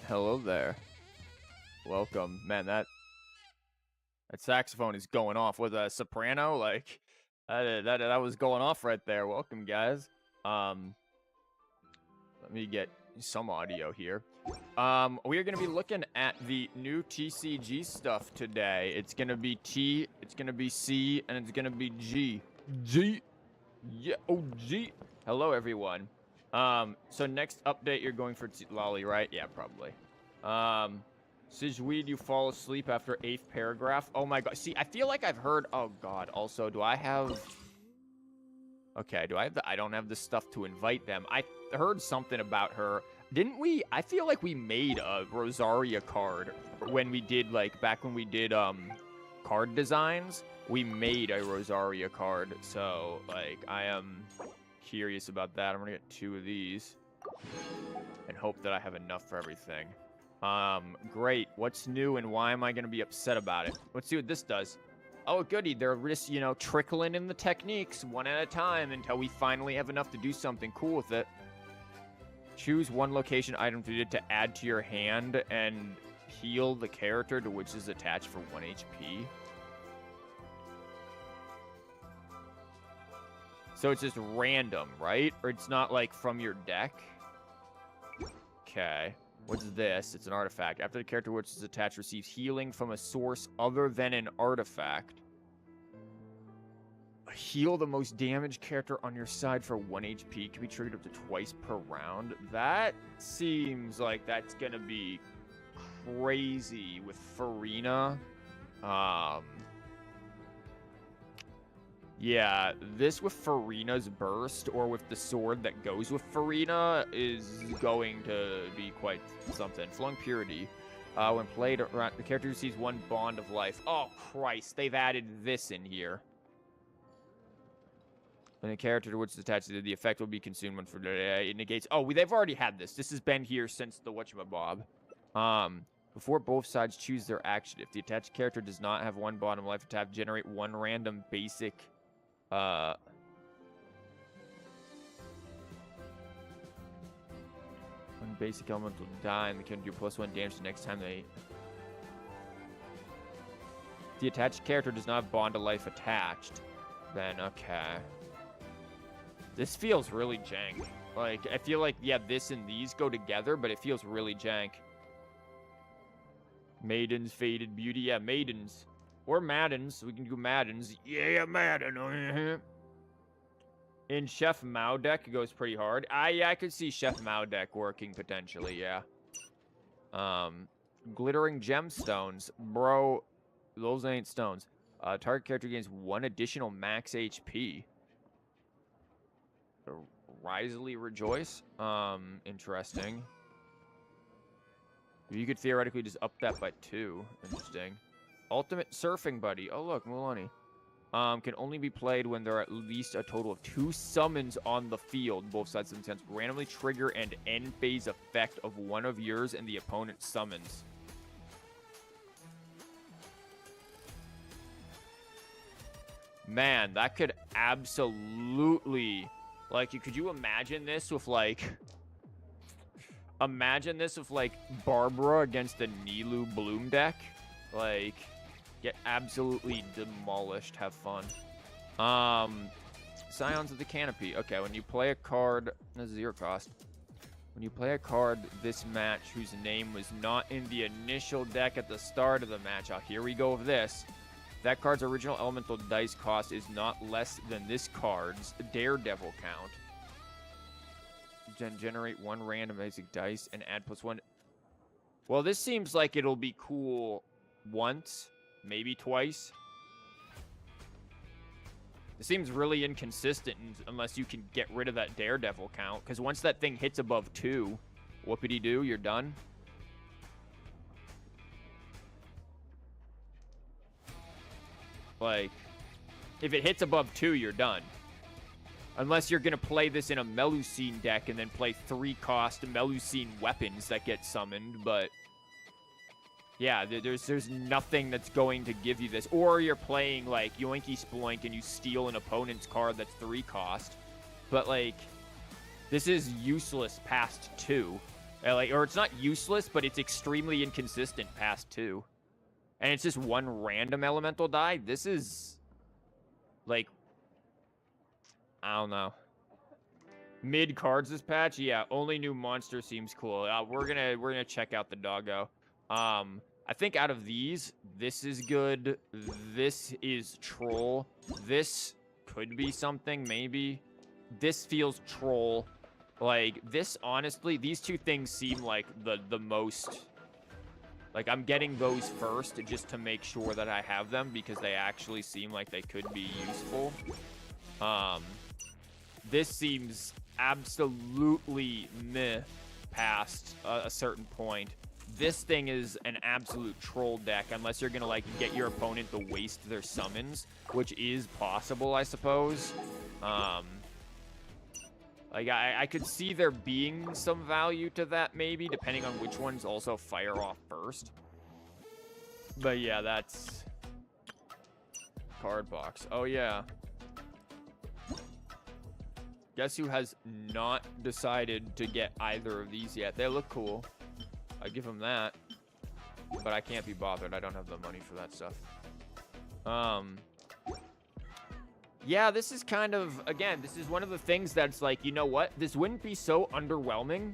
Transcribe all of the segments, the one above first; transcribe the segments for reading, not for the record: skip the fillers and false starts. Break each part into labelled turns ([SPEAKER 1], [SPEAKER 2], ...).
[SPEAKER 1] Hello there. Welcome. Man, that saxophone is going off. With a soprano? Like, that was going off right there. Welcome, guys. Let me get some audio here. We are going to be looking at the new TCG stuff today. It's going to be T, it's going to be C, and it's going to be G. G. Yeah, oh, G. Hello, everyone. So next update, you're going for Lolly, right? Yeah, probably. Sigewinne, you fall asleep after 8th paragraph. Oh my god. See, I feel like I've heard... Oh god. Also, do I have... Okay, do I have the... I don't have the stuff to invite them. I heard something about her. Didn't we... I feel like we made a Rosaria card when we did, like, back when we did, card designs. We made a Rosaria card. So, like, I am curious about that. I'm gonna get 2 of these and hope that I have enough for everything. Great. What's new and why am I going to be upset about it? Let's see what this does. Oh, goody. They're just, you know, trickling in the techniques one at a time until we finally have enough to do something cool with it. Choose one location item to add to your hand and heal the character to which is attached for 1 HP. So it's just random, right? Or it's not, like, from your deck? Okay. What's this? It's an artifact. After the character which is attached receives healing from a source other than an artifact, heal the most damaged character on your side for 1 HP. Can be triggered up to twice per round. That seems like that's gonna be crazy with Farina. Yeah, this with Farina's burst, or with the sword that goes with Farina, is going to be quite something. Flung Purity. When played, the character receives 1 bond of life. Oh, Christ, they've added this in here. When the character to which is attached to the effect will be consumed when it negates... Oh, they've already had this. This has been here since the whatchamabob. Before both sides choose their action, if the attached character does not have 1 bond of life attack, generate 1 random basic... One basic element will die, and they can do +1 damage the next time they... If the attached character does not have bond to life attached, then okay. This feels really jank. Like, I feel like, yeah, this and these go together, but it feels really jank. Maidens, Faded Beauty. Yeah, Maidens. Or Maddens. We can do Maddens. Yeah, Madden. In Chef Mao deck, it goes pretty hard. Yeah, I could see Chef Mao deck working potentially, yeah. Glittering Gemstones. Bro, those ain't stones. Target character gains 1 additional max HP. Risely Rejoice. Interesting. You could theoretically just up that by 2. Interesting. Ultimate Surfing Buddy. Oh, look, Mulani. Can only be played when there are at least a total of 2 summons on the field. Both sides of the sense randomly trigger and end phase effect of one of yours and the opponent's summons. Man, that could absolutely... Like, could you imagine this with, like... Imagine this with, like, Barbara against the Nilu Bloom deck? Like, get absolutely demolished. Have fun. Scions of the Canopy. Okay, when you play a card... That's 0 cost. When you play a card this match whose name was not in the initial deck at the start of the match... Oh, here we go with this. That card's original elemental dice cost is not less than this card's Daredevil count. Generate 1 random basic dice and add +1. Well, this seems like it'll be cool once, maybe twice. It seems really inconsistent unless you can get rid of that Daredevil count. Because once that thing hits above 2, whoopity-doo, you're done. Like, if it hits above 2, you're done. Unless you're going to play this in a Melusine deck and then play 3-cost Melusine weapons that get summoned, but... Yeah, there's nothing that's going to give you this. Or you're playing, like, Yoinky Sploink and you steal an opponent's card that's 3-cost. But, like, this is useless past 2. Or it's not useless, but it's extremely inconsistent past 2. And it's just 1 random elemental die. This is, like, I don't know. Mid cards this patch, yeah. Only new monster seems cool. We're gonna check out the doggo. I think out of these, this is good. This is troll. This could be something, maybe. This feels troll. Like, this, honestly, these 2 things seem like the most... Like, I'm getting those first just to make sure that I have them because they actually seem like they could be useful. This seems absolutely meh past a certain point. This thing is an absolute troll deck unless you're going to, like, get your opponent to waste their summons, which is possible, I suppose. Like, I could see there being some value to that, maybe, depending on which ones also fire off first. But, yeah, that's... Card box. Oh, yeah. Guess who has not decided to get either of these yet? They look cool. I give them that. But I can't be bothered. I don't have the money for that stuff. Yeah, this is kind of, again, this is one of the things that's like, you know what? This wouldn't be so underwhelming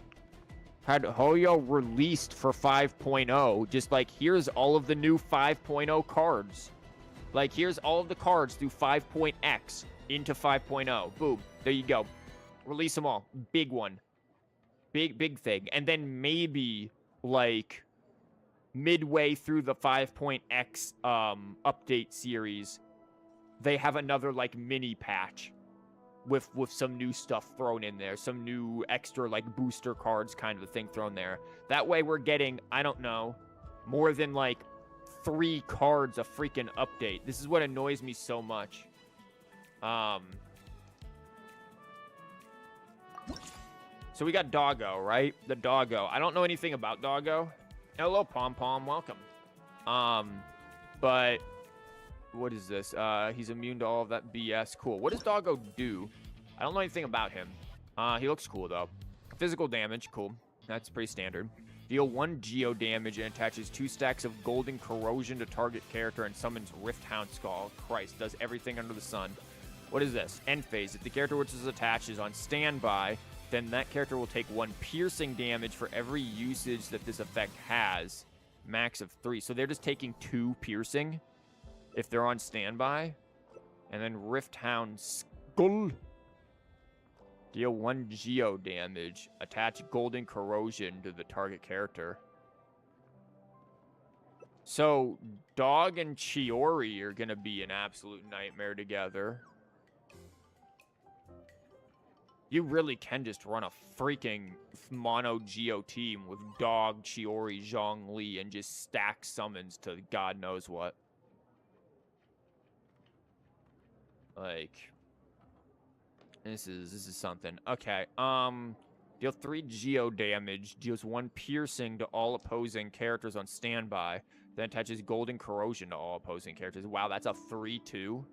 [SPEAKER 1] had Hoyo released for 5.0. Just like, here's all of the new 5.0 cards. Like, here's all of the cards through 5.x into 5.0. Boom. There you go. Release them all. Big one. Big thing. And then maybe, like, midway through the 5.x update series, they have another, like, mini patch with some new stuff thrown in there. Some new extra, like, booster cards kind of a thing thrown there. That way we're getting, I don't know, more than, like, 3 cards a freaking update. This is what annoys me so much. So we got Doggo, right? The Doggo. I don't know anything about Doggo. Hello, Pom Pom. Welcome. But... What is this? He's immune to all of that BS. Cool. What does Doggo do? I don't know anything about him. He looks cool, though. Physical damage. Cool. That's pretty standard. Deal 1 geo damage and attaches 2 stacks of golden corrosion to target character and summons Rift Hound Skull. Christ, does everything under the sun. What is this? End phase. If the character which is attached is on standby, then that character will take 1 piercing damage for every usage that this effect has. Max of 3. So they're just taking 2 piercing if they're on standby. And then Rift Hound Skull. Deal 1 geo damage. Attach golden corrosion to the target character. So Dog and Chiori are going to be an absolute nightmare together. You really can just run a freaking mono Geo team with Dog, Chiori, Zhongli, and just stack summons to God knows what. Like, this is something. Okay, deal 3 Geo damage, deals 1 piercing to all opposing characters on standby, then attaches golden corrosion to all opposing characters. Wow, that's a 3-2.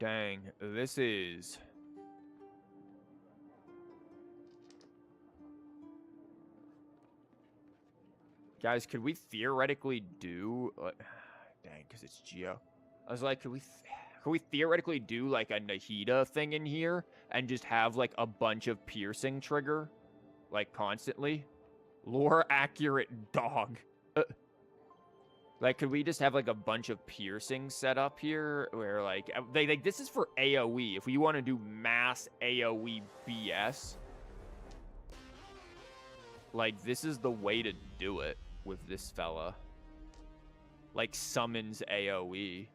[SPEAKER 1] Dang, this is... Guys, could we theoretically do... Dang, because it's Geo. I was like, could we theoretically do, like, a Nahida thing in here and just have, like, a bunch of piercing trigger? Like, constantly? Lore-accurate Dog. Like, could we just have, like, a bunch of piercings set up here? Where, like, this is for AoE. If we want to do mass AoE BS, like, this is the way to do it with this fella. Like, summons AoE.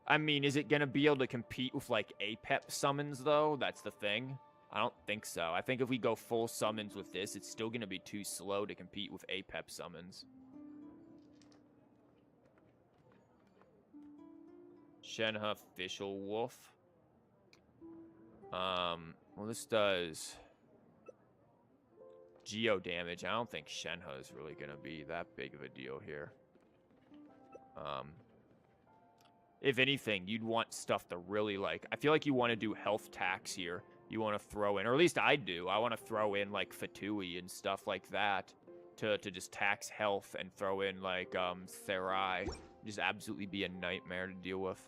[SPEAKER 1] I mean, is it going to be able to compete with, like, APEP summons, though? That's the thing. I don't think so. I think if we go full summons with this, it's still going to be too slow to compete with APEP summons. Shenhe Official Wolf. Well, this does Geo damage. I don't think Shenhe is really going to be that big of a deal here. If anything, you'd want stuff to really, like... I feel like you want to do health tax here. You want to throw in, or at least I do. I want to throw in, like, Fatui and stuff like that to just tax health and throw in, like, Therai. Just absolutely be a nightmare to deal with.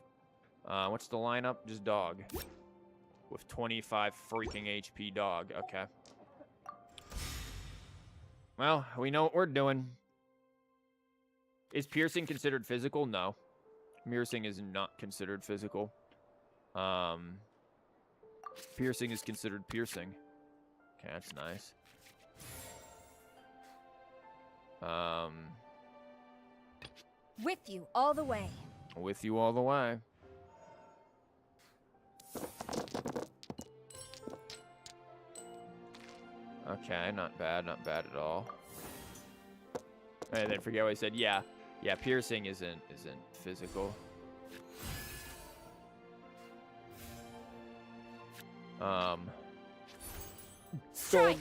[SPEAKER 1] What's the lineup? Just Dog. With 25 freaking HP Dog. Okay. Well, we know what we're doing. Is piercing considered physical? No. Piercing is not considered physical. Piercing is considered piercing. Okay, that's nice.
[SPEAKER 2] With you all the way.
[SPEAKER 1] With you all the way. Okay, not bad at all. And then forget what I said. Yeah, piercing isn't physical.
[SPEAKER 2] Strike.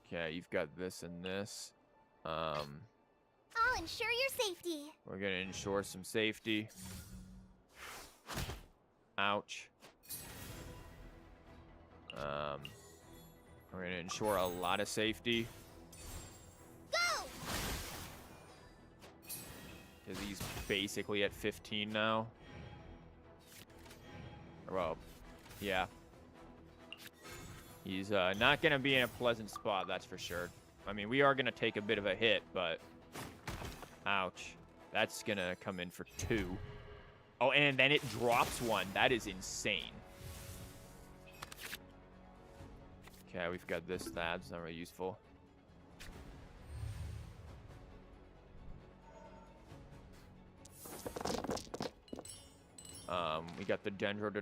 [SPEAKER 1] Okay, you've got this and this.
[SPEAKER 3] I'll ensure your safety.
[SPEAKER 1] We're gonna ensure some safety. Ouch. We're gonna ensure a lot of safety.
[SPEAKER 3] Go!
[SPEAKER 1] Because he's basically at 15 now. Well, yeah. He's not gonna be in a pleasant spot, that's for sure. I mean, we are gonna take a bit of a hit, but... Ouch. That's gonna come in for 2. Oh, and then it drops 1. That is insane. Okay, we've got this. That's not really useful. We got the Dendro.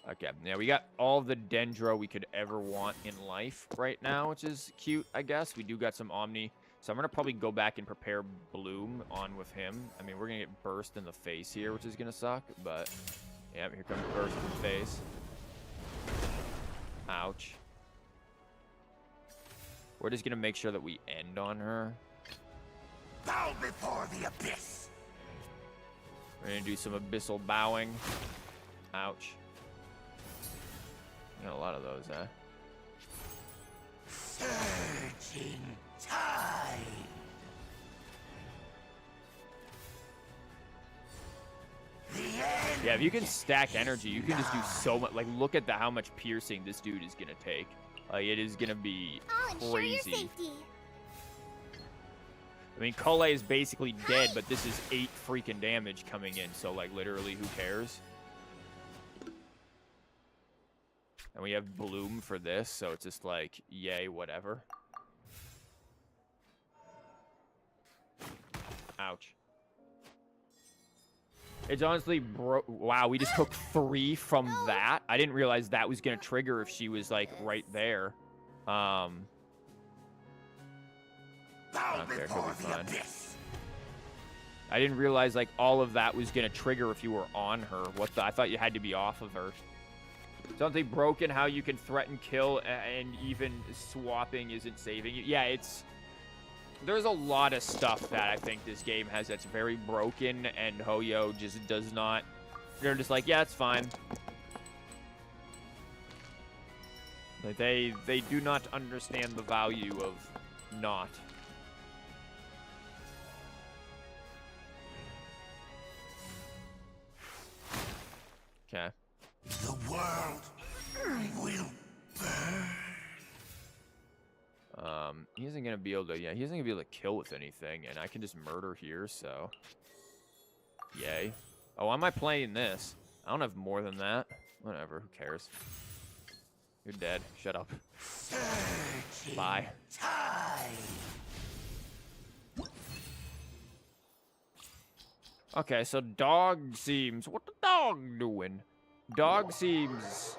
[SPEAKER 1] Okay, yeah, we got all the Dendro we could ever want in life right now, which is cute, I guess. We do got some Omni, so I'm gonna probably go back and prepare Bloom on with him. I mean, we're gonna get burst in the face here, which is gonna suck, but yeah, here comes burst in the face. Ouch. We're just gonna make sure that we end on her.
[SPEAKER 4] Bow before the abyss.
[SPEAKER 1] We're gonna do some abyssal bowing. Ouch. Got a lot of those,
[SPEAKER 4] Surging tide. The end.
[SPEAKER 1] Yeah, if you can stack energy, you can just do so much. Like, look at how much piercing this dude is gonna take. Like, it is gonna be
[SPEAKER 3] I'll ensure your
[SPEAKER 1] crazy.
[SPEAKER 3] safety.
[SPEAKER 1] I mean, Kole is basically dead, but this is 8 freaking damage coming in. So, like, literally, who cares? And we have Bloom for this, so it's just like, yay, whatever. Ouch. It's honestly wow, we just took 3 from that. I didn't realize that was gonna trigger if she was like right there. I don't care, he'll be fine. I didn't realize like all of that was gonna trigger if you were on her. What the? I thought you had to be off of her. Something broken, how you can threaten kill and even swapping isn't saving you. Yeah, there's a lot of stuff that I think this game has that's very broken, and Hoyo just does not. They're just like, yeah, it's fine. Like they do not understand the value of not. Okay.
[SPEAKER 4] The world will burn.
[SPEAKER 1] He isn't gonna be able to. Yeah, he isn't gonna be able to kill with anything, and I can just murder here. So, yay. Oh, why am I playing this? I don't have more than that. Whatever. Who cares? You're dead. Shut up.
[SPEAKER 4] Surging
[SPEAKER 1] Bye.
[SPEAKER 4] tide.
[SPEAKER 1] Okay, so dog seems... What the dog doing? Dog seems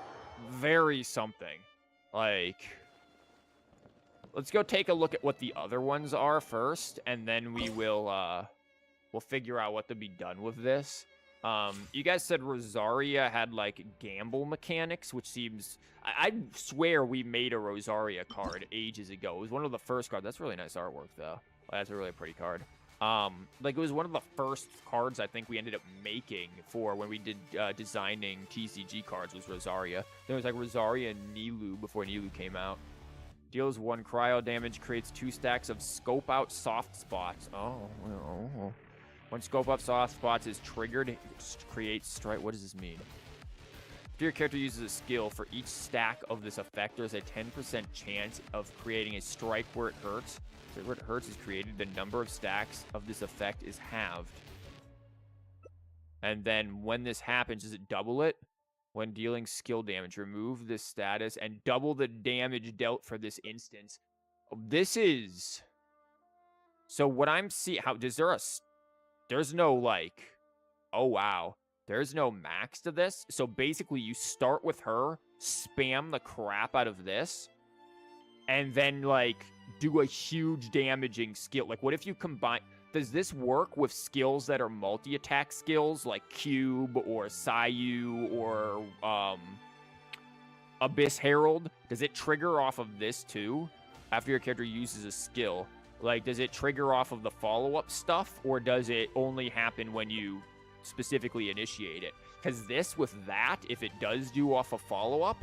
[SPEAKER 1] very something. Like... Let's go take a look at what the other ones are first, and then we will, we'll figure out what to be done with this. You guys said Rosaria had, like, gamble mechanics, which seems... I swear we made a Rosaria card ages ago. It was one of the first cards. That's really nice artwork, though. That's a really pretty card. Like, it was one of the first cards I think we ended up making for when we did designing TCG cards was Rosaria. There was, like, Rosaria and Nilou before Nilou came out. Deals 1 cryo damage, creates 2 stacks of scope out soft spots. Oh. When scope out soft spots is triggered, it creates strike. What does this mean? If your character uses a skill, for each stack of this effect, there's a 10% chance of creating a strike where it hurts. So where it hurts is created, the number of stacks of this effect is halved. And then when this happens, does it double it? When dealing skill damage, remove this status and double the damage dealt for this instance. This is... So what I'm seeing... There's no, like... Oh, wow. There's no max to this. So basically, you start with her, spam the crap out of this, and then, like, do a huge damaging skill. Like, what if you combine... Does this work with skills that are multi-attack skills, like Cube or Sayu or Abyss Herald? Does it trigger off of this too? After your character uses a skill? Like, does it trigger off of the follow-up stuff? Or does it only happen when you specifically initiate it? Because this with that, if it does do off a follow-up,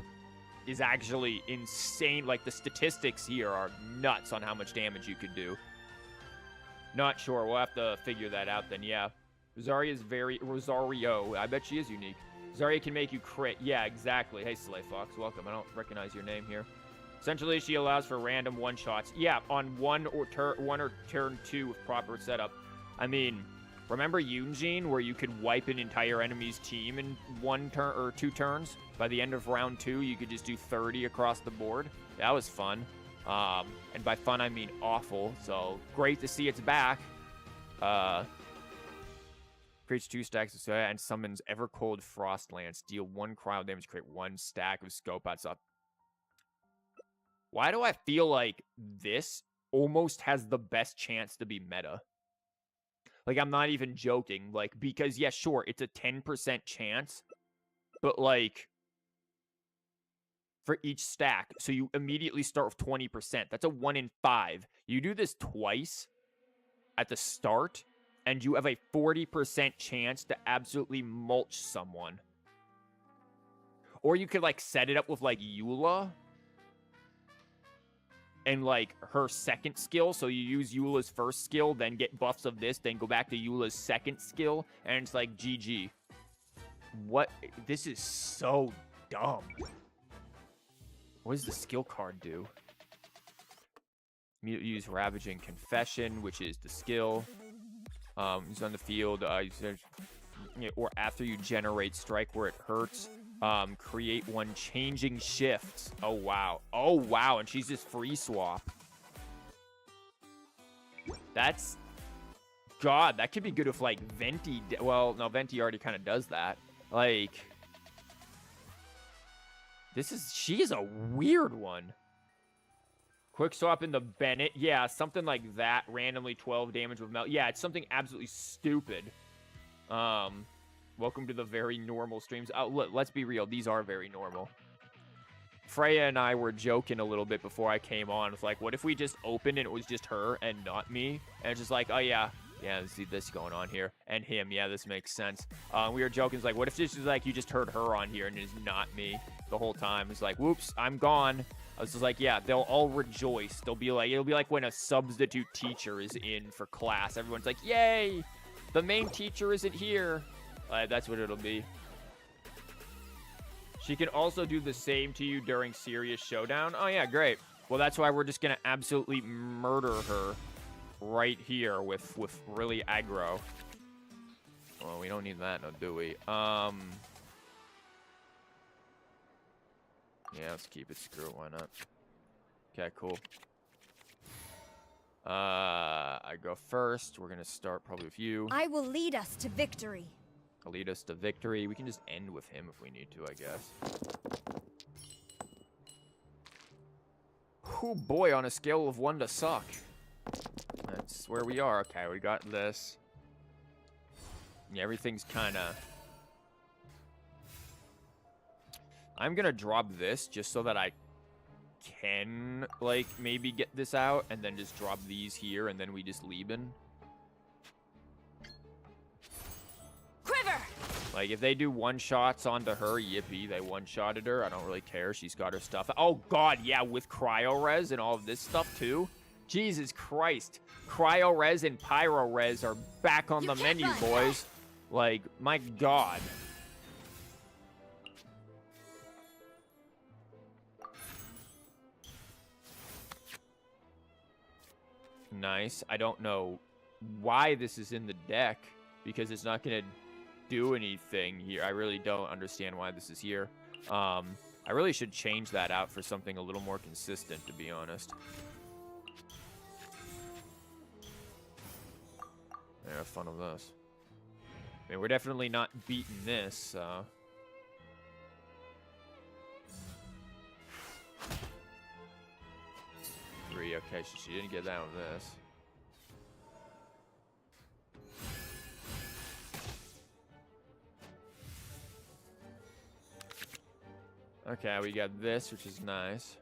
[SPEAKER 1] is actually insane. Like, the statistics here are nuts on how much damage you could do. Not sure. We'll have to figure that out then, yeah. Rosario. I bet she is unique. Rosaria can make you crit. Yeah, exactly. Hey, Slay Fox. Welcome. I don't recognize your name here. Essentially, she allows for random one-shots. Yeah, on one or turn 2 with proper setup. I mean, remember Yunjin, where you could wipe an entire enemy's team in 1 turn or 2 turns? By the end of round 2, you could just do 30 across the board. That was fun. And by fun, I mean awful. So, great to see it's back. Creates 2 stacks of soda and summons Evercold Frostlance. Deal 1 cryo damage, create 1 stack of scope outside. Why do I feel like this almost has the best chance to be meta? Like, I'm not even joking. Like, because, yeah, sure, it's a 10% chance. But, like... for each stack. So you immediately start with 20%. That's a 1 in 5. You do this twice at the start, and you have a 40% chance to absolutely mulch someone. Or you could, like, set it up with, like, Eula. and like her second skill. So you use Eula's first skill, then get buffs of this, then go back to Eula's second skill, and it's like GG. What? This is so dumb. What does the skill card do? Use Ravaging Confession, which is the skill. Use on the field, or after you generate strike where it hurts. Create one changing shifts. Oh, wow. Oh, wow. And she's just free swap. That's... God, that could be good if, like, Venti... Well, no, Venti already kind of does that. Like... This is... She is a weird one. Quick swap in the Bennett. Yeah, something like that. Randomly 12 damage with melt. Yeah, it's something absolutely stupid. Welcome to the very normal streams. Oh, look, let's be real. These are very normal. Freya and I were joking a little bit before I came on. It's like, what if we just opened and it was just her and not me? And it's just like, oh, yeah. Yeah, see this going on here. And him. Yeah, this makes sense. We were joking. It's like, what if this is like you just heard her on here and it's not me the whole time? It's like, whoops, I'm gone. I was just like, yeah, they'll all rejoice. They'll be like, it'll be like when a substitute teacher is in for class. Everyone's like, yay, the main teacher isn't here. That's what it'll be. She can also do the same to you during serious showdown. Oh, yeah, great. Well, that's why we're just going to absolutely murder her right here with really aggro. Well, we don't need that, no, do we? Yeah, let's keep it. Screw it, why not? Okay, cool. I go first. We're going to start probably with you.
[SPEAKER 2] I will lead us to victory.
[SPEAKER 1] I'll lead us to victory. We can just end with him if we need to, I guess. Oh boy, on a scale of 1 to suck. That's where we are. Okay, we got this. Yeah, everything's kind of... I'm going to drop this just so that I can, like, maybe get this out. And then just drop these here, and then we just leavin'.
[SPEAKER 2] Quiver!
[SPEAKER 1] Like, if they do one-shots onto her, yippee, they one-shotted her. I don't really care. She's got her stuff. Oh, God, yeah, with cryo-res and all of this stuff, too. Jesus Christ. Cryo-res and pyro-res are back on the menu, boys. Like, my God. Nice. I don't know why this is in the deck, because it's not going to do anything here. I really don't understand why this is here. I really should change that out for something a little more consistent, to be honest. Yeah, have fun with this. I mean, we're definitely not beating this, so... Okay, so she didn't get that with this. Okay, we got this, which is nice.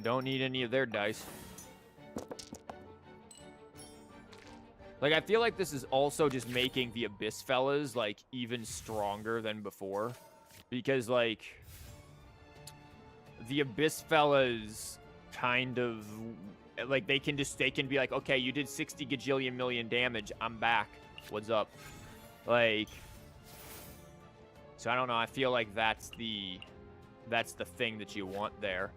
[SPEAKER 1] Don't need any of their dice. Like, I feel like this is also just making the Abyss fellas, like, even stronger than before. Because, like, the Abyss fellas kind of, like, they can be like, okay, you did 60 gajillion million damage. I'm back. What's up? Like, so I don't know. I feel like that's the thing that you want there.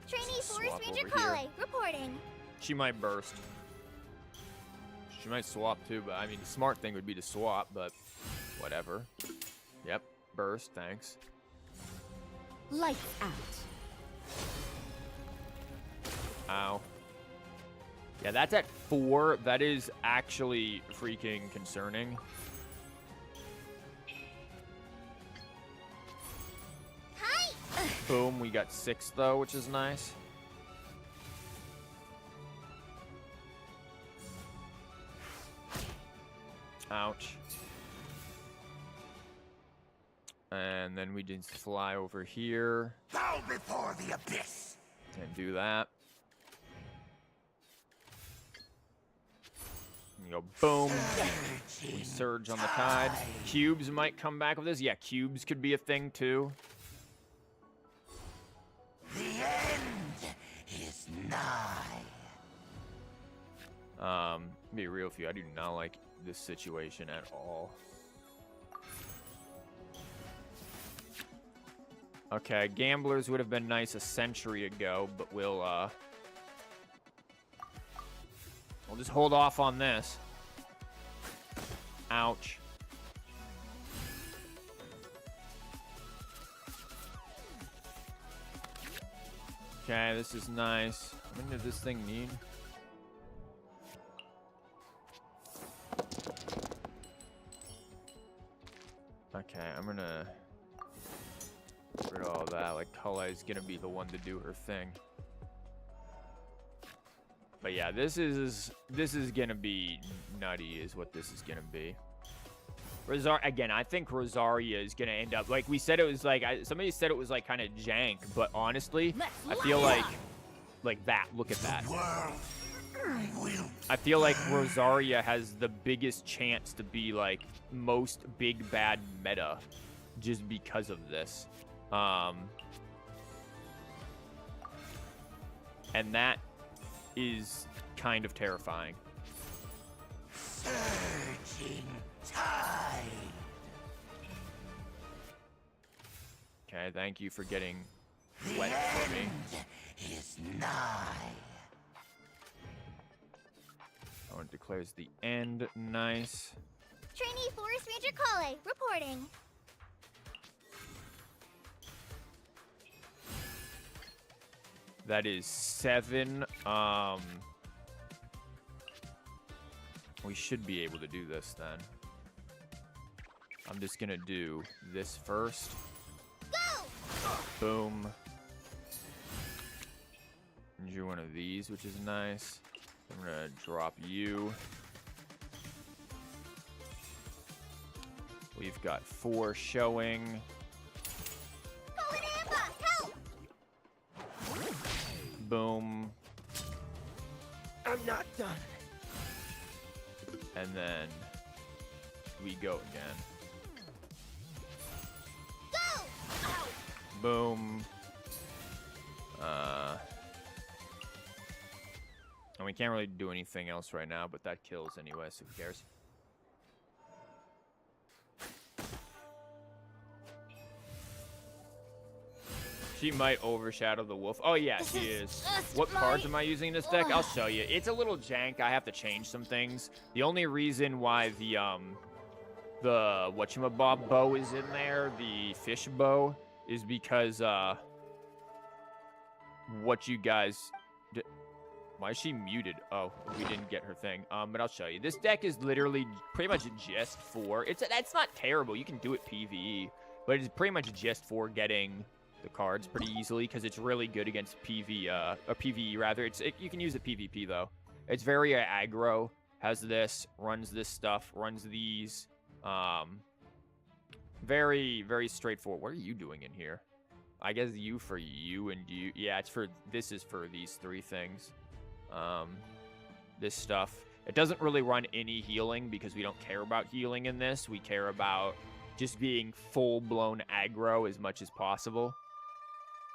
[SPEAKER 3] Trainee Forest
[SPEAKER 1] Swap
[SPEAKER 3] Ranger
[SPEAKER 1] over
[SPEAKER 3] Kale,
[SPEAKER 1] here.
[SPEAKER 3] reporting.
[SPEAKER 1] She might burst. She might swap too, but I mean, the smart thing would be to swap, but whatever. Yep, burst, thanks.
[SPEAKER 2] Lights out.
[SPEAKER 1] Ow. Yeah, that's at 4. That is actually freaking concerning.
[SPEAKER 3] Hi!
[SPEAKER 1] Boom, we got 6 though, which is nice. Ouch. And then we just fly over here.
[SPEAKER 4] Bow before the abyss.
[SPEAKER 1] And do that. You go boom. We surge on the tide. Cubes might come back with this. Yeah, cubes could be a thing too.
[SPEAKER 4] The end is nigh.
[SPEAKER 1] Be real with you, I do not like this situation at all. Okay, gamblers would have been nice a century ago, but we'll just hold off on this. Ouch. Okay, this is nice. How many does this thing need? Okay, I'm gonna get rid of all that. Like, Kala is gonna be the one to do her thing. But yeah, this is gonna be nutty, is what this is gonna be. Again, I think Rosaria is gonna end up, like we said, it was like somebody said it was like kind of jank, but honestly, I feel like that. Look at that. I feel like Rosaria has the biggest chance to be like most big bad meta, just because of this. And that is kind of terrifying.
[SPEAKER 4] Surging tide.
[SPEAKER 1] Okay, thank you for getting wet for me.
[SPEAKER 4] Is nigh.
[SPEAKER 1] Oh, it declares the end. Nice.
[SPEAKER 3] Trainee Forest Ranger Kale, reporting.
[SPEAKER 1] That is 7. We should be able to do this then. I'm just gonna do this first.
[SPEAKER 3] Go!
[SPEAKER 1] Boom. And do one of these, which is nice. I'm gonna drop you. We've got 4 showing.
[SPEAKER 3] Call it ambush! Help!
[SPEAKER 1] Boom.
[SPEAKER 4] I'm not done.
[SPEAKER 1] And then we go again.
[SPEAKER 3] Go! Ow!
[SPEAKER 1] Boom. And we can't really do anything else right now, but that kills anyway, so who cares? She might overshadow the wolf. Oh yeah, she is. What cards am I using in this deck? I'll show you. It's a little jank. I have to change some things. The only reason why the whatchamabob bow is in there, the fish bow, is because what you guys why is she muted? Oh, we didn't get her thing. But I'll show you. This deck is literally pretty much just for that's not terrible. You can do it PvE, but it's pretty much just for getting the cards pretty easily because it's really good against PvE rather. You can use it PvP though. It's very aggro. Has this, runs this stuff, runs these. Very, very straightforward. What are you doing in here? I guess you for you and you. Yeah, this is for these 3 things. This stuff. It doesn't really run any healing because we don't care about healing in this. We care about just being full-blown aggro as much as possible.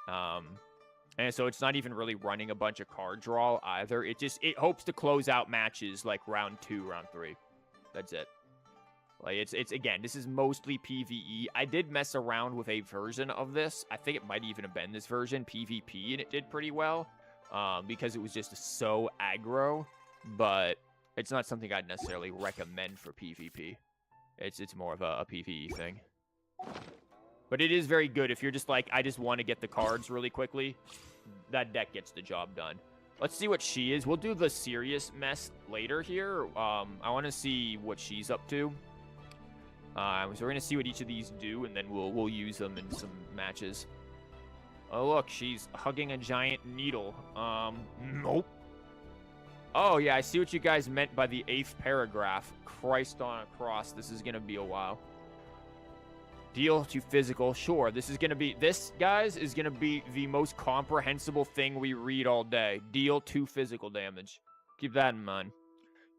[SPEAKER 1] And so it's not even really running a bunch of card draw either. It hopes to close out matches like round 2, round 3. That's it. Like it's again, this is mostly PvE. I did mess around with a version of this. I think it might even have been this version, PvP, and it did pretty well. Because it was just so aggro, but it's not something I'd necessarily recommend for PvP. It's more of a PvE thing. But it is very good if you're just like, I just want to get the cards really quickly. That deck gets the job done. Let's see what she is. We'll do the serious mess later here. I want to see what she's up to. So we're going to see what each of these do, and then we'll use them in some matches. Oh, look, she's hugging a giant needle. Nope. Oh, yeah, I see what you guys meant by the 8th paragraph. Christ on a cross. This is going to be a while. Deal to physical. Sure, this, guys, is going to be the most comprehensible thing we read all day. Deal to physical damage. Keep that in mind.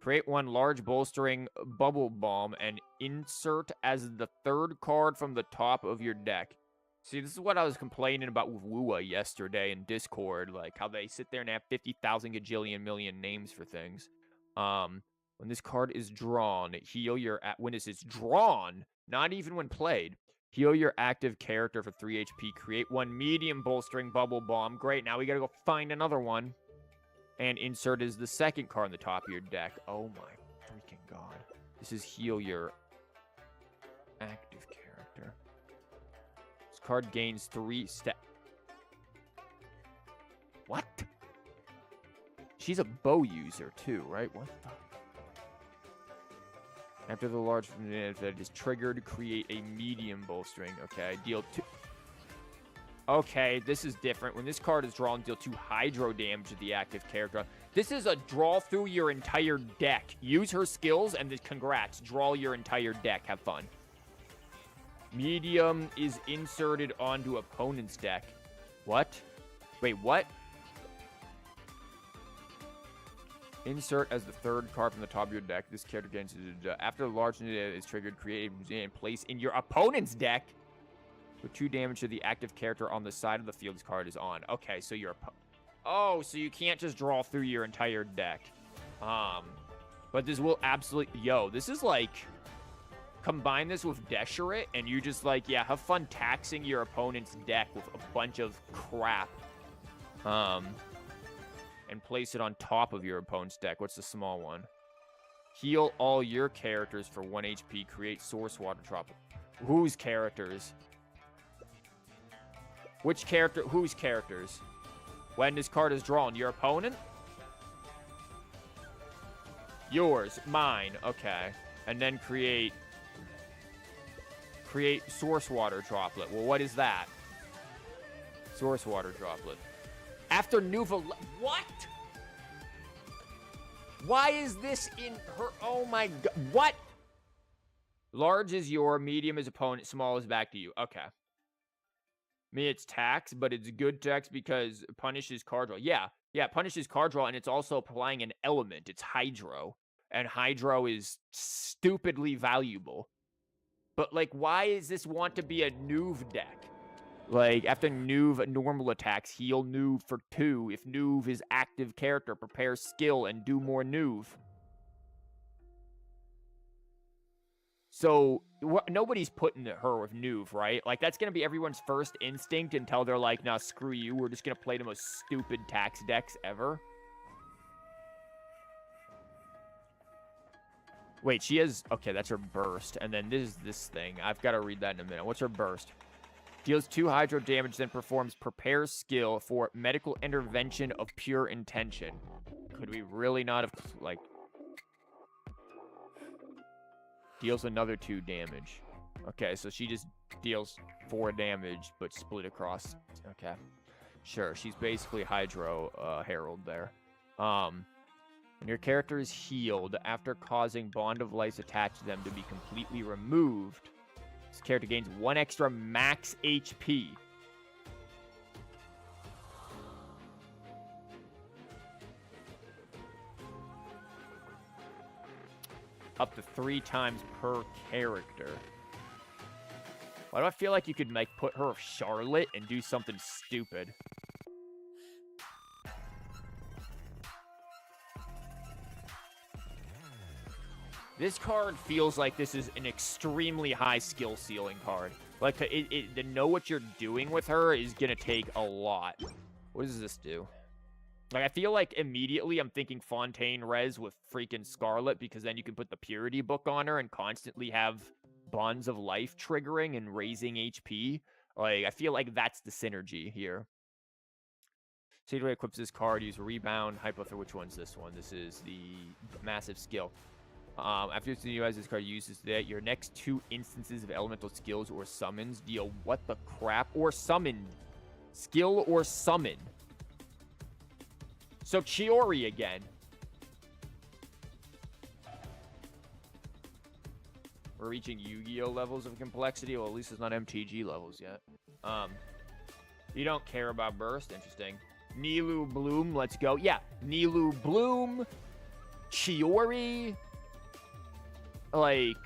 [SPEAKER 1] Create one large bolstering bubble bomb and insert as the third card from the top of your deck. See, this is what I was complaining about with Wua yesterday in Discord, like how they sit there and have 50,000 gajillion million names for things. When this card is drawn, heal your... When this is drawn, not even when played, heal your active character for 3 HP. Create one medium bolstering bubble bomb. Great, now we gotta go find another one. And insert is the second card on the top of your deck. Oh my freaking god. This is heal your active character. This card gains 3 stat. What? She's a bow user too, right? What the... After the large that is triggered, create a medium bolstering. Okay, deal 2. Okay, this is different. When this card is drawn, deal 2 hydro damage to the active character. This is a draw through your entire deck. Use her skills, and then congrats. Draw your entire deck. Have fun. Medium is inserted onto opponent's deck. What? Wait, what? Insert as the third card from the top of your deck. This character gains... After the large is triggered, create a place in your opponent's deck with 2 damage to the active character on the side of the field this card is on. Okay, so your... Oh, so you can't just draw through your entire deck. But this will absolutely... Yo, this is like... Combine this with Desherate, and you just like, yeah, have fun taxing your opponent's deck with a bunch of crap. And place it on top of your opponent's deck. What's the small one? Heal all your characters for 1 HP. Create source water drop. Whose characters? Which character? Whose characters? When this card is drawn, your opponent? Yours. Mine. Okay. And then create source water droplet. Well, what is that? Source water droplet. After what? Why is this in her? Oh my god. What? Large is your, medium is opponent, small is back to you. Okay. I mean, it's tax, but it's good tax because it punishes card draw. Yeah, it punishes card draw, and it's also applying an element. It's hydro. And hydro is stupidly valuable. But, like, why does this want to be a Nuve deck? Like, after Nuve normal attacks, heal Nuve for 2. If Nuve is active character, prepare skill and do more Nuve. So, nobody's putting her with Nuve, right? Like, that's going to be everyone's first instinct until they're like, nah, screw you. We're just going to play the most stupid tax decks ever. Wait, she has... Okay, that's her burst. And then this thing. I've got to read that in a minute. What's her burst? Deals 2 hydro damage, then performs prepare skill for medical intervention of pure intention. Could we really not have, like... Deals another 2 damage. Okay, so she just deals 4 damage, but split across. Okay. Sure, she's basically Hydro Herald there. When your character is healed, after causing Bond of Life attached to them to be completely removed, this character gains 1 extra max HP. Up to 3 times per character. Why do I feel like you could, like, put her with Charlotte and do something stupid? This card feels like this is an extremely high skill ceiling card. Like, to know what you're doing with her is gonna take a lot. What does this do? Like, I feel like immediately I'm thinking Fontaine Res with freaking Scarlet, because then you can put the Purity book on her and constantly have Bonds of Life triggering and raising HP. Like, I feel like that's the synergy here. Seadray equips this card, use Rebound, Hypotherm. Which one's this one? This is the massive skill. After you utilize this card, uses that your next 2 instances of elemental skills or summons deal what the crap? Or summon. Skill or summon. So Chiori again. We're reaching Yu-Gi-Oh levels of complexity. Well, at least it's not MTG levels yet. You don't care about burst. Interesting. Nilu Bloom, let's go. Yeah, Nilu Bloom. Chiori, like,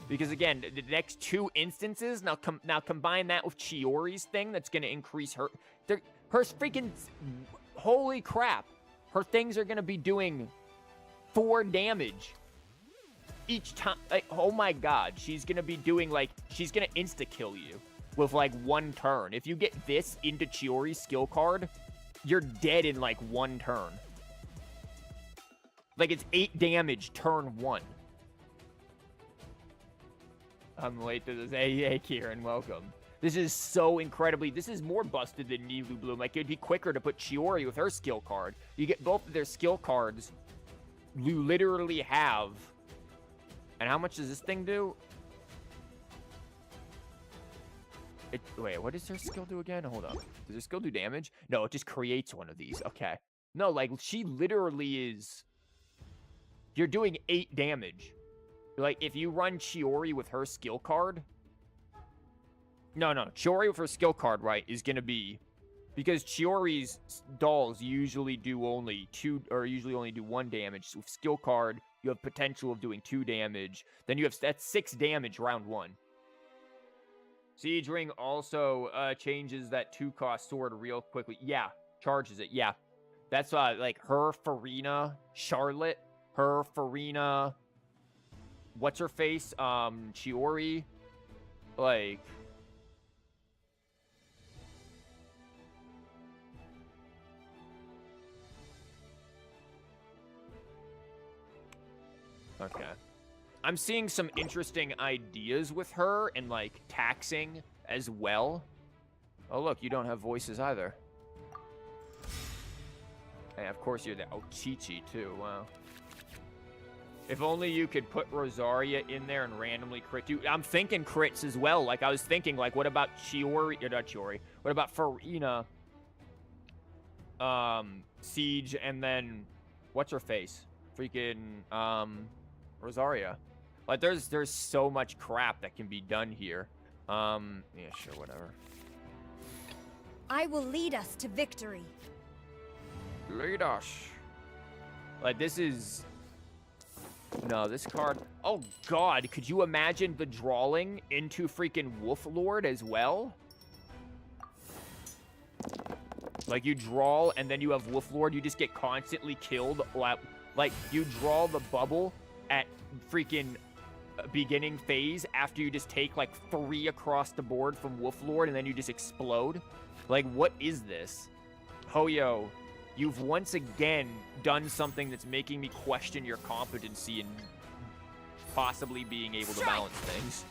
[SPEAKER 1] because again, the next 2 instances, now combine that with Chiori's thing, that's going to increase her freaking, holy crap, her things are going to be doing 4 damage each time. Like, oh my god, she's going to be doing, like, she's going to insta-kill you with, like, 1 turn. If you get this into Chiori's skill card, you're dead in, like, 1 turn. Like, it's 8 damage turn 1. I'm late to this. Hey, Kieran, welcome. This is so incredibly... This is more busted than Nilou Bloom. Like, it'd be quicker to put Chiori with her skill card. You get both of their skill cards. You literally have... And how much does this thing do? Wait, what does her skill do again? Hold up. Does her skill do damage? No, it just creates one of these. Okay. No, like, she literally is... You're doing 8 damage. Like, if you run Chiori with her skill card... No. Chiori with her skill card, right, is going to be... Because Chiori's dolls usually do only 2... Or usually only do 1 damage. So with skill card, you have potential of doing 2 damage. Then you have... That's 6 damage round 1. Siege Ring also changes that 2-cost sword real quickly. Yeah, charges it. Yeah. That's like her, Farina, Charlotte, her, Farina... What's her face? Chiori. Like... Okay. I'm seeing some interesting ideas with her and, like, taxing as well. Oh, look, you don't have voices either. And, of course, you're the... Oh, Chi-Chi, too. Wow. If only you could put Rosaria in there and randomly crit you. I'm thinking crits as well. Like, I was thinking, like, what about Chiori? Not Chiori. What about Farina? Siege, and then... What's her face? Freaking, Rosaria. Like, there's so much crap that can be done here. Yeah, sure, whatever.
[SPEAKER 2] I will lead us to victory.
[SPEAKER 1] Lead us. Like, this is... No, this card... Oh, God. Could you imagine the drawing into freaking Wolflord as well? Like, you draw, and then you have Wolflord. You just get constantly killed. Like, you draw the bubble at freaking beginning phase after you just take, like, 3 across the board from Wolflord, and then you just explode. Like, what is this? Hoyo, you've once again done something that's making me question your competency in possibly being able to balance things.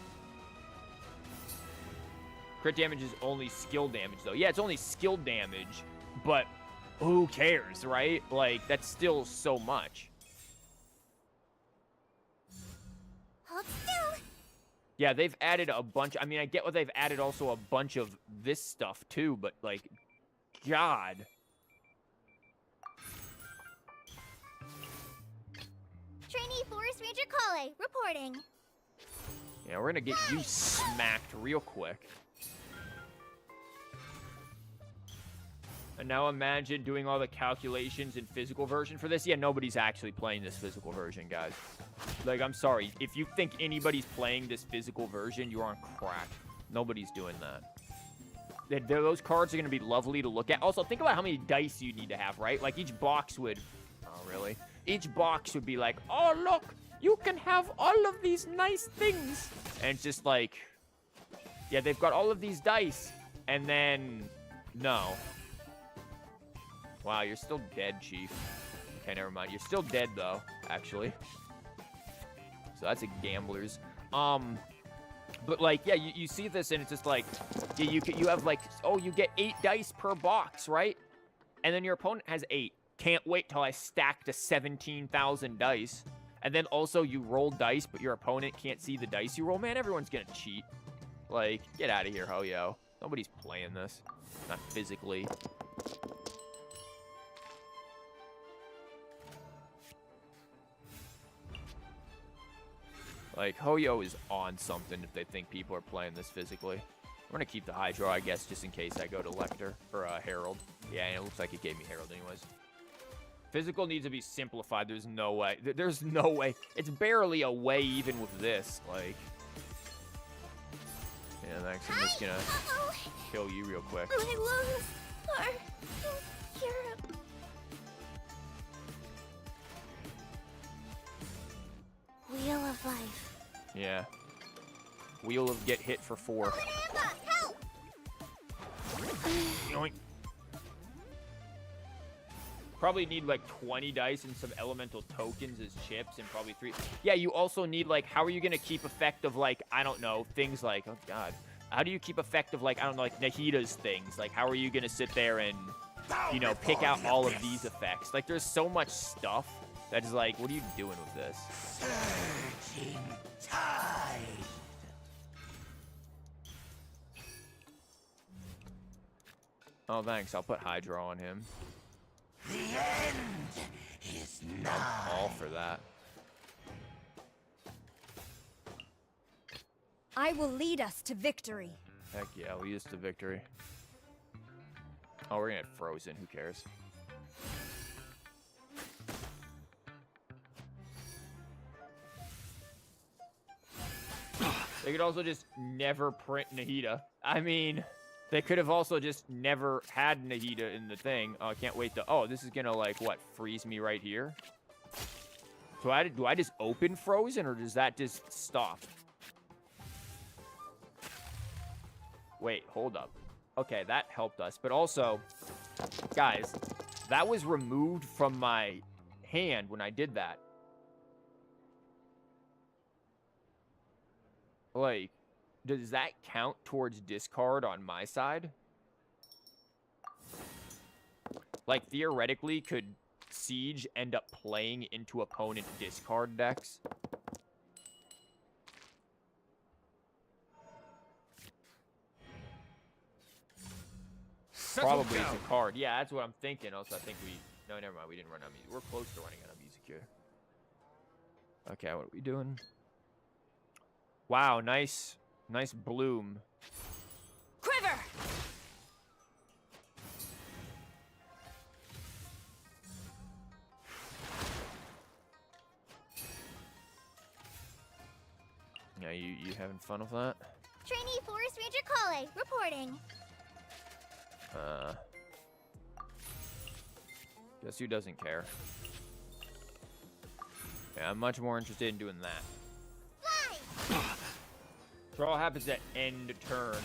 [SPEAKER 1] Crit damage is only skill damage, though. Yeah, it's only skill damage, but who cares, right? Like, that's still so much.
[SPEAKER 3] Hold still.
[SPEAKER 1] Yeah, they've added a bunch. I mean, I get what they've added also a bunch of this stuff, too, but, like, God.
[SPEAKER 3] Trainee Forest Ranger Kale, reporting.
[SPEAKER 1] Yeah, we're gonna get you smacked real quick. And now imagine doing all the calculations in physical version for this. Yeah, nobody's actually playing this physical version, guys. Like, I'm sorry. If you think anybody's playing this physical version, you're on crack. Nobody's doing that. Those cards are going to be lovely to look at. Also, think about how many dice you need to have, right? Like, each box would... Oh, really? Each box would be like, oh, look! You can have all of these nice things! And it's just like... Yeah, they've got all of these dice. And then... No. Wow, you're still dead, Chief. Okay, never mind. You're still dead, though, actually. So that's a gambler's. But, like, yeah, you see this, and it's just like, yeah, you have, like, oh, you get 8 dice per box, right? And then your opponent has 8. Can't wait till I stack to 17,000 dice. And then also you roll dice, but your opponent can't see the dice you roll. Man, everyone's gonna cheat. Like, get out of here, Hoyo. Nobody's playing this. Not physically. Like, Hoyo is on something if they think people are playing this physically. I'm going to keep the Hydro, I guess, just in case I go to Lecter, or Herald. Yeah, and it looks like it gave me Herald anyways. Physical needs to be simplified. There's no way. There's no way. It's barely a way even with this. Like, yeah, thanks. I'm just gonna kill you real quick.
[SPEAKER 3] My lungs are in Europe. Wheel of life.
[SPEAKER 1] Yeah. Wheel of get hit for 4.
[SPEAKER 3] Help!
[SPEAKER 1] Yoink. Probably need like 20 dice and some elemental tokens as chips and probably 3. Yeah, you also need like, how are you going to keep effect of like, I don't know, things like, oh god. How do you keep effect of like, I don't know, like Nahida's things? Like, how are you going to sit there and, you know, pick out all of these effects? Like, there's so much stuff that is like, what are you doing with this?
[SPEAKER 4] Surging tide.
[SPEAKER 1] Oh, thanks. I'll put Hydra on him.
[SPEAKER 4] The end is nigh.
[SPEAKER 1] All for that.
[SPEAKER 2] I will lead us to victory.
[SPEAKER 1] Heck yeah, lead us to victory. Oh, we're gonna get frozen. Who cares? They could also just never print Nahida. I mean, they could have also just never had Nahida in the thing. Oh, I can't wait to... Oh, this is gonna, like, what, freeze me right here? So do I just open Frozen, or does that just stop? Wait, hold up. Okay, that helped us. But also, guys, that was removed from my hand when I did that. Like, does that count towards discard on my side? Like, theoretically, could Siege end up playing into opponent discard decks? Probably it's a card. Yeah, that's what I'm thinking. Also, I think we... No, never mind. We didn't run out of music. We're close to running out of music here. Okay, what are we doing? Wow, nice bloom.
[SPEAKER 2] Quiver!
[SPEAKER 1] Yeah, you having fun with that?
[SPEAKER 3] Trainee Forest Ranger Kale, reporting.
[SPEAKER 1] Guess who doesn't care? Yeah, I'm much more interested in doing that.
[SPEAKER 3] Fly!
[SPEAKER 1] So all happens at end turn.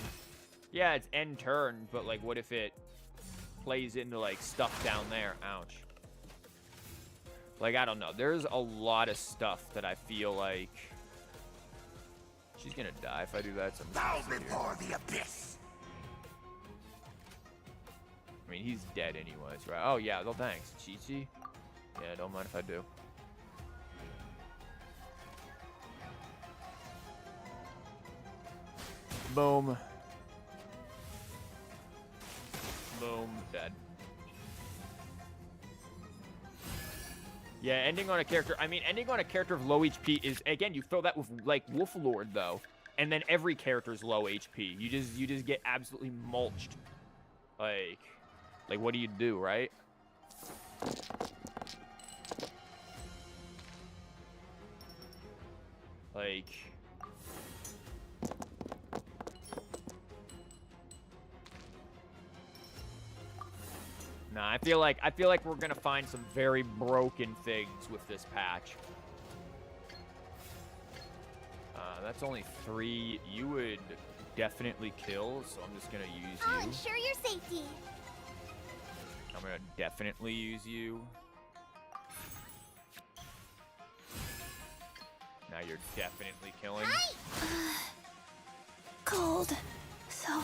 [SPEAKER 1] Yeah, it's end turn, but like, what if it plays into like stuff down there? Ouch. Like, I don't know. There's a lot of stuff that I feel like she's gonna die if I do that. So
[SPEAKER 4] Bow before the abyss.
[SPEAKER 1] I mean, he's dead anyways, right? Oh yeah, well thanks. Chi-Chi? Yeah, don't mind if I do. Boom. Boom. Dead. Yeah, ending on a character... I mean, ending on a character of low HP is... Again, you throw that with, like, Wolflord, though. And then every character's low HP. You just get absolutely mulched. Like, what do you do, right? Like... Nah, I feel like we're gonna find some very broken things with this patch. That's only 3. You would definitely kill, so I'm just gonna use
[SPEAKER 3] I'll
[SPEAKER 1] you.
[SPEAKER 3] ensure your safety.
[SPEAKER 1] I'm gonna definitely use you. Now you're definitely killing.
[SPEAKER 3] Cold. So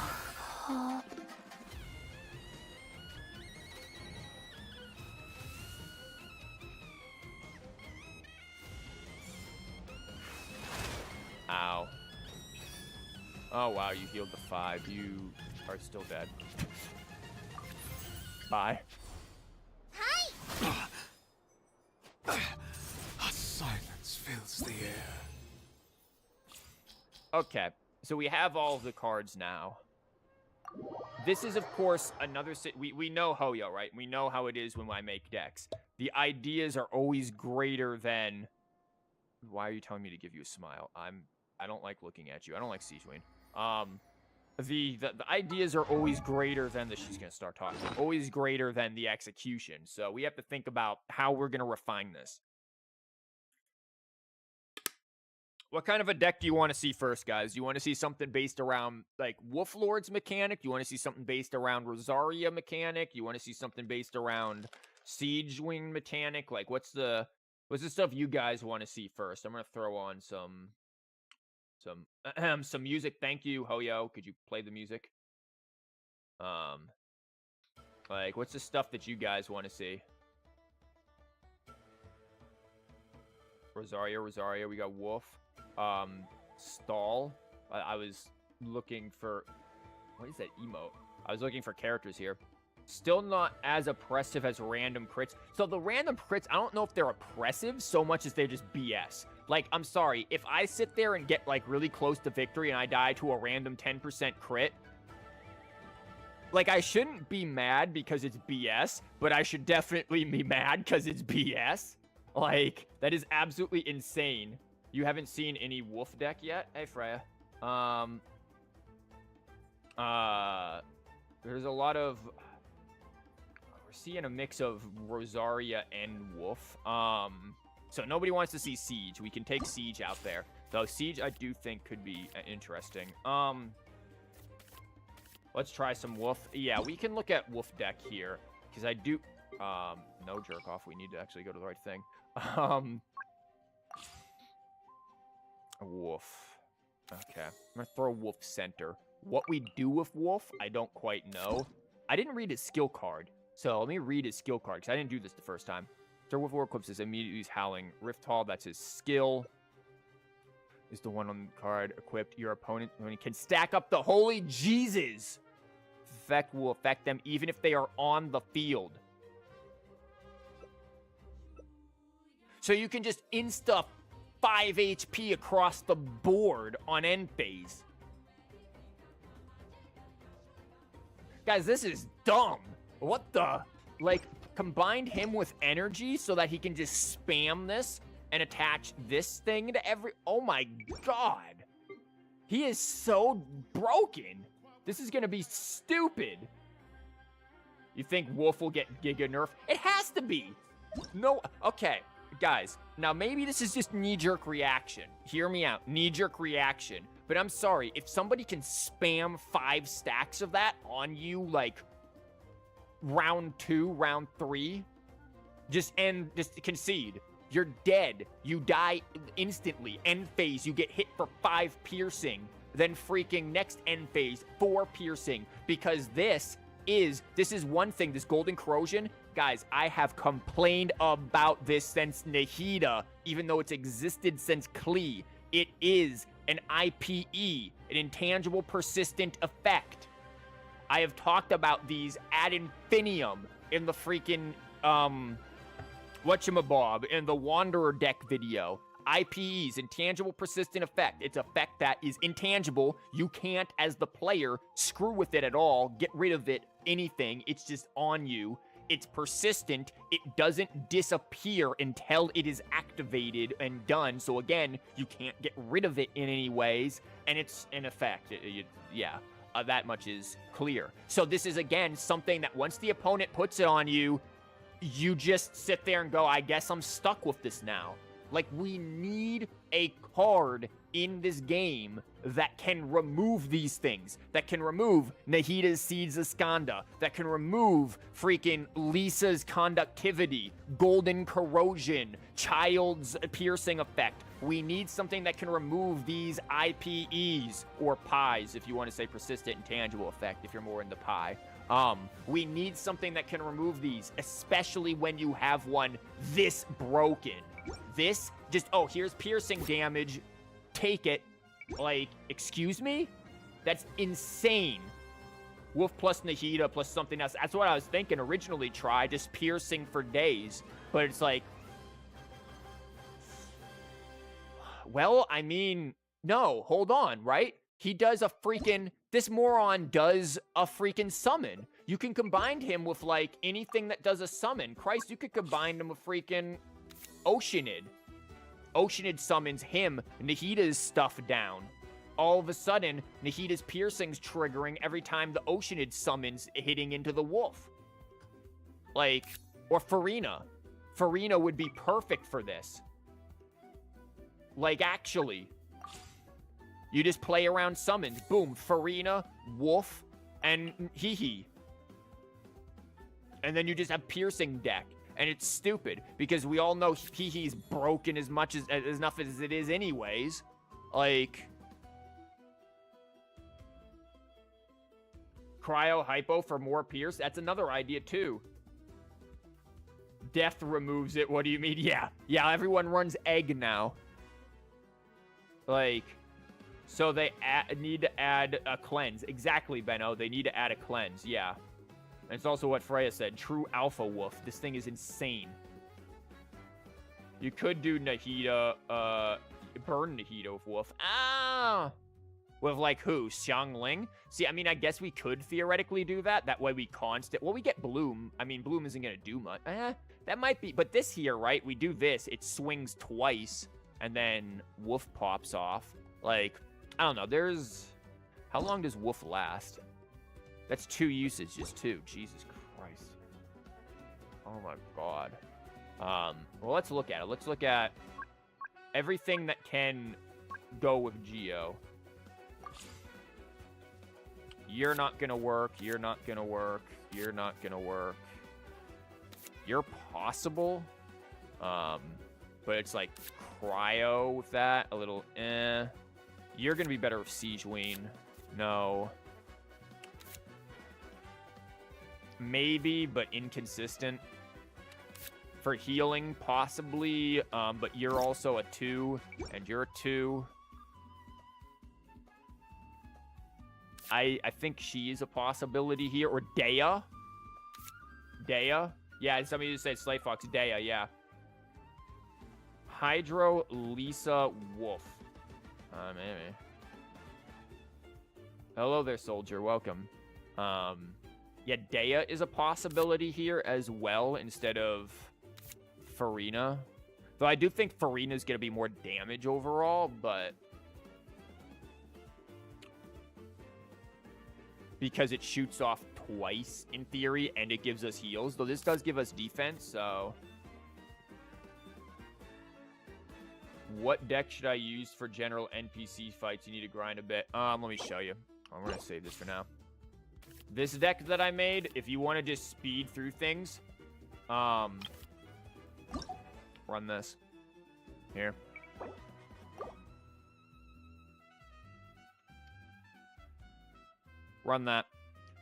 [SPEAKER 3] cold.
[SPEAKER 1] Ow. Oh, wow, you healed the 5. You are still dead. Bye.
[SPEAKER 3] Hi!
[SPEAKER 5] A silence fills the air.
[SPEAKER 1] Okay, so we have all of the cards now. this is, of course, another... We know Hoyo, right? We know how it is when I make decks. The ideas are always greater than... Why are you telling me to give you a smile? I don't like looking at you. I don't like Sigewinne. The ideas are always greater than the... She's going to start talking. Always greater than the execution. So we have to think about how we're going to refine this. What kind of a deck do you want to see first, guys? Do you want to see something based around, like, Wolflord's mechanic? Do you want to see something based around Rosaria mechanic? Do you want to see something based around Sigewinne mechanic? Like, what's the stuff you guys want to see first? I'm going to throw on some music. Thank you, Hoyo. Could you play the music? Like, what's the stuff that you guys want to see? Rosaria, we got Wolf. Stall. I was looking for... What is that emote? I was looking for characters here. Still not as oppressive as random crits. So the random crits, I don't know if they're oppressive so much as they're just BS. Like, I'm sorry. If I sit there and get, like, really close to victory and I die to a random 10% crit... Like, I shouldn't be mad because it's BS, but I should definitely be mad because it's BS. Like, that is absolutely insane. You haven't seen any wolf deck yet? Hey, Freya. There's a lot of... We're seeing a mix of Rosaria and wolf. So nobody wants to see Siege. We can take Siege out there. Though Siege, I do think, could be interesting. Let's try some wolf. Yeah, we can look at wolf deck here. Because I do... no jerk off. We need to actually go to the right thing. Wolf. Okay. I'm going to throw Wolf center. What we do with Wolf, I don't quite know. I didn't read his skill card. So let me read his skill card, because I didn't do this the first time. Sir Wolf Eclipses immediately use Howling. Rift Hall, that's his skill. Is the one on the card equipped. Your opponent, when he can stack up the Holy Jesus! Effect will affect them even if they are on the field. So you can just insta 5 HP across the board on end phase. Guys, this is dumb. What the? Like, combined him with energy so that he can just spam this and attach this thing to every... Oh my god. He is so broken. This is going to be stupid. You think Wolf will get Giga Nerf? It has to be. No, okay. Guys, now maybe this is just knee-jerk reaction. Hear me out. Knee-jerk reaction. But I'm sorry, if somebody can spam 5 stacks of that on you, like, round 2, round 3, just concede. You're dead. You die instantly. End phase, you get hit for 5 piercing. Then freaking next end phase, 4 piercing. Because this is one thing, this golden corrosion. Guys, I have complained about this since Nahida, even though it's existed since Klee. It is an IPE, an intangible persistent effect. I have talked about these ad infinitum in the freaking, whatchamabob, in the Wanderer deck video. IPEs, intangible persistent effect. It's effect that is intangible. You can't, as the player, screw with it at all, get rid of it, anything. It's just on you. It's persistent. It doesn't disappear until it is activated and done. So again, you can't get rid of it in any ways. And it's an effect. That much is clear. So this is, again, something that once the opponent puts it on you, you just sit there and go, I guess I'm stuck with this now. Like, we need a card in this game that can remove these things. That can remove Nahida's Seeds of Skanda. That can remove freaking Lisa's Conductivity, Golden Corrosion, Child's Piercing Effect. We need something that can remove these IPEs, or pies, if you want to say persistent intangible effect, if you're more into pie. We need something that can remove these, especially when you have one this broken. This, just, oh, here's piercing damage, take it. Like, excuse me? That's insane. Wolf plus Nahida plus something else. That's what I was thinking originally, try just piercing for days. But it's like, well, I mean, no, hold on, right? He does a freaking This moron does a freaking summon. You can combine him with, like, anything that does a summon. Christ, you could combine him with freaking Oceanid. Oceanid summons him, Nahida's stuff down. All of a sudden, Nahida's piercing's triggering every time the Oceanid summons hitting into the wolf. Like, or Farina. Farina would be perfect for this. Like, actually. You just play around summons. Boom, Farina, wolf, and Hee-Hee. And then you just have piercing deck. And it's stupid, because we all know Hee-Hee's broken as enough as it is anyways. Like... Cryo Hypo for more pierce? That's another idea, too. Death removes it. What do you mean? Yeah. Yeah, everyone runs egg now. Like... So they need to add a cleanse. Exactly, Benno. They need to add a cleanse. Yeah. And it's also what Freya said. True alpha wolf. This thing is insane. You could do Nahida, burn Nahida with wolf. Ah! With, like, who? Xiangling? See, I mean, I guess we could theoretically do that. That way we constant... Well, we get Bloom. I mean, Bloom isn't going to do much. That might be... But this here, right? We do this. It swings twice. And then wolf pops off. Like, I don't know. There's... How long does wolf last? That's 2 usages, too. Jesus Christ. Oh, my God. Well, let's look at it. Let's look at everything that can go with Geo. You're not gonna work. You're not gonna work. You're not gonna work. You're possible. But it's like cryo with that. A little eh. You're gonna be better with Sigewinne. No. Maybe, but inconsistent. For healing, possibly. But you're also a 2. And you're a 2. I think she is a possibility here. Or Dea. Dea? Yeah, somebody just said Slay Fox. Dea, yeah. Hydro, Lisa, Wolf. Maybe. Hello there, soldier. Welcome. Yeah, Dea is a possibility here as well instead of Farina. Though I do think Farina's going to be more damage overall, but... Because it shoots off twice, in theory, and it gives us heals. Though this does give us defense, so... What deck should I use for general NPC fights? You need to grind a bit. Let me show you. I'm going to save this for now. This deck that I made, if you want to just speed through things, run this. Here. Run that.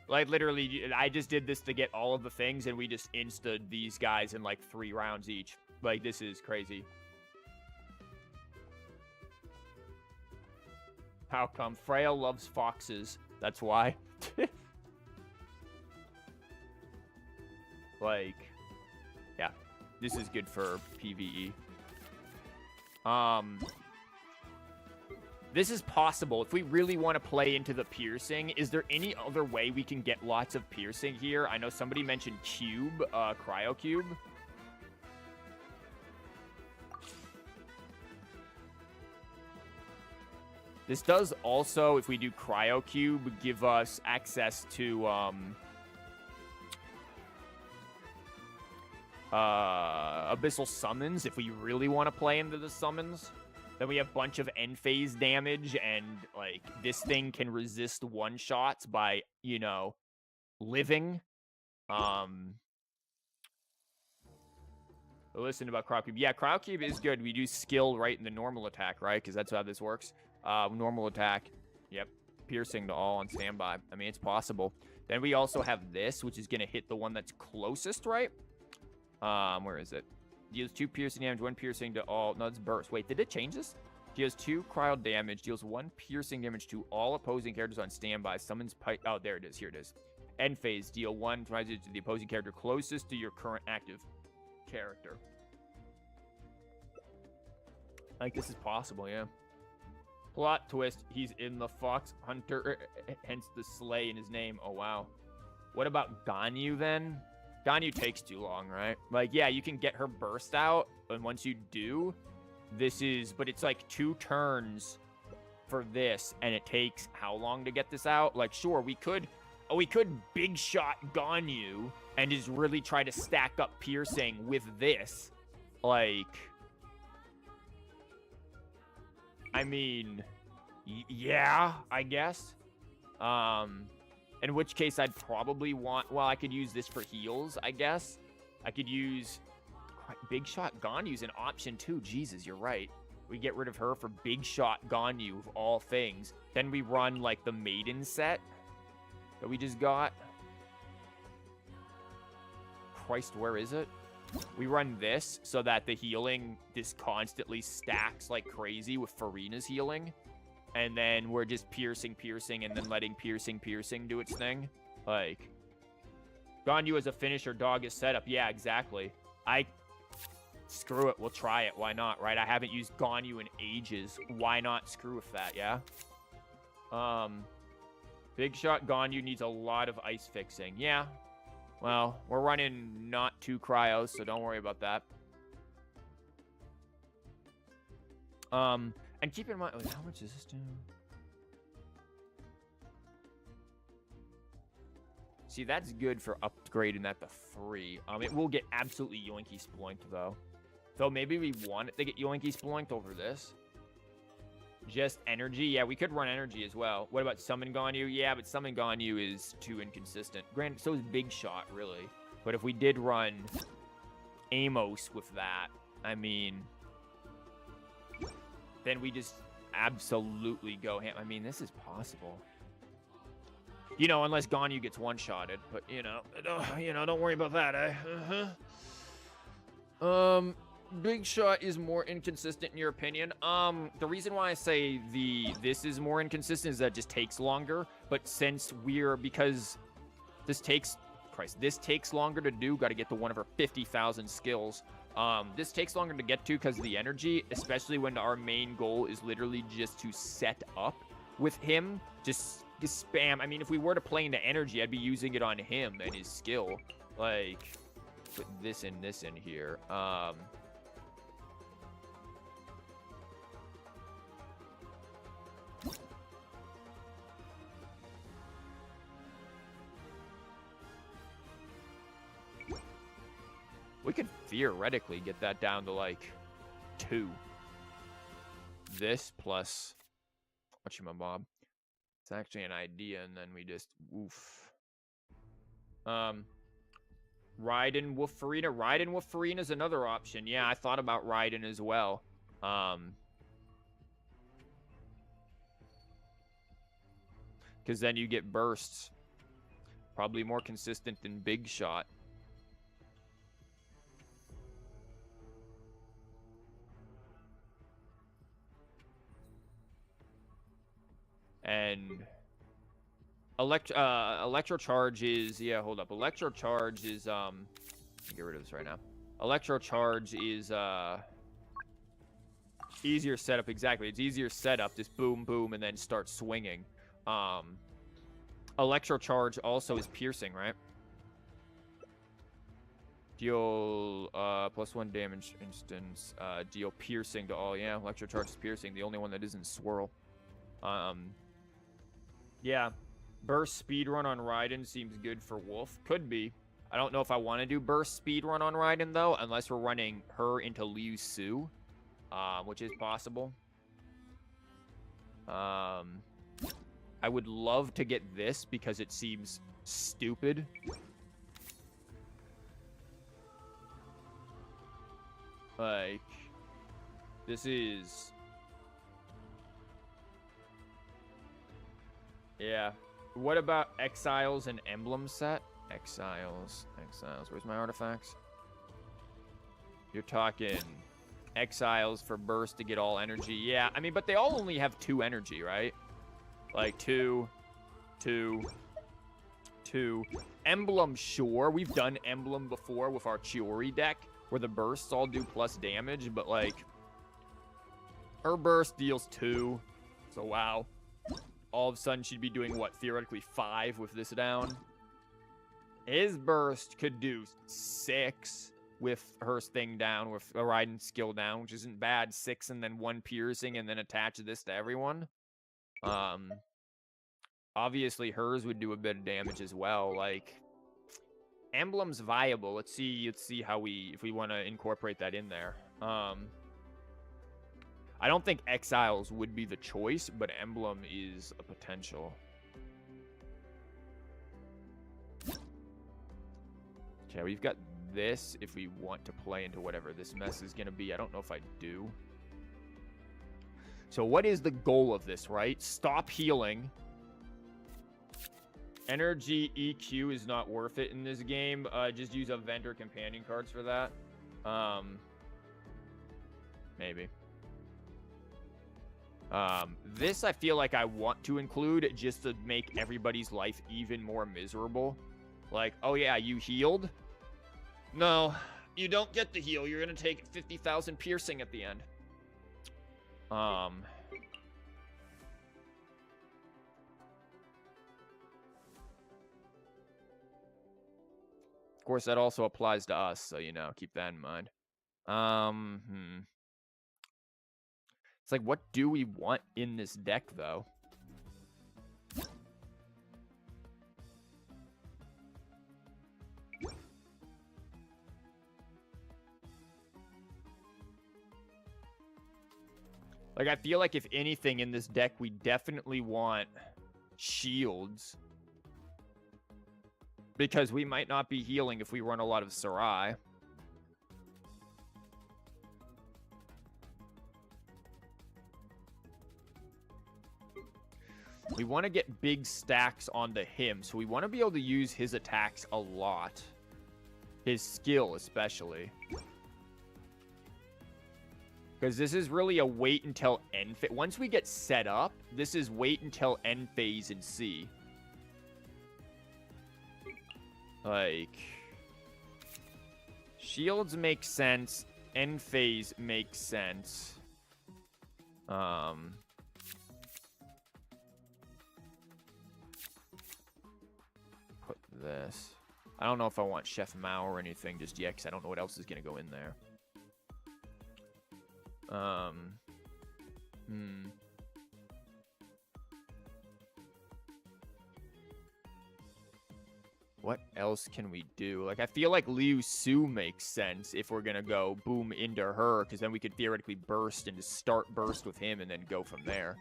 [SPEAKER 1] Like, literally, I just did this to get all of the things, and we just insta'd these guys in, like, 3 rounds each. Like, this is crazy. How come? Freya loves foxes. That's why. Like, yeah. This is good for PvE. This is possible. If we really want to play into the piercing, is there any other way we can get lots of piercing here? I know somebody mentioned cube, cryo cube. This does also, if we do cryo cube, give us access to abyssal summons if we really want to play into the summons. Then we have a bunch of end phase damage, and, like, this thing can resist one-shots by, you know, living. Listen about Cryo Cube. Yeah, Cryo Cube is good. We do skill right in the normal attack, right? Because that's how this works. Normal attack. Yep. Piercing to all on standby. I mean, it's possible. Then we also have this, which is going to hit the one that's closest, right? Where is it? Deals 2 piercing damage, 1 piercing to all. No, it's burst. Wait, did it change this? Deals 2 cryo damage. Deals 1 piercing damage to all opposing characters on standby. Summons pipe. Oh, there it is. Here it is. End phase. Deal 1 to the opposing character closest to your current active character. Like, this is possible, yeah. Plot twist, he's in the Fox Hunter, hence the Slay in his name. Oh, wow. What about Ganyu, then? Ganyu takes too long, right? Like, yeah, you can get her burst out, and once you do, this is... But it's like 2 turns for this, and it takes how long to get this out? Like, sure, we could big shot Ganyu and just really try to stack up piercing with this. Like... I mean, yeah, I guess. In which case I'd probably want... Well, I could use this for heals, I guess. I could use... Big Shot Ganyu's an option, too. Jesus, you're right. We get rid of her for Big Shot Ganyu, of all things. Then we run, like, the Maiden set that we just got. Christ, where is it? We run this so that the healing just constantly stacks like crazy with Farina's healing. And then we're just piercing, and then letting piercing do its thing. Like, Ganyu as a finisher, dog is setup. Yeah, exactly. Screw it. We'll try it. Why not, right? I haven't used Ganyu in ages. Why not screw with that, yeah? Big Shot Ganyu needs a lot of ice fixing. Yeah. Well, we're running not 2 cryos, so don't worry about that. And keep in mind, wait, how much does this do? See, that's good for upgrading that to 3. It will get absolutely yoinky sploinked, though. Though maybe we want it to get yoinky sploinked over this. Just energy? Yeah, we could run energy as well. What about Summon Ganyu? Yeah, but Summon Ganyu is too inconsistent. Granted, so is Big Shot, really. But if we did run Amos with that, I mean... Then we just absolutely go ham. I mean, this is possible. You know, unless Ganyu gets one-shotted. But, you know, don't worry about that, eh? Big Shot is more inconsistent in your opinion. The reason why I say this is more inconsistent is that it just takes longer. But since because this takes longer to do, got to get to one of her 50,000 skills. This takes longer to get to because of the energy, especially when our main goal is literally just to set up with him. Just spam. I mean, if we were to play into energy, I'd be using it on him and his skill. Like, put this in here. We could theoretically get that down to, like, 2. This plus... whatchamabob. It's actually an idea, and then we just... oof. Raiden Wolfarina. Raiden Wolfarina is another option. Yeah, I thought about Raiden as well. Because then you get bursts. Probably more consistent than Big Shot. And Electro Charge is, yeah, hold up. Electro Charge is, get rid of this right now. Electro Charge is, easier setup, exactly. It's easier setup, just boom, boom, and then start swinging. Electro Charge also is piercing, right? Deal, +1 damage instance, deal piercing to all, yeah, Electro Charge is piercing, the only one that isn't Swirl. Yeah, burst speedrun on Raiden seems good for Wolf. Could be. I don't know if I want to do burst speedrun on Raiden, though, unless we're running her into Liu Su, which is possible. I would love to get this because it seems stupid. Like, this is... yeah. What about Exiles and Emblem set? Exiles. Where's my artifacts? You're talking Exiles for burst to get all energy. Yeah, I mean, but they all only have 2 energy, right? Like 2, 2, 2. Emblem, sure. We've done Emblem before with our Chiori deck, where the bursts all do plus damage, but like, her burst deals 2. So, wow. All of a sudden, she'd be doing, what, theoretically 5 with this down? His burst could do 6 with her thing down, with a riding skill down, which isn't bad. 6 and then 1 piercing and then attach this to everyone. Obviously, hers would do a bit of damage as well. Like, Emblem's viable. Let's see how if we want to incorporate that in there. I don't think Exiles would be the choice, but Emblem is a potential. Okay, we've got this if we want to play into whatever this mess is going to be. I don't know if I do. So what is the goal of this, right? Stop healing. Energy EQ is not worth it in this game. Just use event or companion cards for that. Maybe. This I feel like I want to include just to make everybody's life even more miserable. Like, oh yeah, you healed? No, you don't get to heal. You're gonna take 50,000 piercing at the end. Of course, that also applies to us, so, you know, keep that in mind. It's like, what do we want in this deck, though? Like, I feel like if anything in this deck, we definitely want shields. Because we might not be healing if we run a lot of Sarai. We want to get big stacks onto him, so we want to be able to use his attacks a lot. His skill, especially. Because this is really a wait until end phase. Once we get set up, this is wait until end phase and see. Like, shields make sense. End phase makes sense. Put this. I don't know if I want Chef Mao or anything just yet, because I don't know what else is going to go in there. What else can we do? Like, I feel like Liu Su makes sense if we're gonna go boom into her, because then we could theoretically burst and just start burst with him and then go from there.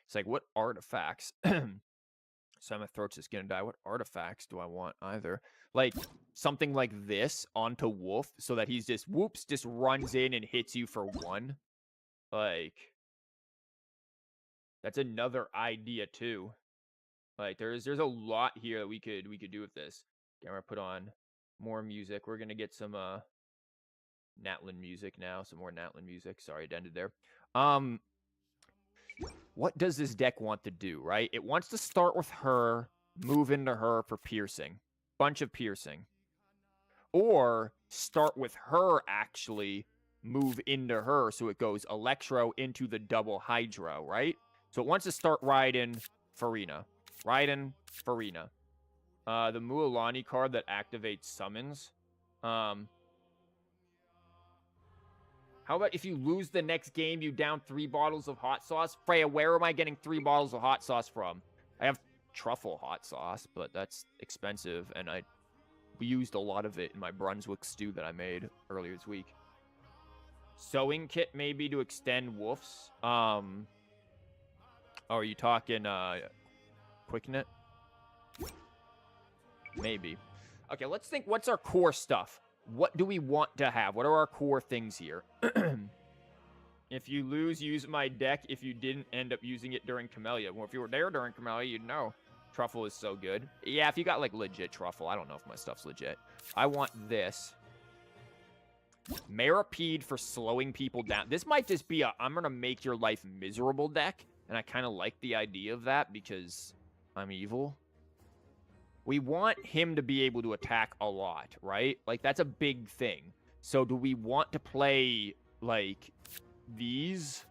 [SPEAKER 1] It's like, what artifacts? Semathroat's is gonna die. What artifacts do I want either? Like, something like this onto Wolf, so that he's just, whoops, just runs in and hits you for 1. Like, that's another idea, too. Like, there's a lot here that we could do with this. Okay, I'm gonna put on more music. We're gonna get some, Natlin music now. Some more Natlin music. Sorry, it ended there. What does this deck want to do, right? It wants to start with her, move into her for piercing. Bunch of piercing. Or start with her, actually, move into her, so it goes Electro into the double Hydro, right? So it wants to start riding Farina. Riding Farina. The Mualani card that activates summons. How about if you lose the next game, you down 3 bottles of hot sauce? Freya, where am I getting 3 bottles of hot sauce from? I have truffle hot sauce, but that's expensive, and I used a lot of it in my Brunswick stew that I made earlier this week. Sewing kit, maybe, to extend Wolf's. Oh, are you talking, Quicknet? Maybe. Okay, let's think, what's our core stuff? What do we want to have? What are our core things here? If you lose, use my deck. If you didn't end up using it during Camellia. Well, if you were there during Camellia, you'd know. Truffle is so good. Yeah, if you got, like, legit truffle. I don't know if my stuff's legit. I want this. Maripede for slowing people down. This might just be a I'm going to make your life miserable deck. And I kind of like the idea of that because I'm evil. We want him to be able to attack a lot, right? Like, that's a big thing. So do we want to play, like, these?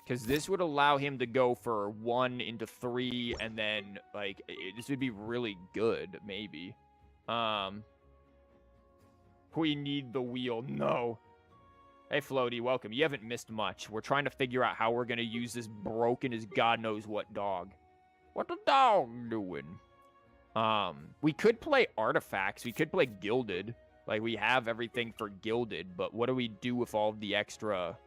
[SPEAKER 1] Because this would allow him to go for 1 into 3, and then, like, this would be really good, maybe. We need the wheel. No. Hey, Floaty, welcome. You haven't missed much. We're trying to figure out how we're going to use this broken as God knows what dog. What the dog doing? We could play artifacts. We could play gilded. Like, we have everything for gilded, but what do we do with all of the extra...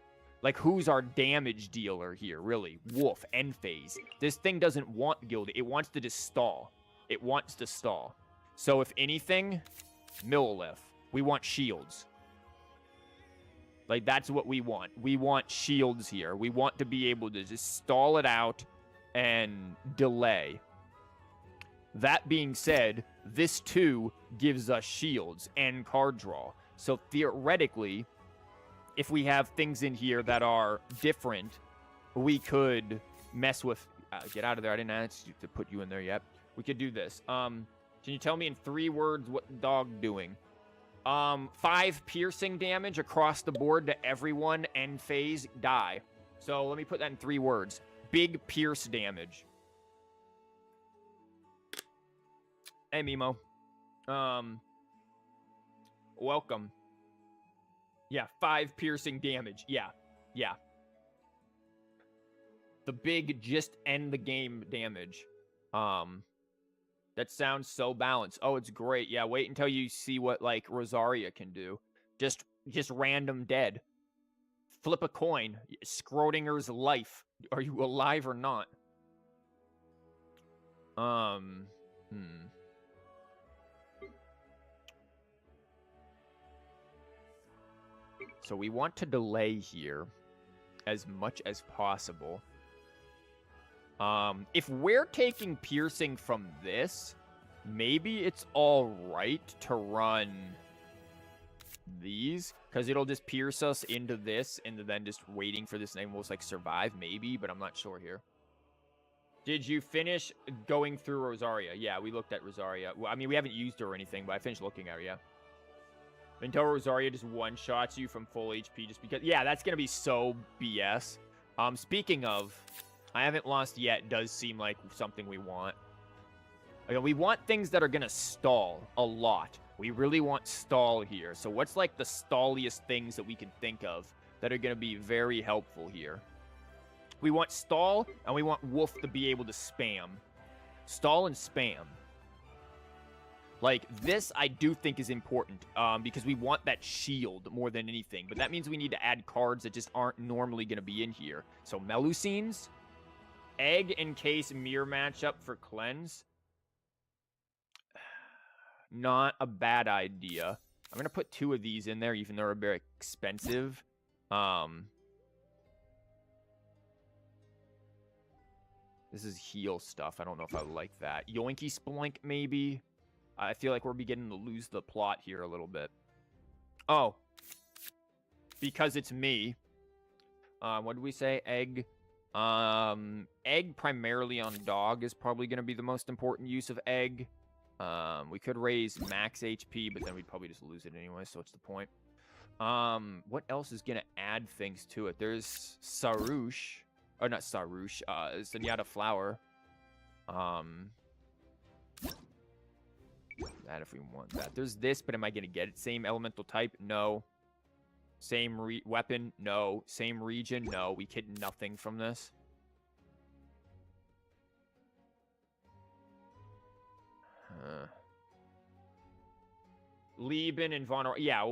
[SPEAKER 1] Like, who's our damage dealer here, really? Wolf, end phase. This thing doesn't want gilded. It wants to just stall. It wants to stall. So, if anything, Millilith. We want shields. Like, that's what we want. We want shields here. We want to be able to just stall it out and delay. That being said, this too gives us shields and card draw. So, theoretically... If we have things in here that are different, we could mess with... get out of there. I didn't ask you to put you in there yet. We could do this. Can you tell me in 3 words what the dog doing? 5 piercing damage across the board to everyone. End phase. Die. So let me put that in 3 words. Big pierce damage. Hey, Mimo. Welcome. Yeah, 5 piercing damage. Yeah. The big just end the game damage. That sounds so balanced. Oh, it's great. Yeah, wait until you see what, like, Rosaria can do. Just random dead. Flip a coin. Schrodinger's life. Are you alive or not? So we want to delay here as much as possible. If we're taking piercing from this, maybe it's all right to run these, because it'll just pierce us into this, and then just waiting for this thing will, like, survive, maybe, but I'm not sure here. Did you finish going through Rosaria? Yeah, we looked at Rosaria. Well, I mean, we haven't used her or anything, but I finished looking at her, yeah. Until Rosaria just one-shots you from full HP just because... Yeah, that's going to be so BS. Speaking of, I haven't lost yet. Does seem like something we want. Like, we want things that are going to stall a lot. We really want stall here. So what's, like, the stalliest things that we can think of that are going to be very helpful here? We want stall, and we want Wolf to be able to spam. Stall and spam. Like, this I do think is important, because we want that shield more than anything. But that means we need to add cards that just aren't normally going to be in here. So, Melusines, Egg in case mirror matchup for cleanse. Not a bad idea. I'm going to put 2 of these in there, even though they're very expensive. This is heal stuff. I don't know if I like that. Yoinky Sploink, maybe? I feel like we're beginning to lose the plot here a little bit. Oh. Because it's me. What did we say? Egg. Egg primarily on dog is probably going to be the most important use of egg. We could raise max HP, but then we'd probably just lose it anyway, so what's the point? What else is going to add things to it? There's Sarouche. Or not Sarouche. Zenyatta Flower. That if we want that. There's this, but am I going to get it? Same elemental type? No. Same weapon? No. Same region? No. We get nothing from this. Lieben and Von... Yeah,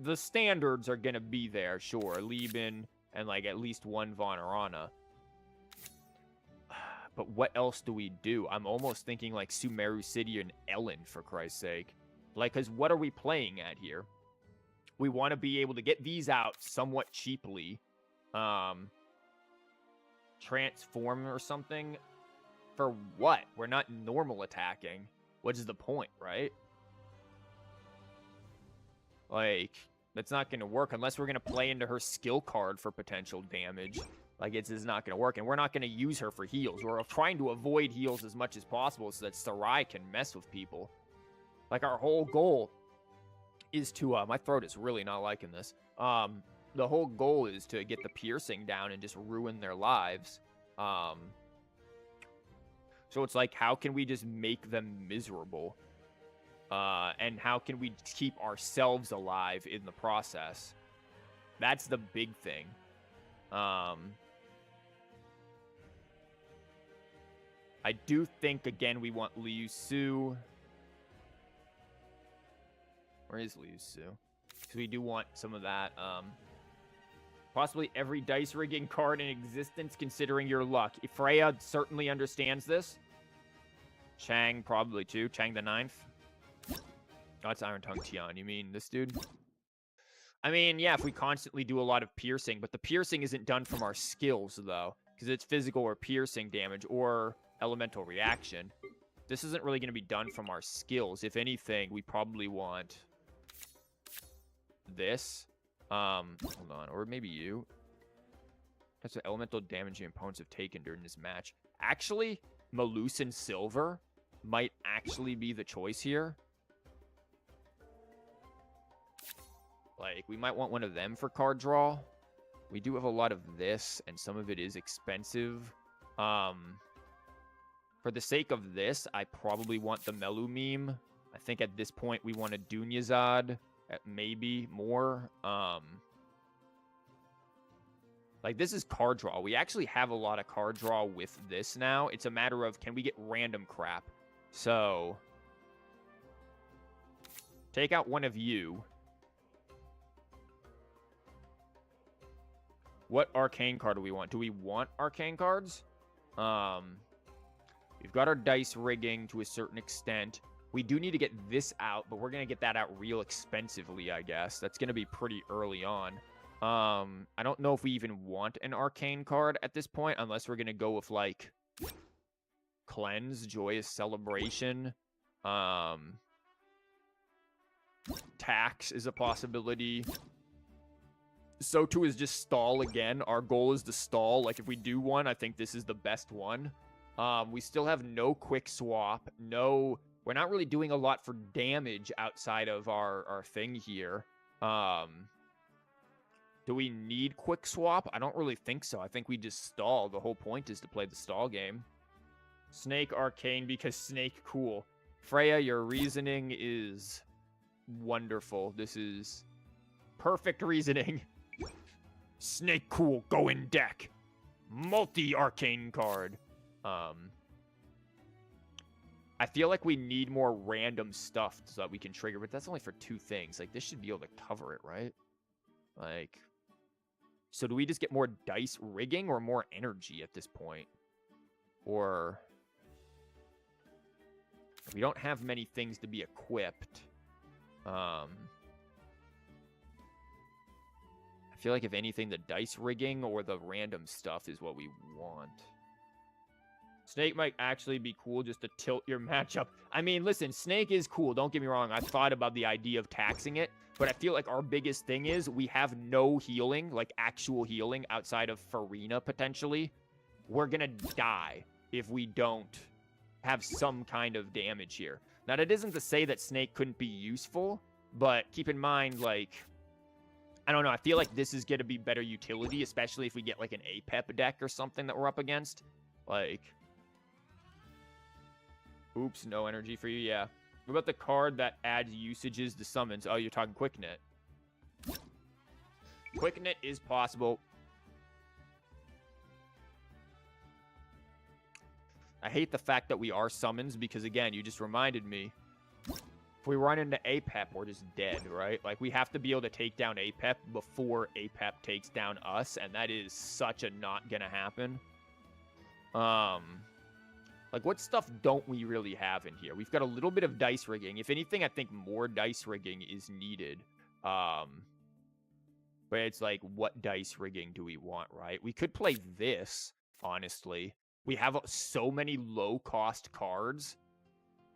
[SPEAKER 1] the standards are going to be there, sure. Lieben and, like, at least 1 Von Arana. But what else do we do? I'm almost thinking, like, Sumeru City and Ellen, for Christ's sake. Like, because what are we playing at here? We want to be able to get these out somewhat cheaply. Transform or something? For what? We're not normal attacking. What is the point, right? Like, that's not going to work unless we're going to play into her skill card for potential damage. Like, it's not going to work, and we're not going to use her for heals. We're trying to avoid heals as much as possible so that Sarai can mess with people. Like, our whole goal is to, my throat is really not liking this. The whole goal is to get the piercing down and just ruin their lives. So it's like, how can we just make them miserable? And how can we keep ourselves alive in the process? That's the big thing. I do think, again, we want Liu Su. Where is Liu Su? Because we do want some of that. Possibly every dice rigging card in existence, considering your luck. Freya certainly understands this. Chang probably too. Chang the 9th. Oh, that's Iron Tongue Tian. You mean this dude? I mean, yeah, if we constantly do a lot of piercing, but the piercing isn't done from our skills, though, because it's physical or piercing damage or elemental reaction. This isn't really going to be done from our skills. If anything, we probably want this. Hold on, or maybe you. That's what elemental damage your opponents have taken during this match. Actually, Melusan Silver might actually be the choice here. Like, we might want one of them for card draw. We do have a lot of this, and some of it is expensive. For the sake of this, I probably want the Melu meme. I think at this point we want a Dunyazad, maybe more. Like, this is card draw. We actually have a lot of card draw with this now. It's a matter of, can we get random crap? So, take out one of you. What arcane card do we want? Do we want arcane cards? We've got our dice rigging to a certain extent. We do need to get this out, but we're going to get that out real expensively, I guess. That's going to be pretty early on. I don't know if we even want an arcane card at this point, unless we're going to go with, like, Cleanse, Joyous Celebration. Tax is a possibility. So too is just stall again. Our goal is to stall. Like, if we do one, I think this is the best one. We still have no quick swap. No, we're not really doing a lot for damage outside of our thing here. Do we need quick swap? I don't really think so. I think we just stall. The whole point is to play the stall game. Snake Arcane because Snake cool. Freya, your reasoning is wonderful. This is perfect reasoning. Snake cool, go in deck. Multi-arcane card. I feel like we need more random stuff so that we can trigger, but that's only for 2 things. Like, this should be able to cover it, right? Like, so do we just get more dice rigging or more energy at this point? Or we don't have many things to be equipped. I feel like if anything, the dice rigging or the random stuff is what we want. Snake might actually be cool just to tilt your matchup. I mean, listen, Snake is cool. Don't get me wrong. I've thought about the idea of taxing it, but I feel like our biggest thing is we have no healing, like actual healing outside of Farina potentially. We're going to die if we don't have some kind of damage here. Now, that isn't to say that Snake couldn't be useful, but keep in mind, like, I don't know. I feel like this is going to be better utility, especially if we get like an APEP deck or something that we're up against. Like, oops, no energy for you. Yeah. What about the card that adds usages to summons? Oh, you're talking Quicknet. Quicknet is possible. I hate the fact that we are summons because, again, you just reminded me. If we run into APEP, we're just dead, right? Like, we have to be able to take down APEP before APEP takes down us, and that is such a not gonna happen. Like, what stuff don't we really have in here? We've got a little bit of dice rigging. If anything, I think more dice rigging is needed. But it's like, what dice rigging do we want, right? We could play this, honestly. We have so many low-cost cards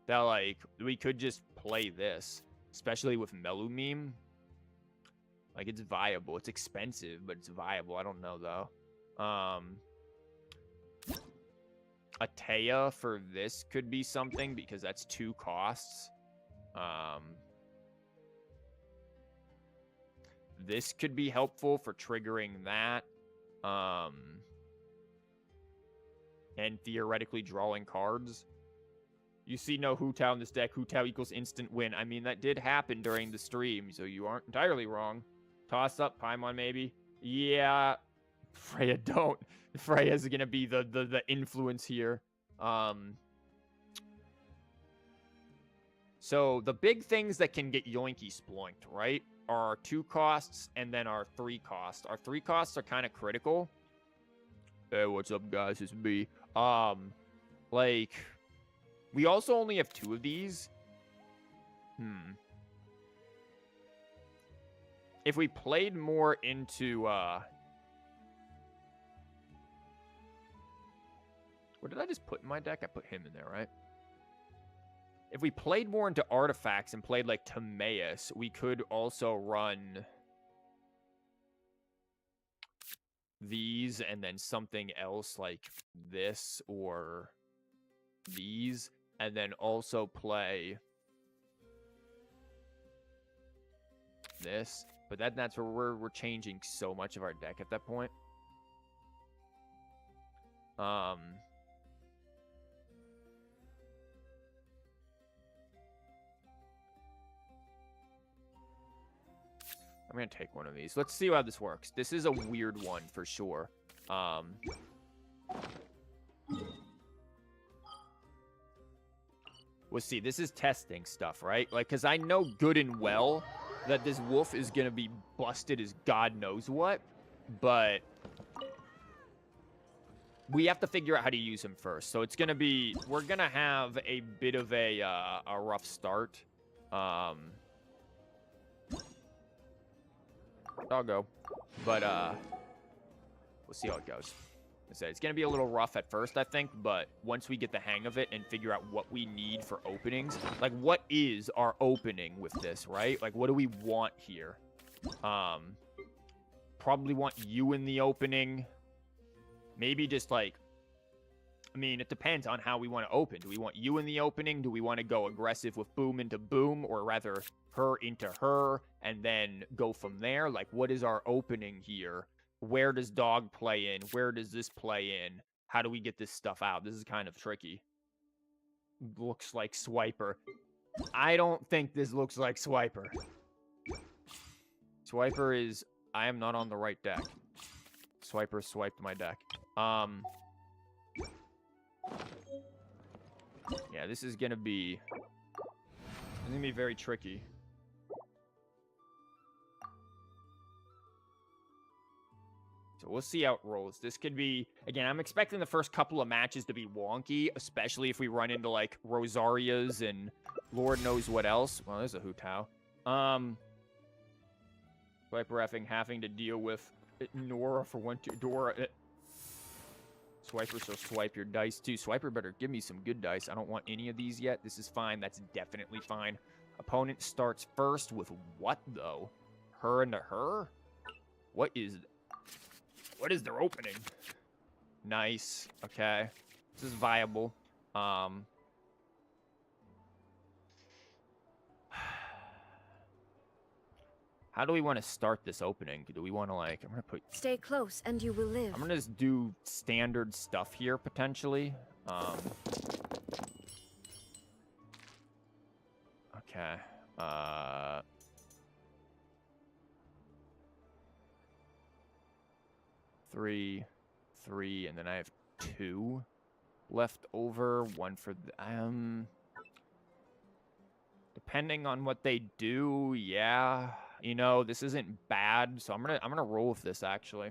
[SPEAKER 1] that, like, we could just play this, especially with Melu meme. Like, it's viable. It's expensive, but it's viable. I don't know, though. A Taya for this could be something because that's 2 costs. This could be helpful for triggering that. And theoretically drawing cards. You see no Hu Tao in this deck. Hu Tao equals instant win. I mean, that did happen during the stream, so you aren't entirely wrong. Toss up, Paimon maybe. Yeah. Freya, don't. Freya's gonna be the influence here. So the big things that can get yoinky sploinked, right, are our 2 costs and then our 3 costs. Our 3 costs are kind of critical. Hey, what's up, guys? It's me. Like, we also only have 2 of these. If we played more into, what did I just put in my deck? I put him in there, right? If we played more into artifacts and played, like, Timaeus, we could also run these and then something else like this or these, and then also play this. But that's where we're changing so much of our deck at that point. I'm going to take one of these. Let's see how this works. This is a weird one for sure. We'll see. This is testing stuff, right? Like, because I know good and well that this wolf is going to be busted as God knows what. But we have to figure out how to use him first. So it's going to be... We're going to have a bit of a rough start. I'll go. But, we'll see how it goes. It's going to be a little rough at first, I think, but once we get the hang of it and figure out what we need for openings, like, what is our opening with this, right? Like, what do we want here? Probably want you in the opening. Maybe just, like, I mean, it depends on how we want to open. Do we want you in the opening? Do we want to go aggressive with boom into boom, or rather her into her, and then go from there? Like, what is our opening here? Where does dog play in? Where does this play in? How do we get this stuff out? This is kind of tricky. Looks like Swiper. I don't think this looks like Swiper. Swiper is... I am not on the right deck. Swiper swiped my deck. Yeah, this is gonna be... It's gonna be very tricky. So we'll see how it rolls. This could be... Again, I'm expecting the first couple of matches to be wonky, especially if we run into, like, Rosarias and Lord knows what else. Well, there's a Hu Tao. Swiper effing having to deal with Nora for 1-2. Dora... Swiper, so swipe your dice, too. Swiper better give me some good dice. I don't want any of these yet. This is fine. That's definitely fine. Opponent starts first with what, though? Her into her? What is their opening? Nice. Okay. This is viable. How do we want to start this opening? Do we want to, like... I'm going to put...
[SPEAKER 2] Stay close and you will live.
[SPEAKER 1] I'm going to just do standard stuff here, potentially. Okay. 3, and then I have 2 left over. 1 for them. Depending on what they do, yeah. You know, this isn't bad, so I'm gonna roll with this, actually.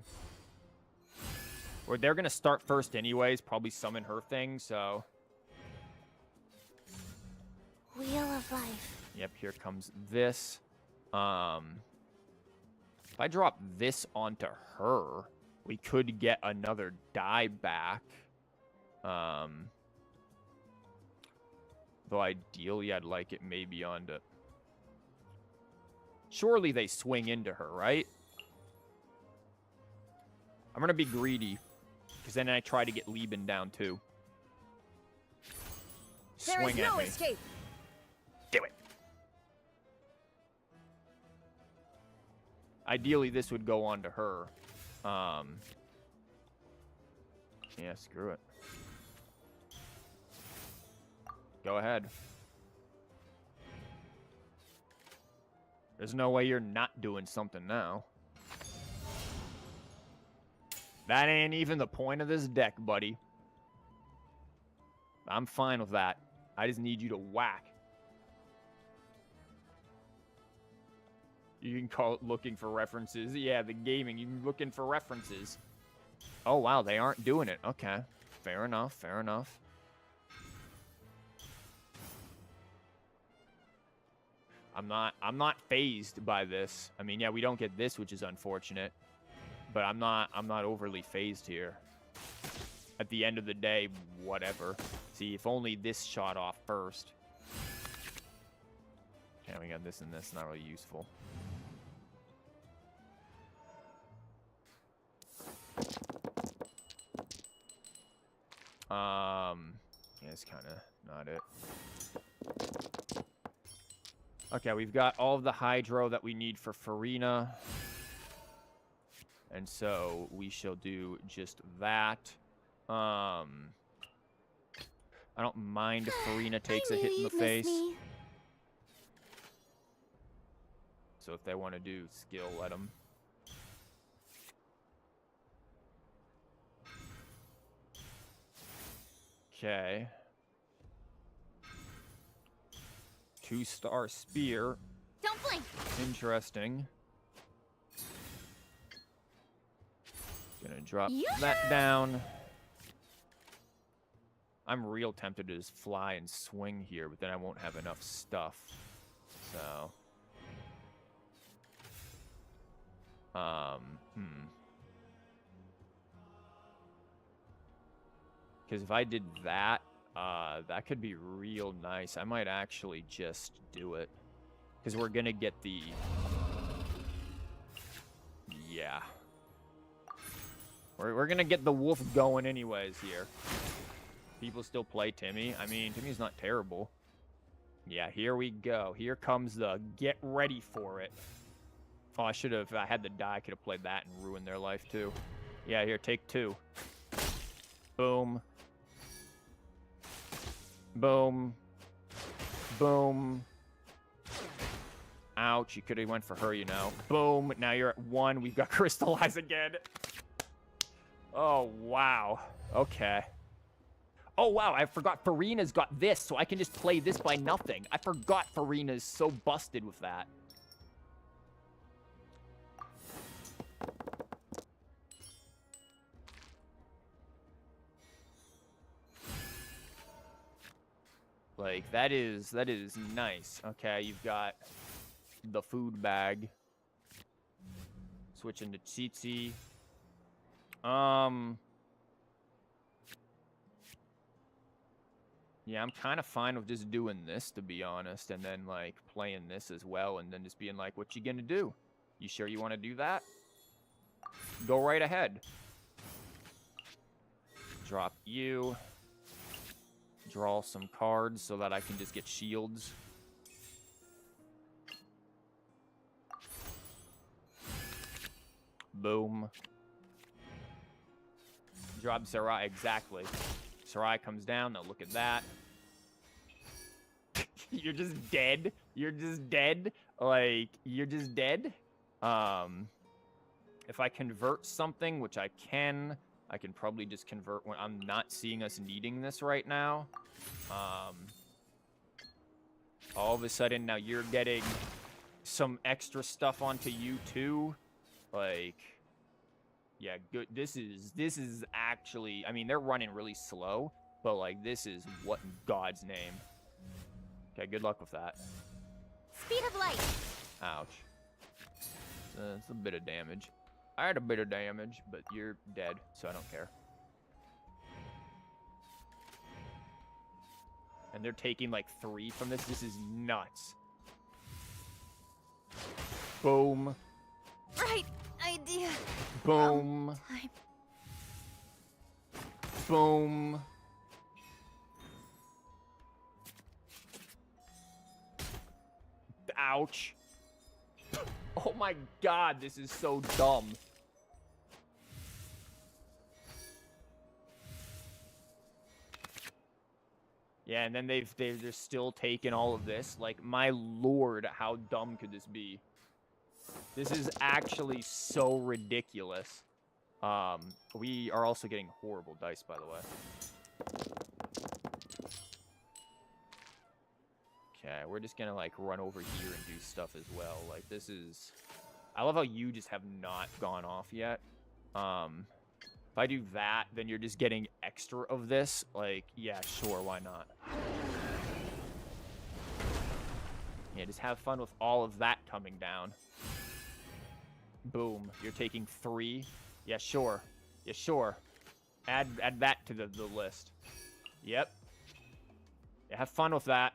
[SPEAKER 1] Or they're gonna start first anyways, probably summon her thing, so...
[SPEAKER 3] Wheel of Life.
[SPEAKER 1] Yep, here comes this. If I drop this onto her, we could get another die back. Though ideally, I'd like it maybe onto... Surely they swing into her, right? I'm gonna be greedy, because then I try to get Lieben down too.
[SPEAKER 2] There is
[SPEAKER 1] Swing at
[SPEAKER 2] no
[SPEAKER 1] me.
[SPEAKER 2] escape.
[SPEAKER 1] Do it. Ideally, this would go on to her. Yeah, screw it. Go ahead. There's no way you're not doing something now. That ain't even the point of this deck, buddy. I'm fine with that. I just need you to whack. You can call it looking for references. Yeah, the gaming, you're looking for references. Oh, wow, they aren't doing it. Okay. Fair enough, fair enough. I'm not fazed by this. I mean, yeah, we don't get this, which is unfortunate. But I'm not overly fazed here. At the end of the day, whatever. See, if only this shot off first. Okay, we got this and this, not really useful. Yeah, it's kind of not it. Okay, we've got all of the hydro that we need for Farina. And so we shall do just that. I don't mind if Farina takes a hit in the face. So if they want to do skill, let them. Okay. 2-star spear.
[SPEAKER 3] Don't blink.
[SPEAKER 1] Interesting. Gonna drop
[SPEAKER 3] Yeah.
[SPEAKER 1] that down. I'm real tempted to just fly and swing here, but then I won't have enough stuff. So. Because if I did that, that could be real nice. I might actually just do it. Because we're going to get the... Yeah. We're going to get the wolf going anyways here. People still play Timmy. I mean, Timmy's not terrible. Yeah, here we go. Here comes the get ready for it. Oh, I should have... If I had the die, I could have played that and ruined their life too. Yeah, here, take 2. Boom. Boom. Boom. Ouch, you could have went for her, you know. Boom, now you're at 1. We've got Crystallize again. Oh, wow. Okay. Oh, wow, I forgot Farina's got this, so I can just play this by nothing. I forgot Farina's so busted with that. Like, that is nice. Okay, you've got the food bag. Switching to Tsitsi. Yeah, I'm kind of fine with just doing this, to be honest, and then, like, playing this as well, and then just being like, what you gonna do? You sure you want to do that? Go right ahead. Drop you. Draw some cards so that I can just get shields. Boom. Drop Sarai, exactly. Sarai comes down, now look at that. You're just dead? You're just dead? Like, you're just dead? If I convert something, which I can probably just convert when I'm not seeing us needing this right now. All of a sudden, now you're getting some extra stuff onto you too. Like, yeah, good. This is actually, I mean, they're running really slow, but like, this is what in God's name. Okay, good luck with that.
[SPEAKER 3] Speed of light.
[SPEAKER 1] Ouch. It's a bit of damage. I had a bit of damage, but you're dead, so I don't care. And they're taking like 3 from this. This is nuts. Boom.
[SPEAKER 3] Right idea.
[SPEAKER 1] Boom.
[SPEAKER 3] Time.
[SPEAKER 1] Boom. Ouch. Oh my god, this is so dumb. Yeah, and then they're still taking all of this. Like, my lord, how dumb could this be? This is actually so ridiculous. We are also getting horrible dice, by the way. Okay, we're just gonna, like, run over here and do stuff as well. Like, this is... I love how you just have not gone off yet. If I do that, then you're just getting extra of this. Like, yeah, sure, why not? Yeah, just have fun with all of that coming down. Boom. You're taking 3. Yeah, sure. Yeah, sure. Add that to the list. Yep. Yeah, have fun with that.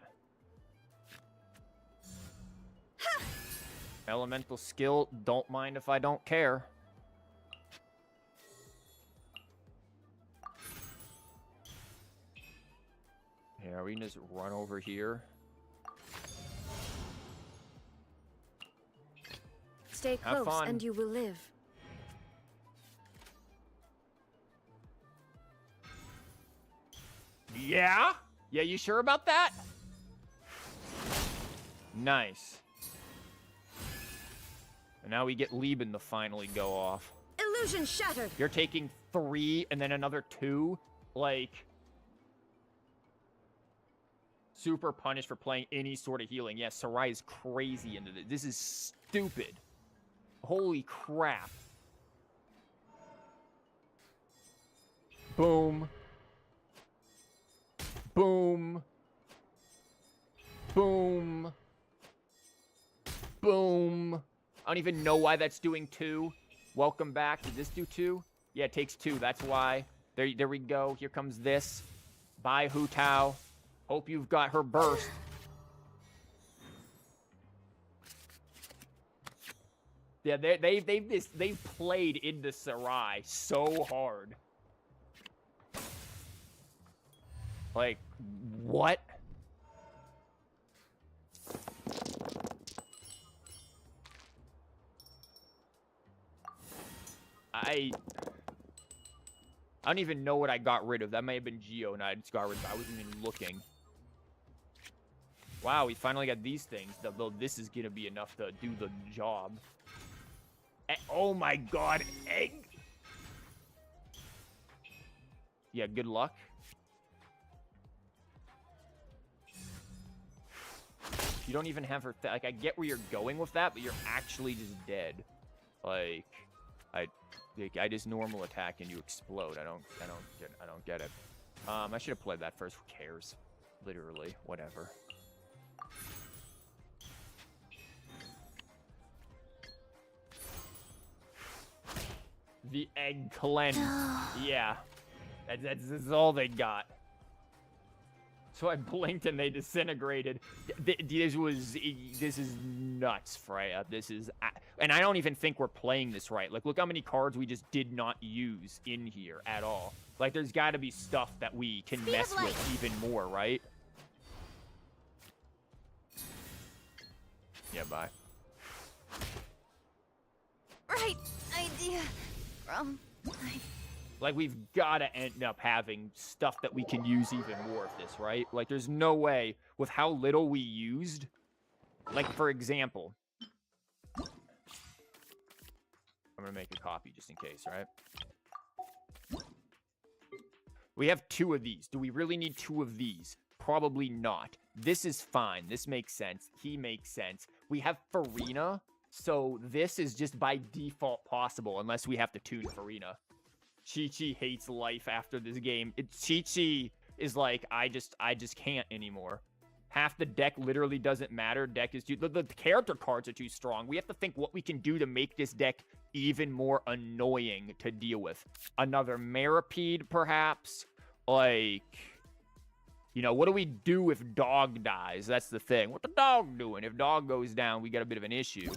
[SPEAKER 1] Elemental skill, don't mind if I don't care. Yeah, we can just run over here.
[SPEAKER 2] Stay
[SPEAKER 1] Have
[SPEAKER 2] close
[SPEAKER 1] fun.
[SPEAKER 2] and you will live.
[SPEAKER 1] Yeah? Yeah, you sure about that? Nice. And now we get Lieben to finally go off.
[SPEAKER 2] Illusion shattered.
[SPEAKER 1] You're taking 3 and then another 2? Like... super punished for playing any sort of healing. Yeah, Sarai is crazy into this. This is stupid. Holy crap. Boom. Boom. Boom. Boom. I don't even know why that's doing 2. Welcome back. Did this do 2? Yeah, it takes 2. That's why. There we go. Here comes this. Bye, Hu Tao. Hope you've got her burst. Yeah, they've played into Sarai so hard. Like, what? I don't even know what I got rid of. That may have been Geonide got rid of. I wasn't even looking. Wow, we finally got these things. Though this is gonna be enough to do the job. Oh my god, egg! Yeah, good luck. You don't even have her. Like, I get where you're going with that, but you're actually just dead. Like, I just normal attack and you explode. I don't get it. I should have played that first. Who cares? Literally, whatever. The egg cleanse. Yeah. That's all they got. So I blinked and they disintegrated. This is nuts, Freya. This is... And I don't even think we're playing this right. Like, look how many cards we just did not use in here at all. Like, there's got to be stuff that we can mess with even more, right? Yeah, bye.
[SPEAKER 3] Right idea.
[SPEAKER 1] Like, we've got to end up having stuff that we can use even more of this, right? Like, there's no way, with how little we used. Like, for example, I'm going to make a copy just in case, right? We have 2 of these. Do we really need 2 of these? Probably not. This is fine. This makes sense. He makes sense. We have Farina, so this is just by default possible, unless we have to tune Farina. Chi-Chi hates life after this game. Chi-Chi is like, I just can't anymore. Half the deck literally doesn't matter. Deck is too... The character cards are too strong. We have to think what we can do to make this deck even more annoying to deal with. Another Maripede, perhaps? Like... You know, what do we do if dog dies? That's the thing. What the dog doing? If dog goes down, we got a bit of an issue.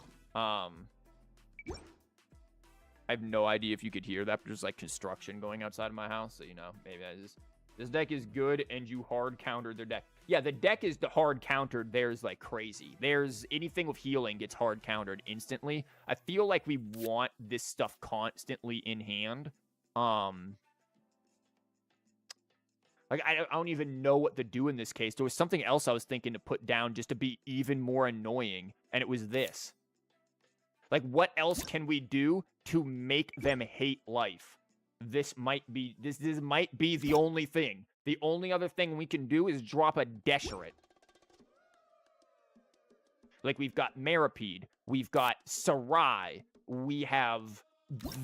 [SPEAKER 1] I have no idea if you could hear that, but there's like construction going outside of my house. So, you know, maybe I just... This deck is good, and you hard countered their deck. Yeah, the deck is the hard countered. There's like crazy. There's anything with healing gets hard countered instantly. I feel like we want this stuff constantly in hand. Like, I don't even know what to do in this case. There was something else I was thinking to put down just to be even more annoying, and it was this. Like, what else can we do to make them hate life? This might be the only thing. The only other thing we can do is drop a Desherate. Like, we've got Maripede. We've got Sarai. We have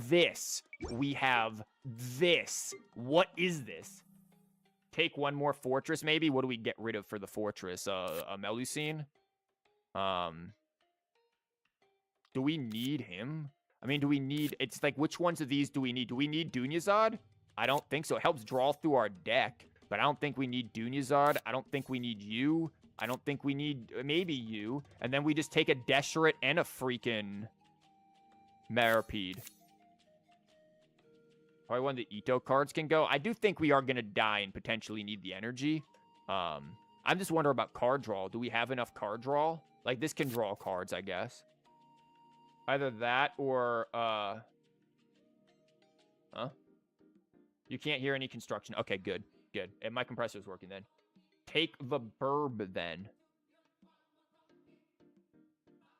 [SPEAKER 1] this. We have this. What is this? Take one more fortress, maybe? What do we get rid of for the fortress? A Melusine? Do we need him? I mean, do we need... It's like, which ones of these do we need? Do we need Dunyazad? I don't think so. It helps draw through our deck, but I don't think we need Dunyazad. I don't think we need you. I don't think we need... Maybe you. And then we just take a Desherate and a freaking... Maripede. Probably one of the Ito cards can go. I do think we are going to die and potentially need the energy. I'm just wondering about card draw. Do we have enough card draw? Like, this can draw cards, I guess. Either that or, Huh? You can't hear any construction. Okay, good. Good. And my compressor's working then. Take the Burb, then.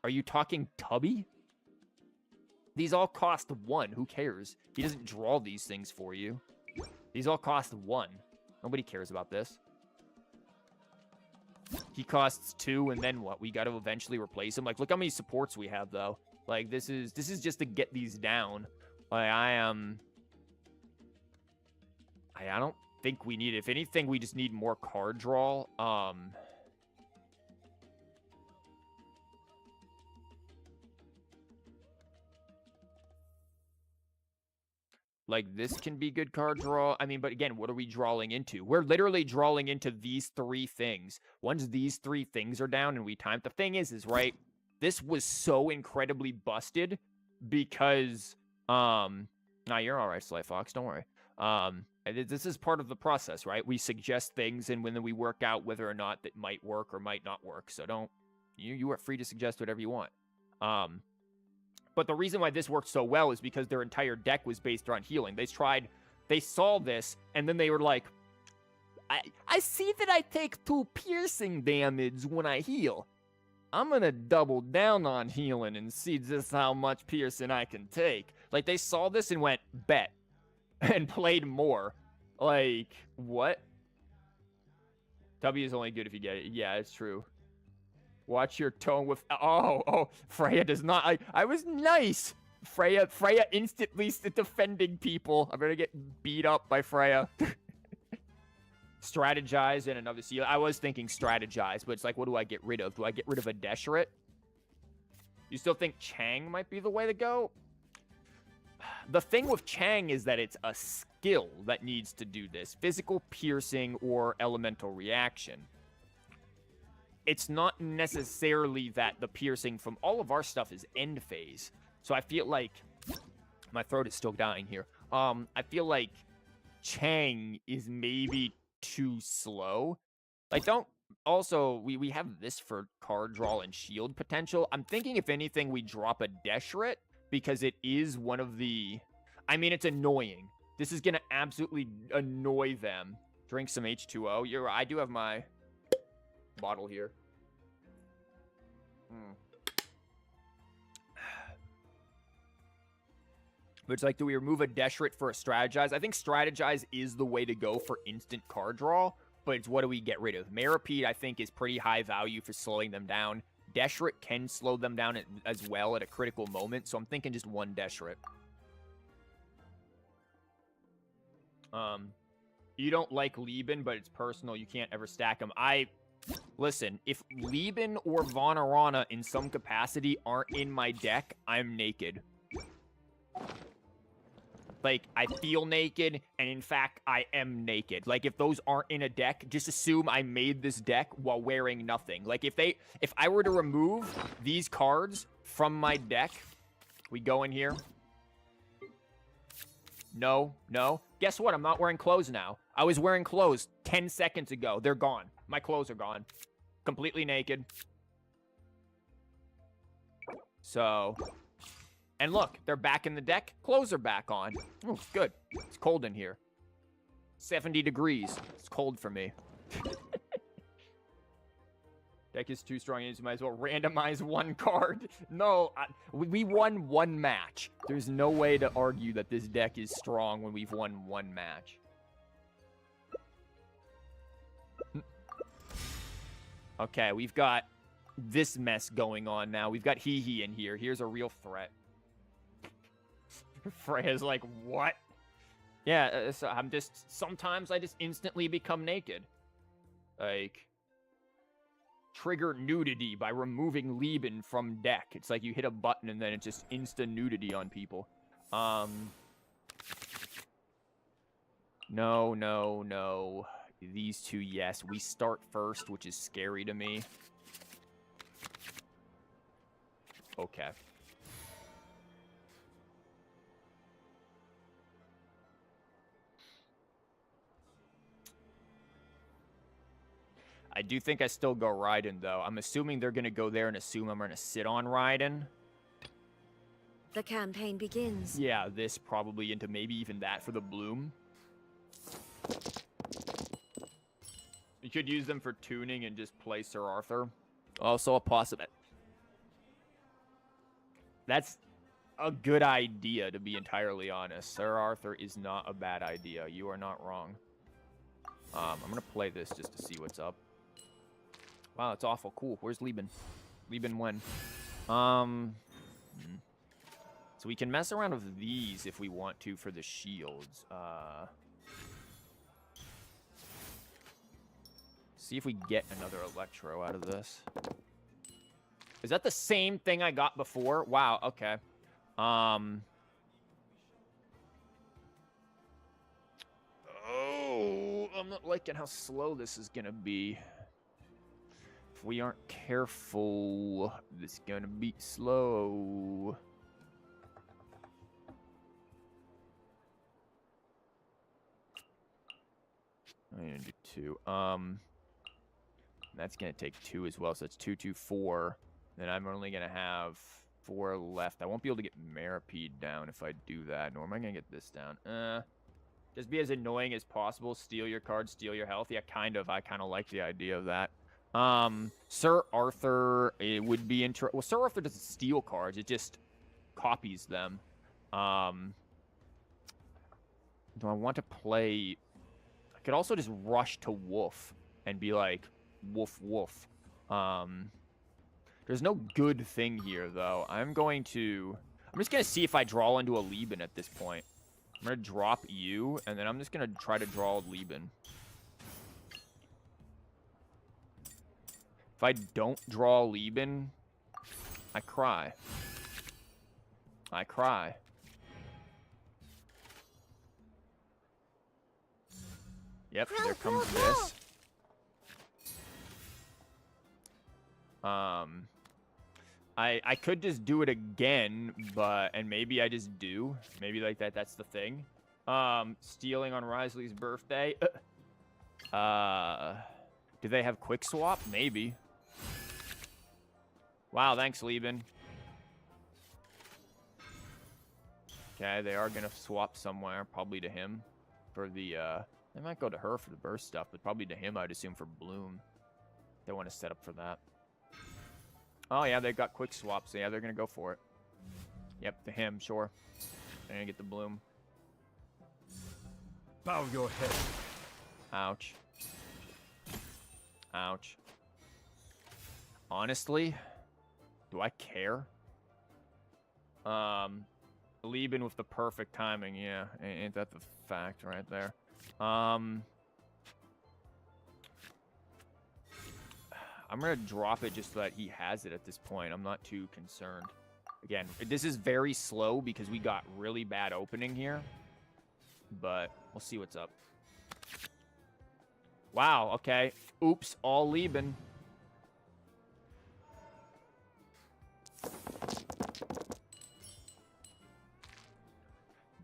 [SPEAKER 1] Are you talking Tubby? These all cost 1. Who cares? He doesn't draw these things for you. These all cost 1. Nobody cares about this. He costs 2, and then what? We got to eventually replace him. Like, look how many supports we have, though. Like, this is just to get these down. Like, I don't think we need it. If anything, we just need more card draw. Like, this can be good card draw. I mean, but again, what are we drawing into? We're literally drawing into these 3 things. Once these 3 things are down and we time... The thing is, right, this was so incredibly busted because... Nah, you're all right, Sly Fox. Don't worry. This is part of the process, right? We suggest things, and then we work out whether or not that might work or might not work. So don't... You are free to suggest whatever you want. But the reason why this worked so well is because their entire deck was based around healing. They saw this, and then they were like, I see that I take 2 piercing damage when I heal. I'm gonna double down on healing and see just how much piercing I can take. Like, they saw this and went, bet. And played more. Like, what? W is only good if you get it. Yeah, it's true. Watch your tone with... Oh, Freya does not... I was nice. Freya instantly defending people. I'm gonna get beat up by Freya. Strategize and another seal. I was thinking strategize, but it's like, what do I get rid of? Do I get rid of a Desherate? You still think Chang might be the way to go? The thing with Chang is that it's a skill that needs to do this. Physical piercing or elemental reaction. It's not necessarily that the piercing from all of our stuff is end phase. So I feel like... My throat is still dying here. I feel like Chang is maybe too slow. Like, don't... Also, we have this for card draw and shield potential. I'm thinking, if anything, we drop a Desherate, because it is one of the... I mean, it's annoying. This is going to absolutely annoy them. Drink some H2O. You're right. I do have my bottle here. But it's like, do we remove a Desherate for a Strategize? I think Strategize is the way to go for instant card draw, but it's what do we get rid of? Maripede, I think, is pretty high value for slowing them down. Desherate can slow them down as well at a critical moment, so I'm thinking just one Desherate. You don't like Lieben, but it's personal. You can't ever stack them. Listen, if Lieben or Vonarana in some capacity aren't in my deck, I'm naked. Like, I feel naked, and in fact, I am naked. Like, if those aren't in a deck, just assume I made this deck while wearing nothing. Like, if I were to remove these cards from my deck, we go in here. No, no. Guess what? I'm not wearing clothes now. I was wearing clothes 10 seconds ago. They're gone. My clothes are gone. Completely naked. So, and look, they're back in the deck. Clothes are back on. Oh, good. It's cold in here. 70 degrees. It's cold for me. Deck is too strong. You might as well randomize one card. No, we won one match. There's no way to argue that this deck is strong when we've won one match. Okay, we've got this mess going on now. We've got Hee in here. Here's a real threat. Freya's like, what? Yeah, so sometimes I just instantly become naked. Like, trigger nudity by removing Lieben from deck. It's like you hit a button and then it's just insta nudity on people. No, no, no. These two, yes. We start first, which is scary to me. Okay. I do think I still go Raiden, though. I'm assuming they're going to go there and assume I'm going to sit on Raiden.
[SPEAKER 2] The campaign begins.
[SPEAKER 1] Yeah, this probably into maybe even that for the bloom. You could use them for tuning and just play Sir Arthur. Also a possibility. That's a good idea, to be entirely honest. Sir Arthur is not a bad idea. You are not wrong. I'm going to play this just to see what's up. Wow, that's awful. Cool. Where's Lieben? Lieben when? So we can mess around with these if we want to for the shields. See if we get another Electro out of this. Is that the same thing I got before? Wow, okay. Oh, I'm not liking how slow this is gonna be. If we aren't careful, this is gonna be slow. I'm gonna do 2. That's gonna take 2 as well, so it's 2, 2, 4. Then I'm only gonna have 4 left. I won't be able to get Maripede down if I do that. Nor am I gonna get this down. Just be as annoying as possible. Steal your cards, steal your health. Yeah, kind of. I kind of like the idea of that. Sir Arthur, it would be interesting. Well, Sir Arthur doesn't steal cards. It just copies them. Do I want to play... I could also just rush to Wolf and be like, woof, woof. There's no good thing here, though. I'm just going to see if I draw into a Lieben at this point. I'm going to drop you, and then I'm just going to try to draw a Lieben. If I don't draw Lieben, I cry. I cry. Yep, there comes this. I could just do it again, and maybe I just do. Maybe like that's the thing. Stealing on Risley's birthday. Do they have quick swap? Maybe. Wow, thanks, Lieben. Okay, they are gonna swap somewhere, probably to him for the, they might go to her for the burst stuff, but probably to him, I'd assume, for Bloom. They want to set up for that. Oh, yeah, they got quick swaps. So yeah, they're going to go for it. Yep, to him, sure. They're going to get the Bloom.
[SPEAKER 5] Bow your head.
[SPEAKER 1] Ouch. Ouch. Honestly, do I care? Lieben with the perfect timing, yeah. Ain't that the fact right there? I'm going to drop it just so that he has it at this point. I'm not too concerned. Again, this is very slow because we got really bad opening here. But we'll see what's up. Wow, okay. Oops, all Lieben.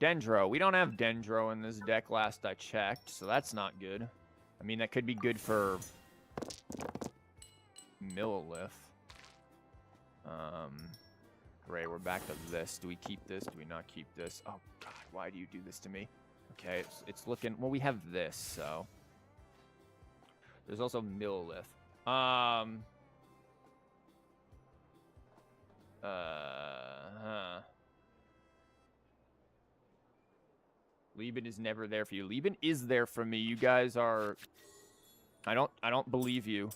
[SPEAKER 1] Dendro. We don't have Dendro in this deck last I checked, so that's not good. I mean, that could be good for Millilith. Great, we're back to this. Do we keep this? Do we not keep this? Oh, God, why do you do this to me? Okay, it's looking... Well, we have this, so... There's also Millilith. Lieben is never there for you. Lieben is there for me. You guys are... I don't believe you.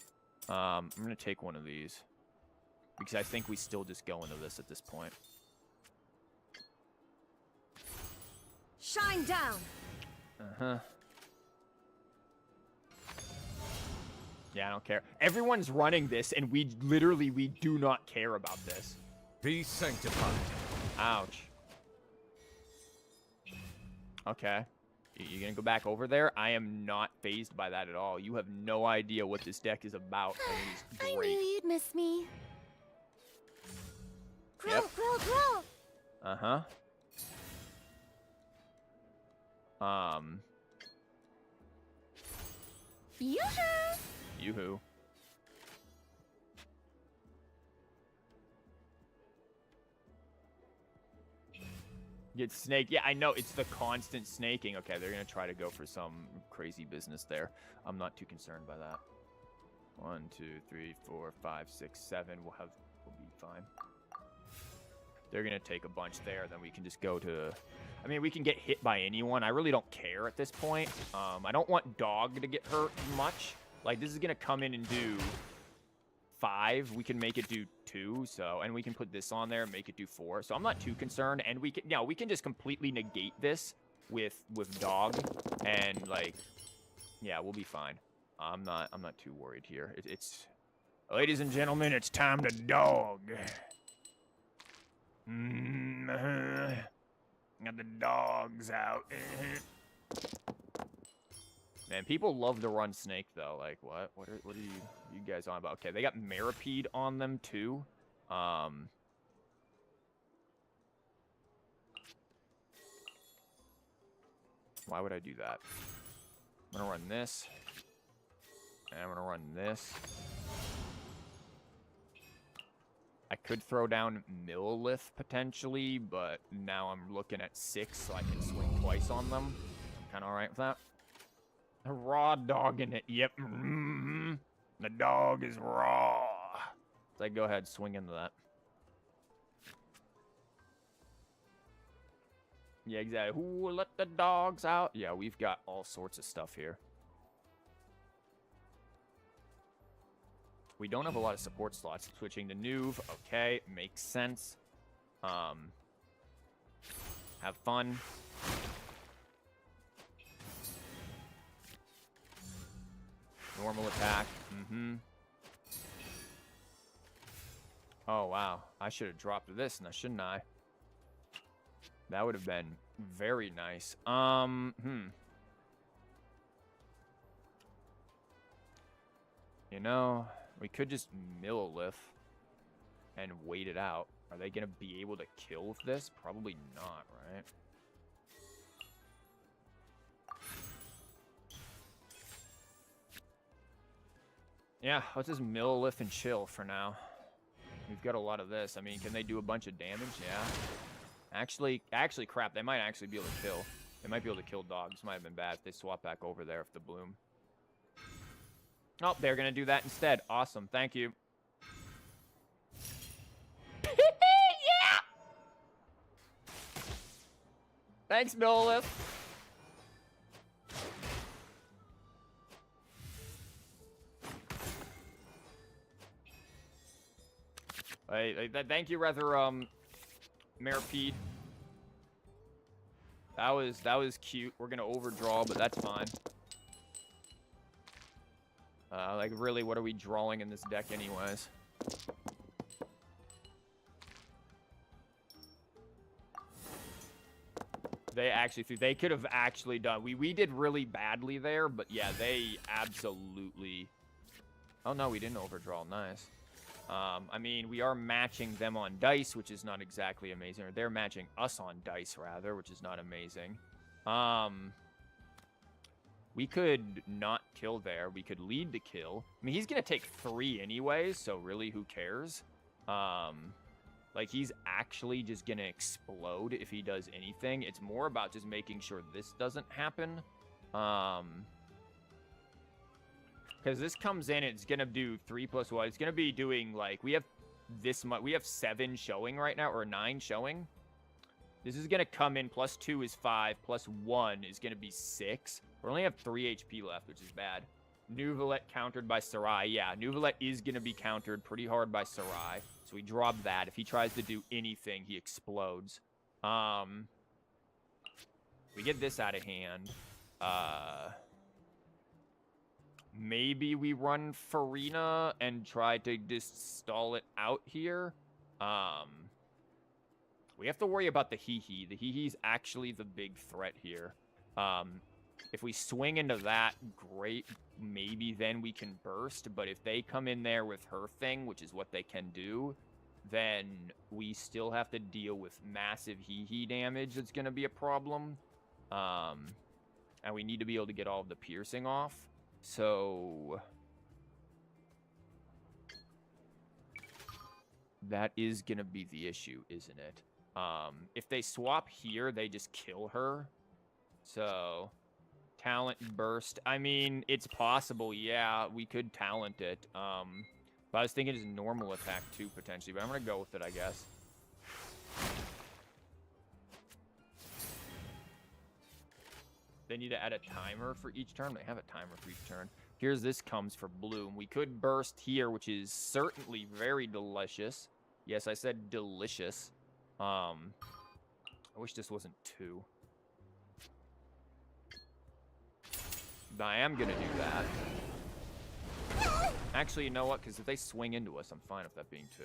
[SPEAKER 1] I'm gonna take one of these. Because I think we still just go into this at this point.
[SPEAKER 2] Shine down.
[SPEAKER 1] Uh-huh. Yeah, I don't care. Everyone's running this, and we do not care about this.
[SPEAKER 5] Be sanctified.
[SPEAKER 1] Ouch. Okay. You gonna go back over there? I am not fazed by that at all. You have no idea what this deck is about, and it is
[SPEAKER 3] I
[SPEAKER 1] great.
[SPEAKER 3] knew you'd miss me. Grow,
[SPEAKER 1] Yep.
[SPEAKER 3] grow, grow.
[SPEAKER 1] Uh-huh. Yoo-hoo. Get snake. Yeah, I know. It's the constant snaking. Okay, they're going to try to go for some crazy business there. I'm not too concerned by that. 1, 2, 3, 4, 5, 6, 7. We'll be fine. They're going to take a bunch there. Then we can just go to... I mean, we can get hit by anyone. I really don't care at this point. I don't want Dog to get hurt much. Like, this is going to come in and do 5. We can make it do 2. So, and we can put this on there and make it do 4. So I'm not too concerned. And we can, we can just completely negate this with Dog. And, like, yeah, we'll be fine. I'm not too worried here. It's... Ladies and gentlemen, it's time to Dog. Got the dogs out. Man, people love to run Snake though. Like, what? What are you guys on about? Okay, they got Maripede on them too. Why would I do that? I'm gonna run this. And I'm gonna run this. I could throw down Millilith potentially, but now I'm looking at 6, so I can swing twice on them. I'm kind of alright with that. A raw dog in it. Yep. The dog is raw. So I go ahead, swing into that. Yeah, exactly. Ooh, let the dogs out. Yeah, we've got all sorts of stuff here. We don't have a lot of support slots. Switching to Nuve. Okay, makes sense. Have fun. Normal attack. Oh, wow. I should have dropped this, now shouldn't I? That would have been very nice. You know... We could just Millilith and wait it out. Are they going to be able to kill with this? Probably not, right? Yeah, let's just Millilith and chill for now. We've got a lot of this. I mean, can they do a bunch of damage? Yeah. Actually, crap. They might actually be able to kill. They might be able to kill dogs. Might have been bad if they swap back over there with the bloom. Oh, they're going to do that instead. Awesome. Thank you. Yeah! Thanks, Millilith. Thank you, rather, Maripede. That was cute. We're going to overdraw, but that's fine. Like, really, what are we drawing in this deck anyways? They could have actually done... We did really badly there, but yeah, they absolutely... Oh, no, we didn't overdraw. Nice. I mean, we are matching them on dice, which is not exactly amazing. Or they're matching us on dice, rather, which is not amazing. We could not kill there. We could lead the kill. I mean, he's going to take 3 anyways, so really, who cares? Like, he's actually just going to explode if he does anything. It's more about just making sure this doesn't happen. Because this comes in, it's going to do 3 plus 1. It's going to be doing, like, we have this much. We have 7 showing right now, or 9 showing. This is going to come in, plus 2 is 5, plus 1 is going to be 6. We only have 3 HP left, which is bad. Novelty countered by Sarai. Yeah, Novelty is going to be countered pretty hard by Sarai. So we drop that. If he tries to do anything, he explodes. We get this out of hand. Maybe we run Farina and try to just stall it out here. We have to worry about the hee-hee. The hee-hee's actually the big threat here. If we swing into that, great. Maybe then we can burst. But if they come in there with her thing, which is what they can do, then we still have to deal with massive hee-hee damage. That's going to be a problem. And we need to be able to get all of the piercing off. So that is going to be the issue, isn't it? If they swap here, they just kill her. So talent burst. I mean, it's possible. Yeah, we could talent it. But I was thinking it's normal attack too, potentially. But I'm going to go with it, I guess. They need to add a timer for each turn. They have a timer for each turn. Here's this comes for Bloom. We could burst here, which is certainly very delicious. Yes, I said delicious. I wish this wasn't 2. I am going to do that. Actually, you know what? Because if they swing into us, I'm fine with that being 2.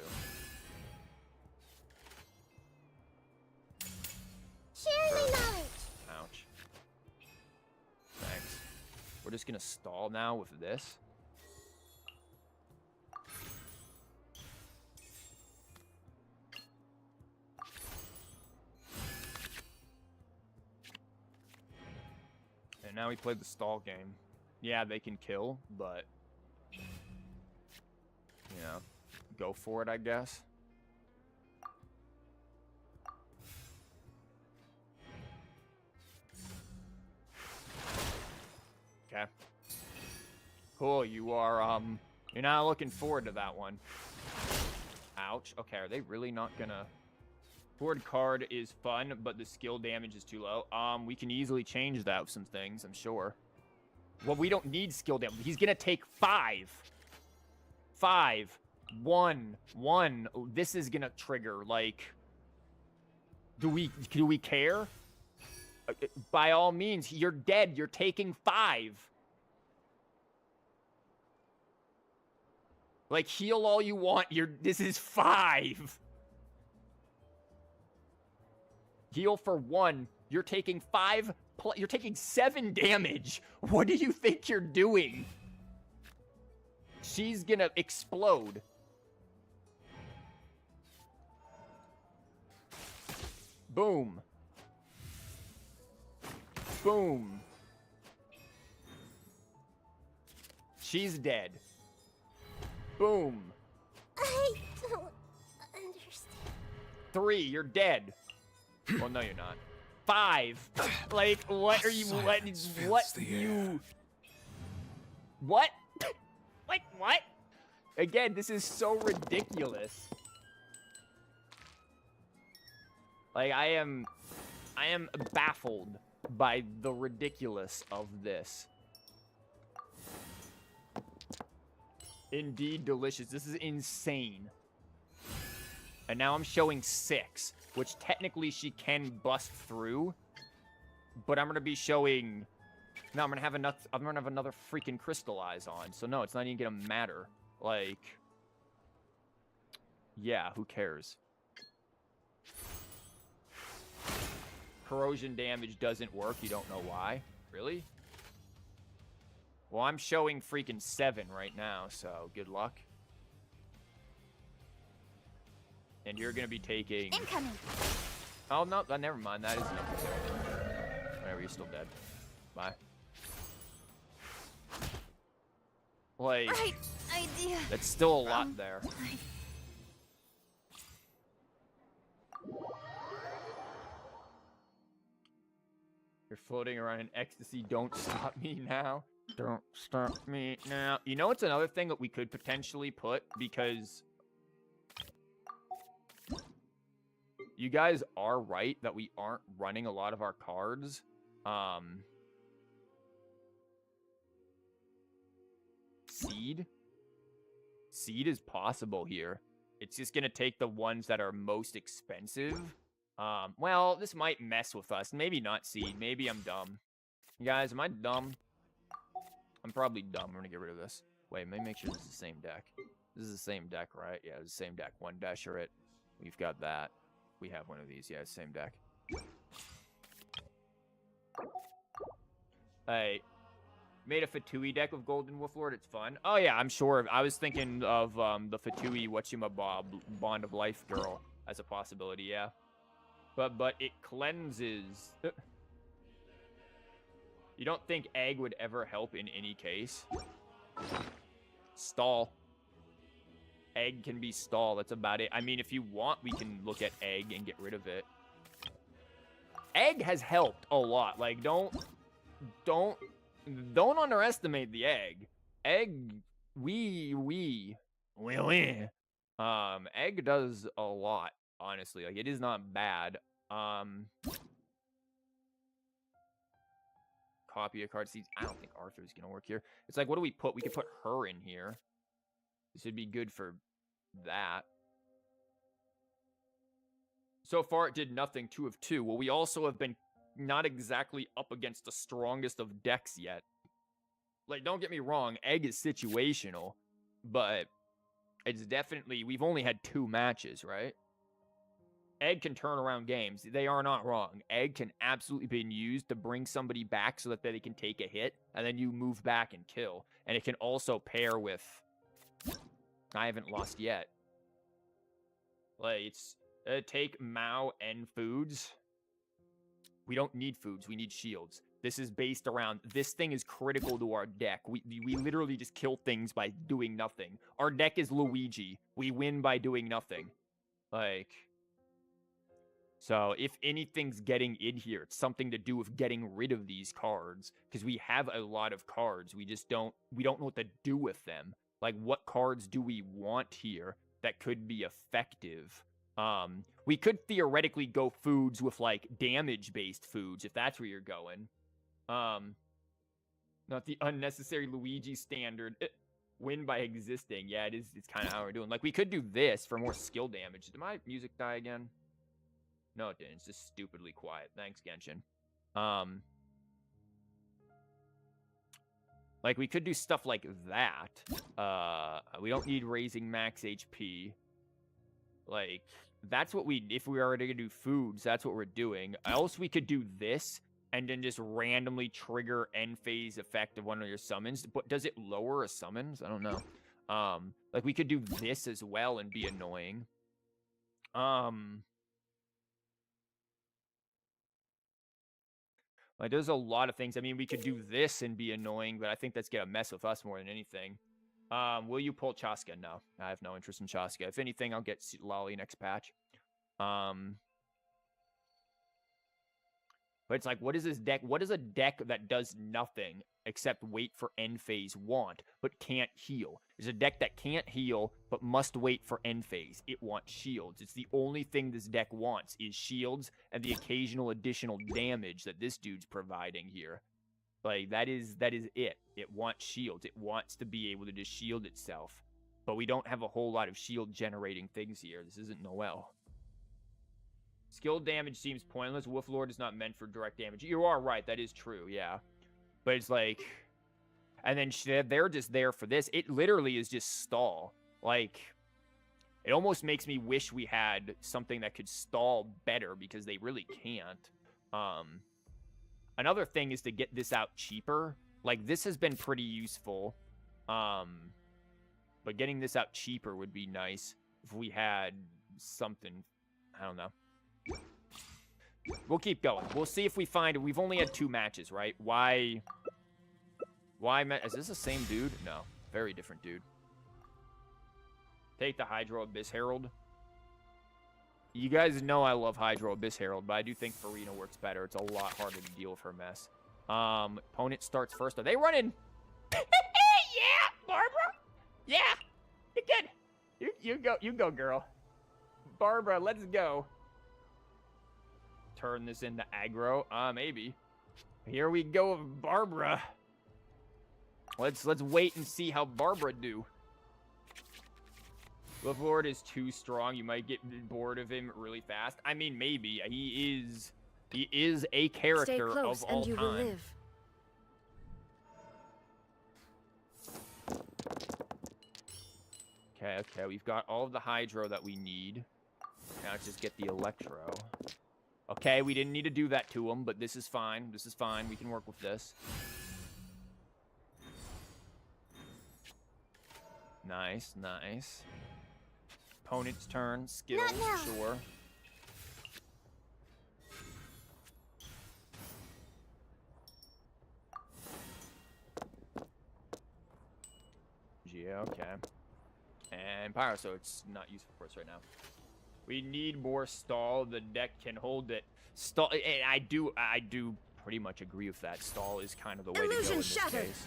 [SPEAKER 3] Share my knowledge.
[SPEAKER 1] Ouch. Thanks. We're just going to stall now with this. And now we played the stall game. Yeah, they can kill, but, you know, go for it, I guess. Okay. Cool, you are, you're not looking forward to that one. Ouch. Okay, are they really not gonna... Horde card is fun, but the skill damage is too low. We can easily change that with some things, I'm sure. Well, we don't need skill damage. He's gonna take 5. 5. 1. 1. This is gonna trigger, like... Do we care? By all means, you're dead. You're taking 5. Like, heal all you want. This is 5. Heal for 1. You're taking 5. You're taking 7 damage. What do you think you're doing? She's gonna explode. Boom. Boom. She's dead. Boom.
[SPEAKER 3] I don't understand.
[SPEAKER 1] 3, you're dead. Well, no, you're not. 5. Like, what are you, what you... What? Like, what? Again, this is so ridiculous. Like, I am baffled by the ridiculous of this. Indeed delicious. This is insane. And now I'm showing 6, which technically she can bust through. But I'm gonna be showing... No, I'm gonna have another freaking crystallize on. So no, it's not even gonna matter. Like... Yeah, who cares? Corrosion damage doesn't work. You don't know why. Really? Well, I'm showing freaking 7 right now, so good luck. And you're going to be taking...
[SPEAKER 3] Incoming.
[SPEAKER 1] Oh, no, never mind. That is necessary. Whatever, you're still dead. Bye. Like...
[SPEAKER 2] Right idea.
[SPEAKER 1] That's still a lot there. You're floating around in ecstasy. Don't stop me now. Don't stop me now. You know, it's another thing that we could potentially put, because you guys are right that we aren't running a lot of our cards. Seed? Seed is possible here. It's just going to take the ones that are most expensive. Well, this might mess with us. Maybe not seed. Maybe I'm dumb. You guys, am I dumb? I'm probably dumb. We're going to get rid of this. Wait, let me make sure this is the same deck. This is the same deck, right? Yeah, it's the same deck. One dasher it. We've got that. We have one of these. Yeah, same deck. Hey, made a Fatui deck with Golden Wolflord. It's fun. Oh, yeah, I'm sure. I was thinking of the Fatui Whatchamabob Bond of Life girl as a possibility, yeah. But it cleanses. You don't think egg would ever help in any case? Stall. Egg can be stall. That's about it. I mean, if you want, we can look at egg and get rid of it. Egg has helped a lot. Like, don't underestimate the egg. Egg, egg does a lot, honestly. Like, it is not bad. Copy a card. See, I don't think Arthur's gonna work here. It's like, what do we put? We could put her in here. This would be good for that. So far, it did nothing. 2 of 2. Well, we also have been not exactly up against the strongest of decks yet. Like, don't get me wrong, egg is situational, but it's definitely, we've only had 2 matches, right? Egg can turn around games. They are not wrong. Egg can absolutely be used to bring somebody back so that they can take a hit, and then you move back and kill. And it can also pair with... I haven't lost yet. Like, it's... take Mao and foods. We don't need foods. We need shields. This is based around... This thing is critical to our deck. We literally just kill things by doing nothing. Our deck is Luigi. We win by doing nothing. Like... So, if anything's getting in here, it's something to do with getting rid of these cards. Because we have a lot of cards. We just don't... We don't know what to do with them. Like, what cards do we want here that could be effective? We could theoretically go foods with, like, damage-based foods, if that's where you're going. Not the unnecessary Luigi standard. Win by existing. Yeah, it's kind of how we're doing. Like, we could do this for more skill damage. Did my music die again? No, it didn't. It's just stupidly quiet. Thanks, Genshin. Like, we could do stuff like that. We don't need raising max HP. Like, that's what we... If we were to do foods, that's what we're doing. Else, we could do this, and then just randomly trigger end phase effect of one of your summons. But does it lower a summons? I don't know. Like, we could do this as well and be annoying. Like, there's a lot of things. I mean, we could do this and be annoying, but I think that's gonna mess with us more than anything. Will you pull Chaska? No, I have no interest in Chaska. If anything, I'll get Lolly next patch. But it's like, what is this deck? What is a deck that does nothing except wait for end phase want, but can't heal? There's a deck that can't heal, but must wait for end phase. It wants shields. It's the only thing this deck wants is shields and the occasional additional damage that this dude's providing here. Like, that is it. It wants shields. It wants to be able to just shield itself. But we don't have a whole lot of shield-generating things here. This isn't Noelle. Skill damage seems pointless. Wolflord is not meant for direct damage. You are right. That is true, yeah. But it's like... And then they're just there for this. It literally is just stall. Like, it almost makes me wish we had something that could stall better because they really can't. Another thing is to get this out cheaper. Like, this has been pretty useful. But getting this out cheaper would be nice if we had something. I don't know. We'll keep going. We'll see if we find... We've only had 2 matches, right? Why... Is this the same dude? No. Very different dude. Take the Hydro Abyss Herald. You guys know I love Hydro Abyss Herald, but I do think Farina works better. It's a lot harder to deal with her mess. Opponent starts first. Are they running? Yeah, Barbara. Yeah, you're good. You go, girl. Barbara, let's go. Turn this into aggro. Maybe. Here we go, Barbara. Let's wait and see how Barbara do. Wolflord is too strong. You might get bored of him really fast. I mean, maybe. He is a character
[SPEAKER 2] Stay close
[SPEAKER 1] of all
[SPEAKER 2] and you
[SPEAKER 1] time.
[SPEAKER 2] will live.
[SPEAKER 1] Okay, we've got all of the Hydro that we need. Now let's just get the Electro. Okay, we didn't need to do that to him, but this is fine. This is fine. We can work with this. Nice, nice. Opponent's turn. Skills,
[SPEAKER 3] Not now.
[SPEAKER 1] sure. Yeah, okay. And Pyro, so it's not useful for us right now. We need more stall. The deck can hold it. Stall, and I do pretty much agree with that. Stall is kind of the way to go in this case.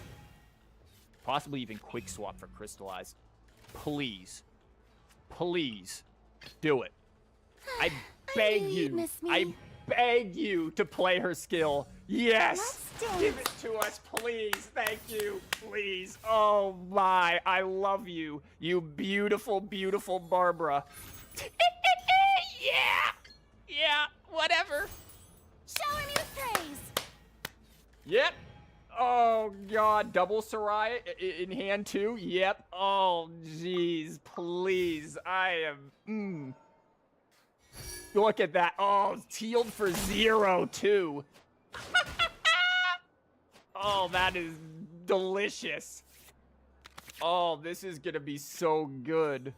[SPEAKER 1] Possibly even quick swap for Crystallize. Please. Please. Do it. I beg you.
[SPEAKER 3] Miss Me.
[SPEAKER 1] I beg you to play her skill. Yes.
[SPEAKER 3] Let's
[SPEAKER 1] Give it to us, please. Thank you. Please. Oh my. I love you. You beautiful, beautiful Barbara. Yeah. Yeah. Whatever.
[SPEAKER 3] Shower me with praise.
[SPEAKER 1] Yep. Oh, God. Double Rosaria in hand, too? Yep. Oh, jeez. Please. I am... Look at that. Oh, tealed for 0, too. Oh, that is delicious. Oh, this is going to be so good.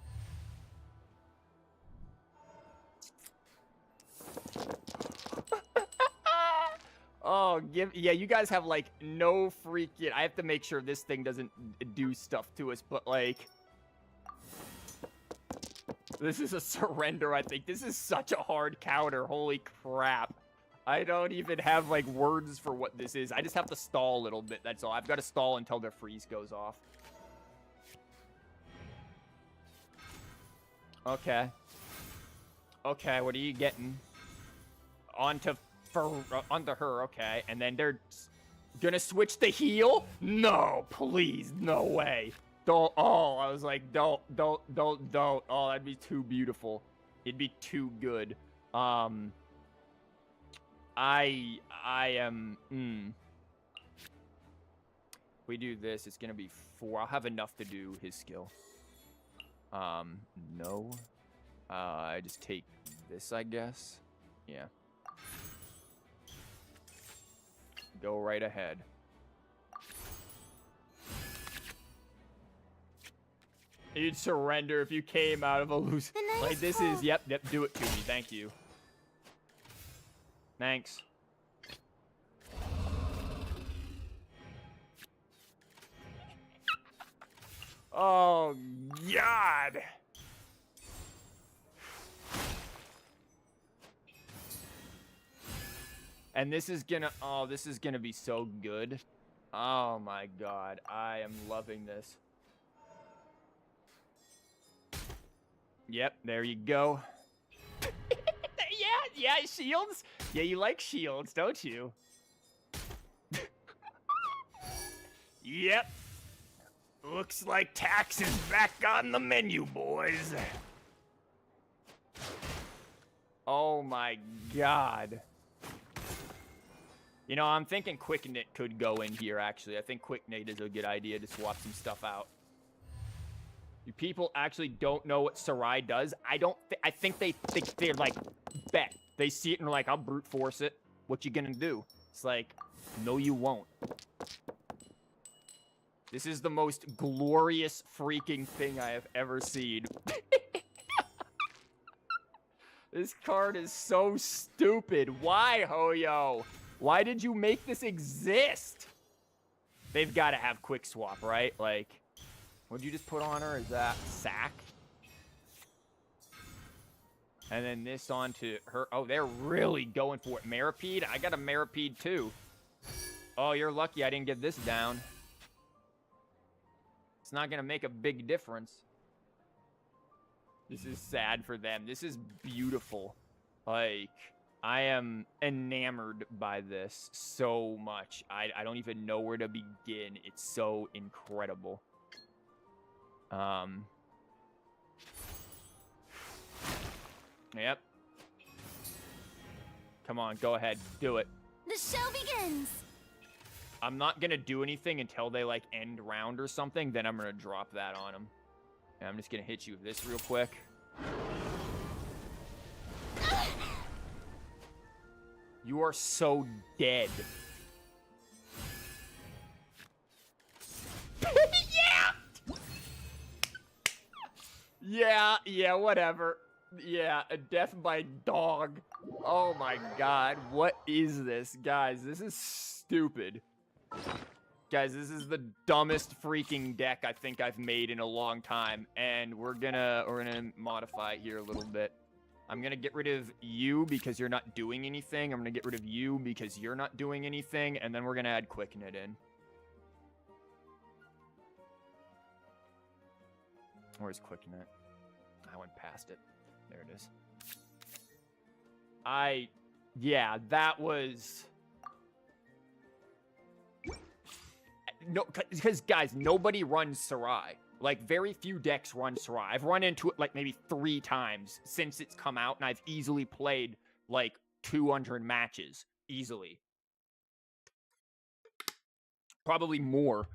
[SPEAKER 1] Oh, yeah, you guys have, like, no freaking... I have to make sure this thing doesn't do stuff to us, but, like... This is a surrender, I think. This is such a hard counter. Holy crap. I don't even have, like, words for what this is. I just have to stall a little bit, that's all. I've got to stall until their freeze goes off. Okay. Okay, what are you getting? Onto her, okay. And then they're gonna switch the heal? No, please, no way. Don't, oh, I was like, don't. Oh, that'd be too beautiful. It'd be too good. I am, If we do this, it's gonna be 4. I'll have enough to do his skill. No. I just take this, I guess. Yeah. Go right ahead. You'd surrender if you came out of a loose... Like, this is... Yep, do it to me. Thank you. Thanks. Oh, God. And this is gonna... Oh, this is gonna be so good. Oh, my God. I am loving this. Yep, there you go. Yeah, shields. Yeah, you like shields, don't you? Yep. Looks like tax is back on the menu, boys. Oh my God. You know, I'm thinking Quick Knit could go in here, actually. I think Quick Knit is a good idea to swap some stuff out. You people actually don't know what Sarai does. I think they're like, bet. They see it and they're like, I'll brute force it. What you gonna do? It's like, no you won't. This is the most glorious freaking thing I have ever seen. This card is so stupid. Why, Hoyo? Why did you make this exist? They've got to have quick swap, right? Like, what'd you just put on her? Is that sack? And then this onto her. Oh, they're really going for it. Maripede? I got a Maripede too. Oh, you're lucky I didn't get this down. It's not going to make a big difference. This is sad for them. This is beautiful. Like, I am enamored by this so much. I don't even know where to begin. It's so incredible. Yep. Come on, go ahead. Do it.
[SPEAKER 3] The show begins.
[SPEAKER 1] I'm not going to do anything until they, like, end round or something. Then I'm going to drop that on them. And I'm just going to hit you with this real quick. You are so dead. Yeah! Yeah, whatever. Yeah, a death by dog. Oh my god, what is this? Guys, this is stupid. Guys, this is the dumbest freaking deck I think I've made in a long time, and we're gonna modify it here a little bit. I'm gonna get rid of you because you're not doing anything. I'm gonna get rid of you because you're not doing anything, and then we're gonna add Quicknit in. Where's Quicknit? I went past it. There it is. Yeah, that was... No, because, guys, nobody runs Sarai. Like, very few decks run Sarai. I've run into it, like, maybe 3 times since it's come out, and I've easily played, like, 200 matches. Easily. Probably more.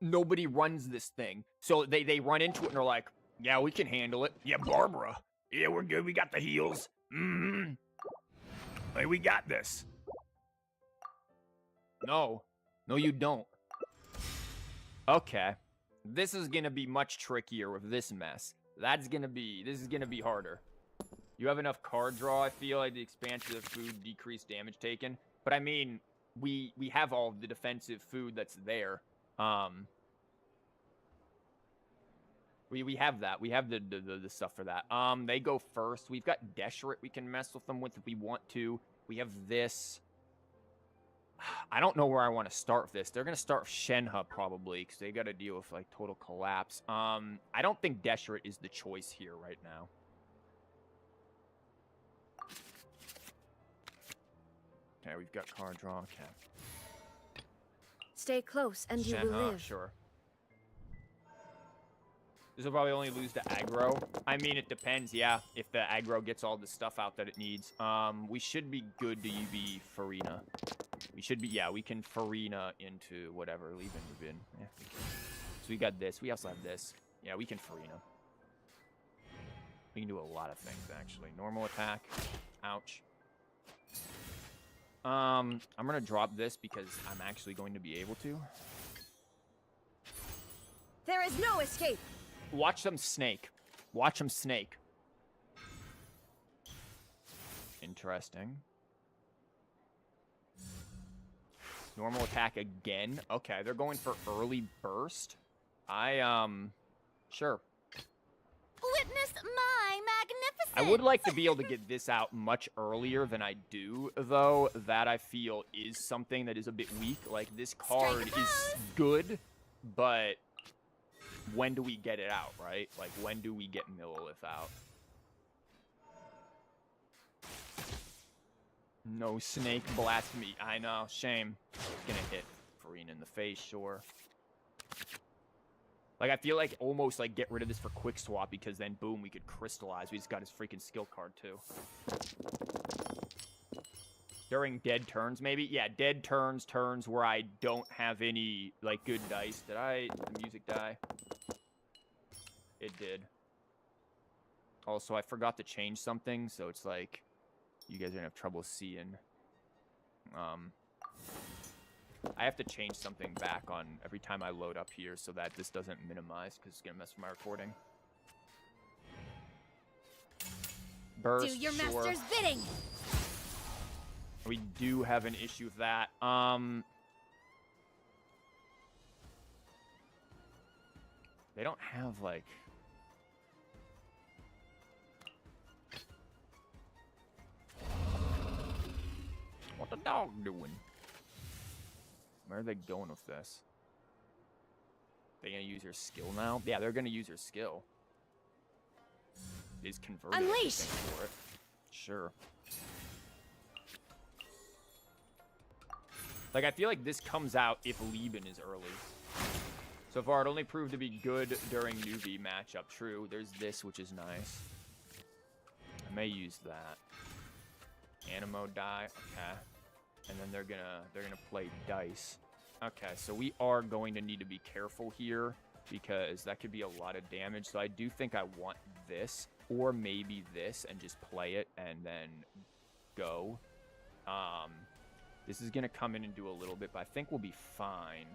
[SPEAKER 1] Nobody runs this thing. So they run into it, and they're like, yeah, we can handle it. Yeah, Barbara. Yeah, we're good. We got the heals. Mm-hmm. Hey, we got this. No. No, you don't. Okay. This is gonna be much trickier with this mess. This is gonna be harder. You have enough card draw, I feel like the expansion of food decreased damage taken. But I mean, we have all of the defensive food that's there. We have that. We have the stuff for that. They go first. We've got Deshret we can mess with them with if we want to. We have this. I don't know where I want to start with this. They're going to start with Shenhe probably because they got to deal with like total collapse. I don't think Deshret is the choice here right now. Okay, we've got card draw. Okay.
[SPEAKER 2] Stay close and you
[SPEAKER 1] Shenhe,
[SPEAKER 2] will live.
[SPEAKER 1] sure. This will probably only lose to Aggro. I mean, it depends, yeah, if the Aggro gets all the stuff out that it needs. We should be good to UV Farina. We should be, yeah, we can Farina into whatever, leave in. Yeah, we can. So we got this. We also have this. Yeah, we can Farina. We can do a lot of things, actually. Normal attack. Ouch. I'm going to drop this because I'm actually going to be able to.
[SPEAKER 2] There is no escape.
[SPEAKER 1] Watch them snake. Watch them snake. Interesting. Normal attack again. Okay, they're going for early burst. Sure.
[SPEAKER 3] Witness my magnificence.
[SPEAKER 1] I would like to be able to get this out much earlier than I do, though. That I feel is something that is a bit weak. Like, this card is good, but when do we get it out, right? Like, when do we get Millilith out? No snake blast me. I know, shame. It's gonna hit Farina in the face, sure. Like, I feel like almost, like, get rid of this for quick swap because then, boom, we could crystallize. We just got his freaking skill card, too. During dead turns, maybe? Yeah, dead turns where I don't have any, like, good dice. Did the music die? It did. Also, I forgot to change something, so it's like, you guys are gonna have trouble seeing. I have to change something back on every time I load up here so that this doesn't minimize because it's gonna mess with my recording. Burst,
[SPEAKER 2] Do your
[SPEAKER 1] sure.
[SPEAKER 2] master's bidding.
[SPEAKER 1] We do have an issue with that. They don't have, like... What the dog doing? Where are they going with this? They gonna use her skill now? Yeah, they're gonna use her skill. Is converted
[SPEAKER 2] Unleash!
[SPEAKER 1] for it. Sure. Like, I feel like this comes out if Lieben is early. So far, it only proved to be good during newbie matchup. True, there's this, which is nice. I may use that. Animo die, okay. And then they're gonna play dice. Okay, so we are going to need to be careful here because that could be a lot of damage. So I do think I want this or maybe this and just play it and then go. This is gonna come in and do a little bit, but I think we'll be fine.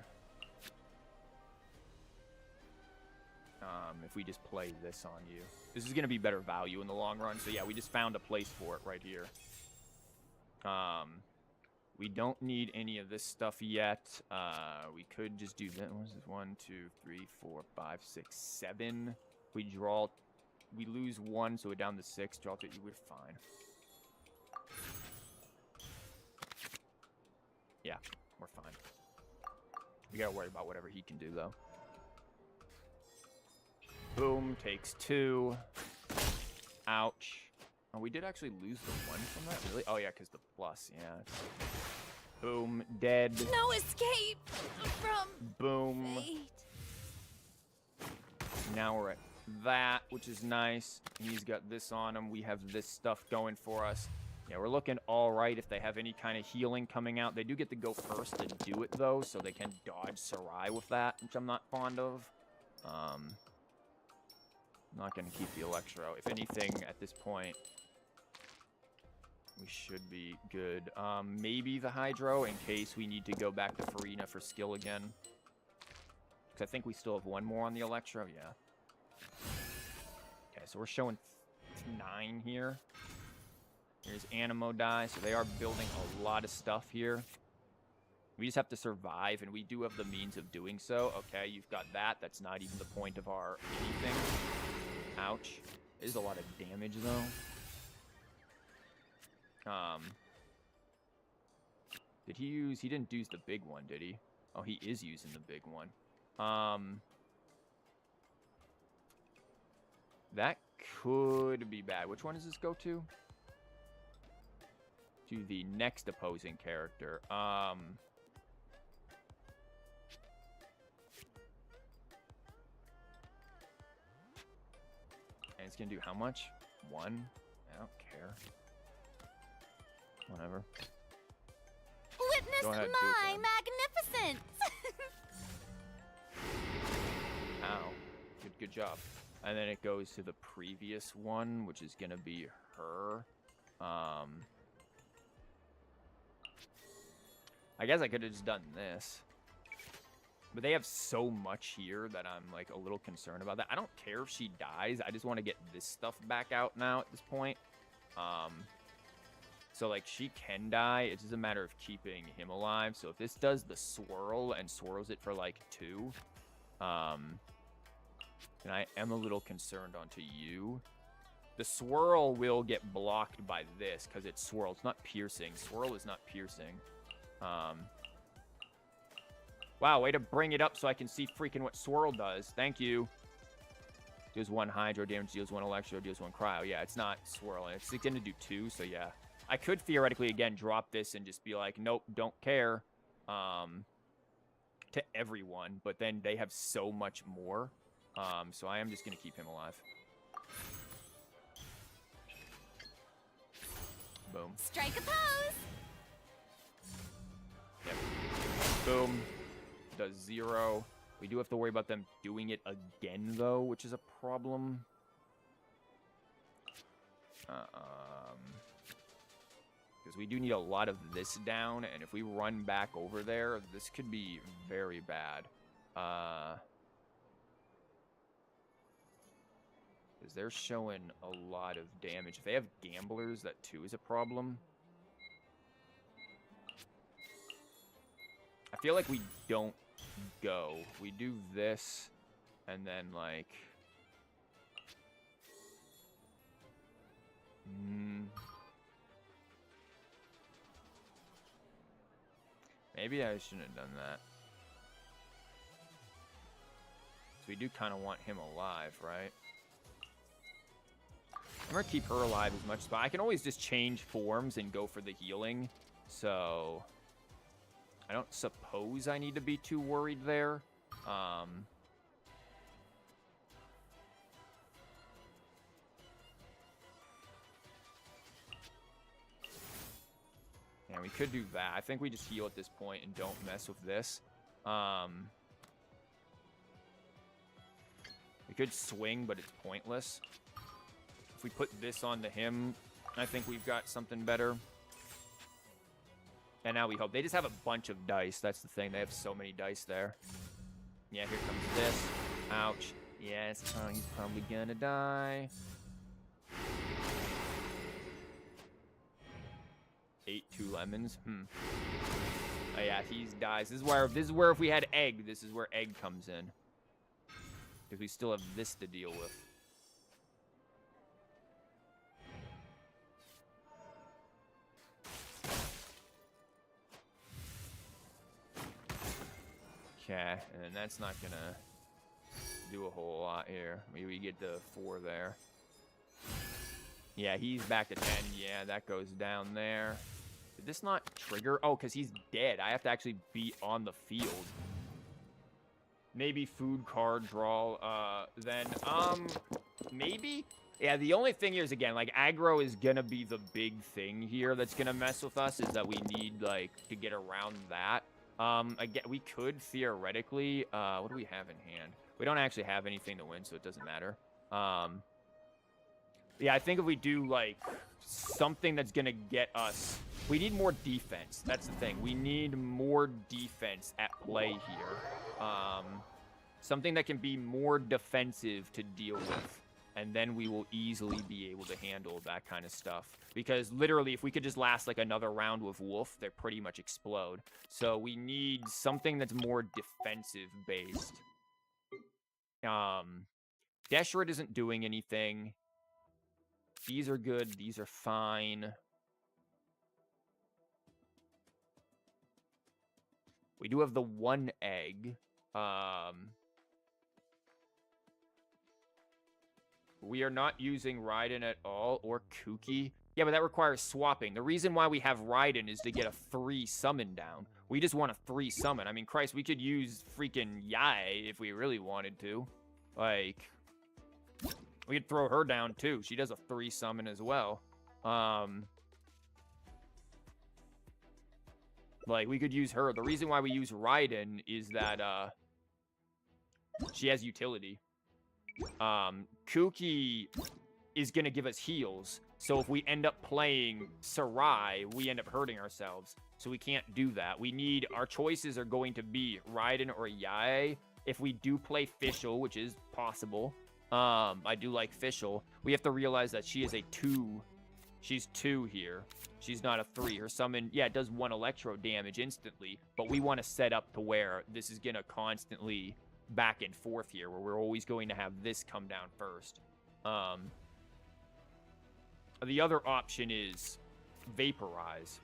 [SPEAKER 1] If we just play this on you. This is gonna be better value in the long run. So yeah, we just found a place for it right here. We don't need any of this stuff yet. We could just do that. What is this? 1, 2, 3, 4, 5, 6, 7. We draw. We lose 1, so we're down to 6. Draw 3. We're fine. Yeah, we're fine. We gotta worry about whatever he can do, though. Boom, takes 2. Ouch. Oh, we did actually lose the 1 from that? Really? Oh, yeah, because the plus, yeah. Boom, dead.
[SPEAKER 2] No escape from
[SPEAKER 1] Boom.
[SPEAKER 2] fate.
[SPEAKER 1] Now we're at that, which is nice. He's got this on him. We have this stuff going for us. Yeah, we're looking all right if they have any kind of healing coming out. They do get to go first to do it, though, so they can dodge Sarai with that, which I'm not fond of. Not going to keep the Electro. If anything, at this point, we should be good. Maybe the Hydro in case we need to go back to Farina for skill again. Because I think we still have 1 more on the Electro, yeah. Okay, so we're showing 9 here. Here's Animo die, so they are building a lot of stuff here. We just have to survive, and we do have the means of doing so. Okay, you've got that. That's not even the point of our anything. Ouch. There's a lot of damage, though. Did he use... He didn't use the big one, did he? Oh, he is using the big one. That could be bad. Which one does this go to? To the next opposing character. And it's gonna do how much? 1? I don't care. Whatever.
[SPEAKER 3] Witness
[SPEAKER 1] Go ahead,
[SPEAKER 3] my
[SPEAKER 1] do it
[SPEAKER 3] magnificence!
[SPEAKER 1] Ow. Good job. And then it goes to the previous one, which is gonna be her. I guess I could have just done this. But they have so much here that I'm, like, a little concerned about that. I don't care if she dies. I just want to get this stuff back out now at this point. So, like, she can die. It's just a matter of keeping him alive. So if this does the swirl and swirls it for, like, 2, and I am a little concerned onto you. The swirl will get blocked by this because it's swirl. It's not piercing. Swirl is not piercing. Wow, way to bring it up so I can see freaking what swirl does. Thank you. Deals 1 hydro damage, deals 1 electro, deals 1 cryo. Yeah, it's not swirl. It's going to do 2, so yeah. I could theoretically, again, drop this and just be like, nope, don't care. To everyone, but then they have so much more. So I am just going to keep him alive. Boom.
[SPEAKER 3] Strike a pose!
[SPEAKER 1] Yep. Boom. Does 0. We do have to worry about them doing it again, though, which is a problem. Because we do need a lot of this down, and if we run back over there, this could be very bad. Because they're showing a lot of damage. If they have gamblers, that too is a problem. I feel like we don't go. We do this, and then, like... Maybe I shouldn't have done that. So we do kind of want him alive, right? I'm going to keep her alive as much as possible. I can always just change forms and go for the healing. So I don't suppose I need to be too worried there. Yeah, we could do that. I think we just heal at this point and don't mess with this. We could swing, but it's pointless. If we put this onto him, I think we've got something better. And now we hope. They just have a bunch of dice. That's the thing. They have so many dice there. Yeah, here comes this. Ouch. Yes, he's probably gonna die. 8 2 lemons. Oh yeah, he dies. This is where if we had egg, this is where egg comes in. Because we still have this to deal with. Okay, and that's not gonna do a whole lot here. Maybe we get the 4 there. Yeah, he's back to 10. Yeah, that goes down there. Did this not trigger? Oh, because he's dead. I have to actually be on the field. Maybe food card draw, then, maybe? Yeah, the only thing here is, again, like, aggro is gonna be the big thing here that's gonna mess with us, is that we need, like, to get around that. Again, we could theoretically, what do we have in hand? We don't actually have anything to win, so it doesn't matter. Yeah, I think if we do, like, something that's gonna get us... We need more defense. That's the thing. We need more defense at play here. Something that can be more defensive to deal with. And then we will easily be able to handle that kind of stuff. Because literally, if we could just last like another round with Wolf, they pretty much explode. So we need something that's more defensive based. Deshret isn't doing anything. These are good. These are fine. We do have the 1 egg. We are not using Raiden at all, or Kuki. Yeah, but that requires swapping. The reason why we have Raiden is to get a 3 summon down. We just want a 3 summon. I mean, Christ, we could use freaking Yae if we really wanted to. Like, we could throw her down too. She does a 3 summon as well. Like, we could use her. The reason why we use Raiden is that, she has utility. Kuki is going to give us heals. So if we end up playing Sarai, we end up hurting ourselves. So we can't do that. We need... Our choices are going to be Raiden or Yae. If we do play Fischl, which is possible, I do like Fischl, we have to realize that she is a 2. She's 2 here. She's not a 3. Her summon, yeah, it does 1 electro damage instantly, but we want to set up to where this is going to constantly back and forth here, where we're always going to have this come down first. The other option is Vaporize,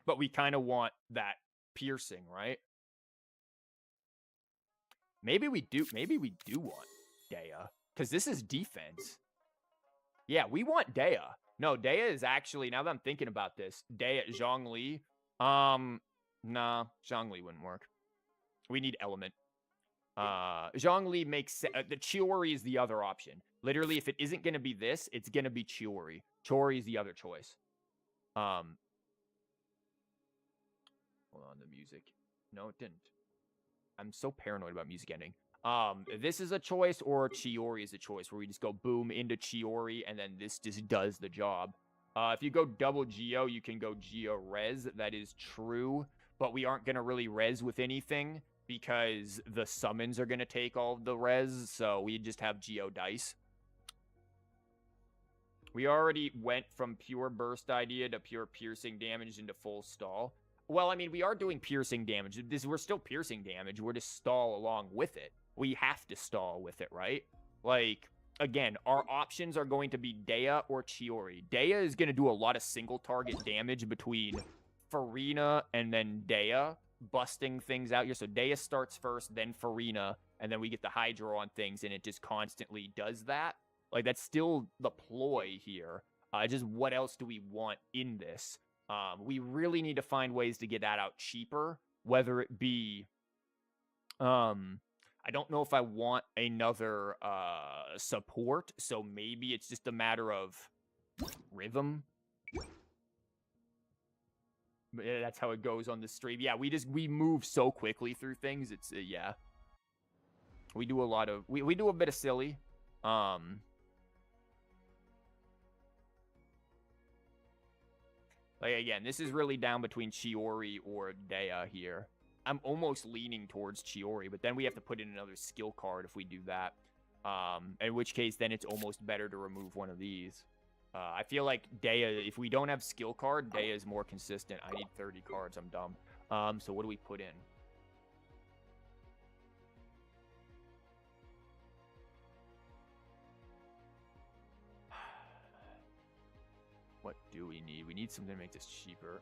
[SPEAKER 1] but we kind of want that piercing, right? Maybe we do want Dea, because this is defense. Yeah, we want Dea. No, Dea is actually, now that I'm thinking about this, Zhongli. Nah, Zhongli wouldn't work. We need Element. Zhongli makes the Chiori is the other option. Literally, if it isn't going to be this, it's going to be Chiori. Chiori is the other choice. Hold on, the music. No, it didn't. I'm so paranoid about music ending. This is a choice, or Chiori is a choice, where we just go boom into Chiori, and then this just does the job. If you go double Geo, you can go Geo Res. That is true, but we aren't going to really res with anything, because the summons are going to take all of the res, so we just have Geo Dice. We already went from pure burst idea to pure piercing damage into full stall. Well, I mean, we are doing piercing damage. We're still piercing damage. We're just stall along with it. We have to stall with it, right? Like, again, our options are going to be Dea or Chiori. Dea is going to do a lot of single target damage between Farina and then Dea, busting things out here. So Dea starts first, then Farina, and then we get the Hydro on things, and it just constantly does that. Like, that's still the ploy here. Just what else do we want in this? We really need to find ways to get that out cheaper, whether it be... I don't know if I want another support, so maybe it's just a matter of rhythm. Yeah, that's how it goes on the stream. Yeah, we move so quickly through things. It's yeah. We do a lot of we do a bit of silly. Like again, this is really down between Chiori or Dea here. I'm almost leaning towards Chiori, but then we have to put in another skill card if we do that. In which case, then it's almost better to remove one of these. I feel like Dea, if we don't have skill card, Dea is more consistent. I need 30 cards. I'm dumb. So what do we put in? What do we need? We need something to make this cheaper.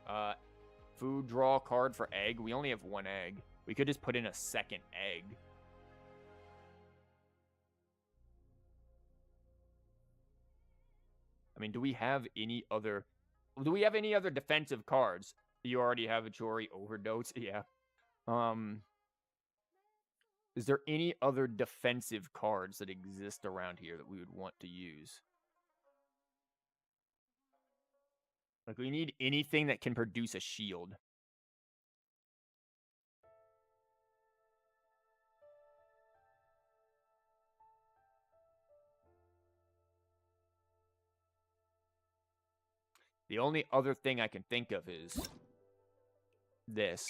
[SPEAKER 1] Food, draw card for egg. We only have one egg. We could just put in a second egg. I mean, do we have any other defensive cards? You already have a Chori Overdose. Yeah. Is there any other defensive cards that exist around here that we would want to use? Like, we need anything that can produce a shield. The only other thing I can think of is this.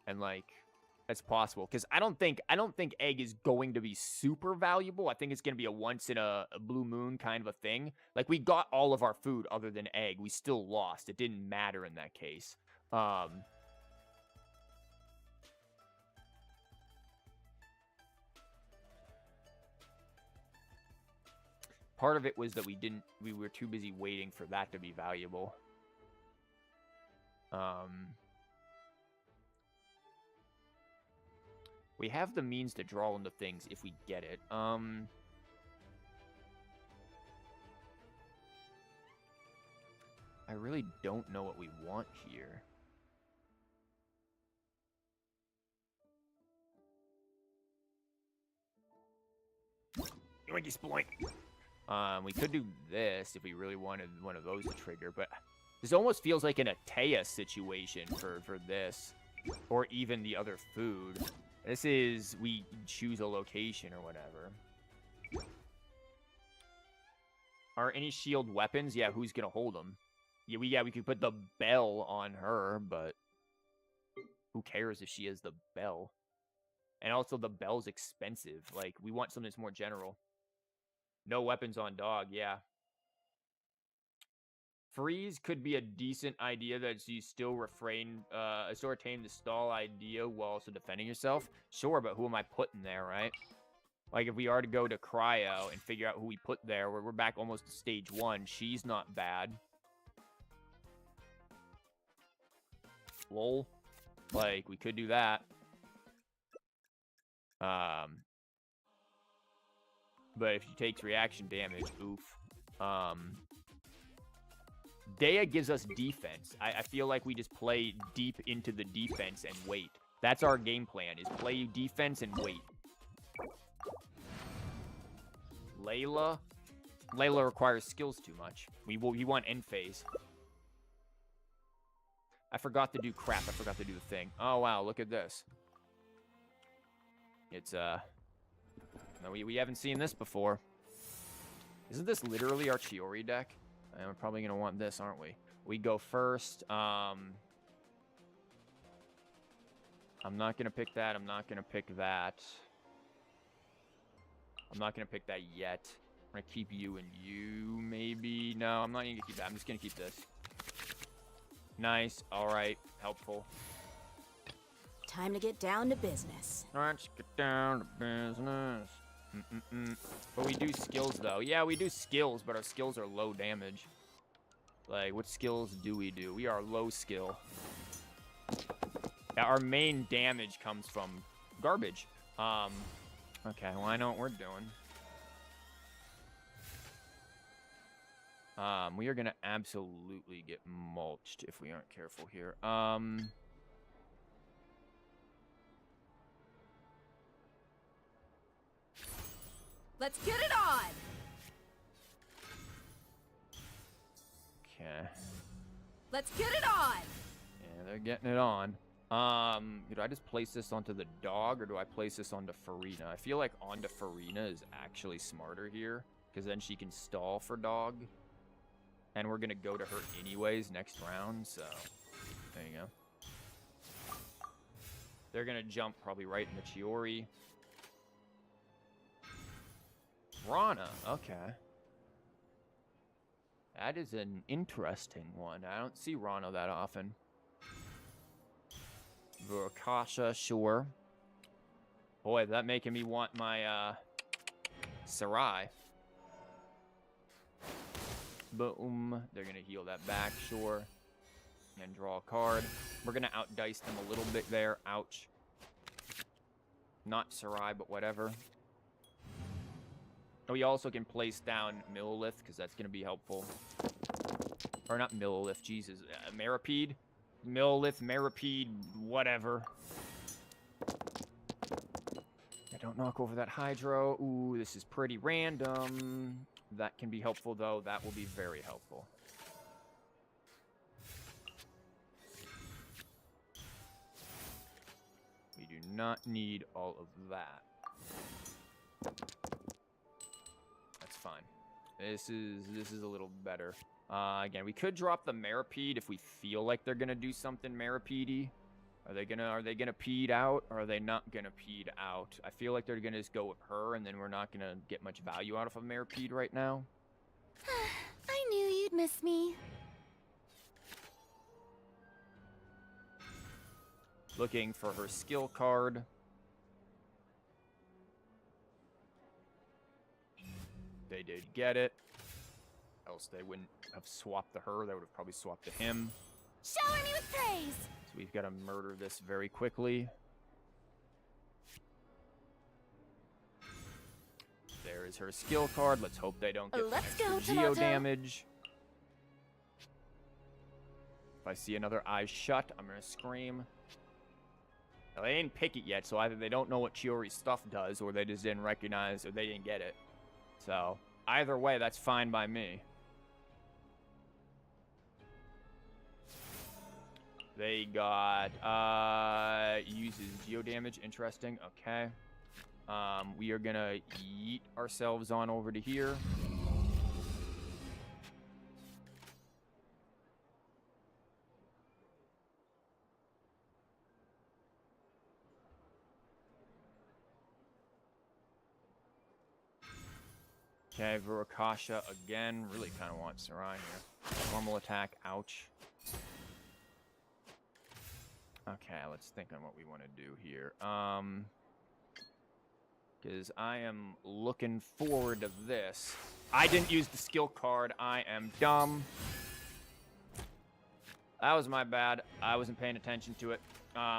[SPEAKER 1] And, like, that's possible. Because I don't think egg is going to be super valuable. I think it's going to be a once in a blue moon kind of a thing. Like, we got all of our food other than egg. We still lost. It didn't matter in that case. Part of it was that we were too busy waiting for that to be valuable. We have the means to draw into things if we get it. I really don't know what we want here. Yoinky sploink. We could do this if we really wanted one of those to trigger, but this almost feels like an Atea situation for this, or even the other food. This is, we choose a location or whatever. Are any shield weapons? Yeah, who's gonna hold them? Yeah, we could put the bell on her, but who cares if she has the bell? And also, the bell's expensive. Like, we want something that's more general. No weapons on dog, yeah. Freeze could be a decent idea that you still retain the stall idea while also defending yourself. Sure, but who am I putting there, right? Like, if we are to go to Cryo and figure out who we put there, we're back almost to stage 1. She's not bad. Lol. Like, we could do that. But if she takes reaction damage, oof. Dea gives us defense. I feel like we just play deep into the defense and wait. That's our game plan, is play defense and wait. Layla requires skills too much. We want end phase. I forgot to do crap. I forgot to do the thing. Oh, wow, look at this. It's, no, we haven't seen this before. Isn't this literally our Chiori deck? And we're probably going to want this, aren't we? We go first. I'm not going to pick that. I'm not going to pick that. I'm not going to pick that yet. I'm gonna keep you and you, maybe. No, I'm not even gonna keep that. I'm just gonna keep this. Nice. All right. Helpful.
[SPEAKER 6] Time to get down to business.
[SPEAKER 1] Let's get down to business. But we do skills, though. Yeah, we do skills, but our skills are low damage. Like, what skills do? We are low skill. Yeah, our main damage comes from garbage. Okay, well, I know what we're doing. We are gonna absolutely get mulched if we aren't careful here.
[SPEAKER 2] Let's get it on!
[SPEAKER 1] Okay.
[SPEAKER 2] Let's get it on!
[SPEAKER 1] Yeah, they're getting it on. Do I just place this onto the dog, or do I place this onto Farina? I feel like onto Farina is actually smarter here, because then she can stall for dog. And we're gonna go to her anyways next round, so there you go. They're gonna jump probably right in the Chiori. Rana, okay. That is an interesting one. I don't see Rana that often. Vurakasha, sure. Boy, that making me want my Sarai. Boom. They're gonna heal that back, sure. And draw a card. We're gonna outdice them a little bit there. Ouch. Not Sarai, but whatever. We also can place down Millilith, because that's going to be helpful. Or not Millilith, Jesus. Maripede? Millilith, Maripede, whatever. I don't knock over that Hydro. Ooh, this is pretty random. That can be helpful, though. That will be very helpful. We do not need all of that. Fine. This is a little better. Again, we could drop the Maripede if we feel like they're gonna do something Maripede-y. Are they gonna peed out, or are they not gonna peed out? I feel like they're gonna just go with her, and then we're not gonna get much value out of a Maripede right now.
[SPEAKER 3] I knew you'd miss me.
[SPEAKER 1] Looking for her skill card. They did get it. Else they wouldn't have swapped to her. They would have probably swapped to him.
[SPEAKER 3] Shower me with praise.
[SPEAKER 1] So we've got to murder this very quickly. There is her skill card. Let's hope they don't get
[SPEAKER 3] Let's
[SPEAKER 1] extra
[SPEAKER 3] go,
[SPEAKER 1] geo
[SPEAKER 3] Tomato.
[SPEAKER 1] damage. If I see another eye shut, I'm going to scream. Now, they didn't pick it yet, so either they don't know what Chiori's stuff does, or they just didn't recognize, or they didn't get it. So, either way, that's fine by me. They got, uses geo damage. Interesting. Okay. We are gonna yeet ourselves on over to here. Okay, Vurakasha again. Really kind of want Sarai here. Normal attack. Ouch. Okay, let's think on what we want to do here. Because I am looking forward to this. I didn't use the skill card. I am dumb. That was my bad. I wasn't paying attention to it.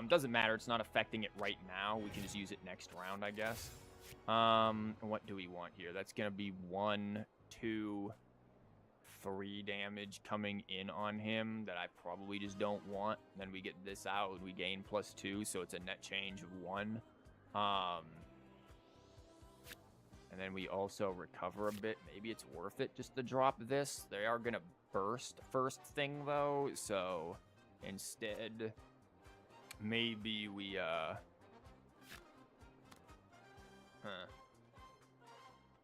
[SPEAKER 1] Doesn't matter. It's not affecting it right now. We can just use it next round, I guess. What do we want here? That's going to be 1, 2, 3 damage coming in on him that I probably just don't want. Then we get this out. We gain +2, so it's a net change of 1. And then we also recover a bit. Maybe it's worth it just to drop this. They are going to burst first thing, though. So instead, maybe we,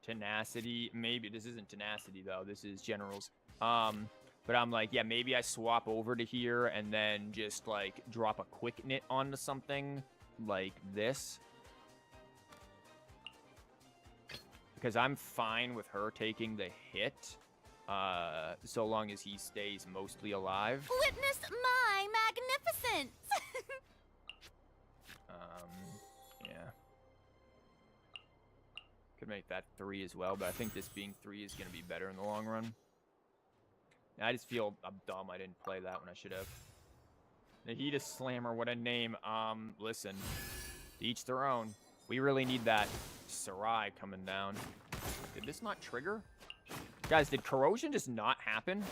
[SPEAKER 1] Tenacity. Maybe this isn't tenacity, though. This is generals. But I'm like, yeah, maybe I swap over to here and then just, like, drop a quick knit onto something like this. Because I'm fine with her taking the hit, so long as he stays mostly alive.
[SPEAKER 6] Witness my magnificence!
[SPEAKER 1] Yeah. Could make that 3 as well, but I think this being 3 is going to be better in the long run. I just feel I'm dumb. I didn't play that when I should have. Nahida Slammer, what a name. Listen, to each their own. We really need that Sarai coming down. Did this not trigger? Guys, did corrosion just not happen?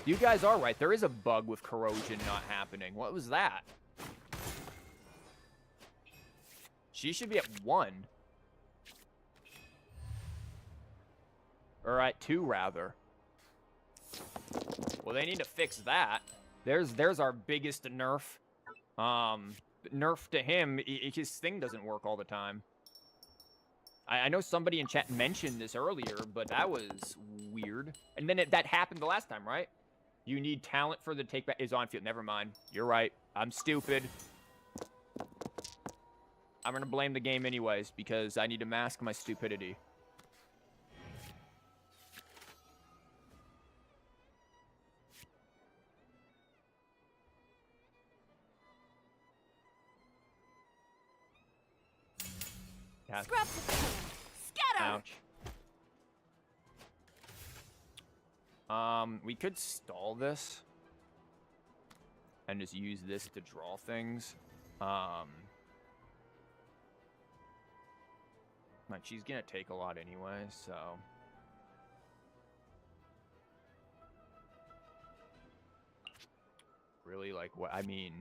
[SPEAKER 1] You guys are right. There is a bug with corrosion not happening. What was that? She should be at 1. Or at 2, rather. Well, they need to fix that. There's our biggest nerf. Nerf to him, his thing doesn't work all the time. I know somebody in chat mentioned this earlier, but that was weird. And then that happened the last time, right? You need talent for the take back is on field. Never mind. You're right. I'm stupid. I'm going to blame the game anyways, because I need to mask my stupidity. Yeah.
[SPEAKER 6] Scrubs of pain. Scatter!
[SPEAKER 1] Ouch. We could stall this. And just use this to draw things. Like, she's gonna take a lot anyway, so... Really, like, what, I mean...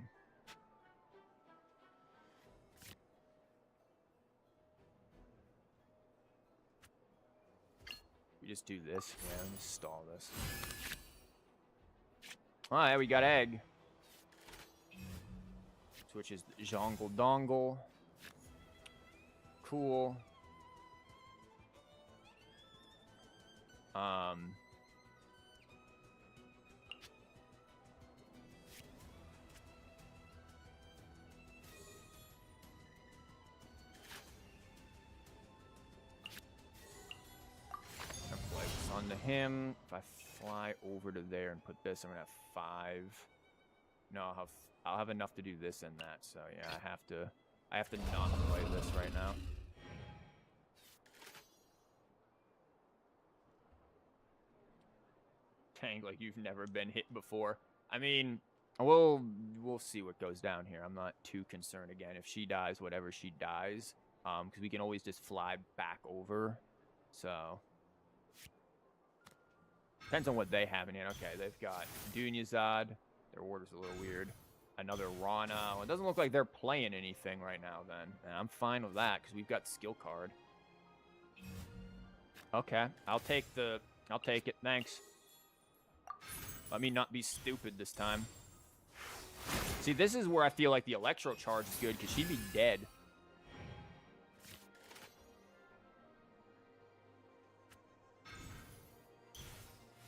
[SPEAKER 1] We just do this, yeah, and just stall this. Alright, we got egg. Which is Jongle Dongle. Cool. Onto him. If I fly over to there and put this, I'm gonna have 5. No, I'll have enough to do this and that. So yeah, I have to not play this right now. Tank like you've never been hit before. I mean, we'll see what goes down here. I'm not too concerned again. If she dies, whatever she dies, because we can always just fly back over. So depends on what they have in it. Okay, they've got Dunyazad. Their order's a little weird. Another Rana. Well, it doesn't look like they're playing anything right now then. And I'm fine with that because we've got skill card. Okay, I'll take it. Thanks. Let me not be stupid this time. See, this is where I feel like the Electro Charge is good because she'd be dead.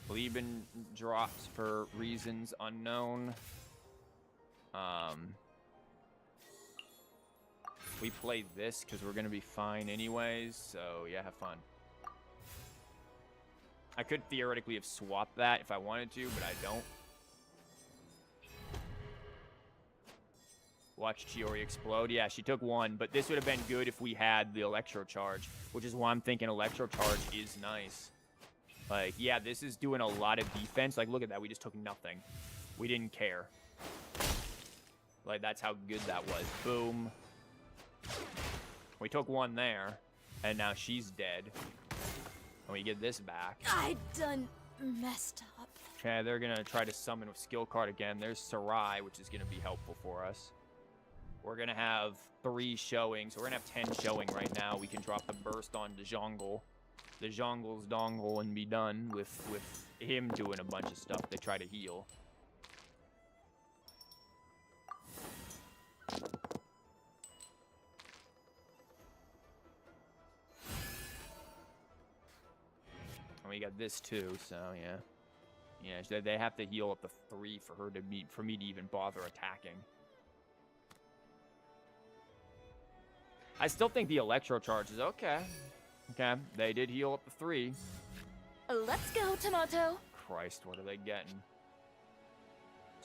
[SPEAKER 1] Lieben drops for reasons unknown. We play this because we're going to be fine anyways, so yeah, have fun. I could theoretically have swapped that if I wanted to, but I don't. Watch Chiori explode. Yeah, she took 1, but this would have been good if we had the Electro Charge, which is why I'm thinking Electro Charge is nice. Like, yeah, this is doing a lot of defense. Like, look at that. We just took nothing. We didn't care. Like, that's how good that was. Boom. We took 1 there, and now she's dead. And we get this back.
[SPEAKER 6] I done messed up.
[SPEAKER 1] Okay, they're going to try to summon with skill card again. There's Sarai, which is going to be helpful for us. We're going to have 3 showing, so we're going to have 10 showing right now. We can drop the burst on the Jongle. The Jongle's dongle and be done with him doing a bunch of stuff. They try to heal. And we got this too, so yeah. Yeah, they have to heal up to 3 for her to me to even bother attacking. I still think the Electro Charge is okay. Okay, they did heal up to 3.
[SPEAKER 6] Let's go, Tomato.
[SPEAKER 1] Christ, what are they getting?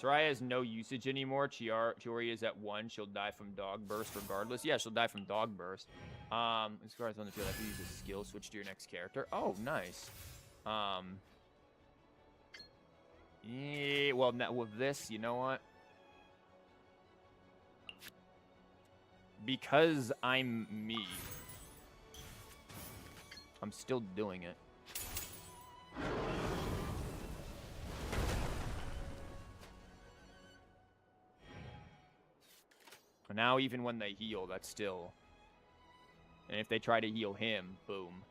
[SPEAKER 1] Soraya has no usage anymore. Chiori is at 1. She'll die from Dog Burst regardless. Yeah, she'll die from Dog Burst. This card's on the field. I have to use a skill switch to your next character. Oh, nice. Yeah, well, with this, you know what? Because I'm me, I'm still doing it. And now even when they heal, that's still... And if they try to heal him, boom.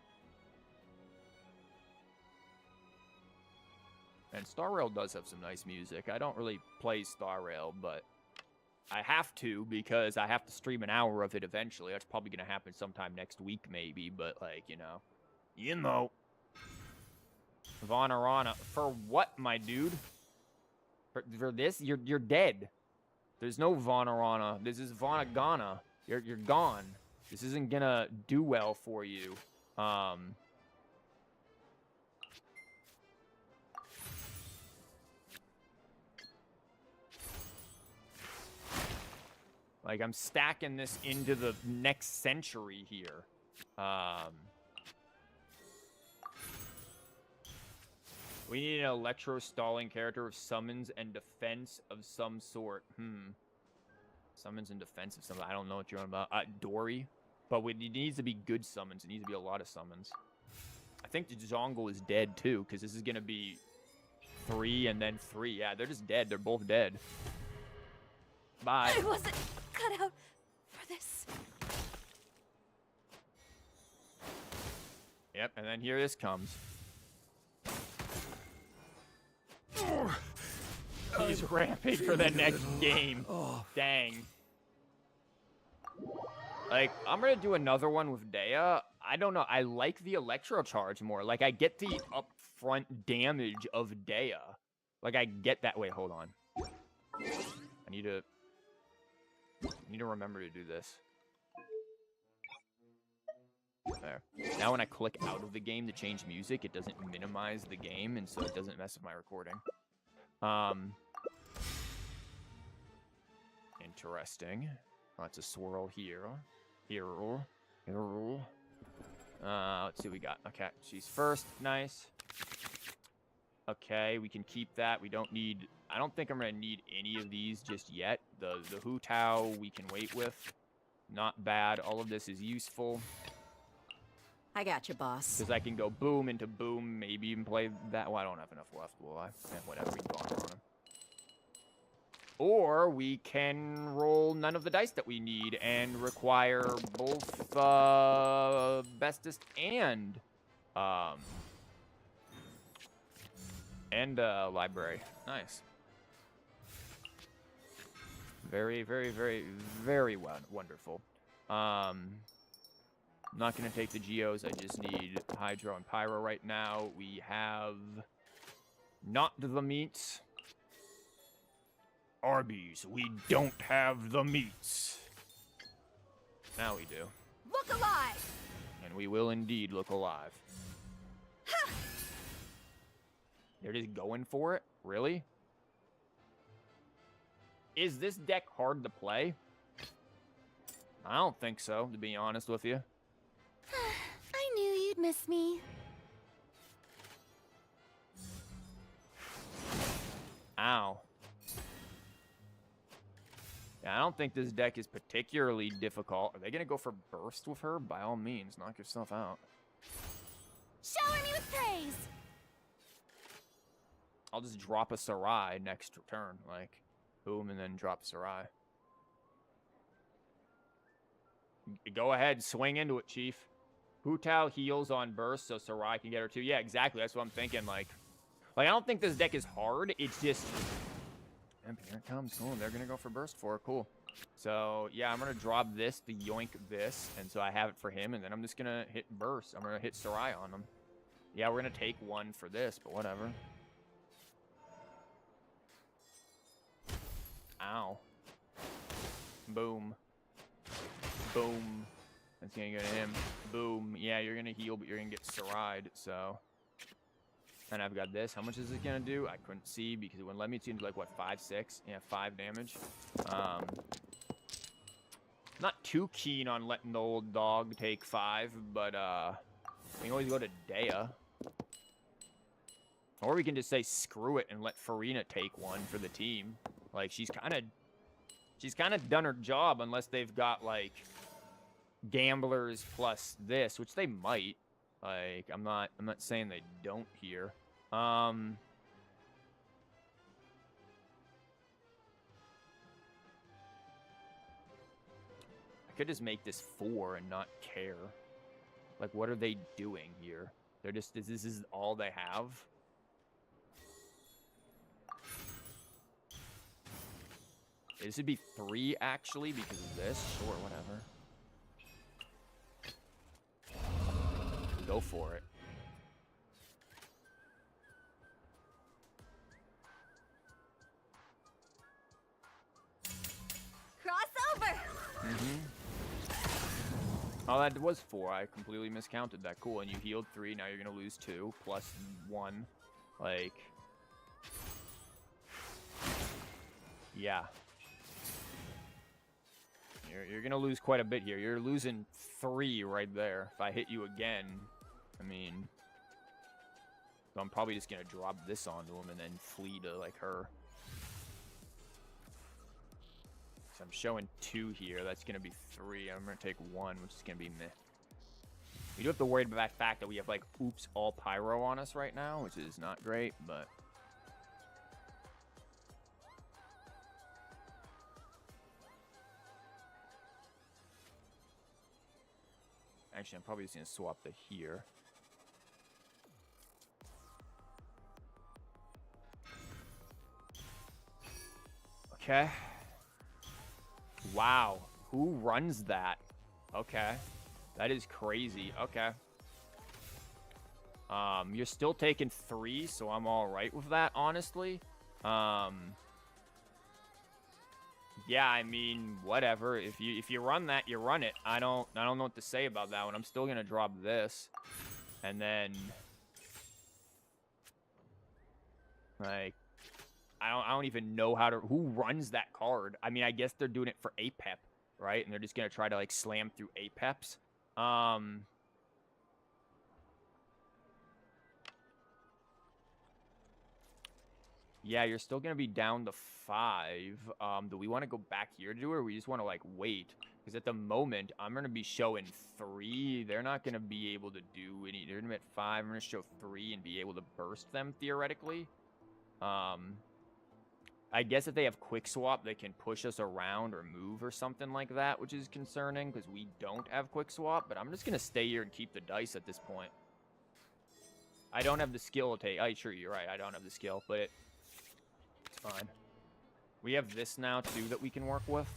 [SPEAKER 1] And Star Rail does have some nice music. I don't really play Star Rail, but I have to because I have to stream an hour of it eventually. That's probably going to happen sometime next week, maybe. But, like, you know. You know. Vonarana. For what, my dude? For this? You're dead. There's no Vonarana. This is Vonagana. You're gone. This isn't going to do well for you. Like, I'm stacking this into the next century here. We need an electro-stalling character with summons and defense of some sort. Summons and defense of some... I don't know what you're on about. Dory. But it needs to be good summons. It needs to be a lot of summons. I think the Zongle is dead, too, because this is going to be 3 and then 3. Yeah, they're just dead. They're both dead. Bye.
[SPEAKER 2] I wasn't cut out for this.
[SPEAKER 1] Yep, and then here this comes. He's ramping for the next game. Dang. Like, I'm gonna do another one with Dea. I don't know. I like the Electro Charge more. Like, I get the upfront damage of Dea. Like, I get that. Wait, hold on. I need to remember to do this. There. Now when I click out of the game to change music, it doesn't minimize the game, and so it doesn't mess with my recording. Interesting. Lots of swirl here. Here. Let's see what we got. Okay, she's first. Nice. Okay, we can keep that. We don't need... I don't think I'm going to need any of these just yet. The Hu Tao we can wait with. Not bad. All of this is useful.
[SPEAKER 6] I got you, boss.
[SPEAKER 1] Because I can go boom into boom, maybe even play that. Well, I don't have enough left, will I? Yeah, whatever, we can go on him. Or we can roll none of the dice that we need and require both bestest and library. Nice. Very, very, very, very wonderful. I'm not going to take the Geos. I just need Hydro and Pyro right now. We have not the meats. Arby's, we don't have the meats. Now we do.
[SPEAKER 2] Look alive!
[SPEAKER 1] And we will indeed look alive. They're just going for it? Really? Is this deck hard to play? I don't think so, to be honest with you.
[SPEAKER 3] I knew you'd miss me.
[SPEAKER 1] Ow. Yeah, I don't think this deck is particularly difficult. Are they going to go for burst with her? By all means, knock yourself out.
[SPEAKER 3] Shower me with praise!
[SPEAKER 1] I'll just drop a Sarai next turn. Like, boom, and then drop Sarai. Go ahead, swing into it, Chief. Hu Tao heals on burst, so Sarai can get her too. Yeah, exactly. That's what I'm thinking. Like I don't think this deck is hard. It's just... And here it comes. Cool. They're going to go for burst for it. Cool. So, yeah, I'm going to drop this to yoink this. And so I have it for him. And then I'm just going to hit burst. I'm going to hit Sarai on him. Yeah, we're going to take one for this, but whatever. Ow. Boom. Boom. It's gonna go to him. Boom. Yeah, you're gonna heal, but you're gonna get Saride, so. And I've got this. How much is it gonna do? I couldn't see because it wouldn't let me. It seems like, what, 5, 6? Yeah, 5 damage. Not too keen on letting the old dog take 5, but we can always go to Dea. Or we can just say screw it and let Farina take 1 for the team. Like, she's kind of done her job unless they've got, like, gamblers plus this, which they might. Like, I'm not saying they don't here. I could just make this 4 and not care. Like, what are they doing here? They're just, this is all they have? This would be 3, actually, because of this. Sure, whatever. Go for it.
[SPEAKER 2] Crossover!
[SPEAKER 1] Oh, that was 4. I completely miscounted that. Cool. And you healed 3. Now you're going to lose 2 plus 1. Like, yeah. You're going to lose quite a bit here. You're losing 3 right there. If I hit you again, I mean, so I'm probably just going to drop this onto him and then flee to, like, her. So I'm showing 2 here. That's going to be 3. I'm going to take 1, which is going to be meh. We do have to worry about that fact that we have, like, oops, all pyro on us right now, which is not great, but... Actually, I'm probably just going to swap the here. Okay. Wow. Who runs that? Okay. That is crazy. Okay. You're still taking 3, so I'm all right with that, honestly. Yeah, I mean, whatever. If you run that, you run it. I don't know what to say about that one. I'm still gonna drop this, and then like I don't even know how to who runs that card. I mean, I guess they're doing it for APEP, right? And they're just gonna try to like slam through APEPs. Yeah, you're still going to be down to 5. Do we want to go back here to do it, or we just want to, like, wait? Because at the moment, I'm going to be showing 3. They're not going to be able to do any... They're going to be at 5. I'm going to show 3 and be able to burst them, theoretically. I guess if they have quick swap, they can push us around or move or something like that, which is concerning, because we don't have quick swap. But I'm just going to stay here and keep the dice at this point. I don't have the skill to take... Oh, sure, you're right. I don't have the skill, but... It's fine. We have this now, too, that we can work with.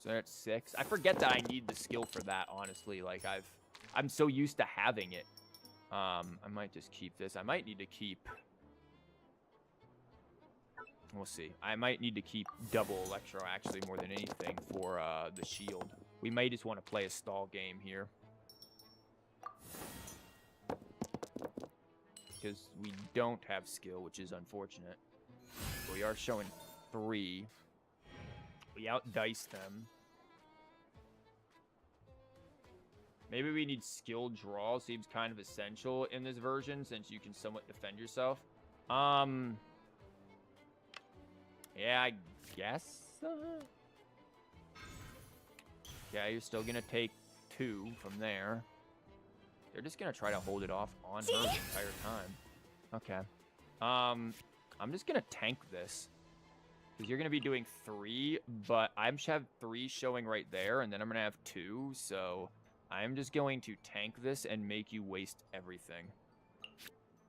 [SPEAKER 1] So that's 6. I forget that I need the skill for that, honestly. Like, I'm so used to having it. I might just keep this. I might need to keep... We'll see. I might need to keep double Electro, actually, more than anything for the shield. We may just want to play a stall game here. Because we don't have skill, which is unfortunate. We are showing 3. We outdice them. Maybe we need skill draw. Seems kind of essential in this version, since you can somewhat defend yourself. Yeah, I guess. Yeah, you're still gonna take 2 from there. They're just gonna try to hold it off on her the entire time. Okay. I'm just gonna tank this. Because you're gonna be doing 3, but I have 3 showing right there, and then I'm gonna have 2, so I'm just going to tank this and make you waste everything.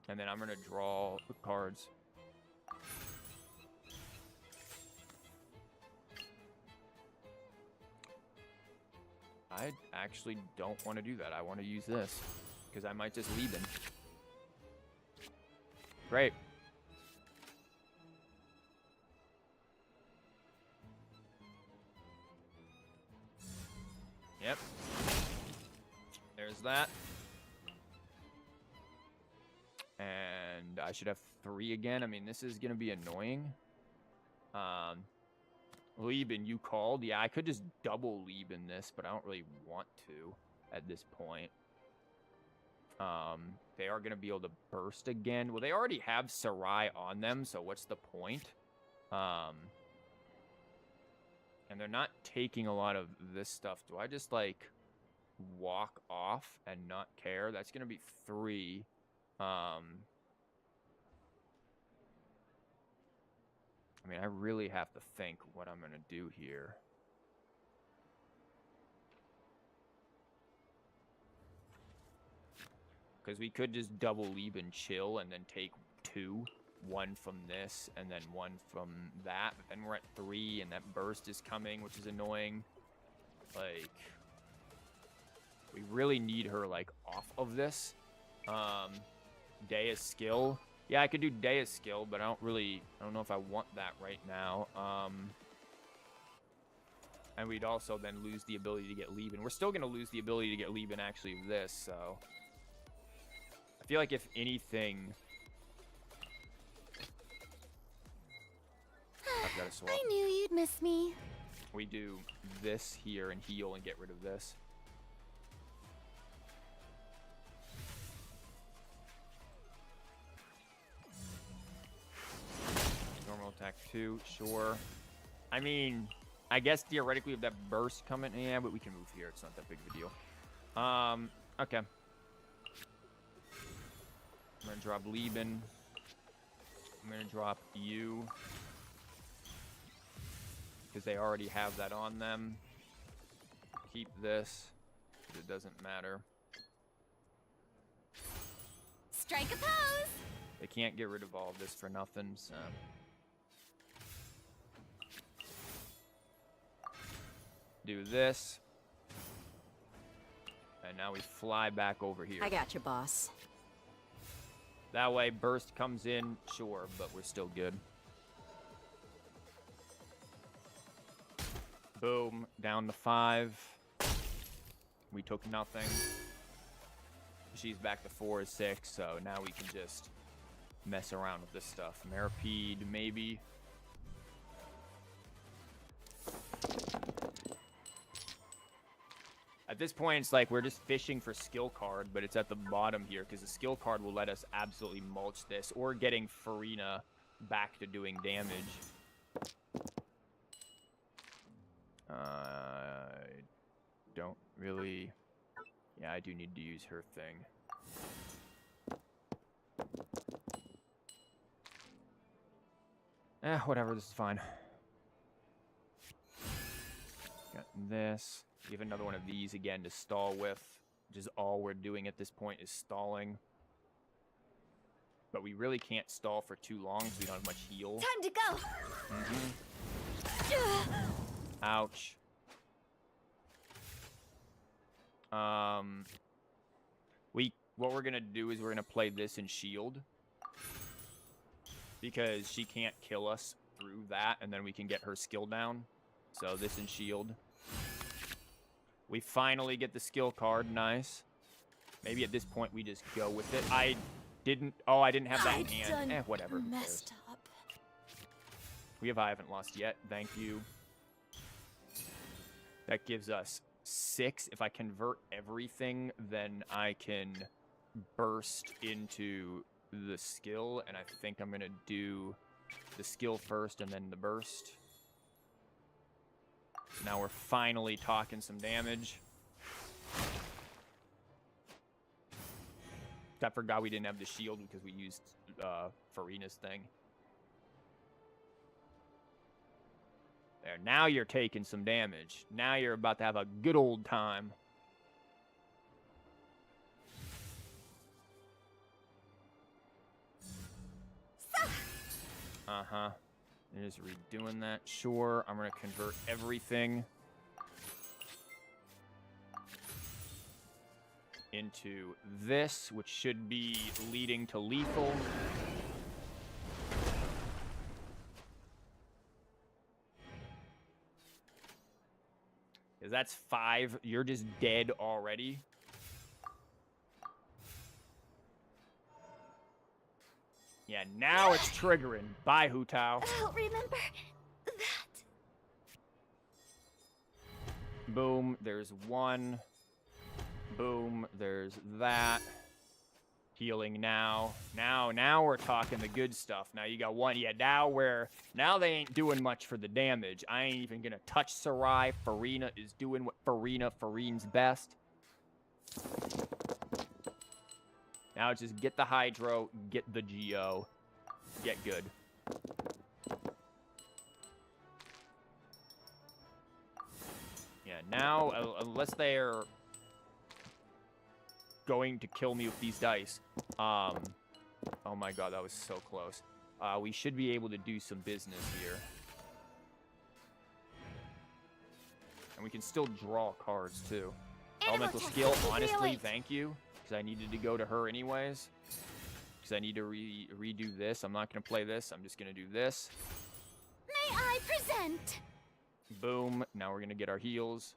[SPEAKER 1] And then I'm gonna draw the cards. I actually don't want to do that. I want to use this. Because I might just leave him. Great. that. And I should have 3 again. I mean, this is going to be annoying. Lieben, you called? Yeah, I could just double Lieben this, but I don't really want to at this point. They are going to be able to burst again. Well, they already have Sarai on them, so what's the point? And they're not taking a lot of this stuff. Do I just, like, walk off and not care? That's going to be 3. I mean, I really have to think what I'm going to do here. Because we could just double leave and chill and then take 2. 1 from this and then 1 from that. But then we're at 3 and that burst is coming, which is annoying. Like, we really need her, like, off of this. Dea's skill. Yeah, I could do Dea's skill, but I don't know if I want that right now. And we'd also then lose the ability to get Lieben. We're still going to lose the ability to get Lieben actually with this, so. I feel like if anything, I've got to swap.
[SPEAKER 3] I knew you'd miss me.
[SPEAKER 1] We do this here and heal and get rid of this. Normal attack 2, sure. I mean, I guess theoretically with that burst coming, yeah, but we can move here. It's not that big of a deal. Okay. I'm gonna drop Lieben. I'm gonna drop you. Because they already have that on them. Keep this. It doesn't matter.
[SPEAKER 3] Strike a pose!
[SPEAKER 1] They can't get rid of all of this for nothing, so. Do this. And now we fly back over here.
[SPEAKER 6] I got you, boss.
[SPEAKER 1] That way, burst comes in, sure, but we're still good. Boom, down to 5. We took nothing. She's back to 4 or 6, so now we can just mess around with this stuff. Maripede, maybe. At this point, it's like we're just fishing for skill card, but it's at the bottom here because the skill card will let us absolutely mulch this, or getting Farina back to doing damage. I don't really. Yeah, I do need to use her thing. Whatever, this is fine. Got this. We have another one of these again to stall with, which is all we're doing at this point is stalling. But we really can't stall for too long because we don't have much heal.
[SPEAKER 2] Time to go!
[SPEAKER 1] Ouch. What we're gonna do is we're gonna play this in shield. Because she can't kill us through that, and then we can get her skill down. So this in shield. We finally get the skill card, nice. Maybe at this point we just go with it. I didn't have that in hand. Whatever.
[SPEAKER 6] Messed up.
[SPEAKER 1] I haven't lost yet, thank you. That gives us 6. If I convert everything, then I can burst into the skill, and I think I'm gonna do the skill first and then the burst. Now we're finally talking some damage. I forgot we didn't have the shield because we used Farina's thing. There, now you're taking some damage. Now you're about to have a good old time. Uh-huh. Just redoing that. Sure, I'm going to convert everything into this, which should be leading to lethal. Because that's 5. You're just dead already. Yeah, now it's triggering. Bye, Hu Tao.
[SPEAKER 3] I'll remember that.
[SPEAKER 1] Boom, there's one. Boom, there's that. Healing now. Now we're talking the good stuff. Now you got one. Yeah, now they ain't doing much for the damage. I ain't even gonna touch Sarai. Farina is doing what Farina's best. Now it's just get the Hydro, get the Geo, get good. Yeah, now, unless they're going to kill me with these dice. Oh my god, that was so close. We should be able to do some business here. And we can still draw cards, too. Elemental skill, honestly, thank you. Because I needed to go to her anyways. Because I need to redo this. I'm not going to play this. I'm just going to do this.
[SPEAKER 3] May I present?
[SPEAKER 1] Boom. Now we're going to get our heals.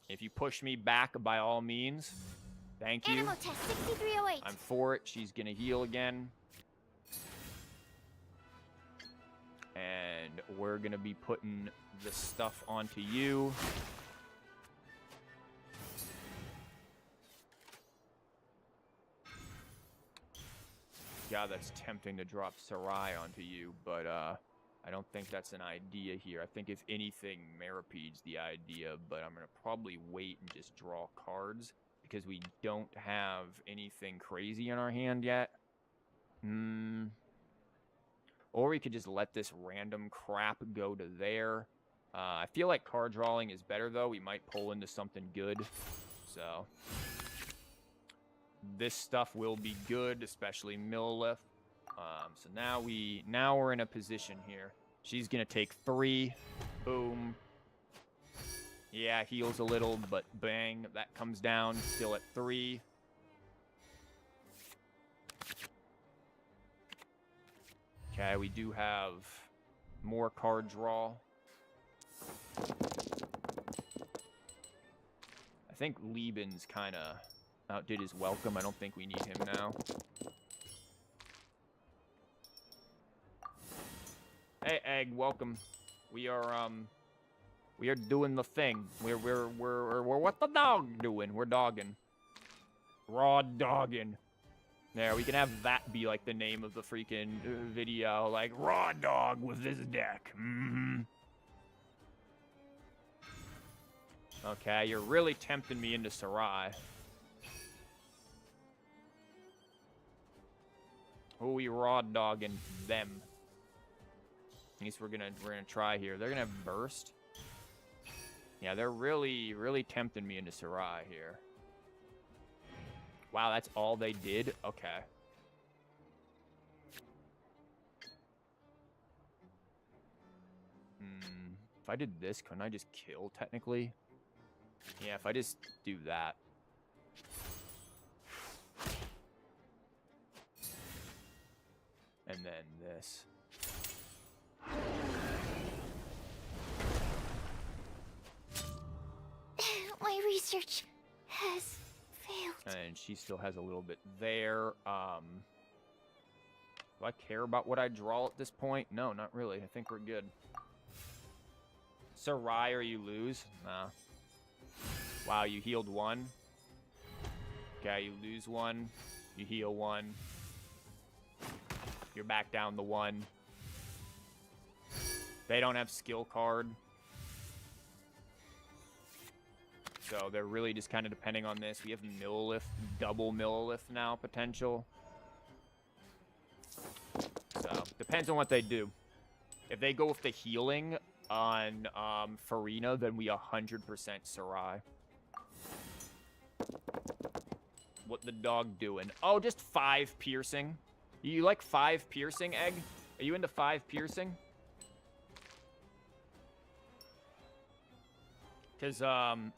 [SPEAKER 1] If you push me back, by all means, thank you.
[SPEAKER 3] Animal test 6308.
[SPEAKER 1] I'm for it. She's going to heal again. And we're going to be putting the stuff onto you. God, that's tempting to drop Sarai onto you, but I don't think that's an idea here. I think if anything, Maripede's the idea, but I'm going to probably wait and just draw cards because we don't have anything crazy in our hand yet. Or we could just let this random crap go to there. I feel like card drawing is better, though. We might pull into something good. So this stuff will be good, especially Millilith. So now we're in a position here. She's gonna take 3. Boom. Yeah, heals a little, but bang, that comes down. Still at 3. Okay, we do have more card draw. I think Lieben's kind of outdid his welcome. I don't think we need him now. Hey, Egg, welcome. We are doing the thing. We're what the dog doing? We're dogging. Raw dogging. There, we can have that be like the name of the freaking video, like raw dog with this deck. Okay, you're really tempting me into Sarai. Who we raw dogging them? At least we're gonna try here. They're gonna have burst. Yeah, they're really tempting me into Sarai here. Wow, that's all they did? Okay. If I did this, couldn't I just kill, technically? Yeah, if I just do that. And then this.
[SPEAKER 3] My research has failed.
[SPEAKER 1] And she still has a little bit there. Do I care about what I draw at this point? No, not really. I think we're good. Sarai or you lose? Nah. Wow, you healed 1. Okay, you lose 1. You heal 1. You're back down the 1. They don't have skill card. So they're really just kind of depending on this. We have Millilith, double Millilith now potential. So depends on what they do. If they go with the healing on Farina, then we 100% Sarai. What the dog doing? Oh, just 5 piercing. You like 5 piercing, Egg? Are you into 5 piercing? Because, I'm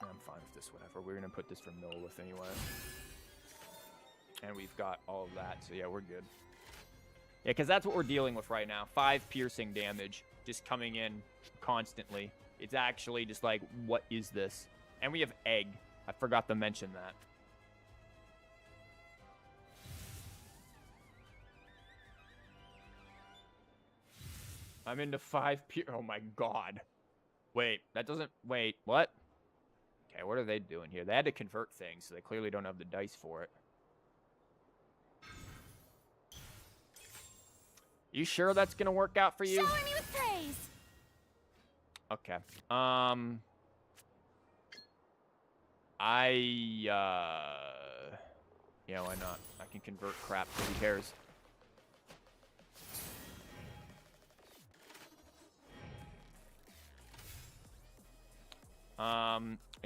[SPEAKER 1] fine with this, whatever. We're going to put this for Millilith anyway. And we've got all of that, so yeah, we're good. Yeah, because that's what we're dealing with right now. 5 piercing damage just coming in constantly. It's actually just like, what is this? And we have egg. I forgot to mention that. I'm into 5 pure. Oh my god. Wait, that doesn't. Wait, what? Okay, what are they doing here? They had to convert things, so they clearly don't have the dice for it. You sure that's gonna work out for you?
[SPEAKER 3] Shower me with praise.
[SPEAKER 1] Okay. Yeah, why not? I can convert crap, so who cares?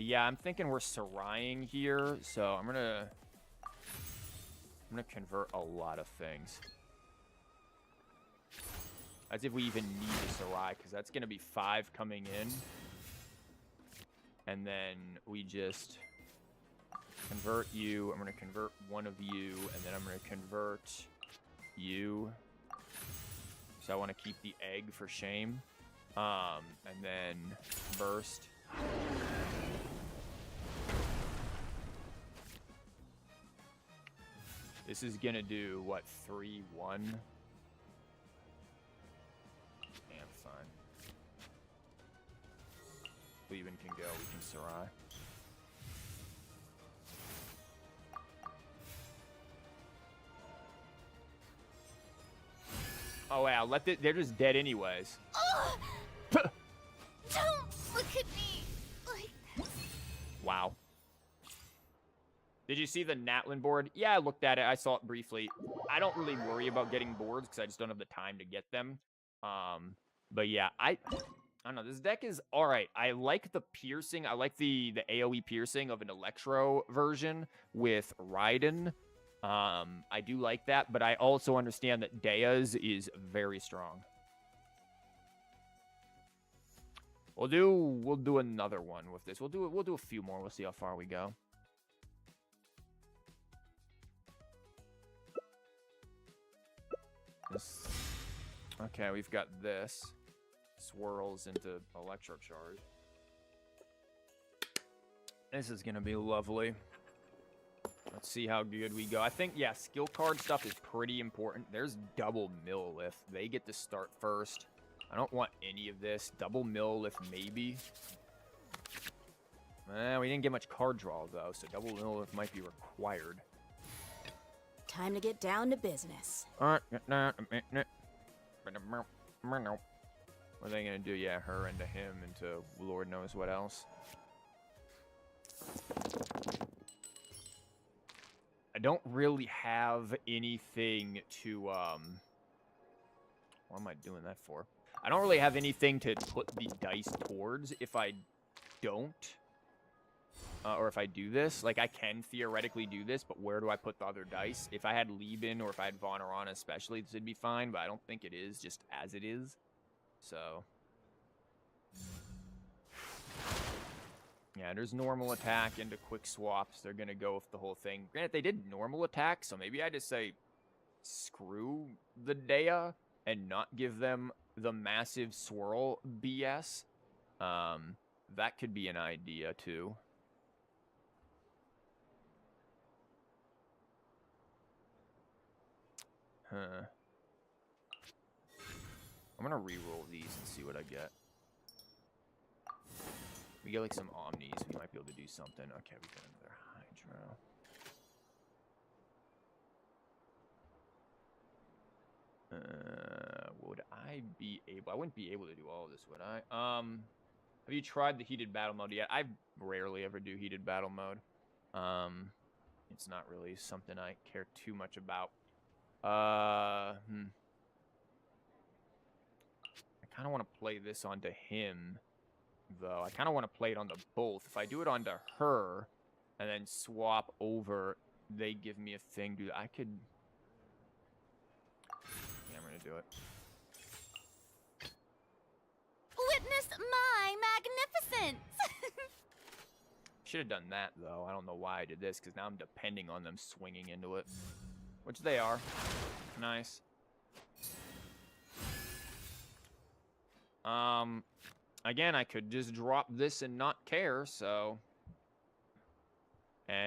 [SPEAKER 1] Yeah, I'm thinking we're Saraying here, so I'm gonna convert a lot of things. As if we even need a Sarai, because that's gonna be 5 coming in. And then we just convert you. I'm gonna convert one of you, and then I'm gonna convert you. So I want to keep the egg for shame. And then burst. This is gonna do what, 3-1? Damn, fine. Cleveland can go. We can Sarai. Oh wow, they're just dead anyways.
[SPEAKER 3] Oh, don't look at me like this.
[SPEAKER 1] Wow. Did you see the Natlin board? Yeah, I looked at it. I saw it briefly. I don't really worry about getting boards because I just don't have the time to get them. But yeah, I don't know. This deck is all right. I like the piercing. I like the AoE piercing of an Electro version with Raiden. I do like that, but I also understand that Dea's is very strong. We'll do another one with this. We'll do a few more. We'll see how far we go. Okay, we've got this. Swirls into Electro Charge. This is gonna be lovely. Let's see how good we go. I think, yeah, skill card stuff is pretty important. There's double Millilith. They get to start first. I don't want any of this. Double Millilith, maybe. We didn't get much card draw, though, so double Millilith might be required.
[SPEAKER 6] Time to get down to business.
[SPEAKER 1] What are they going to do? Yeah, her into him, into Lord knows what else. I don't really have anything to, what am I doing that for? I don't really have anything to put the dice towards if I don't. Or if I do this. Like, I can theoretically do this, but where do I put the other dice? If I had Lieben or if I had Von Arana especially, this would be fine, but I don't think it is, just as it is. So. Yeah, there's normal attack into quick swaps. They're going to go with the whole thing. Granted, they did normal attack, so maybe I just say screw the Dea and not give them the massive swirl BS. That could be an idea, too. Huh. I'm going to re-roll these and see what I get. We get like some Omnis, we might be able to do something. Okay, we got another Hydro. Would I be able? I wouldn't be able to do all of this, would I? Have you tried the heated battle mode yet? I rarely ever do heated battle mode. It's not really something I care too much about. I kind of want to play this onto him, though. I kind of want to play it onto both. If I do it onto her and then swap over, they give me a thing, dude. I could... Yeah, I'm going to do it.
[SPEAKER 3] Witness my magnificence!
[SPEAKER 1] Should have done that, though. I don't know why I did this, because now I'm depending on them swinging into it. Which they are. Nice. Again, I could just drop this and not care, so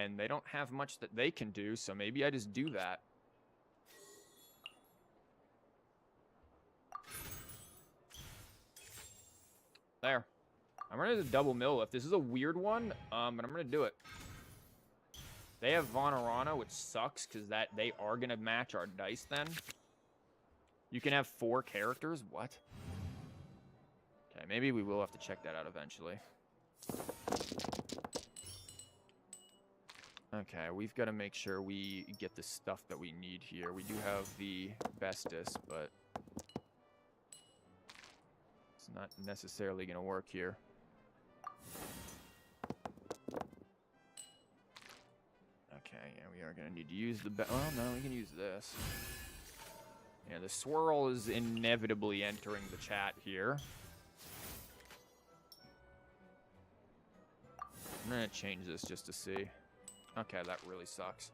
[SPEAKER 1] And they don't have much that they can do, so maybe I just do that. There. I'm ready to double mill lift. This is a weird one, but I'm gonna do it. They have Vonarana, which sucks because they are gonna match our dice then. You can have 4 characters. What? Okay, maybe we will have to check that out eventually. Okay, we've got to make sure we get the stuff that we need here. We do have the bestest, but it's not necessarily going to work here. Okay, yeah, we are going to need to use the well, no, we can use this. Yeah, the swirl is inevitably entering the chat here. I'm going to change this just to see. Okay, that really sucks.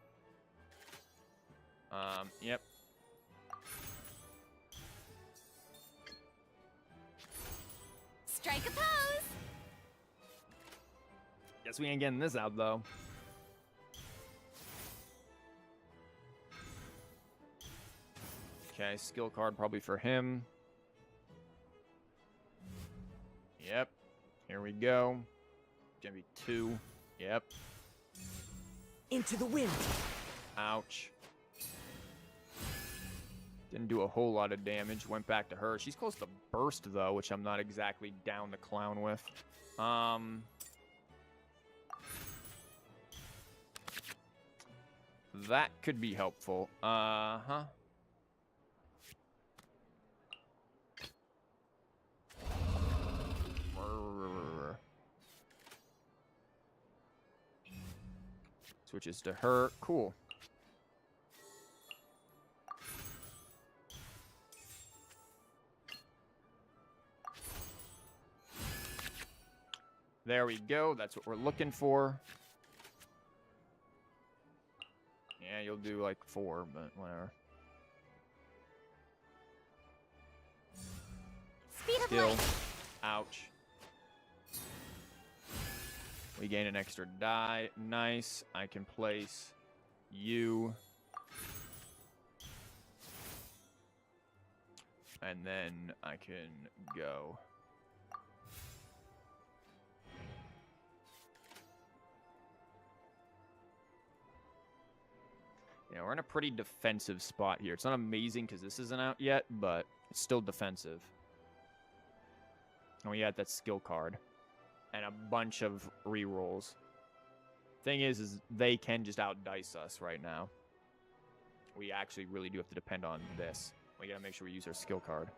[SPEAKER 1] Yep.
[SPEAKER 3] Strike a pose!
[SPEAKER 1] Guess we ain't getting this out, though. Okay, skill card probably for him. Yep. Here we go. Gonna be 2. Yep.
[SPEAKER 7] Into the wind.
[SPEAKER 1] Ouch. Didn't do a whole lot of damage. Went back to her. She's close to burst, though, which I'm not exactly down the clown with. That could be helpful. Uh-huh. Switches to her. Cool. There we go. That's what we're looking for. Yeah, you'll do like 4, but whatever.
[SPEAKER 3] Speed of
[SPEAKER 1] Skill.
[SPEAKER 3] light!
[SPEAKER 1] Ouch. We gain an extra die. Nice. I can place you. And then I can go. Yeah, we're in a pretty defensive spot here. It's not amazing because this isn't out yet, but it's still defensive. And we got that skill card. And a bunch of rerolls. Thing is they can just outdice us right now. We actually really do have to depend on this. We gotta make sure we use our skill card.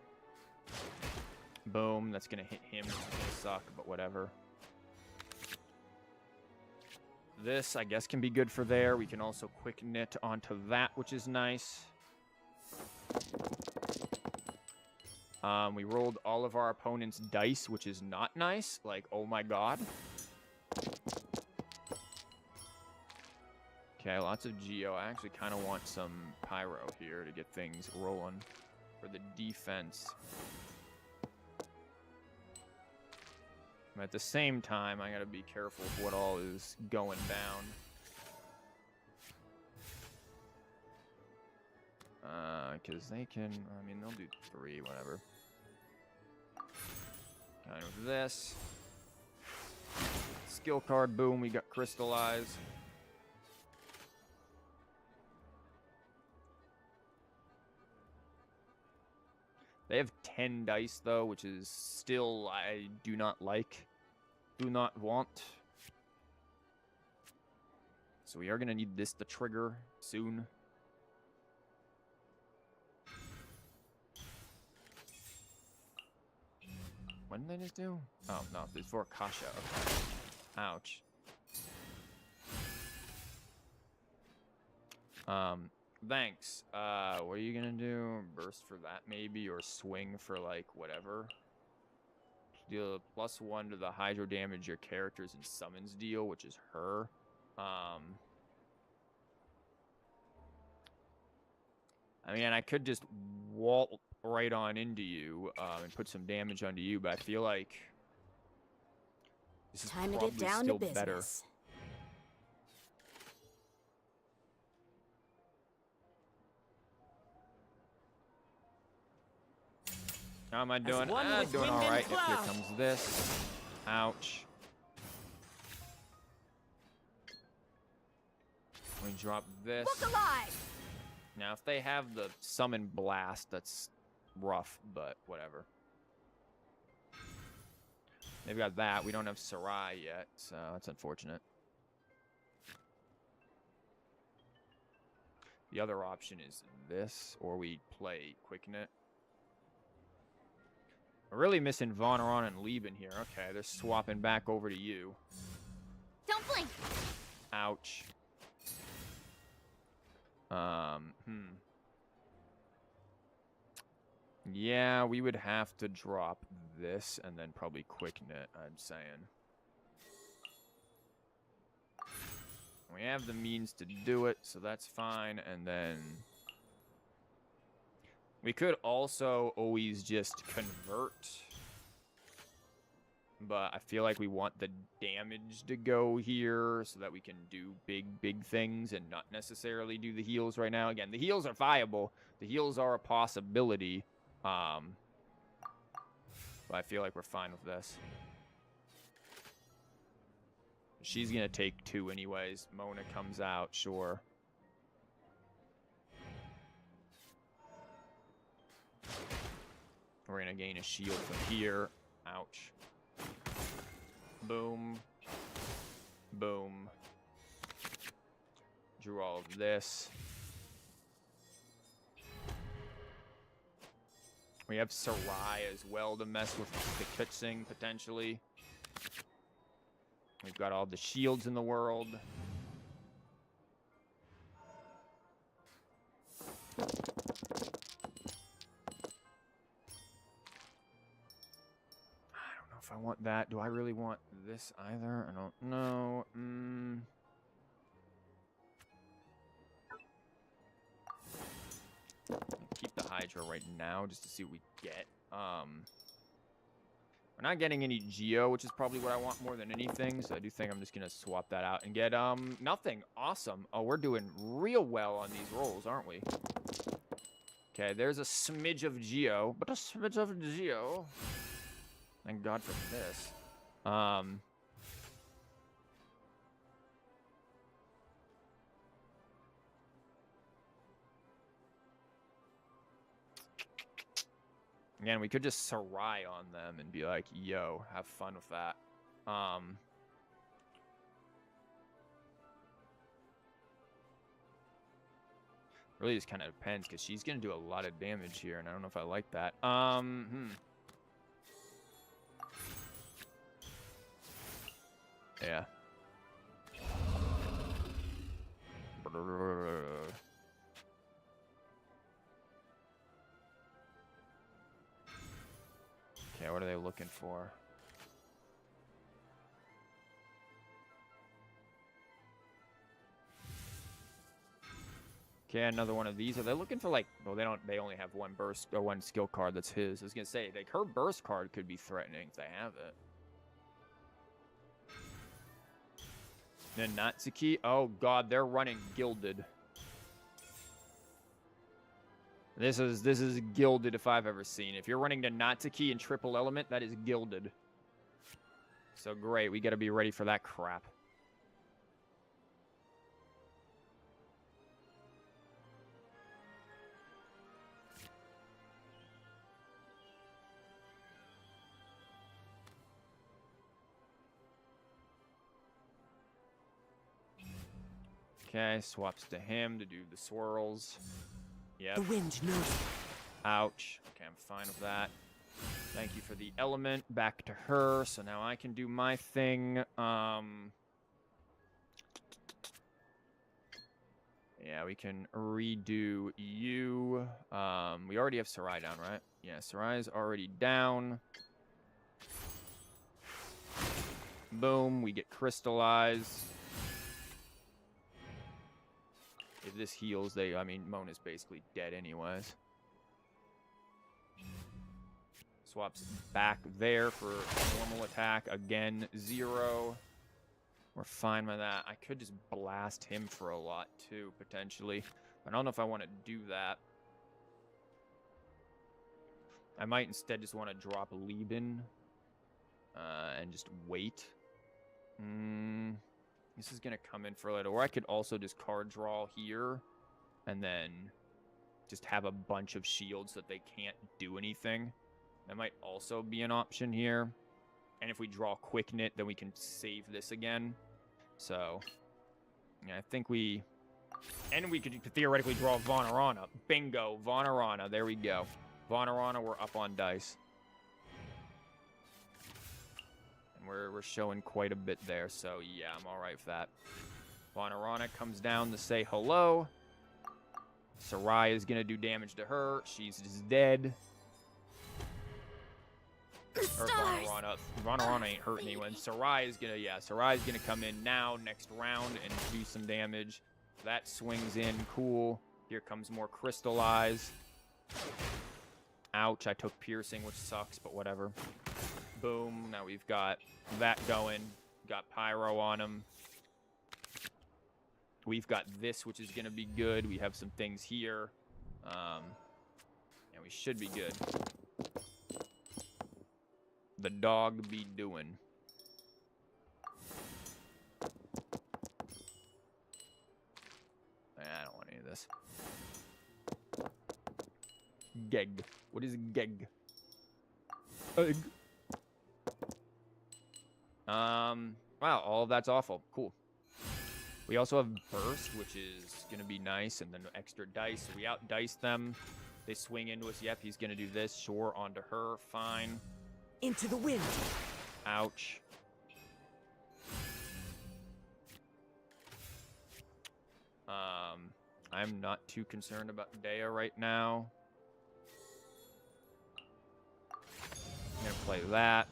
[SPEAKER 1] Boom, that's gonna hit him. It's gonna suck, but whatever. This, I guess, can be good for there. We can also quick knit onto that, which is nice. We rolled all of our opponent's dice, which is not nice. Like, oh my god. Okay, lots of Geo. I actually kind of want some Pyro here to get things rolling for the defense. But at the same time, I gotta be careful of what all is going down. Because they can, I mean, they'll do 3, whatever. Kind of this. Skill card, boom, we got crystallized. They have 10 dice, though, which is still, I do not like. Do not want. So we are going to need this to trigger soon. What did they just do? Oh, no, it's for Kasha. Okay. Ouch. Thanks. What are you gonna do? Burst for that, maybe? Or swing for, like, whatever? Deal +1 to the hydro damage your characters in summons deal, which is her. I mean, I could just walt right on into you and put some damage onto you, but I feel like this is
[SPEAKER 6] Time to
[SPEAKER 1] probably
[SPEAKER 6] get down
[SPEAKER 1] still
[SPEAKER 6] to
[SPEAKER 1] better.
[SPEAKER 6] business.
[SPEAKER 1] How am I doing?
[SPEAKER 7] one with
[SPEAKER 1] Doing
[SPEAKER 7] wind
[SPEAKER 1] all
[SPEAKER 7] and
[SPEAKER 1] right. Yep, here
[SPEAKER 7] cloud.
[SPEAKER 1] comes this. Ouch. We drop this.
[SPEAKER 2] Look alive!
[SPEAKER 1] Now, if they have the summon blast, that's rough, but whatever. They've got that. We don't have Sarai yet, so that's unfortunate. The other option is this, or we play Quicknet. We're really missing Vonneron and Lieben here. Okay, they're swapping back over to you.
[SPEAKER 3] Don't blink.
[SPEAKER 1] Ouch. Yeah, we would have to drop this and then probably Quicknet, I'm saying. We have the means to do it, so that's fine. And then we could also always just convert. But I feel like we want the damage to go here so that we can do big things and not necessarily do the heals right now. Again, the heals are viable. The heals are a possibility. But I feel like we're fine with this. She's going to take 2 anyways. Mona comes out, sure. We're going to gain a shield from here. Ouch. Boom. Boom. Drew all of this. We have Sarai as well to mess with the Kitsing, potentially. We've got all the shields in the world. I don't know if I want that. Do I really want this either? I don't know. Keep the Hydra right now just to see what we get. We're not getting any Geo, which is probably what I want more than anything. So I do think I'm just going to swap that out and get nothing. Awesome. Oh, we're doing real well on these rolls, aren't we? Okay, there's a smidge of Geo, but a smidge of Geo. Thank God for this. Again, we could just Sarai on them and be like, yo, have fun with that. Really just kind of depends, because she's going to do a lot of damage here, and I don't know if I like that. Yeah. Okay, what are they looking for? Okay, another one of these. Are they looking for like? Well, they don't. They only have one burst or one skill card that's his. I was gonna say like her burst card could be threatening if they have it. Then Natsuki. Oh God, they're running gilded. This is gilded if I've ever seen. If you're running the Natsuki and triple element, that is gilded. So great, we got to be ready for that crap. Okay, swaps to him to do the swirls. Yep.
[SPEAKER 7] The wind knows.
[SPEAKER 1] Ouch. Okay, I'm fine with that. Thank you for the element. Back to her. So now I can do my thing. Yeah, we can redo you. We already have Sarai down, right? Yeah, Sarai's already down. Boom. We get crystallized. If this heals, I mean, Mona's basically dead anyways. Swaps back there for normal attack. Again, 0. We're fine with that. I could just blast him for a lot, too, potentially. I don't know if I want to do that. I might instead just want to drop Lieben and just wait. This is going to come in for later. Or I could also just card draw here and then just have a bunch of shields that they can't do anything. That might also be an option here. And if we draw Quick Knit, then we can save this again. So, yeah, I think we... And we could theoretically draw Vonarana. Bingo, Vonarana. There we go. Vonarana, we're up on dice. And we're showing quite a bit there, so yeah, I'm all right with that. Vonarana comes down to say hello. Rosaria is going to do damage to her. She's just dead. Or Vonarana ain't hurting anyone. Soraya is gonna come in now next round and do some damage. That swings in, cool. Here comes more Crystallize. Ouch, I took Piercing, which sucks, but whatever. Boom, now we've got that going. Got Pyro on him. We've got this, which is gonna be good. We have some things here. And we should be good. The dog be doing. I don't want any of this. Geg. What is geg? Egg. Wow, all of that's awful. Cool. We also have burst, which is gonna be nice, and then extra dice. So we out dice them. They swing into us. Yep, he's gonna do this. Sure, onto her. Fine.
[SPEAKER 7] Into the wind.
[SPEAKER 1] Ouch. I'm not too concerned about Dea right now. I'm gonna play that.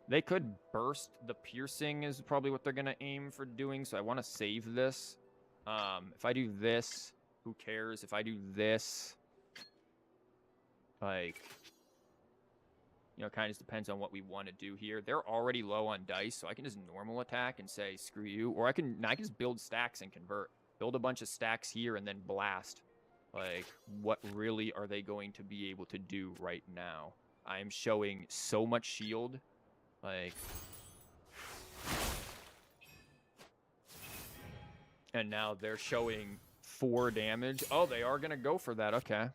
[SPEAKER 1] They could burst. The piercing is probably what they're gonna aim for doing, so I want to save this. If I do this, who cares? If I do this, like, you know, it kind of just depends on what we want to do here. They're already low on dice, so I can just normal attack and say, screw you. Or I can just build stacks and convert. Build a bunch of stacks here and then blast. Like, what really are they going to be able to do right now? I am showing so much shield. Like... And now they're showing 4 damage. Oh, they are going to go for that. Okay.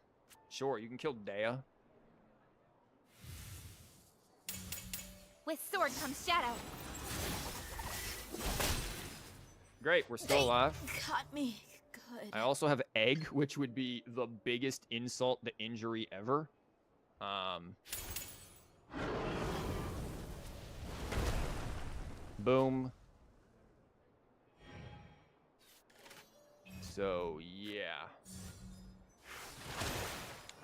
[SPEAKER 1] Sure, you can kill Dea.
[SPEAKER 3] With sword comes shadow.
[SPEAKER 1] Great, we're still alive.
[SPEAKER 6] Caught me good.
[SPEAKER 1] I also have Egg, which would be the biggest insult to injury ever. Boom. So, yeah.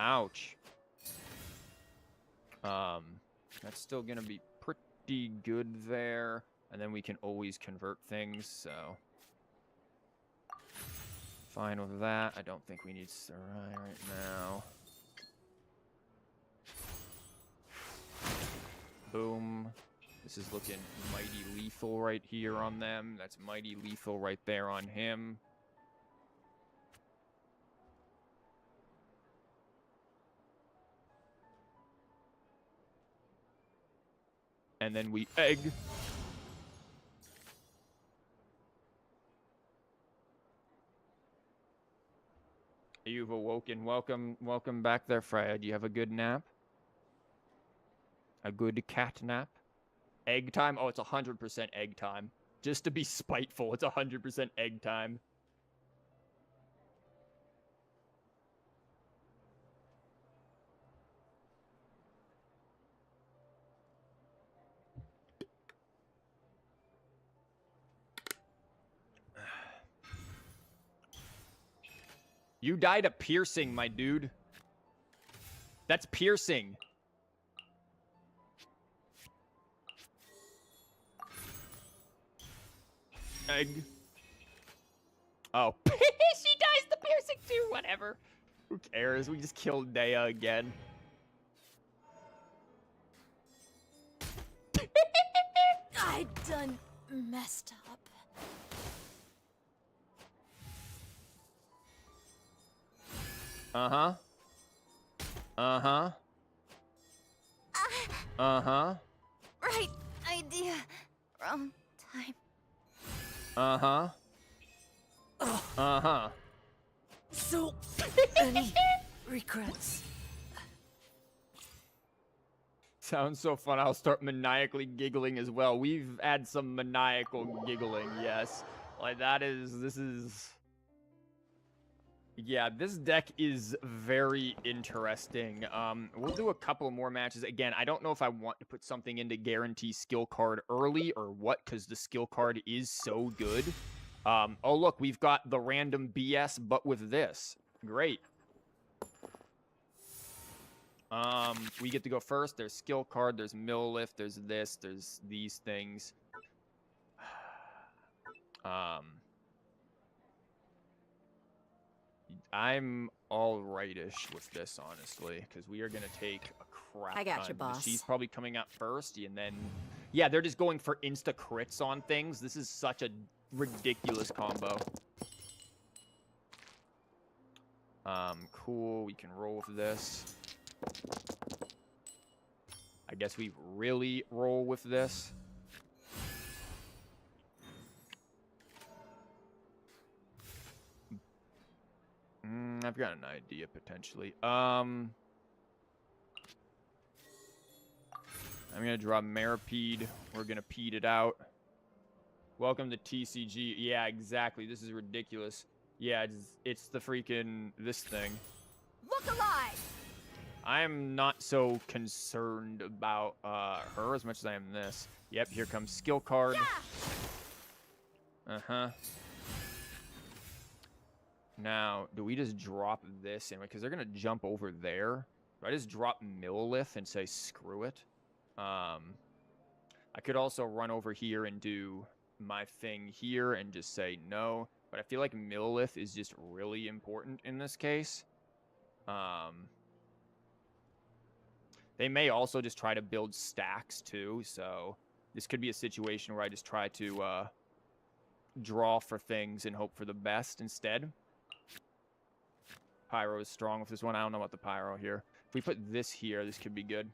[SPEAKER 1] Ouch. That's still gonna be pretty good there. And then we can always convert things, so... Fine with that. I don't think we need Sarai right now. Boom. This is looking mighty lethal right here on them. That's mighty lethal right there on him. And then we egg. You've awoken. Welcome back there, Freya. Do you have a good nap? A good cat nap? Egg time? Oh, it's 100% egg time. Just to be spiteful, it's 100% egg time. You died of piercing, my dude. That's piercing. Egg. Oh. She dies the piercing too, whatever. Who cares? We just killed Dea again.
[SPEAKER 6] I done messed up.
[SPEAKER 1] Uh-huh. Uh-huh. Uh-huh.
[SPEAKER 3] Right idea. Wrong time.
[SPEAKER 1] Uh-huh. Uh-huh.
[SPEAKER 7] So many regrets.
[SPEAKER 1] Sounds so fun. I'll start maniacally giggling as well. We've had some maniacal giggling, yes. Like, this is... Yeah, this deck is very interesting. We'll do a couple more matches. Again, I don't know if I want to put something into guarantee skill card early or what, because the skill card is so good. Oh, look, we've got the random BS, but with this. Great. We get to go first. There's skill card, there's mill lift, there's this, there's these things. I'm all rightish with this, honestly, because we are going to take a crap
[SPEAKER 6] I got
[SPEAKER 1] ton,
[SPEAKER 6] you,
[SPEAKER 1] because
[SPEAKER 6] boss.
[SPEAKER 1] She's probably coming out first, and then... Yeah, they're just going for insta-crits on things. This is such a ridiculous combo. Cool. We can roll with this. I guess we really roll with this. I've got an idea, potentially. I'm going to draw Maripede. We're going to peed it out. Welcome to TCG. Yeah, exactly. This is ridiculous. Yeah, it's the freaking... this thing.
[SPEAKER 2] Look alive!
[SPEAKER 1] I'm not so concerned about her as much as I am this. Yep, here comes skill card. Uh-huh. Now, do we just drop this in? Because they're going to jump over there. Do I just drop Millilith and say screw it? I could also run over here and do my thing here and just say no. But I feel like Millilith is just really important in this case. They may also just try to build stacks too. So this could be a situation where I just try to draw for things and hope for the best instead. Pyro is strong with this one. I don't know about the Pyro here. If we put this here, this could be good.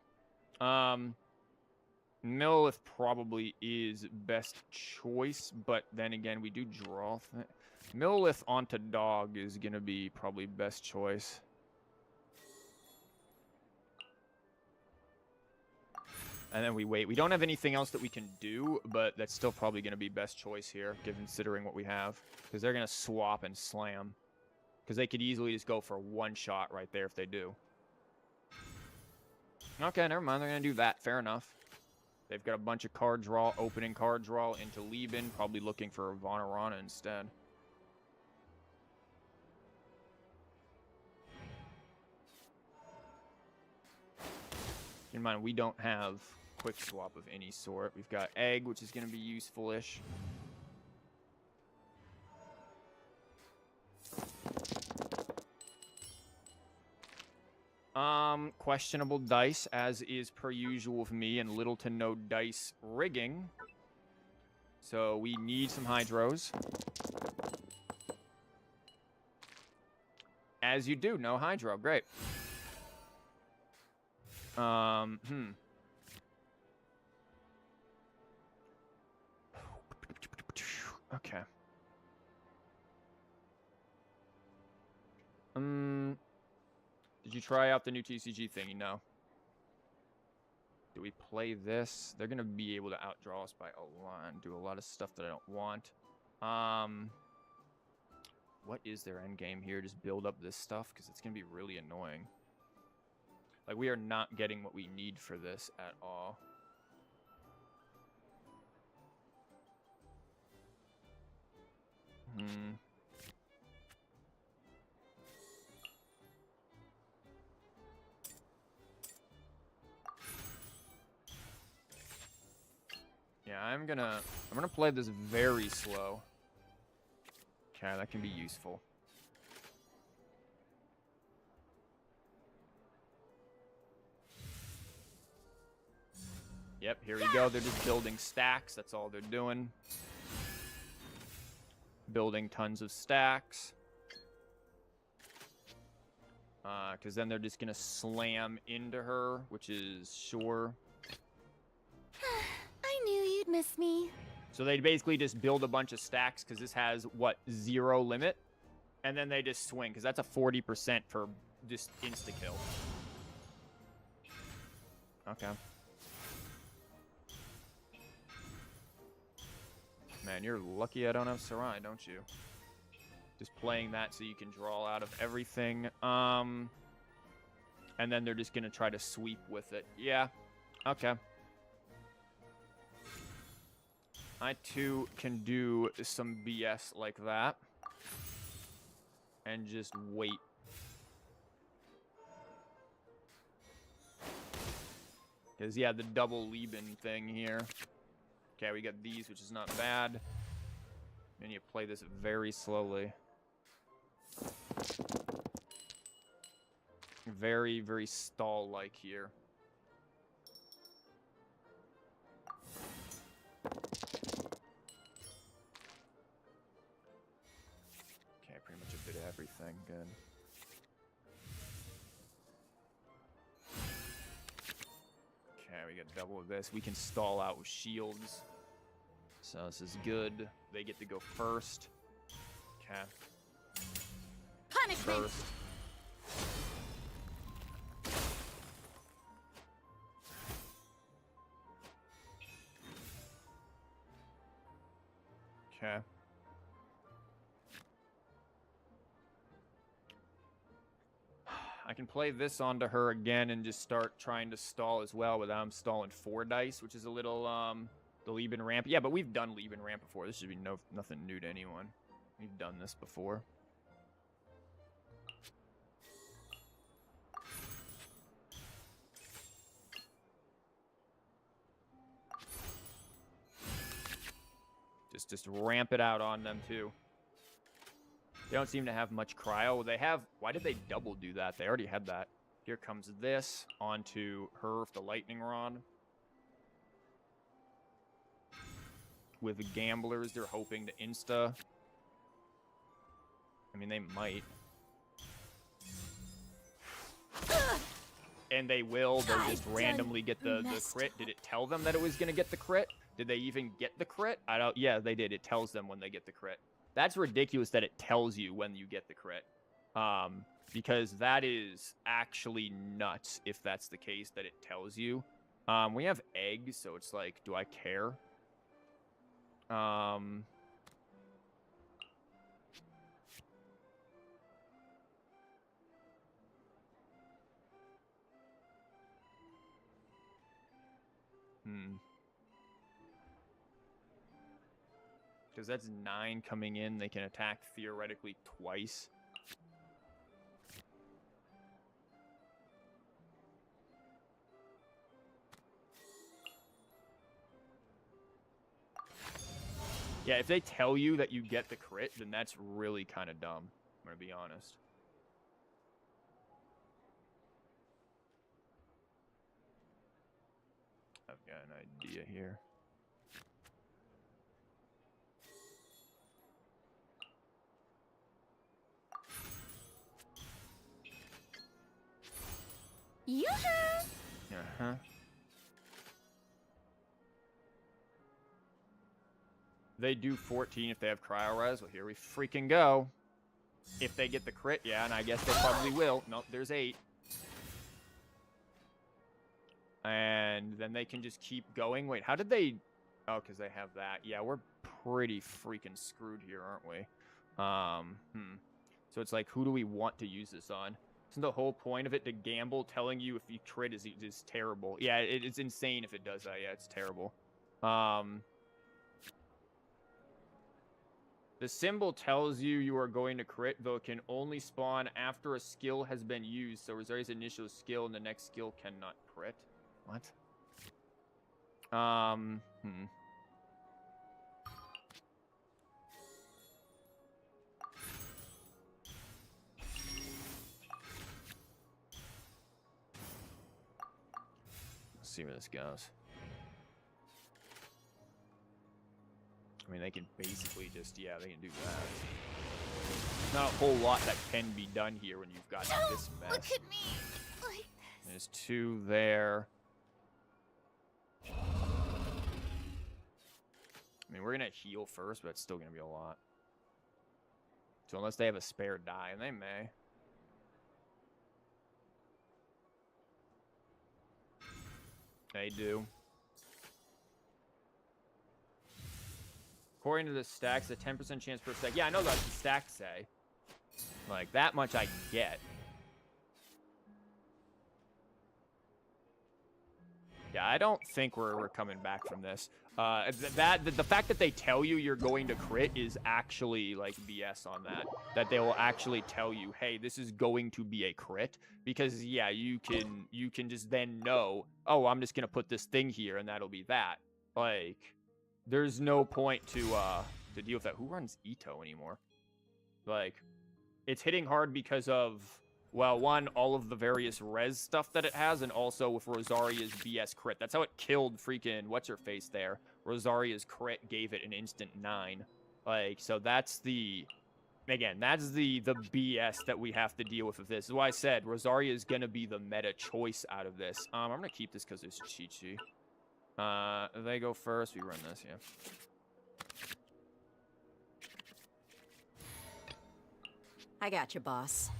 [SPEAKER 1] Millilith probably is best choice, but then again, we do draw. Millilith onto Dog is going to be probably best choice. And then we wait. We don't have anything else that we can do, but that's still probably going to be best choice here, considering what we have. Because they're going to swap and slam. Because they could easily just go for one shot right there if they do. Okay, never mind. They're going to do that. Fair enough. They've got a bunch of card draw, opening card draw into Lieben. Probably looking for Vonarana instead. Keep in mind, we don't have quick swap of any sort. We've got Egg, which is going to be useful-ish. Questionable dice, as is per usual with me, and little to no dice rigging. So we need some hydros. As you do, no hydro. Great. Okay. Did you try out the new TCG thing? No. Do we play this? They're going to be able to outdraw us by a lot and do a lot of stuff that I don't want. What is their end game here? Just build up this stuff because it's going to be really annoying. Like, we are not getting what we need for this at all. Yeah, I'm gonna play this very slow. Okay, that can be useful. Yep, here we go. They're just building stacks. That's all they're doing. Building tons of stacks. Because then they're just going to slam into her, which is sure.
[SPEAKER 3] I knew you'd miss me.
[SPEAKER 1] So they basically just build a bunch of stacks because this has, what, 0 limit? And then they just swing, because that's a 40% for just insta-kill. Okay. Man, you're lucky I don't have Sarai, don't you? Just playing that so you can draw out of everything. And then they're just going to try to sweep with it. Yeah. Okay. I, too, can do some BS like that. And just wait. Because, yeah, the double Lieben thing here. Okay, we got these, which is not bad. And you play this very slowly. Very, very stall-like here. Okay, pretty much a bit of everything. Good. Okay, we got double of this. We can stall out with shields. So this is good. They get to go first. Okay.
[SPEAKER 6] Punishment!
[SPEAKER 1] First. Okay. I can play this onto her again and just start trying to stall as well without I'm stalling 4 dice, which is a little, the Lieben ramp. Yeah, but we've done Lieben ramp before. This should be nothing new to anyone. We've done this before. Just ramp it out on them, too. They don't seem to have much cryo. They have... Why did they double do that? They already had that. Here comes this onto her with the lightning rod. With the gamblers, they're hoping to insta. I mean, they might. And they will. They'll just randomly get the crit. Did it tell them that it was going to get the crit? Did they even get the crit? I don't... Yeah, they did. It tells them when they get the crit. That's ridiculous that it tells you when you get the crit. Because that is actually nuts if that's the case that it tells you. We have eggs, so it's like, do I care? Because that's 9 coming in. They can attack theoretically twice. Yeah, if they tell you that you get the crit, then that's really kind of dumb. I'm going to be honest. I've got an idea here.
[SPEAKER 3] Yoo-hoo!
[SPEAKER 1] Uh-huh. They do 14 if they have cryo res. Well, here we freaking go. If they get the crit, yeah, and I guess they probably will. Nope, there's 8. And then they can just keep going. Wait, how did they... Oh, because they have that. Yeah, we're pretty freaking screwed here, aren't we? So it's like, who do we want to use this on? Isn't the whole point of it to gamble telling you if you crit is terrible? Yeah, it's insane if it does that. Yeah, it's terrible. The symbol tells you are going to crit, though it can only spawn after a skill has been used. So Rosaria's initial skill and the next skill cannot crit. What? Let's see where this goes. I mean, they can basically just, yeah, they can do that. Not a whole lot that can be done here when you've got this mess.
[SPEAKER 3] Look at me like this.
[SPEAKER 1] There's 2 there. I mean, we're going to heal first, but it's still going to be a lot. So unless they have a spare die, and they may. They do. According to the stacks, a 10% chance per stack. Yeah, I know that's the stacks say. Like, that much I get. Yeah, I don't think we're coming back from this. The fact that they tell you you're going to crit is actually, like, BS on that. That they will actually tell you, hey, this is going to be a crit. Because, yeah, you can just then know, oh, I'm just going to put this thing here, and that'll be that. Like, there's no point to deal with that. Who runs Ito anymore? Like, it's hitting hard because of... Well, one, all of the various res stuff that it has, and also with Rosaria's BS crit. That's how it killed freaking what's-her-face there. Rosaria's crit gave it an instant 9. Like, so that's the... Again, that's the BS that we have to deal with this. This is why I said Rosaria is going to be the meta choice out of this. I'm going to keep this because it's Chi-Chi. They go first. We run this, yeah.
[SPEAKER 6] I got you, boss.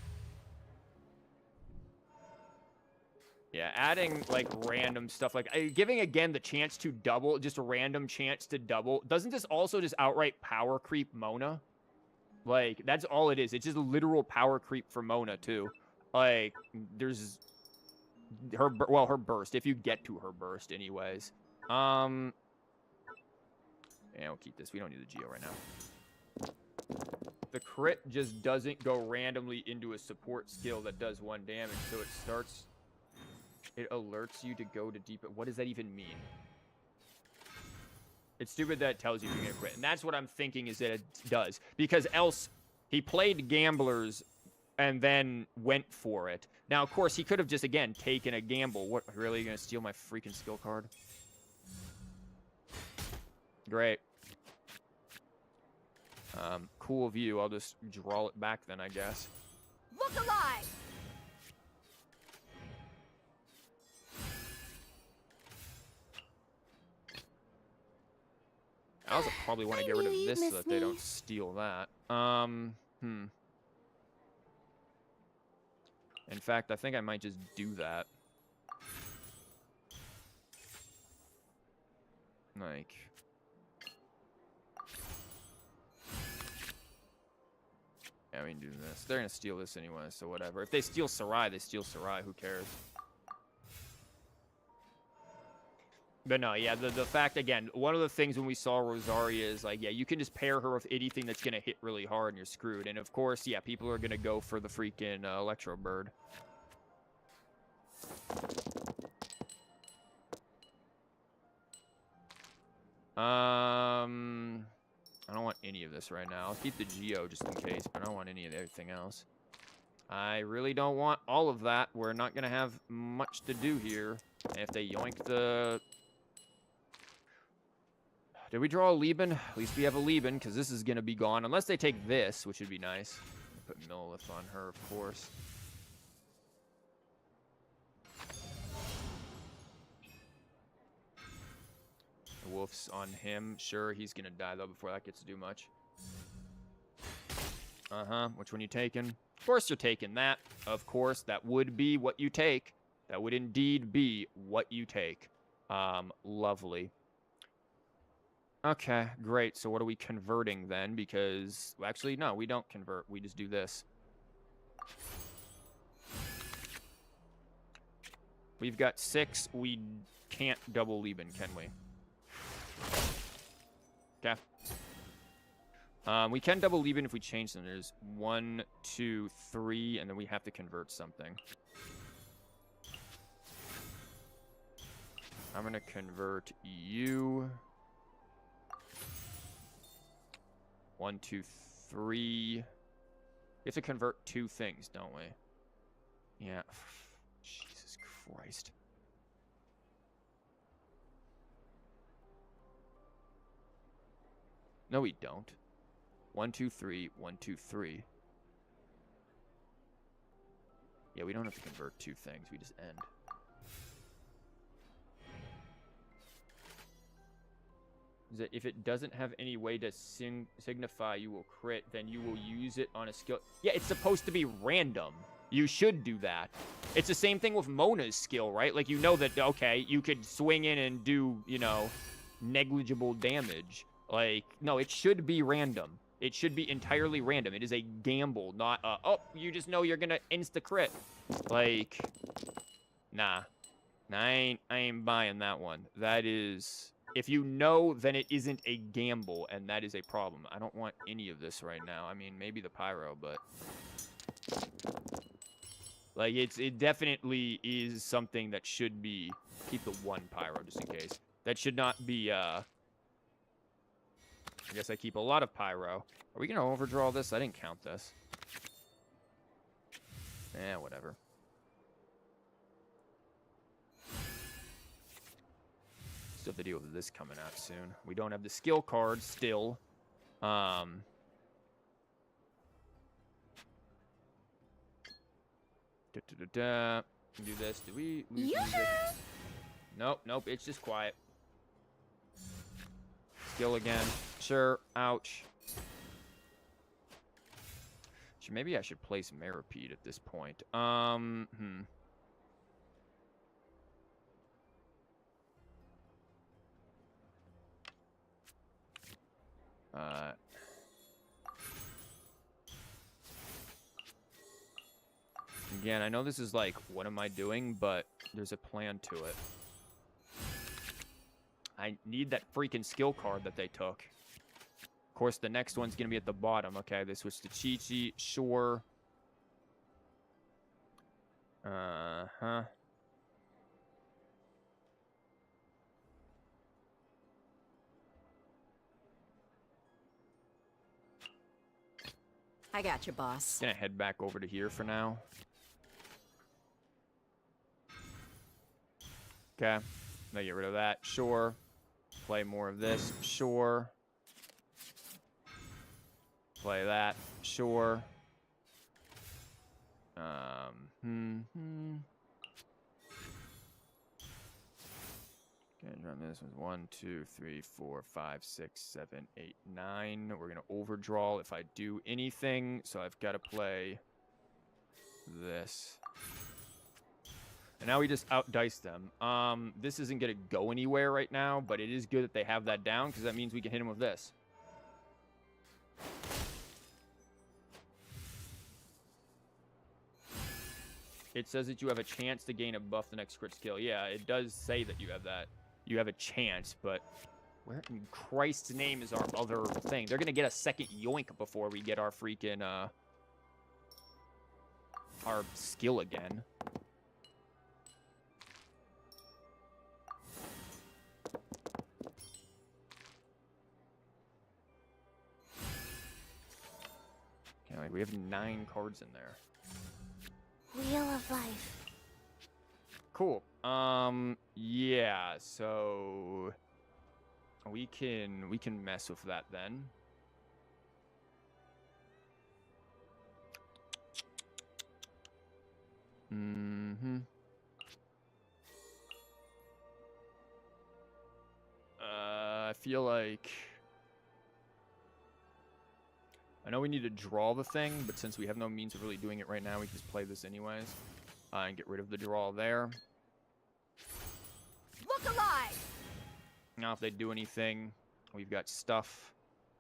[SPEAKER 1] Yeah, adding, like, random stuff, like, giving, again, the chance to double, just a random chance to double. Doesn't this also just outright power creep Mona? Like, that's all it is. It's just a literal power creep for Mona, too. Like, there's her, well, her burst, if you get to her burst, anyways. Yeah, we'll keep this. We don't need the Geo right now. The crit just doesn't go randomly into a support skill that does 1 damage, so it starts... It alerts you to go to deeper. What does that even mean? It's stupid that it tells you you're going to quit. And that's what I'm thinking is that it does. Because else, he played Gamblers and then went for it. Now, of course, he could have just, again, taken a gamble. What, really? Going to steal my freaking skill card? Great. Cool view. I'll just draw it back then, I guess.
[SPEAKER 2] Look alive!
[SPEAKER 1] I also probably want to get rid of this so that they don't steal that. In fact, I think I might just do that. Like... Yeah, we can do this. They're gonna steal this anyway, so whatever. If they steal Sarai, they steal Sarai. Who cares? But no, yeah, the fact, again, one of the things when we saw Rosaria is, like, yeah, you can just pair her with anything that's going to hit really hard and you're screwed. And, of course, yeah, people are going to go for the freaking Electro Bird. I don't want any of this right now. I'll keep the Geo just in case, but I don't want any of everything else. I really don't want all of that. We're not going to have much to do here. And if they yoink the... Did we draw a Lieben? At least we have a Lieben, because this is going to be gone. Unless they take this, which would be nice. Put Millilith on her, of course. The Wolf's on him. Sure, he's going to die, though, before that gets to do much. Uh-huh. Which one you taking? Of course you're taking that. Of course, that would be what you take. That would indeed be what you take. Lovely. Okay, great. So what are we converting then? Because, well, actually, no, we don't convert. We just do this. We've got 6. We can't double Lieben, can we? Okay. We can double Lieben if we change them. There's 1, 2, 3, and then we have to convert something. I'm going to convert you. 1, 2, 3. We have to convert 2 things, don't we? Yeah. Jesus Christ. No, we don't. 1, 2, 3, 1, 2, 3. Yeah, we don't have to convert two things. We just end. Is that if it doesn't have any way to signify you will crit, then you will use it on a skill. Yeah, it's supposed to be random. You should do that. It's the same thing with Mona's skill, right? Like, you know that, okay, you could swing in and do, you know, negligible damage. Like, no, it should be random. It should be entirely random. It is a gamble, not oh, you just know you're gonna insta-crit. Like, nah. I ain't buying that one. That is... If you know, then it isn't a gamble, and that is a problem. I don't want any of this right now. I mean, maybe the pyro, but... Like, it definitely is something that should be... Keep the one pyro, just in case. That should not be, I guess I keep a lot of pyro. Are we going to overdraw this? I didn't count this. Eh, whatever. Still have to deal with this coming out soon. We don't have the skill card still. Do this. Do we lose music? Nope, nope. It's just quiet. Skill again. Sure. Ouch. Maybe I should place Maripede at this point. Again, I know this is like, what am I doing? But there's a plan to it. I need that freaking skill card that they took. Of course, the next one's going to be at the bottom. Okay, they switched to Chi-Chi. Sure. Uh-huh.
[SPEAKER 6] I got you, boss.
[SPEAKER 1] Gonna head back over to here for now. Okay. Now get rid of that. Sure. Play more of this. Sure. Play that. Sure. Okay, run this was 1, 2, 3, 4, 5, 6, 7, 8, 9. We're gonna overdraw if I do anything, so I've got to play this. And now we just outdice them. This isn't gonna go anywhere right now, but it is good that they have that down because that means we can hit him with this. It says that you have a chance to gain a buff the next crit skill. Yeah, it does say that you have that. You have a chance, but where in Christ's name is our other thing? They're gonna get a second yoink before we get our freaking our skill again. Okay, like we have 9 cards in there.
[SPEAKER 3] Wheel of Life.
[SPEAKER 1] Cool. Yeah, so we can mess with that then. I feel like I know we need to draw the thing, but since we have no means of really doing it right now, we can just play this anyways. And get rid of the draw there.
[SPEAKER 2] Look alive!
[SPEAKER 1] Now if they do anything, we've got stuff.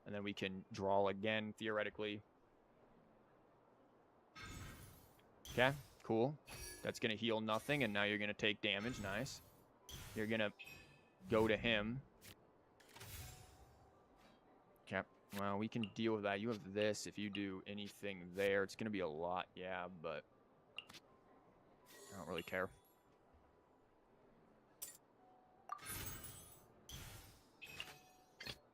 [SPEAKER 1] And then we can draw again, theoretically. Okay, cool. That's going to heal nothing, and now you're going to take damage. Nice. You're going to go to him. Okay, well, we can deal with that. You have this. If you do anything there, it's going to be a lot, yeah, but I don't really care.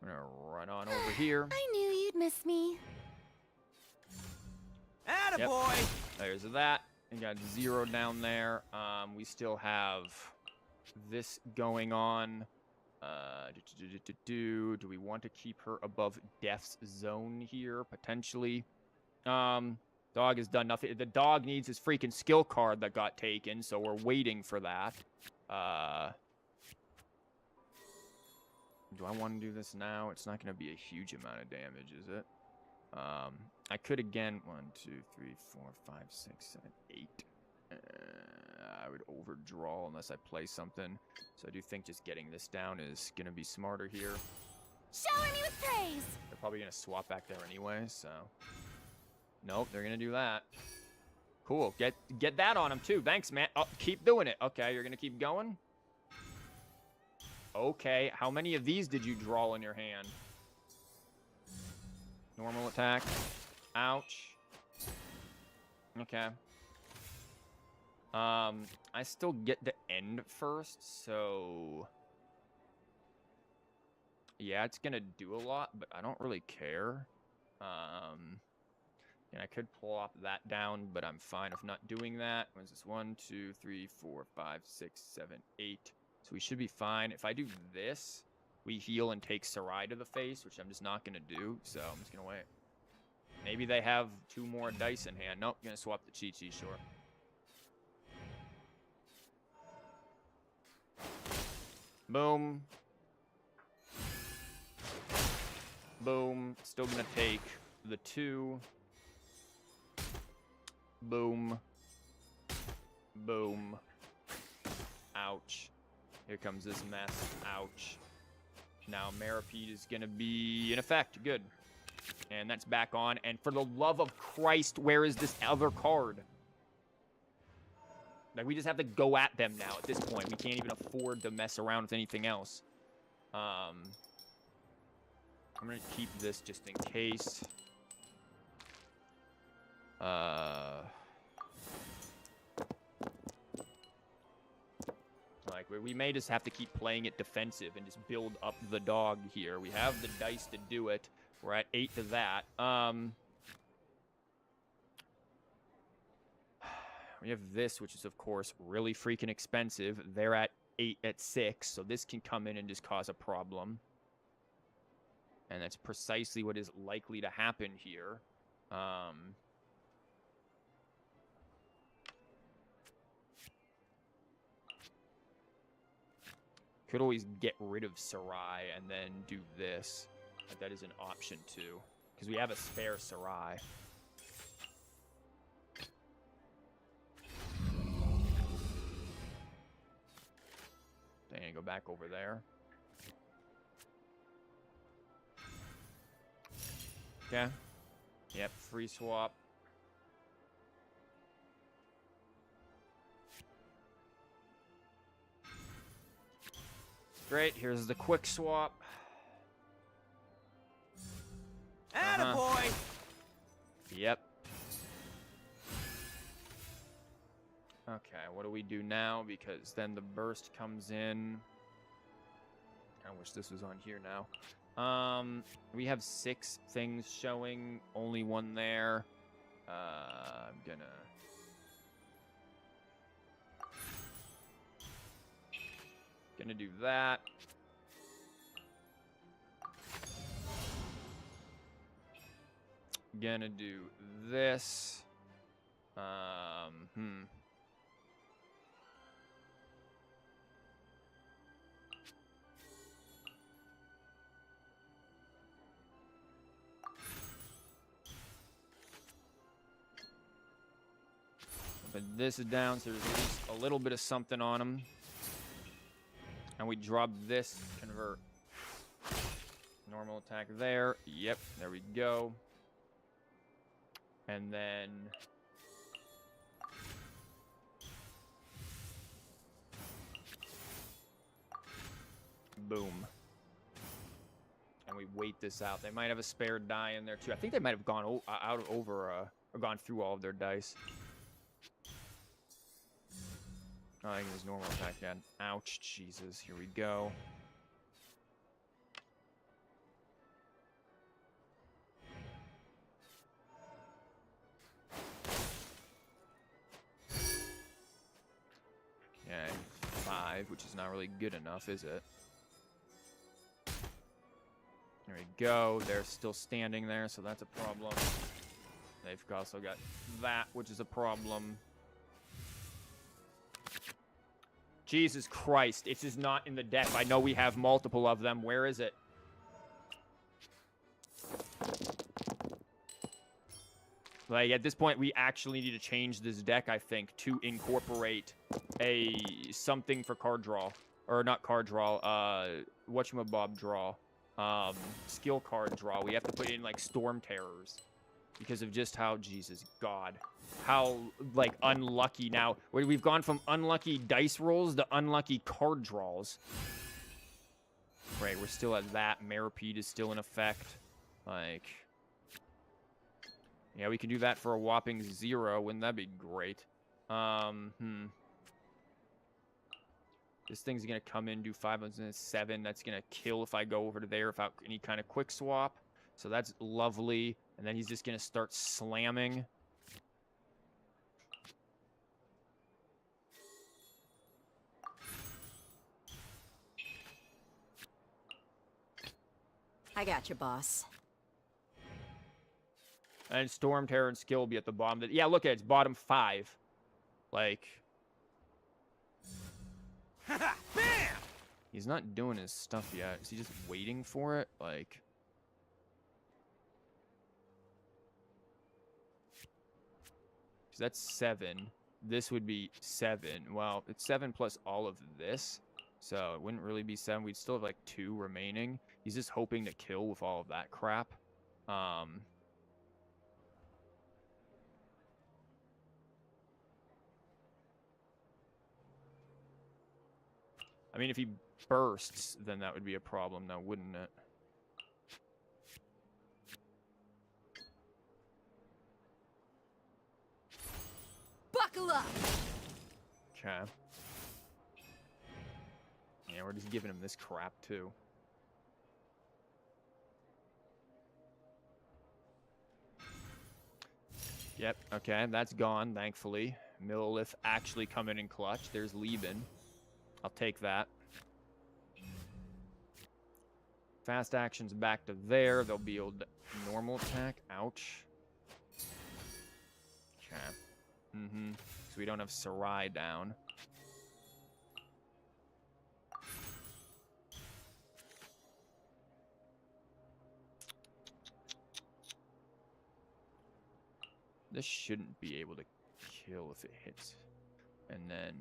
[SPEAKER 1] We're going to run on over here.
[SPEAKER 3] I knew you'd miss me.
[SPEAKER 1] Attaboy! Yep. There's that. We got 0 down there. We still have this going on. Do we want to keep her above death's zone here? Potentially. Dog has done nothing. The dog needs his freaking skill card that got taken, so we're waiting for that. Do I want to do this now? It's not going to be a huge amount of damage, is it? I could again. 1, 2, 3, 4, 5, 6, 7, 8. I would overdraw unless I play something. So I do think just getting this down is going to be smarter here.
[SPEAKER 3] Shower me with praise!
[SPEAKER 1] They're probably going to swap back there anyway, so... Nope, they're going to do that. Cool. Get that on them, too. Thanks, man. Oh, keep doing it. Okay, you're going to keep going? Okay, how many of these did you draw in your hand? Normal attack. Ouch. Okay. I still get the end first, so... Yeah, it's gonna do a lot, but I don't really care. And I could plop that down, but I'm fine with not doing that. What is this? 1, 2, 3, 4, 5, 6, 7, 8. So we should be fine. If I do this, we heal and take Sarai to the face, which I'm just not gonna do, so I'm just gonna wait. Maybe they have 2 more dice in hand. Nope, gonna swap the Chi-Chi, sure. Boom. Boom. Still gonna take the 2. Boom. Boom. Ouch. Here comes this mess. Ouch. Now Maripede is gonna be in effect. Good. And that's back on. And for the love of Christ, where is this other card? Like, we just have to go at them now at this point. We can't even afford to mess around with anything else. I'm going to keep this just in case. Like, we may just have to keep playing it defensive and just build up the dog here. We have the dice to do it. We're at 8 to that. We have this, which is, of course, really freaking expensive. They're at 6, so this can come in and just cause a problem. And that's precisely what is likely to happen here. Could always get rid of Sarai and then do this. But that is an option, too. Because we have a spare Sarai. I'm gonna go back over there. Okay. Yep, free swap. Great, here's the quick swap.
[SPEAKER 7] Attaboy!
[SPEAKER 1] Yep. Okay, what do we do now? Because then the burst comes in. I wish this was on here now. We have 6 things showing, only 1 there. I'm gonna do that. Gonna do this. But this is down, so there's at least a little bit of something on them. And we drop this, convert. Normal attack there. Yep, there we go. And then... boom. And we wait this out. They might have a spare die in there, too. I think they might have gone or gone through all of their dice. Oh, I think it was normal attack again. Ouch, Jesus. Here we go. Okay, 5, which is not really good enough, is it? There we go. They're still standing there, so that's a problem. They've also got that, which is a problem. Jesus Christ, this is not in the deck. I know we have multiple of them. Where is it? Like, at this point, we actually need to change this deck, I think, to incorporate something for card draw. Or not card draw, whatchamabob draw. Skill card draw. We have to put in, like, Storm Terrors. Because of just how, Jesus God, how, like, unlucky now. We've gone from unlucky dice rolls to unlucky card draws. Right, we're still at that. Maripede is still in effect. Like... Yeah, we can do that for a whopping 0. Wouldn't that be great? This thing's going to come in, do 5 and 7. That's going to kill if I go over to there without any kind of quick swap. So that's lovely. And then he's just going to start slamming.
[SPEAKER 6] I got you, boss.
[SPEAKER 1] And Storm Terror and Skill will be at the bottom. Yeah, look at it. It's bottom 5. Like...
[SPEAKER 7] Bam!
[SPEAKER 1] He's not doing his stuff yet. Is he just waiting for it? Like... So that's 7. This would be 7. Well, it's 7 plus all of this. So it wouldn't really be 7. We'd still have like 2 remaining. He's just hoping to kill with all of that crap. I mean, if he bursts, then that would be a problem now, wouldn't it?
[SPEAKER 2] Buckle up!
[SPEAKER 1] Okay. Yeah, we're just giving him this crap, too. Yep, okay, that's gone, thankfully. Millilith actually coming in clutch. There's Lieben. I'll take that. Fast action's back to there. They'll be able to normal attack. Ouch. Okay. So we don't have Sarai down. This shouldn't be able to kill if it hits. And then...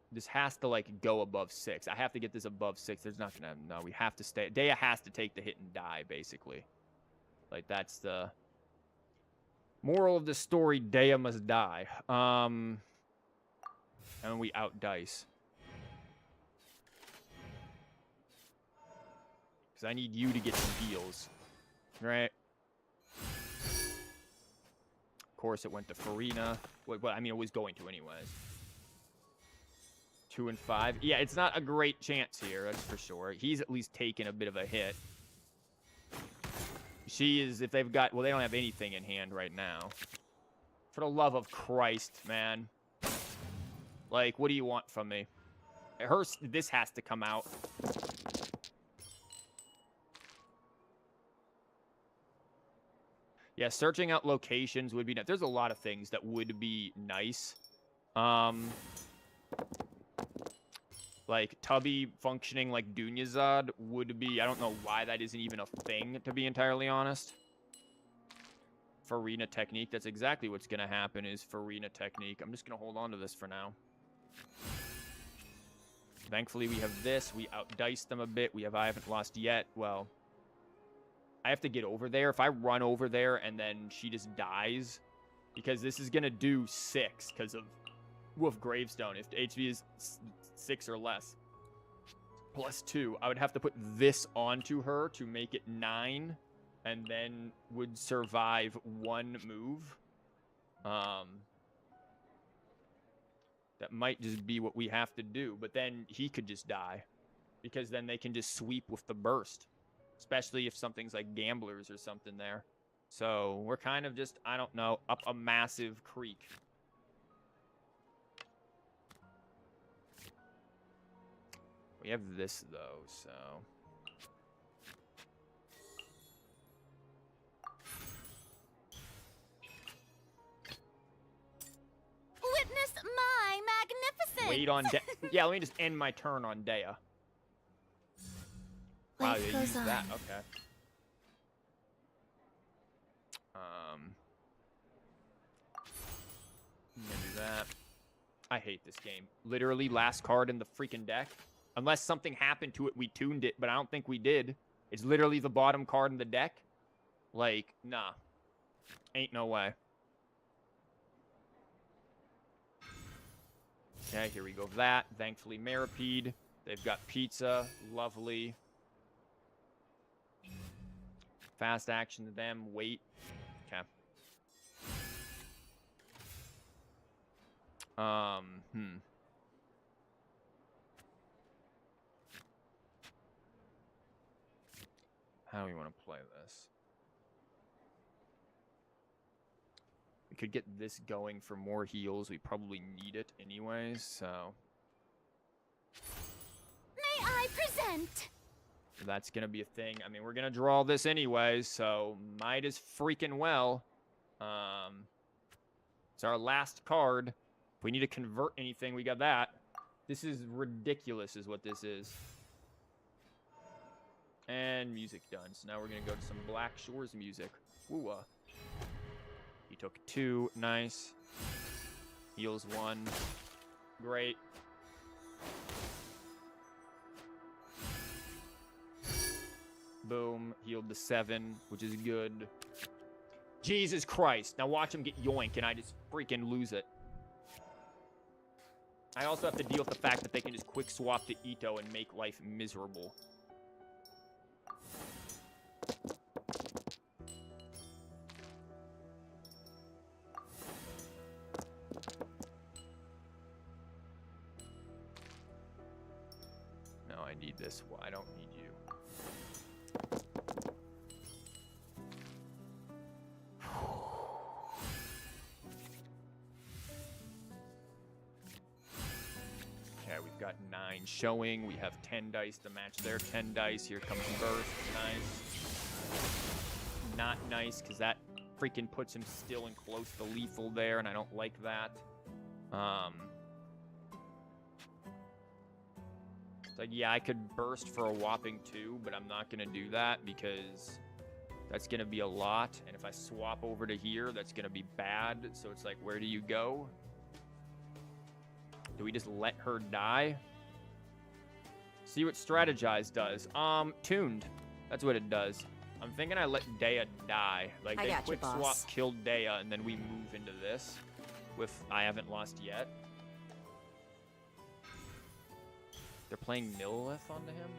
[SPEAKER 1] This has to, like, go above 6. I have to get this above 6. There's not gonna... No, we have to stay... Dea has to take the hit and die, basically. Like, that's the... Moral of the story, Dea must die. And we outdice. Because I need you to get some heals. Right? Of course, it went to Farina. Well, I mean, it was going to anyways. 2 and 5. Yeah, it's not a great chance here, that's for sure. He's at least taken a bit of a hit. She is, if they've got... Well, they don't have anything in hand right now. For the love of Christ, man. Like, what do you want from me? This has to come out. Yeah, searching out locations would be nice. There's a lot of things that would be nice. Like, Tubby functioning like Dunyazad would be... I don't know why that isn't even a thing, to be entirely honest. Farina technique. That's exactly what's going to happen is Farina technique. I'm just going to hold on to this for now. Thankfully, we have this. We outdiced them a bit. I haven't lost yet. Well, I have to get over there. If I run over there and then she just dies, because this is going to do 6 because of Wolf Gravestone. If the HP is 6 or less, plus 2, I would have to put this onto her to make it 9, and then would survive 1 move. That might just be what we have to do, but then he could just die, because then they can just sweep with the burst, especially if something's like Gamblers or something there. So we're kind of just, I don't know, up a massive creek. We have this, though, so... wait on Dea. Yeah, let me just end my turn on Dea. Wow,
[SPEAKER 3] Life
[SPEAKER 1] they
[SPEAKER 3] goes
[SPEAKER 1] used that.
[SPEAKER 3] on.
[SPEAKER 1] Okay. I'm gonna do that. I hate this game. Literally, last card in the freaking deck. Unless something happened to it, we tuned it, but I don't think we did. It's literally the bottom card in the deck. Like, nah. Ain't no way. Okay, here we go. That. Thankfully, Maripede. They've got pizza. Lovely. Fast action to them. Wait. Okay. How do we want to play this? We could get this going for more heals. We probably need it anyways, so...
[SPEAKER 3] May I present?
[SPEAKER 1] That's going to be a thing. I mean, we're going to draw this anyways, so might as freaking well. It's our last card. If we need to convert anything, we got that. This is ridiculous is what this is. And music done. So now we're going to go to some Black Shores music. Woo. He took 2. Nice. Heals 1. Great. Boom. Healed the 7, which is good. Jesus Christ. Now watch him get yoink and I just freaking lose it. I also have to deal with the fact that they can just quick swap to Ito and make life miserable. No, I need this. Well, I don't need you. Okay, we've got 9 showing. We have 10 dice to match their 10 dice. Here comes Burst. Nice. Not nice, because that freaking puts him still and close to lethal there, and I don't like that. It's like, yeah, I could burst for a whopping 2, but I'm not going to do that because that's going to be a lot. And if I swap over to here, that's going to be bad. So it's like, where do you go? Do we just let her die? See what Strategize does. Tuned. That's what it does. I'm thinking I let Dea die. Like, they quick swap killed Dea, and then we move into this with I haven't lost yet. They're playing Nilith onto him?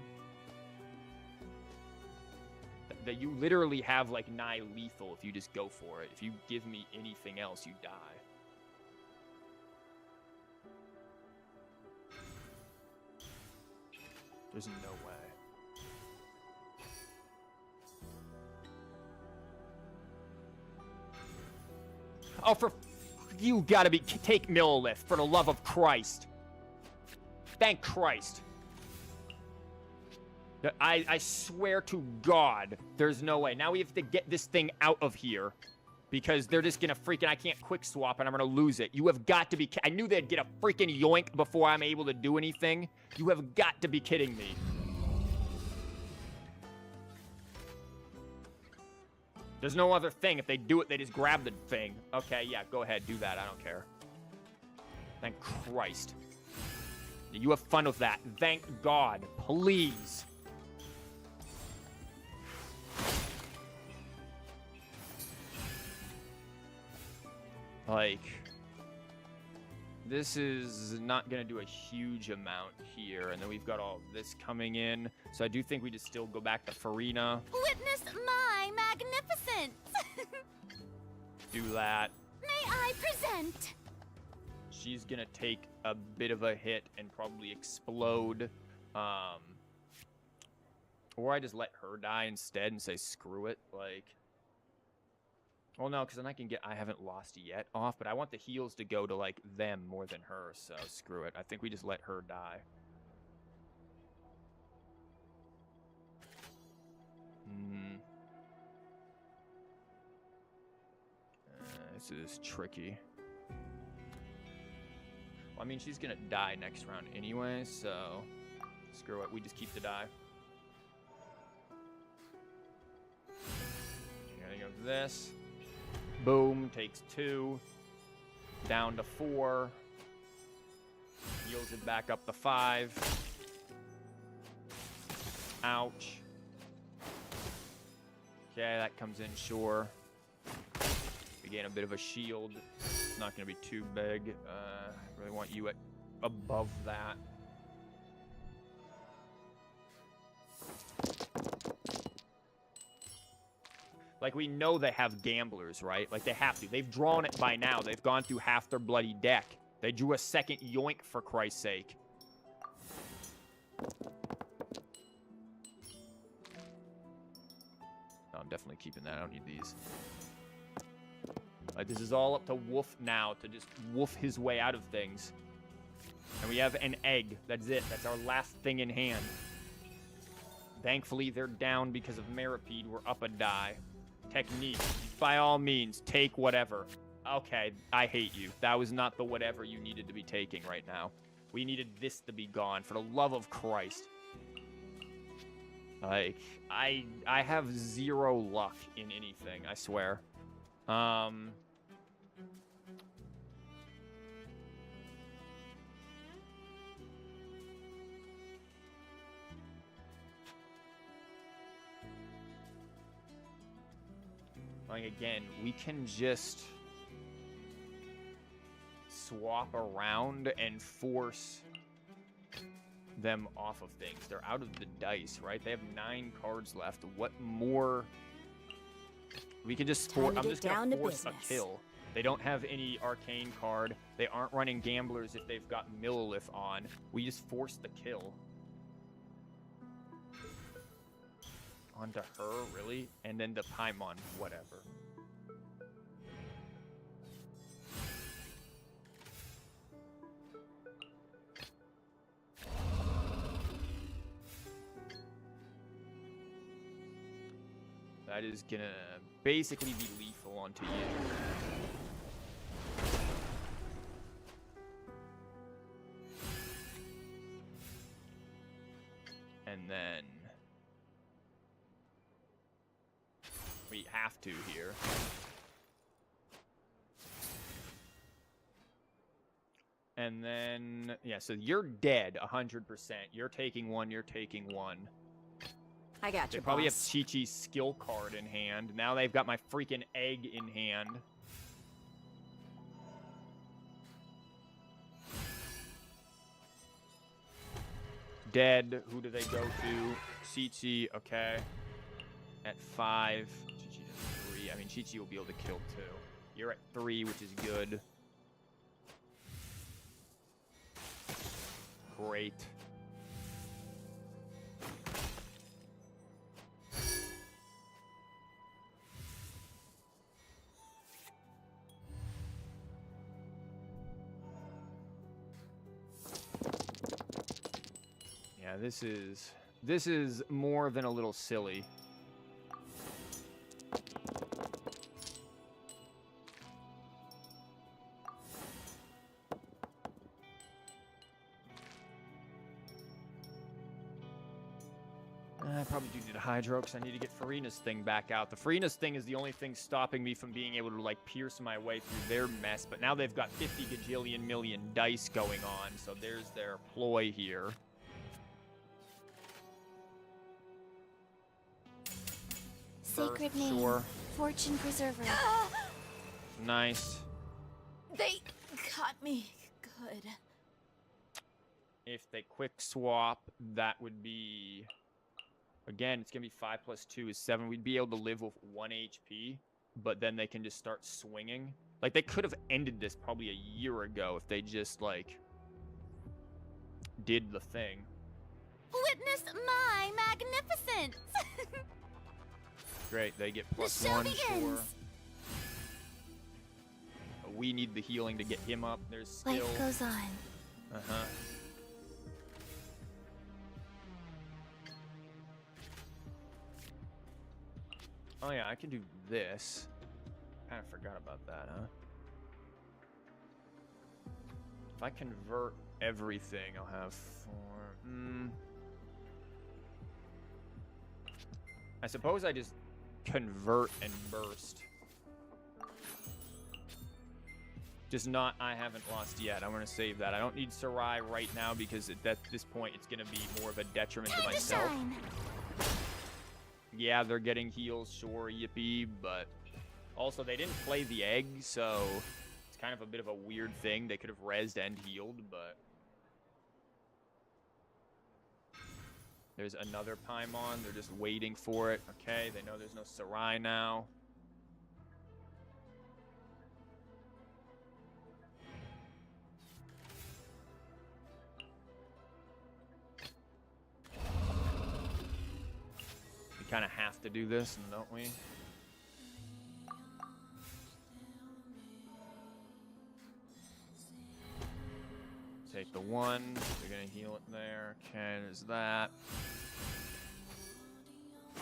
[SPEAKER 1] That you literally have, like, nigh lethal if you just go for it. If you give me anything else, you die. There's no way. Oh, for... You gotta be... Take Millilith, for the love of Christ. Thank Christ. I swear to God, there's no way. Now we have to get this thing out of here. Because they're just gonna freaking... I can't quick swap and I'm gonna lose it. You have got to be... I knew they'd get a freaking yoink before I'm able to do anything. You have got to be kidding me. There's no other thing. If they do it, they just grab the thing. Okay, yeah, go ahead. Do that. I don't care. Thank Christ. You have fun with that. Thank God. Please. Like, this is not going to do a huge amount here. And then we've got all this coming in. So I do think we just still go back to Farina.
[SPEAKER 3] Witness my magnificence!
[SPEAKER 1] Do that.
[SPEAKER 3] May I present?
[SPEAKER 1] She's going to take a bit of a hit and probably explode. Or I just let her die instead and say screw it. Like... Well, no, because then I can get I haven't lost yet off, but I want the heals to go to, like, them more than her, so screw it. I think we just let her die. This is tricky. Well, I mean, she's gonna die next round anyway, so screw it. We just keep the die. Getting of this. Boom, takes 2. Down to 4. Heals it back up to 5. Ouch. Okay, that comes in, sure. We gain a bit of a shield. It's not going to be too big. I really want you at above that. Like, we know they have gamblers, right? Like, they have to. They've drawn it by now. They've gone through half their bloody deck. They drew a second yoink, for Christ's sake. No, I'm definitely keeping that. I don't need these. This is all up to Wolf now to just wolf his way out of things. And we have an egg. That's it. That's our last thing in hand. Thankfully, they're down because of Maripede. We're up a die. Technique. By all means, take whatever. Okay, I hate you. That was not the whatever you needed to be taking right now. We needed this to be gone, for the love of Christ. Like, I have 0 luck in anything, I swear. Like, again, we can just swap around and force them off of things. They're out of the dice, right? They have 9 cards left. What more? We can just force. I'm just gonna force a kill. They don't have any arcane card. They aren't running gamblers if they've got Millilith on. We just force the kill. Onto her, really? And then the Paimon, whatever. That is gonna basically be lethal onto you. And then we have to here. And then, yeah, so you're dead 100%. You're taking 1, you're taking 1.
[SPEAKER 6] I got you,
[SPEAKER 1] They probably
[SPEAKER 6] boss.
[SPEAKER 1] have Chi-Chi's skill card in hand. Now they've got my freaking egg in hand. Dead. Who do they go to? Chi-Chi, okay. At 5. Chi-Chi does 3. I mean, Chi-Chi will be able to kill 2. You're at 3, which is good. Great. Yeah, this is more than a little silly. I probably do need a Hydro because I need to get Farina's thing back out. The Farina's thing is the only thing stopping me from being able to, like, pierce my way through their mess. But now they've got 50 gajillion million dice going on, so there's their ploy here.
[SPEAKER 3] Sacred name.
[SPEAKER 1] Sure.
[SPEAKER 3] Fortune preserver.
[SPEAKER 1] Nice.
[SPEAKER 6] They got me good.
[SPEAKER 1] If they quick swap, that would be... Again, it's going to be 5 plus 2 is 7. We'd be able to live with 1 HP, but then they can just start swinging. Like, they could have ended this probably a year ago if they just, like, did the thing.
[SPEAKER 3] Witness my magnificence.
[SPEAKER 1] Great, they get
[SPEAKER 3] The
[SPEAKER 1] plus
[SPEAKER 3] show
[SPEAKER 1] 1, sure.
[SPEAKER 3] begins.
[SPEAKER 1] We need the healing to get him up. There's skill.
[SPEAKER 3] Life goes on.
[SPEAKER 1] Uh-huh. Oh yeah, I can do this. Kind of forgot about that, huh? If I convert everything, I'll have 4. I suppose I just convert and burst. Just not, I haven't lost yet. I'm going to save that. I don't need Sarai right now because at this point it's going to be more of a detriment to myself. Yeah, they're getting heals, sure, yippee, but also they didn't play the egg, so it's kind of a bit of a weird thing. They could have rezzed and healed, but there's another Paimon. They're just waiting for it. Okay, they know there's no Sarai now. We kind of have to do this, don't we? Take the 1. They're going to heal it there. Okay, there's that.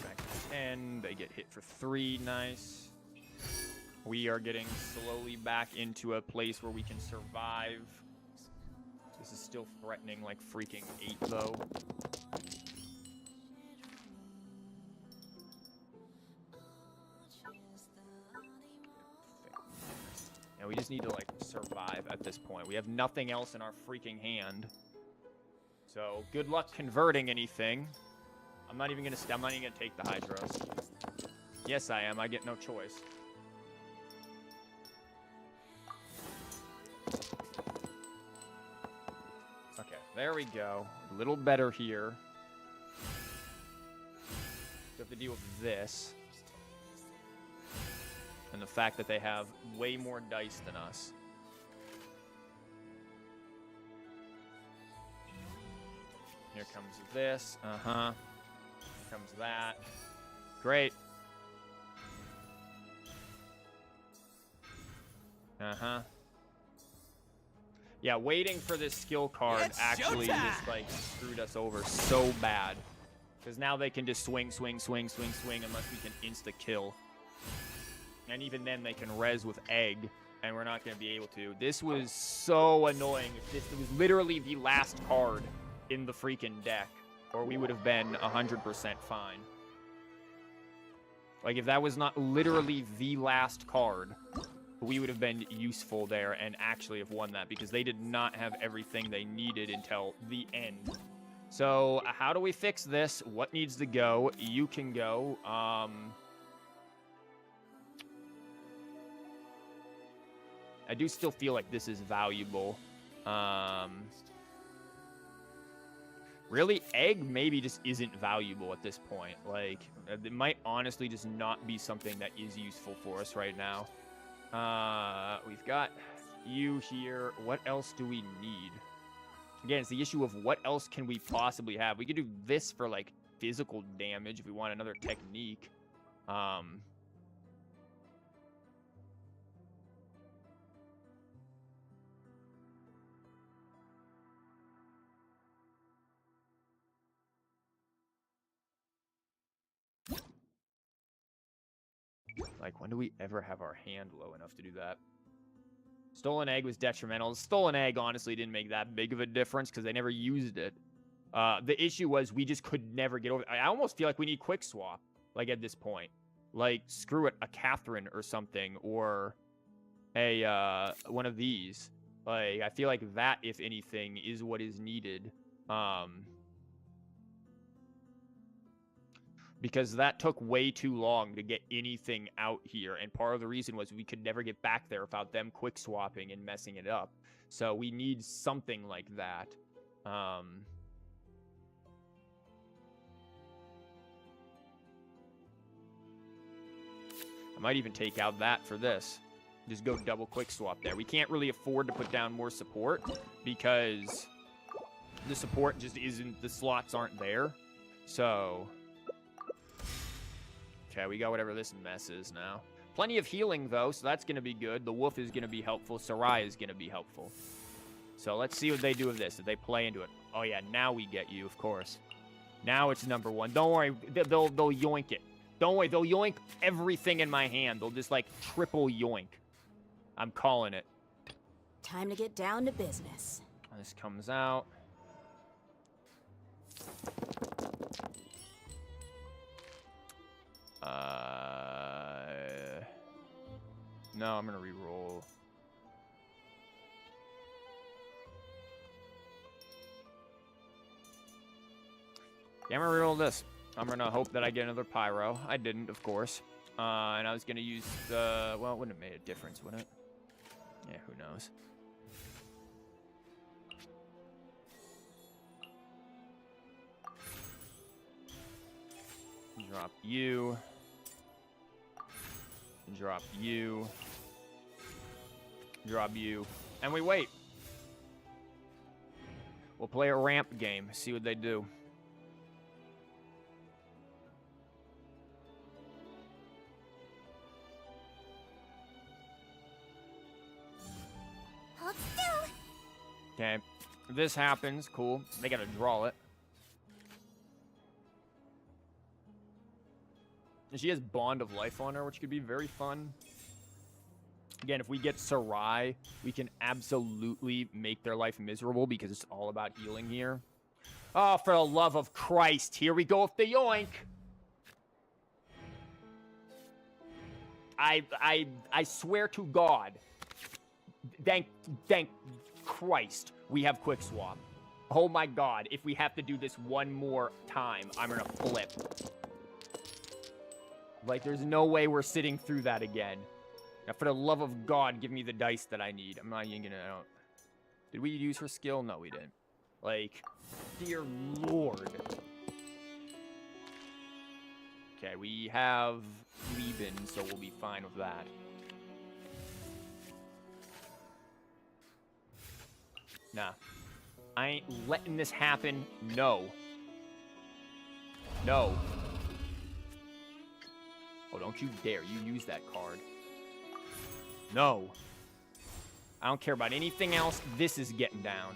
[SPEAKER 1] Back to 10. They get hit for 3. Nice. We are getting slowly back into a place where we can survive. This is still threatening like freaking 8, though. And we just need to, like, survive at this point. We have nothing else in our freaking hand. So, good luck converting anything. I'm not even gonna take the Hydros. Yes, I am. I get no choice. Okay, there we go. A little better here. We have to deal with this. And the fact that they have way more dice than us. Here comes this. Here comes that. Great. Yeah, waiting for this skill card actually just, like, screwed us over so bad. Because now they can just swing unless we can insta-kill. And even then, they can res with egg, and we're not going to be able to. This was so annoying. This was literally the last card in the freaking deck, or we would have been 100% fine. Like, if that was not literally the last card, we would have been useful there and actually have won that, because they did not have everything they needed until the end. So, how do we fix this? What needs to go? You can go. I do still feel like this is valuable. Really, egg maybe just isn't valuable at this point. Like, it might honestly just not be something that is useful for us right now. We've got you here. What else do we need? Again, it's the issue of what else can we possibly have. We could do this for, like, physical damage if we want another technique. Like, when do we ever have our hand low enough to do that? Stolen egg was detrimental. Stolen egg honestly didn't make that big of a difference because they never used it. The issue was we just could never get over it. I almost feel like we need quick swap, like, at this point. Like, screw it, a Catherine or something, or a one of these. Like, I feel like that, if anything, is what is needed. Because that took way too long to get anything out here, and part of the reason was we could never get back there without them quick swapping and messing it up. So we need something like that. I might even take out that for this. Just go double quick swap there. We can't really afford to put down more support because the support just isn't, the slots aren't there. So, okay, we got whatever this mess is now. Plenty of healing, though, so that's going to be good. The wolf is going to be helpful. Sarai is going to be helpful. So let's see what they do with this. If they play into it. Oh, yeah, now we get you, of course. Now it's number one. Don't worry, they'll yoink it. Don't worry, they'll yoink everything in my hand. They'll just, like, triple yoink. I'm calling it.
[SPEAKER 6] Time to get down to business.
[SPEAKER 1] This comes out. No, I'm gonna re-roll. Yeah, I'm gonna re-roll this. I'm gonna hope that I get another pyro. I didn't, of course. And I was gonna use the... Well, it wouldn't have made a difference, would it? Yeah, who knows? Drop you. Drop you. Drop you. And we wait. We'll play a ramp game, see what they do.
[SPEAKER 3] Hold still.
[SPEAKER 1] Okay. If this happens, cool. They gotta draw it. And she has Bond of Life on her, which could be very fun. Again, if we get Sarai, we can absolutely make their life miserable because it's all about healing here. Oh, for the love of Christ. Here we go with the yoink. I swear to God. Thank Christ we have quick swap. Oh my God. If we have to do this one more time, I'm gonna flip. Like, there's no way we're sitting through that again. Now, for the love of God, give me the dice that I need. I'm not even gonna... Did we use her skill? No, we didn't. Like, dear Lord. Okay, we have Lieben, so we'll be fine with that. Nah. I ain't letting this happen. No. No. Oh, don't you dare. You use that card. No. I don't care about anything else. This is getting down.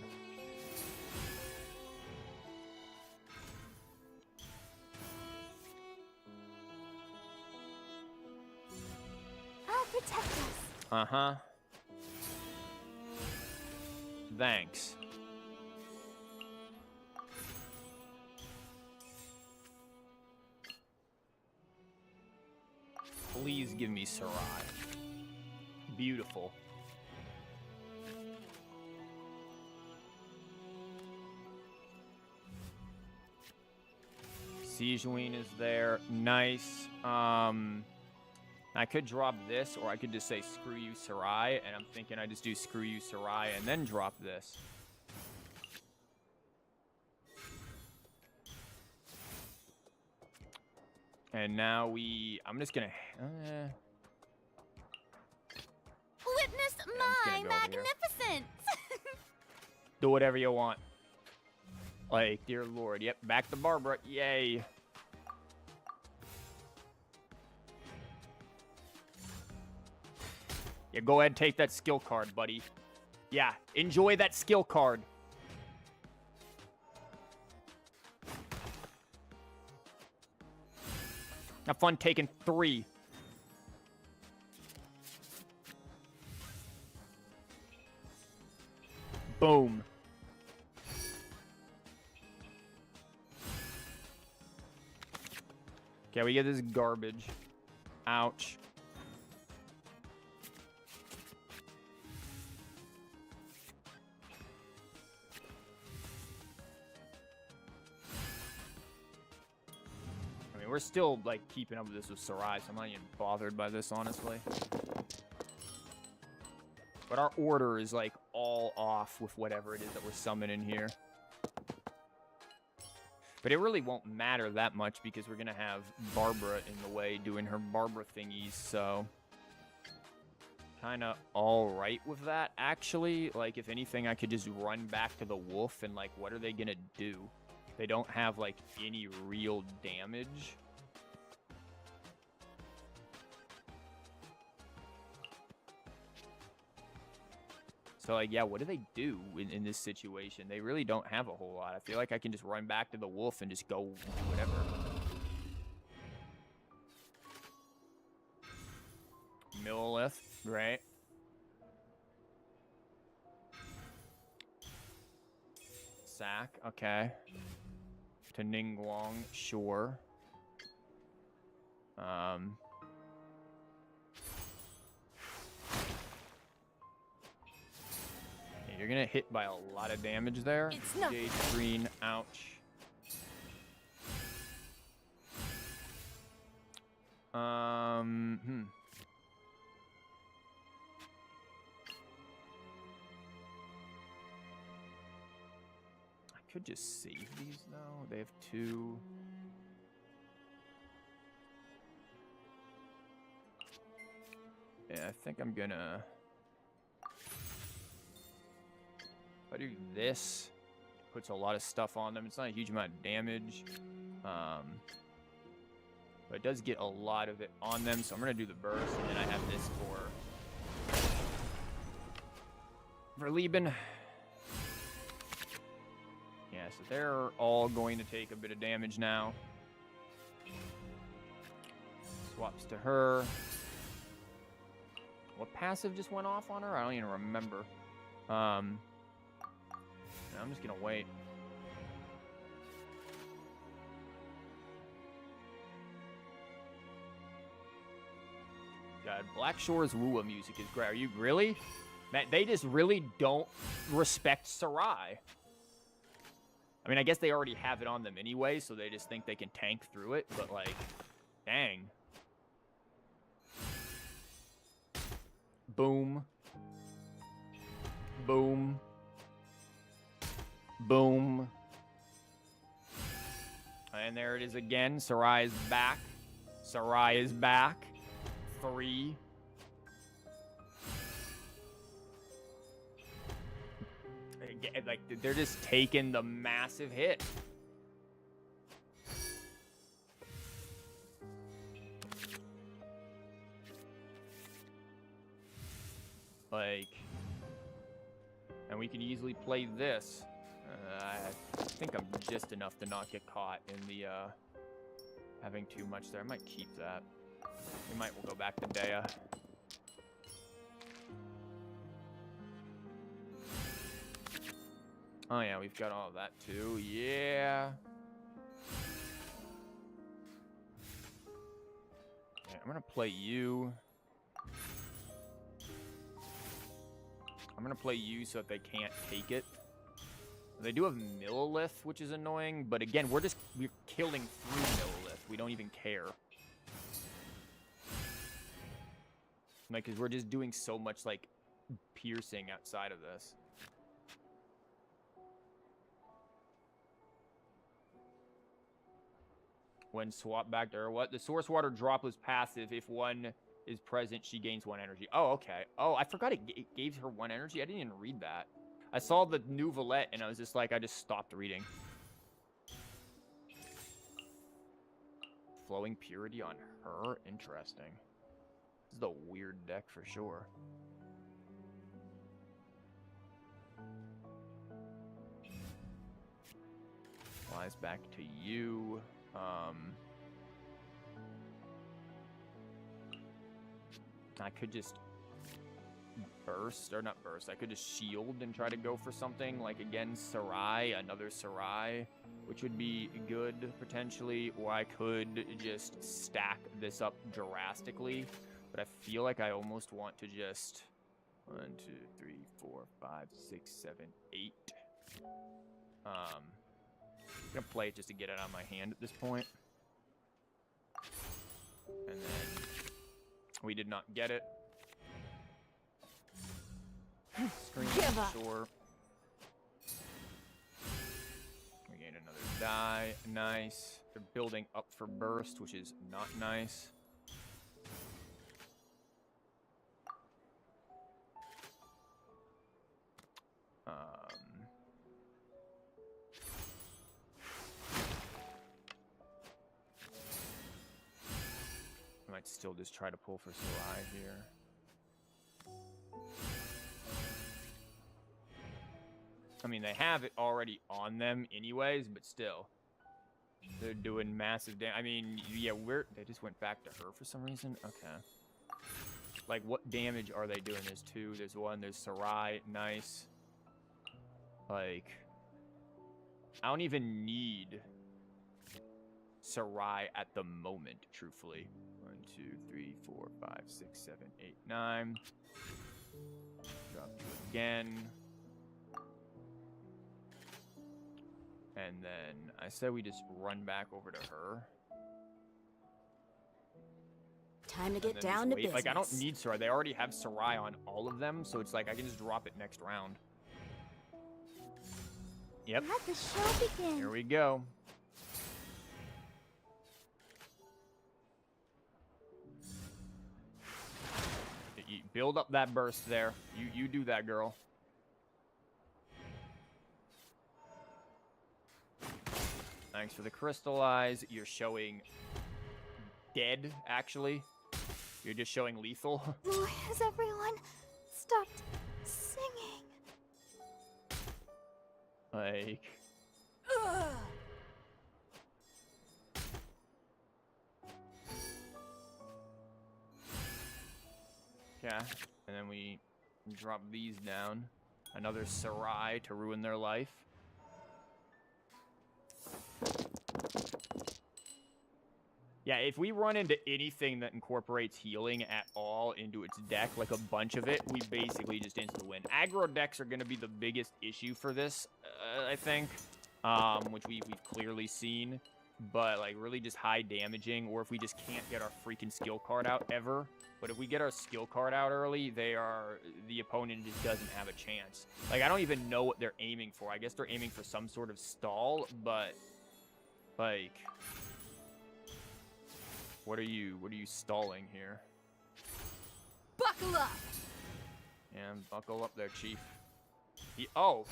[SPEAKER 3] I'll protect us.
[SPEAKER 1] Uh-huh. Thanks. Please give me Sarai. Beautiful. Sigewinne is there. Nice. I could drop this, or I could just say screw you, Sarai, and I'm thinking I just do screw you, Sarai, and then drop this. And now I'm just gonna...
[SPEAKER 3] Witness my magnificence.
[SPEAKER 1] Do whatever you want. Like, dear Lord. Yep, back to Barbara. Yay. Yeah, go ahead and take that skill card, buddy. Yeah, enjoy that skill card. Have fun taking 3. Boom. Okay, we get this garbage. Ouch. I mean, we're still, like, keeping up with this with Sarai, so I'm not even bothered by this, honestly. But our order is, like, all off with whatever it is that we're summoning here. But it really won't matter that much because we're going to have Barbara in the way doing her Barbara thingies, so... kind of all right with that, actually. Like, if anything, I could just run back to the wolf and, like, what are they going to do? They don't have, like, any real damage. So, like, yeah, what do they do in this situation? They really don't have a whole lot. I feel like I can just run back to the wolf and just go do whatever. Millilith, right? sack. Okay. To Ningguang, sure. Yeah, you're gonna hit by a lot of damage there.
[SPEAKER 2] It's nothing.
[SPEAKER 1] Jade green, ouch. I could just save these though. They have 2. Yeah, I think I'm gonna. If I do this, it puts a lot of stuff on them. It's not a huge amount of damage. But it does get a lot of it on them, so I'm gonna do the burst, and then I have this for Lieben. Yeah, so they're all going to take a bit of damage now. Swaps to her. What passive just went off on her? I don't even remember. I'm just gonna wait. God, Black Shore's Wua music is great. Are you really? Man, they just really don't respect Sarai. I mean, I guess they already have it on them anyway, so they just think they can tank through it, but like, dang. Boom. Boom. Boom. And there it is again. Sarai is back. Sarai is back. 3. Like, they're just taking the massive hit. Like, and we can easily play this. I think I'm just enough to not get caught in the having too much there. I might keep that. We might we'll go back to Dea. Oh yeah, we've got all of that too. Yeah. Yeah, I'm gonna play you. I'm gonna play you so that they can't take it. They do have Millilith, which is annoying, but again, we're killing through Millilith. We don't even care. Like, cause we're just doing so much like piercing outside of this. When swap back to her, what? The source water drop was passive. If one is present, she gains 1 energy. Oh, okay. Oh, I forgot it gave her 1 energy. I didn't even read that. I saw the Novelty and I was just like, I just stopped reading. Flowing Purity on her? Interesting. This is the weird deck for sure. Flies back to you. I could just burst, or not burst, I could just shield and try to go for something, like again, Sarai, another Sarai, which would be good, potentially, or I could just stack this up drastically, but I feel like I almost want to just 1, 2, 3, 4, 5, 6, 7, 8. I'm gonna play it just to get it out of my hand at this point. And then we did not get it. Screen, sure. We gained another die. Nice. They're building up for burst, which is not nice. I might still just try to pull for Sarai here. I mean, they have it already on them anyways, but still. They're doing massive damage. I mean, yeah, they just went back to her for some reason? Okay. Like, what damage are they doing? There's 2, there's 1, there's Sarai, nice. Like, I don't even need Sarai at the moment, truthfully. 1, 2, 3, 4, 5, 6, 7, 8, 9. Drop you again. And then I said we just run back over to her.
[SPEAKER 6] Time to get down to business.
[SPEAKER 1] Like, I don't need Sarai. They already have Sarai on all of them, so it's like I can just drop it next round. Yep.
[SPEAKER 3] Let the show begin.
[SPEAKER 1] Here we go. You build up that burst there. You do that, girl. Thanks for the crystallize. You're showing dead, actually. You're just showing lethal.
[SPEAKER 3] Why has everyone stopped singing?
[SPEAKER 1] Like... Yeah, and then we drop these down. Another Sarai to ruin their life. Yeah, if we run into anything that incorporates healing at all into its deck, like a bunch of it, we basically just insta-win. Aggro decks are going to be the biggest issue for this, I think, which we've clearly seen. But, like, really just high damaging, or if we just can't get our freaking skill card out ever. But if we get our skill card out early, the opponent just doesn't have a chance. Like, I don't even know what they're aiming for. I guess they're aiming for some sort of stall, but, like... What are you stalling here?
[SPEAKER 2] Buckle up!
[SPEAKER 1] And buckle up there, Chief. Oh,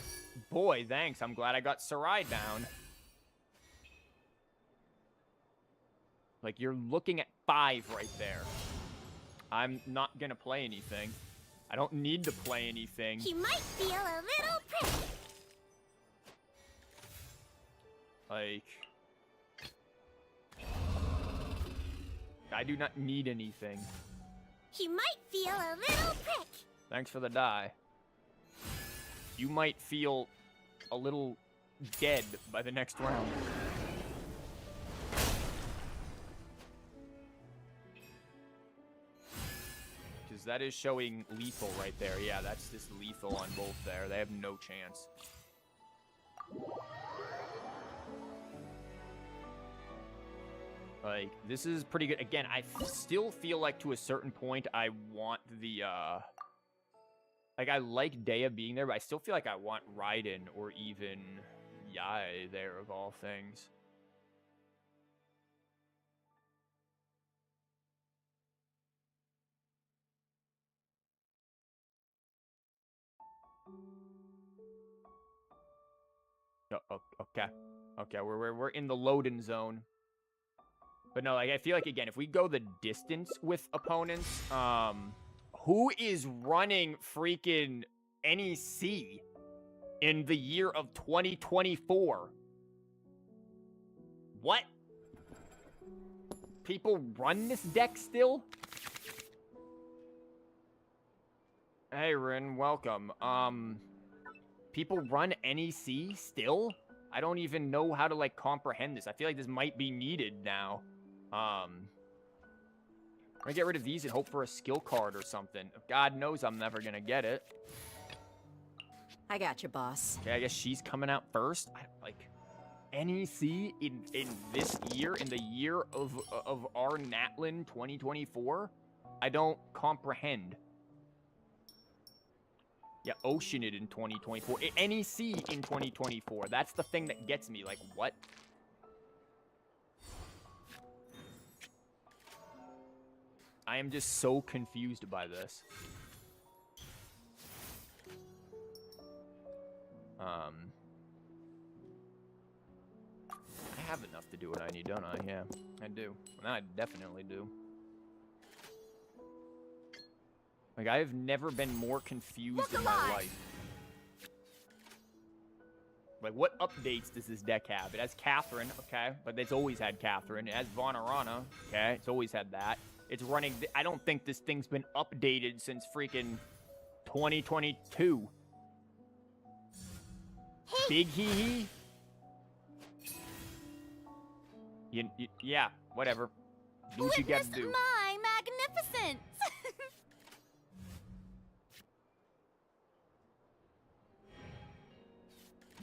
[SPEAKER 1] boy, thanks. I'm glad I got Sarai down. Like, you're looking at 5 right there. I'm not gonna play anything. I don't need to play anything.
[SPEAKER 3] He might feel a little prick.
[SPEAKER 1] Like... I do not need anything.
[SPEAKER 3] He might feel a little prick.
[SPEAKER 1] Thanks for the die. You might feel a little dead by the next round. Because that is showing lethal right there. Yeah, that's just lethal on both there. They have no chance. Like, this is pretty good. Again, I still feel like to a certain point I want the, like, I like Dea being there, but I still feel like I want Raiden or even Yae there, of all things. Oh, okay. Okay, we're in the loading zone. But no, like, I feel like, again, if we go the distance with opponents, who is running freaking NEC in the year of 2024? What? People run this deck still? Hey, Rin, welcome. People run NEC still? I don't even know how to, like, comprehend this. I feel like this might be needed now. I'm gonna get rid of these and hope for a skill card or something. God knows I'm never gonna get it.
[SPEAKER 6] I got you, boss.
[SPEAKER 1] Okay, I guess she's coming out first. Like, NEC in this year, in the year of our Natlin 2024? I don't comprehend. Yeah, Oceanid in 2024. NEC in 2024. That's the thing that gets me. Like, what? I am just so confused by this. I have enough to do what I need, don't I? Yeah, I do. I definitely do. Like, I have never been more confused in my life. Like, what updates does this deck have? It has Catherine, okay, but it's always had Catherine. It has Vonarana, okay, it's always had that. It's running, I don't think this thing's been updated since freaking 2022. Big hee hee? Yeah, whatever. Do what you gotta
[SPEAKER 3] Witness
[SPEAKER 1] do.
[SPEAKER 3] my magnificence!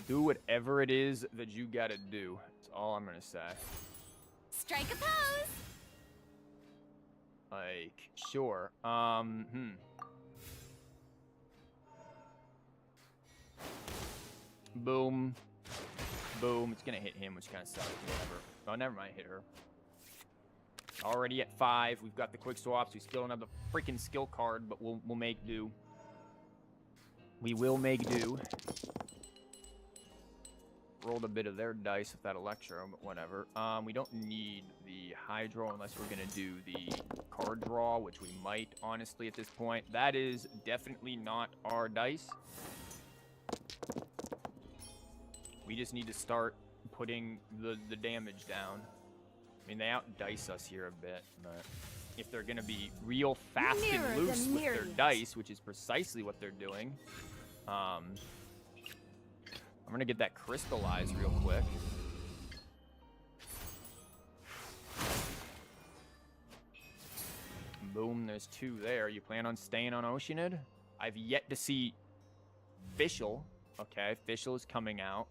[SPEAKER 1] Do whatever it is that you gotta do. That's all I'm gonna say.
[SPEAKER 3] Strike a pose!
[SPEAKER 1] Like, sure. Boom. Boom. It's gonna hit him, which kind of sucks. Whatever. Oh, never mind. Hit her. Already at 5. We've got the quick swaps. We still don't have the freaking skill card, but we'll make do. We will make do. Rolled a bit of their dice with that Electro, but whatever. We don't need the Hydro unless we're gonna do the card draw, which we might, honestly, at this point. That is definitely not our dice. We just need to start putting the damage down. I mean, they outdice us here a bit, but if they're gonna be real fast
[SPEAKER 2] Mirror
[SPEAKER 1] and
[SPEAKER 2] the
[SPEAKER 1] loose with their
[SPEAKER 2] myriads.
[SPEAKER 1] dice, which is precisely what they're doing, I'm gonna get that crystallized real quick. Boom, there's 2 there. You plan on staying on Oceanid? I've yet to see Fischl. Okay, Fischl is coming out.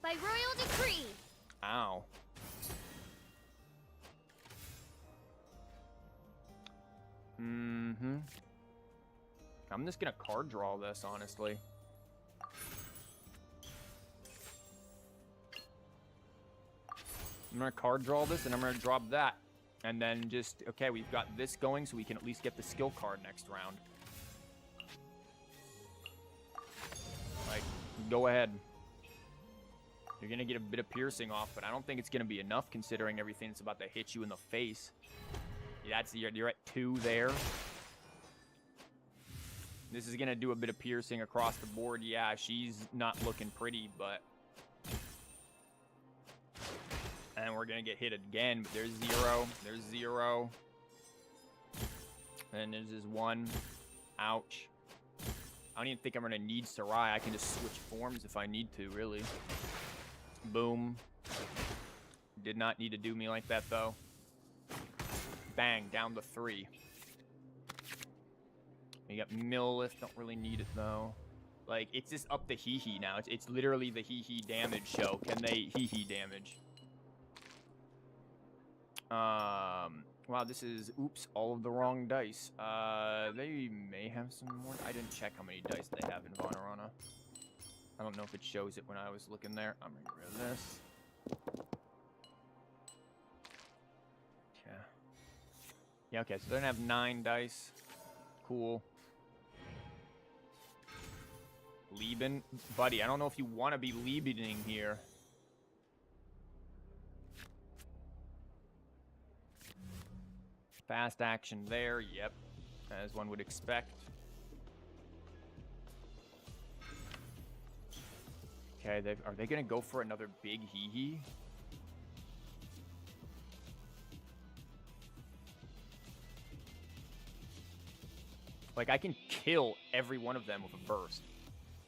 [SPEAKER 3] By royal decree!
[SPEAKER 1] Ow. I'm just gonna card draw this, honestly. I'm gonna card draw this, and I'm gonna drop that. And then just, okay, we've got this going, so we can at least get the skill card next round. Like, go ahead. You're gonna get a bit of piercing off, but I don't think it's gonna be enough considering everything that's about to hit you in the face. Yeah, you're at 2 there. This is gonna do a bit of piercing across the board. Yeah, she's not looking pretty, but... And we're gonna get hit again, but there's 0. There's 0. And there's this 1. Ouch. I don't even think I'm gonna need Sarai. I can just switch forms if I need to, really. Boom. Did not need to do me like that, though. Bang, down to 3. We got Millith, don't really need it, though. Like, it's just up to hee-hee now. It's literally the hee-hee damage show. Can they hee-hee damage? Wow, this is, oops, all of the wrong dice. They may have some more. I didn't check how many dice they have in Vonarana. I don't know if it shows it when I was looking there. I'm gonna get rid of this. Yeah. Yeah, okay, so they're gonna have 9 dice. Cool. Lieben? Buddy, I don't know if you want to be Liebening here. Fast action there, yep. As one would expect. Okay, are they gonna go for another big hee-hee? Like, I can kill every one of them with a burst.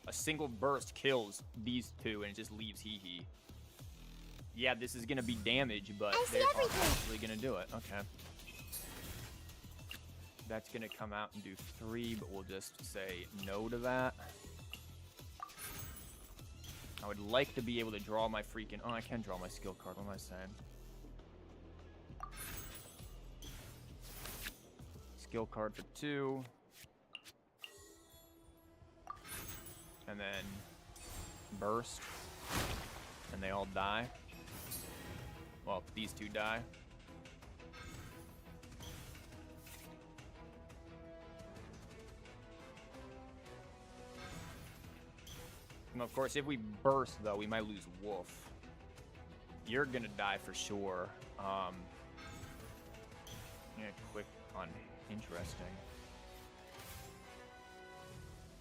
[SPEAKER 1] A single burst kills these 2 and it just leaves hee-hee. Yeah, this is gonna be damage, but they're actually gonna do it. Okay. That's gonna come out and do 3, but we'll just say no to that. I would like to be able to draw my freaking... Oh, I can draw my skill card. What am I saying? Skill card for 2. And then burst. And they all die. Well, these 2 die. And of course, if we burst, though, we might lose Wolf. You're gonna die for sure. Yeah, quick on interesting.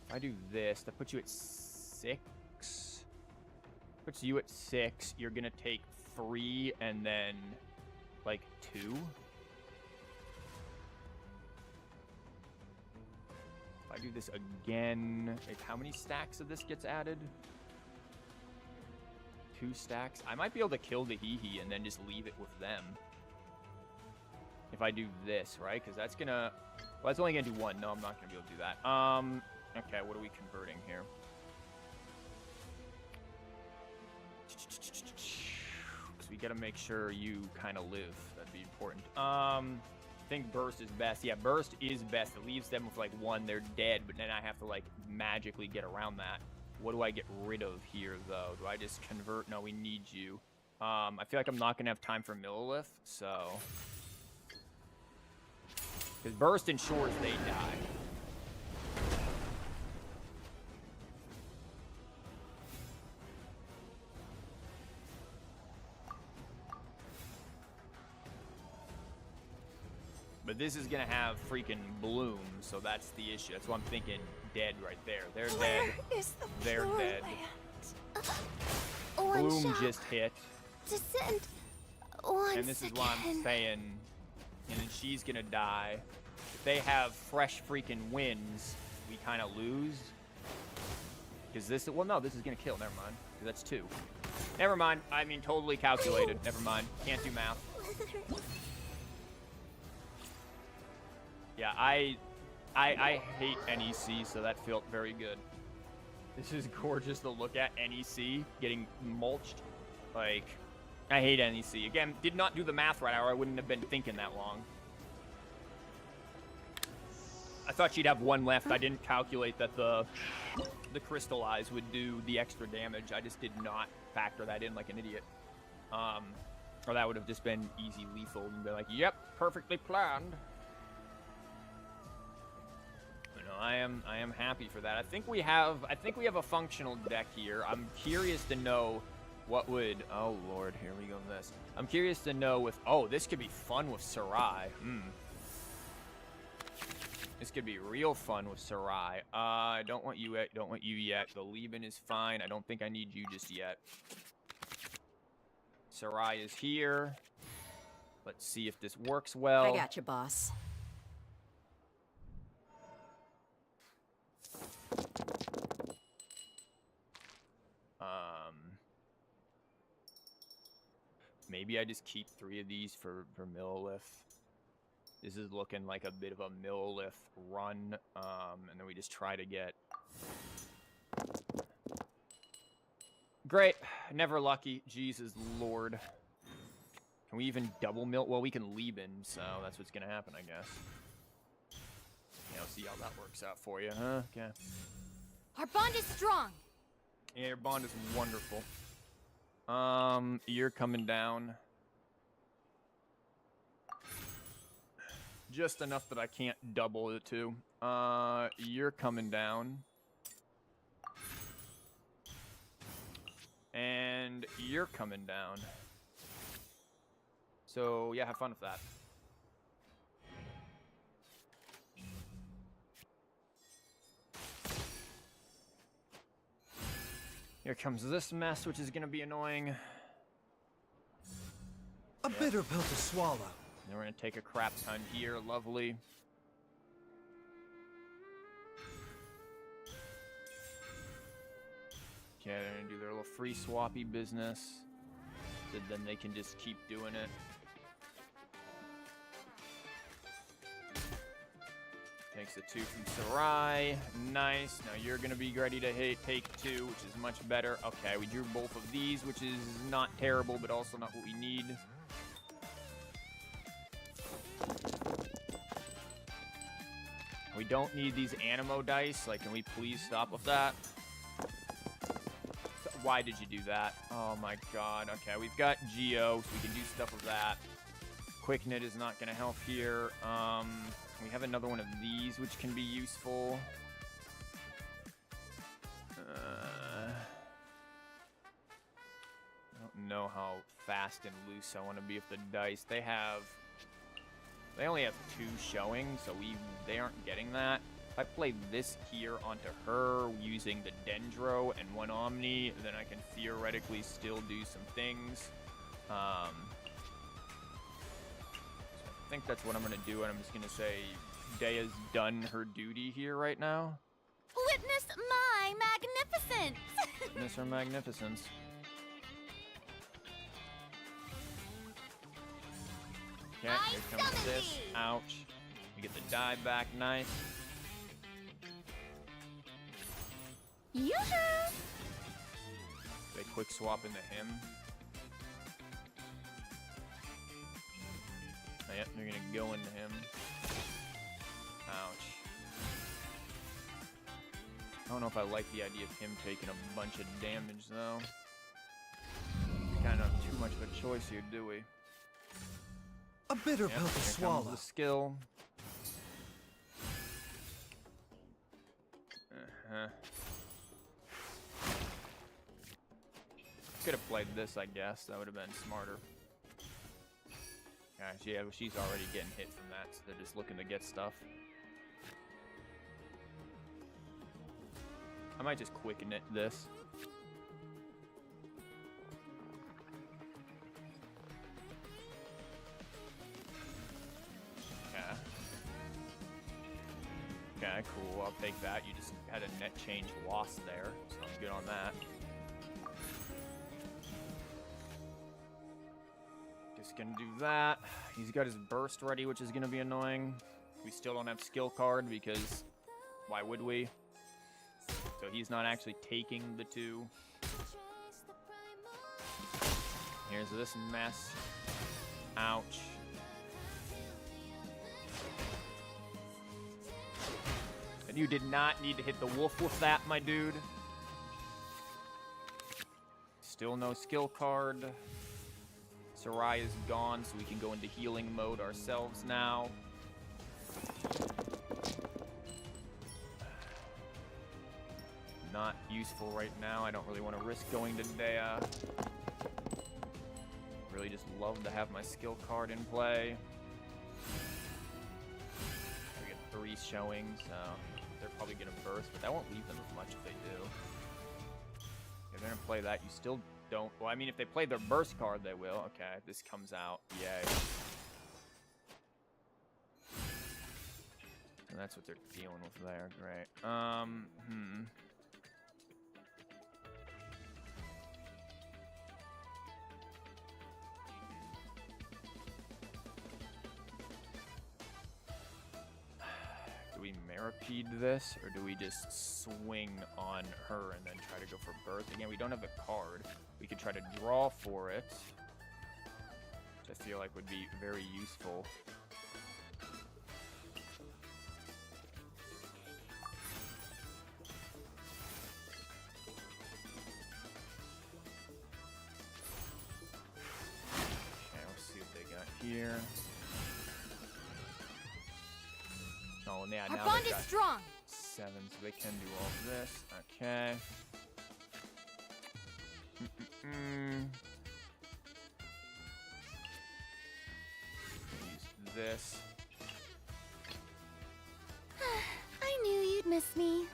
[SPEAKER 1] If I do this, that puts you at 6. Puts you at 6. You're gonna take 3 and then like 2. If I do this again, how many stacks of this gets added? 2 stacks. I might be able to kill the hee-hee and then just leave it with them. If I do this, right? Because that's gonna... Well, that's only gonna do 1. No, I'm not gonna be able to do that. Okay, what are we converting here? Because we gotta make sure you kind of live. That'd be important. I think burst is best. Yeah, burst is best. It leaves them with like 1. They're dead, but then I have to like magically get around that. What do I get rid of here, though? Do I just convert? No, we need you. I feel like I'm not gonna have time for Millilith, so... Because burst ensures they die. But this is going to have freaking bloom, so that's the issue. That's what I'm thinking. Dead right there. They're dead.
[SPEAKER 3] Is the
[SPEAKER 1] They're
[SPEAKER 3] pure
[SPEAKER 1] dead.
[SPEAKER 3] land? One
[SPEAKER 1] Bloom
[SPEAKER 3] shall
[SPEAKER 1] just hit.
[SPEAKER 3] descend once
[SPEAKER 1] And this is why I'm
[SPEAKER 3] again.
[SPEAKER 1] saying, and then she's going to die. If they have fresh freaking wins, we kind of lose. Because this, well, no, this is going to kill. Never mind. 'Cause that's 2. Never mind. I mean, totally calculated. Never mind. Can't do math. Yeah, I hate NEC, so that felt very good. This is gorgeous to look at, NEC getting mulched. Like, I hate NEC. Again, did not do the math right, or I wouldn't have been thinking that long. I thought she'd have 1 left. I didn't calculate that the crystallize would do the extra damage. I just did not factor that in like an idiot. Or that would have just been easy lethal and be like, yep, perfectly planned. I am happy for that. I think we have a functional deck here. I'm curious to know what would... Oh, Lord, here we go with this. I'm curious to know with... Oh, this could be fun with Sarai. This could be real fun with Sarai. I don't want you yet. The Lieben is fine. I don't think I need you just yet. Sarai is here. Let's see if this works well.
[SPEAKER 6] I got you, boss.
[SPEAKER 1] Maybe I just keep 3 of these for Millilith. This is looking like a bit of a Millilith run, and then we just try to get... Great. Never lucky. Jesus Lord. Can we even double mill? Well, we can Lieben, so that's what's going to happen, I guess. Yeah, I'll see how that works out for you, huh? Okay.
[SPEAKER 2] Our bond is strong.
[SPEAKER 1] Yeah, your bond is wonderful. You're coming down. Just enough that I can't double it too. You're coming down. And you're coming down. So, yeah, have fun with that. Here comes this mess, which is going to be annoying.
[SPEAKER 5] A bitter pill to swallow.
[SPEAKER 1] Then we're going to take a crap ton here. Lovely. Okay, they're going to do their little free swappy business. So then they can just keep doing it. Takes the 2 from Sarai. Nice. Now you're going to be ready to take 2, which is much better. Okay, we drew both of these, which is not terrible, but also not what we need. We don't need these Animo dice. Like, can we please stop with that? Why did you do that? Oh my god. Okay, we've got Geo, so we can do stuff with that. Quick Knit is not going to help here. We have another one of these, which can be useful. I don't know how fast and loose I want to be with the dice. They only have 2 showing, so they aren't getting that. If I play this here onto her using the Dendro and 1 Omni, then I can theoretically still do some things. So I think that's what I'm going to do, and I'm just going to say Dea's done her duty here right now.
[SPEAKER 3] Witness my magnificence!
[SPEAKER 1] Miss her magnificence. Okay,
[SPEAKER 3] I
[SPEAKER 1] here comes
[SPEAKER 3] summon
[SPEAKER 1] this.
[SPEAKER 3] thee!
[SPEAKER 1] Ouch. We get the die back, nice.
[SPEAKER 3] Yoo-hoo!
[SPEAKER 1] They quick swap into him. Oh, yep, they're gonna go into him. Ouch. I don't know if I like the idea of him taking a bunch of damage, though. Kind of too much of a choice here, do we?
[SPEAKER 5] A bitter
[SPEAKER 1] Yep,
[SPEAKER 5] pill to
[SPEAKER 1] here
[SPEAKER 5] swallow.
[SPEAKER 1] comes the skill. Could have played this, I guess. That would have been smarter. Gosh, yeah, well, she's already getting hit from that, so they're just looking to get stuff. I might just quicken it this. Yeah. Okay, cool. I'll take that. You just had a net change loss there, so I'm good on that. Just gonna do that. He's got his burst ready, which is gonna be annoying. We still don't have skill card because why would we? So he's not actually taking the 2. Here's this mess. Ouch. And you did not need to hit the wolf with that, my dude. Still no skill card. Soraria's gone, so we can go into healing mode ourselves now. Not useful right now. I don't really want to risk going to Dea. Really just love to have my skill card in play. We get 3 showing, so they're probably going to burst, but that won't leave them as much if they do. If they're going to play that, you still don't... Well, I mean, if they play their burst card, they will. Okay, this comes out. Yay. And that's what they're dealing with there. Great. Do we Maripede this, or do we just swing on her and then try to go for birth? Again, we don't have a card. We could try to draw for it, which I feel like would be very useful. Okay, let's see what they got here. Oh, yeah,
[SPEAKER 2] Our
[SPEAKER 1] now
[SPEAKER 2] bond
[SPEAKER 1] they've
[SPEAKER 2] is
[SPEAKER 1] got
[SPEAKER 2] strong.
[SPEAKER 1] 7, so they can do all of this. Okay. Use this.
[SPEAKER 3] I knew you'd miss me.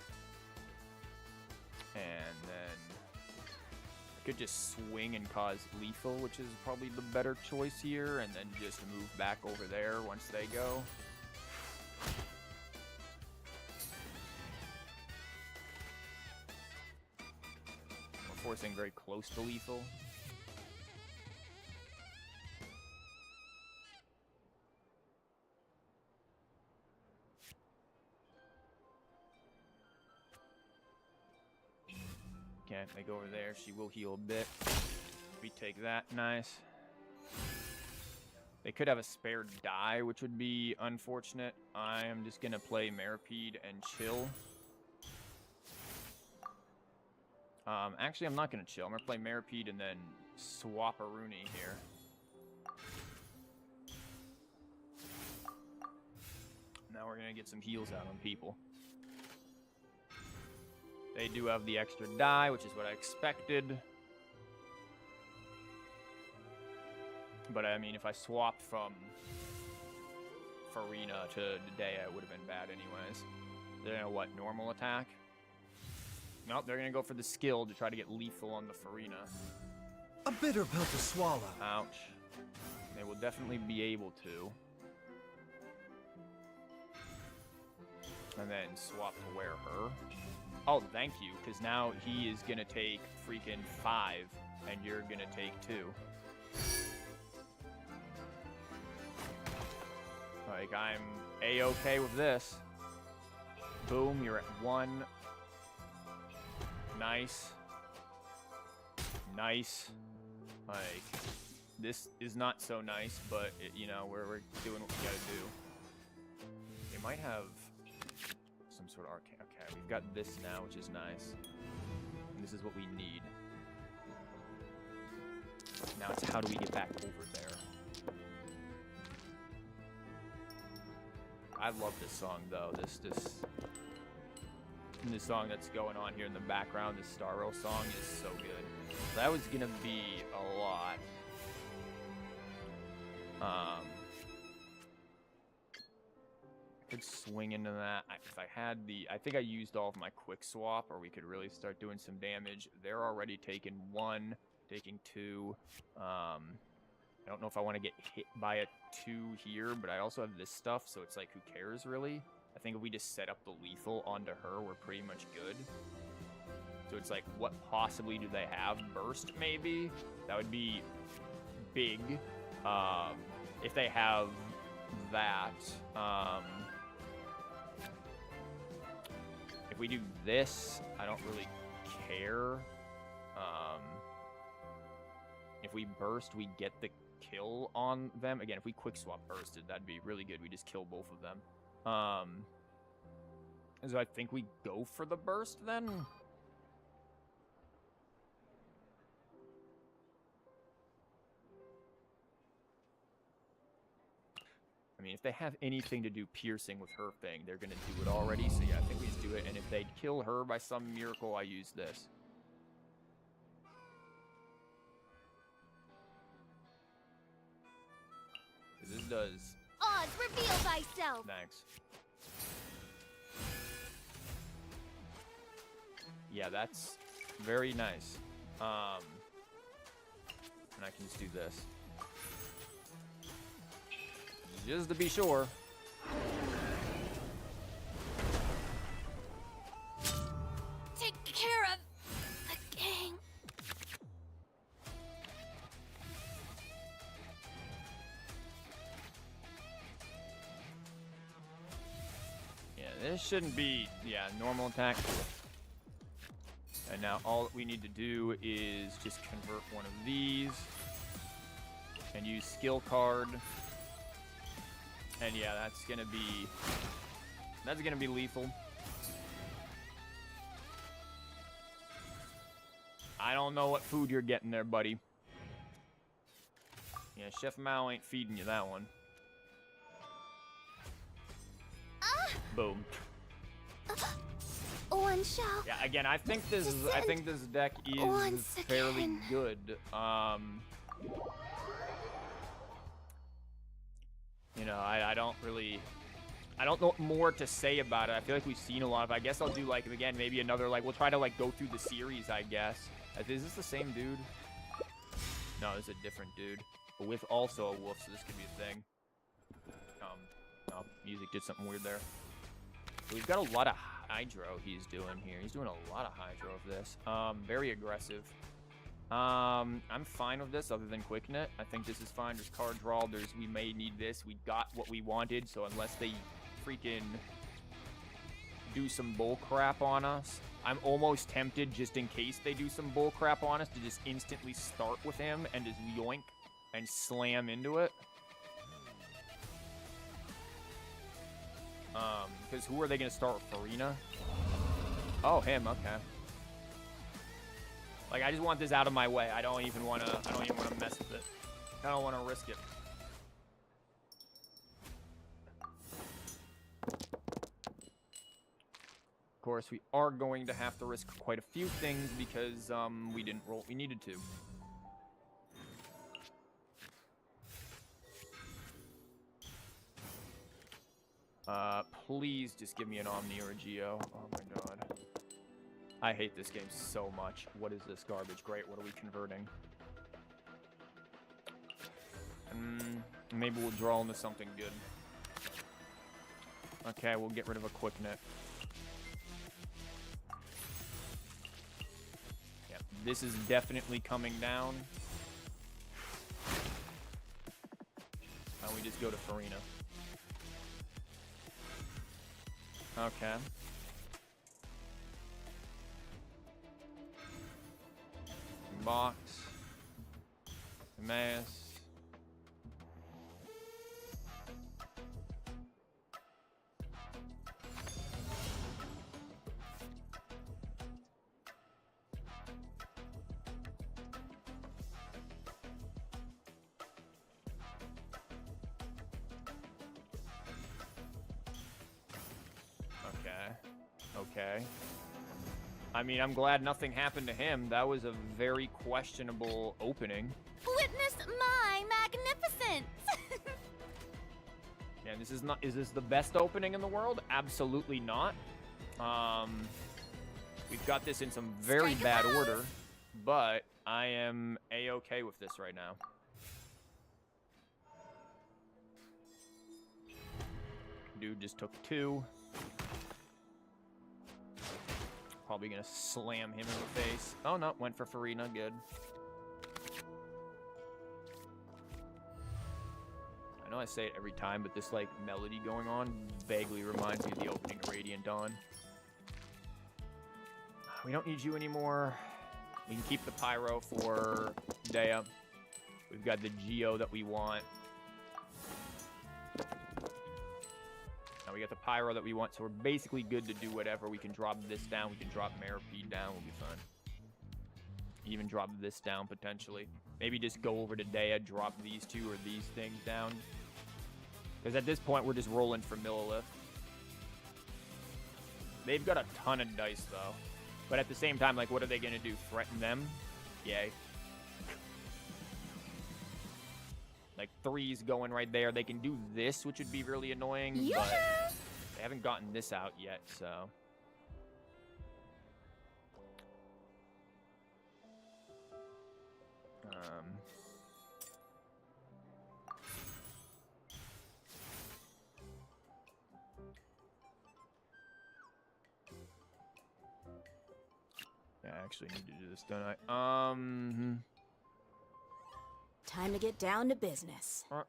[SPEAKER 1] And then I could just swing and cause lethal, which is probably the better choice here, and then just move back over there once they go. We're forcing very close to lethal. Okay, they go over there. She will heal a bit. We take that. Nice. They could have a spare die, which would be unfortunate. I am just going to play Maripede and chill. Actually, I'm not going to chill. I'm going to play Maripede and then swap a Rooney here. Now we're going to get some heals out on people. They do have the extra die, which is what I expected. But I mean, if I swapped from Farina to Dea, it would have been bad anyways. They're gonna what, normal attack? Nope, they're gonna go for the skill to try to get lethal on the Farina.
[SPEAKER 5] A bitter pill to swallow.
[SPEAKER 1] Ouch. They will definitely be able to. And then swap to wear her. Oh, thank you, because now he is going to take freaking 5, and you're going to take 2. Like, I'm A-okay with this. Boom, you're at 1. Nice. Nice. Like, this is not so nice, but, you know, we're doing what we gotta do. They might have some sort of arcane. Okay, we've got this now, which is nice. And this is what we need. Now it's how do we get back over there? I love this song, though. This song that's going on here in the background, this Star Rail song, is so good. So that was gonna be a lot. Could swing into that. If I had the, I think I used all of my quick swap, or we could really start doing some damage. They're already taking 1, taking 2. I don't know if I want to get hit by a 2 here, but I also have this stuff, so it's like, who cares, really? I think if we just set up the lethal onto her, we're pretty much good. So it's like, what possibly do they have? Burst, maybe? That would be big. If they have that. If we do this, I don't really care. If we burst, we get the kill on them. Again, if we quick swap bursted, that'd be really good. We just kill both of them. So I think we go for the burst then. I mean, if they have anything to do piercing with her thing, they're gonna do it already. So yeah, I think we just do it. And if they kill her by some miracle, I use this. This does.
[SPEAKER 3] Oz, reveal thyself.
[SPEAKER 1] Thanks. Yeah, that's very nice. And I can just do this. Just to be sure.
[SPEAKER 3] Take care of the gang.
[SPEAKER 1] Yeah, this shouldn't be, normal attack. And now all that we need to do is just convert one of these and use skill card. And yeah, that's gonna be lethal. I don't know what food you're getting there, buddy. Yeah, Chef Mao ain't feeding you that one. Boom.
[SPEAKER 3] One shall.
[SPEAKER 1] Yeah, again, I think this deck is fairly good. You know, I don't know more to say about it. I feel like we've seen a lot of, I guess I'll do, like, again, maybe another, like, we'll try to, like, go through the series, I guess. Is this the same dude? No, this is a different dude. But with also a wolf, so this could be a thing. Oh, music did something weird there. So we've got a lot of hydro he's doing here. He's doing a lot of hydro of this. Very aggressive. I'm fine with this other than Quicknet. I think this is fine. Just card draw. We may need this. We got what we wanted, so unless they freaking do some bull crap on us, I'm almost tempted, just in case they do some bull crap on us, to just instantly start with him and just yoink and slam into it. Because who are they going to start with? Farina? Oh, him. Okay. Like, I just want this out of my way. I don't even want to mess with it. I don't want to risk it. Of course, we are going to have to risk quite a few things because we didn't roll what we needed to. Please just give me an Omni or a Geo. Oh my god. I hate this game so much. What is this garbage? Great, what are we converting? Maybe we'll draw into something good. Okay, we'll get rid of a quick net. Yep, this is definitely coming down. We just go to Farina. Okay. Box. Mass. Okay. I mean, I'm glad nothing happened to him. That was a very questionable opening.
[SPEAKER 3] Witness my magnificence!
[SPEAKER 1] Yeah, this is not. Is this the best opening in the world? Absolutely not. We've got this in some very bad order, but I am a-okay with this right now. Dude just took 2. Probably gonna slam him in the face. Oh no, went for Farina, good. I know I say it every time, but this like melody going on vaguely reminds me of the opening of Radiant Dawn. We don't need you anymore. We can keep the Pyro for Dea. We've got the Geo that we want. Now we got the Pyro that we want, so we're basically good to do whatever. We can drop this down. We can drop Maripede down. We'll be fine. Even drop this down, potentially. Maybe just go over to Dea, drop these 2 or these things down. Because at this point, we're just rolling for Millilith. They've got a ton of dice, though. But at the same time, like, what are they going to do? Threaten them? Yay. Like, 3's going right there. They can do this, which would be really annoying, but they haven't gotten this out yet, so. I actually need to do this, don't I?
[SPEAKER 6] Time to get down to business.
[SPEAKER 1] So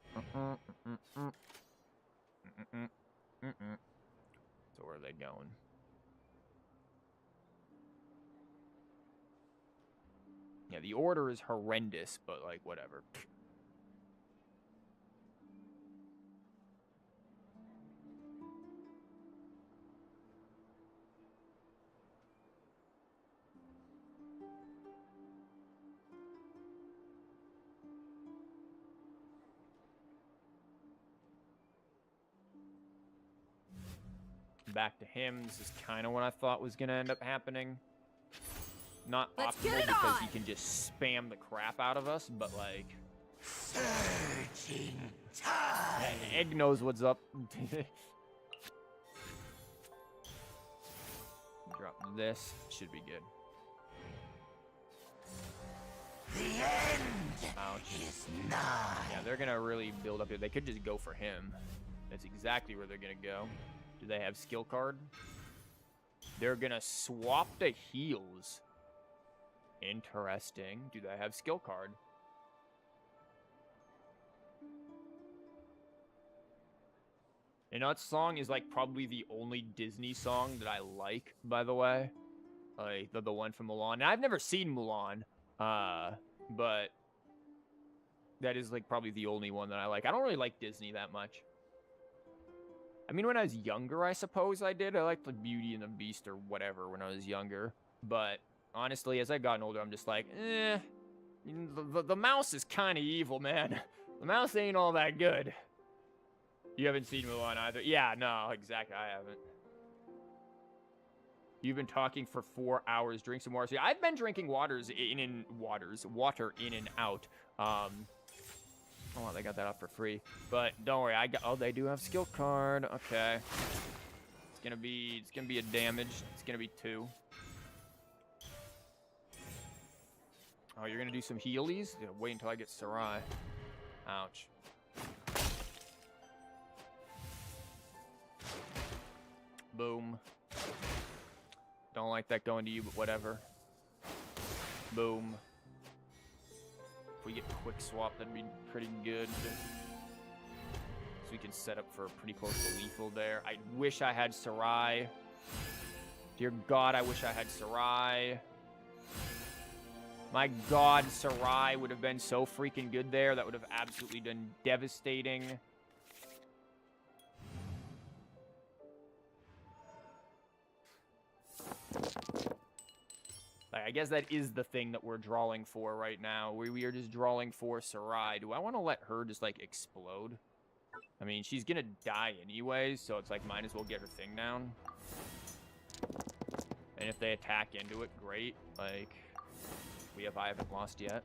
[SPEAKER 1] where are they going? Yeah, the order is horrendous, but like whatever. Back to him. This is kind of what I thought was going to end up happening. Not optimal because he can just spam the crap out of us, but like...
[SPEAKER 4] Surging tide!
[SPEAKER 1] Egg knows what's up. Drop this. Should be good.
[SPEAKER 4] The end
[SPEAKER 1] Ouch.
[SPEAKER 4] is nigh.
[SPEAKER 1] Yeah, they're going to really build up here. They could just go for him. That's exactly where they're going to go. Do they have skill card? They're gonna swap the heals. Interesting. Do they have skill card? You know, that song is like probably the only Disney song that I like, by the way. Like the one from Mulan. And I've never seen Mulan, but that is like probably the only one that I like. I don't really like Disney that much. I mean, when I was younger, I suppose I did. I liked the Beauty and the Beast or whatever when I was younger. But honestly, as I've gotten older, I'm just like, the mouse is kind of evil, man. The mouse ain't all that good. You haven't seen Mulan either? Yeah, no, exactly. I haven't. You've been talking for 4 hours. Drink some water. So, yeah, I've been drinking water in and out. Oh, well, they got that up for free. But don't worry, oh, they do have skill card. Okay. It's gonna be a damage. It's gonna be 2. Oh, you're gonna do some healies? Yeah, wait until I get Sarai. Ouch. Boom. Don't like that going to you, but whatever. Boom. If we get quick swap, that'd be pretty good. So we can set up for pretty close to lethal there. I wish I had Sarai. Dear God, I wish I had Sarai. My God, Sarai would have been so freaking good there. That would have absolutely been devastating. I guess that is the thing that we're drawing for right now. We are just drawing for Sarai. Do I want to let her just, like, explode? I mean, she's gonna die anyways, so it's like, might as well get her thing down. And if they attack into it, great. Like, I haven't lost yet.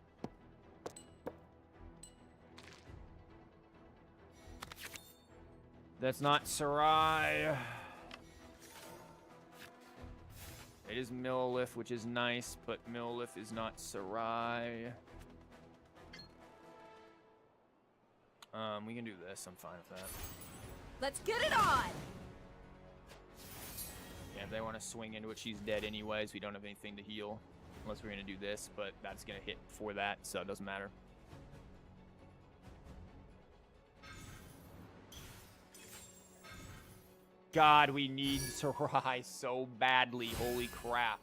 [SPEAKER 1] That's not Sarai. It is Millilith, which is nice, but Millilith is not Sarai. We can do this. I'm fine with that.
[SPEAKER 6] Let's get it on!
[SPEAKER 1] Yeah, if they want to swing into it, she's dead anyways. We don't have anything to heal. Unless we're going to do this, but that's going to hit for that, so it doesn't matter. God, we need Sarai so badly. Holy crap.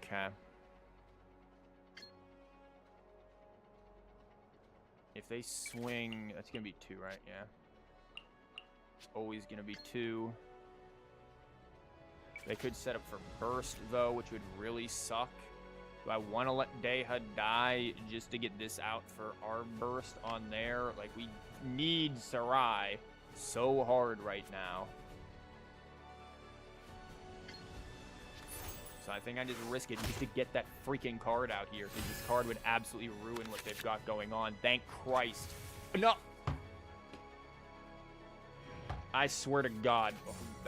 [SPEAKER 1] Okay. If they swing, that's going to be 2, right? Yeah. It's always going to be 2. They could set up for burst, though, which would really suck. Do I want to let Deha die just to get this out for our burst on there? Like, we need Sarai so hard right now. So I think I just risk it just to get that freaking card out here, because this card would absolutely ruin what they've got going on. Thank Christ. No! I swear to God,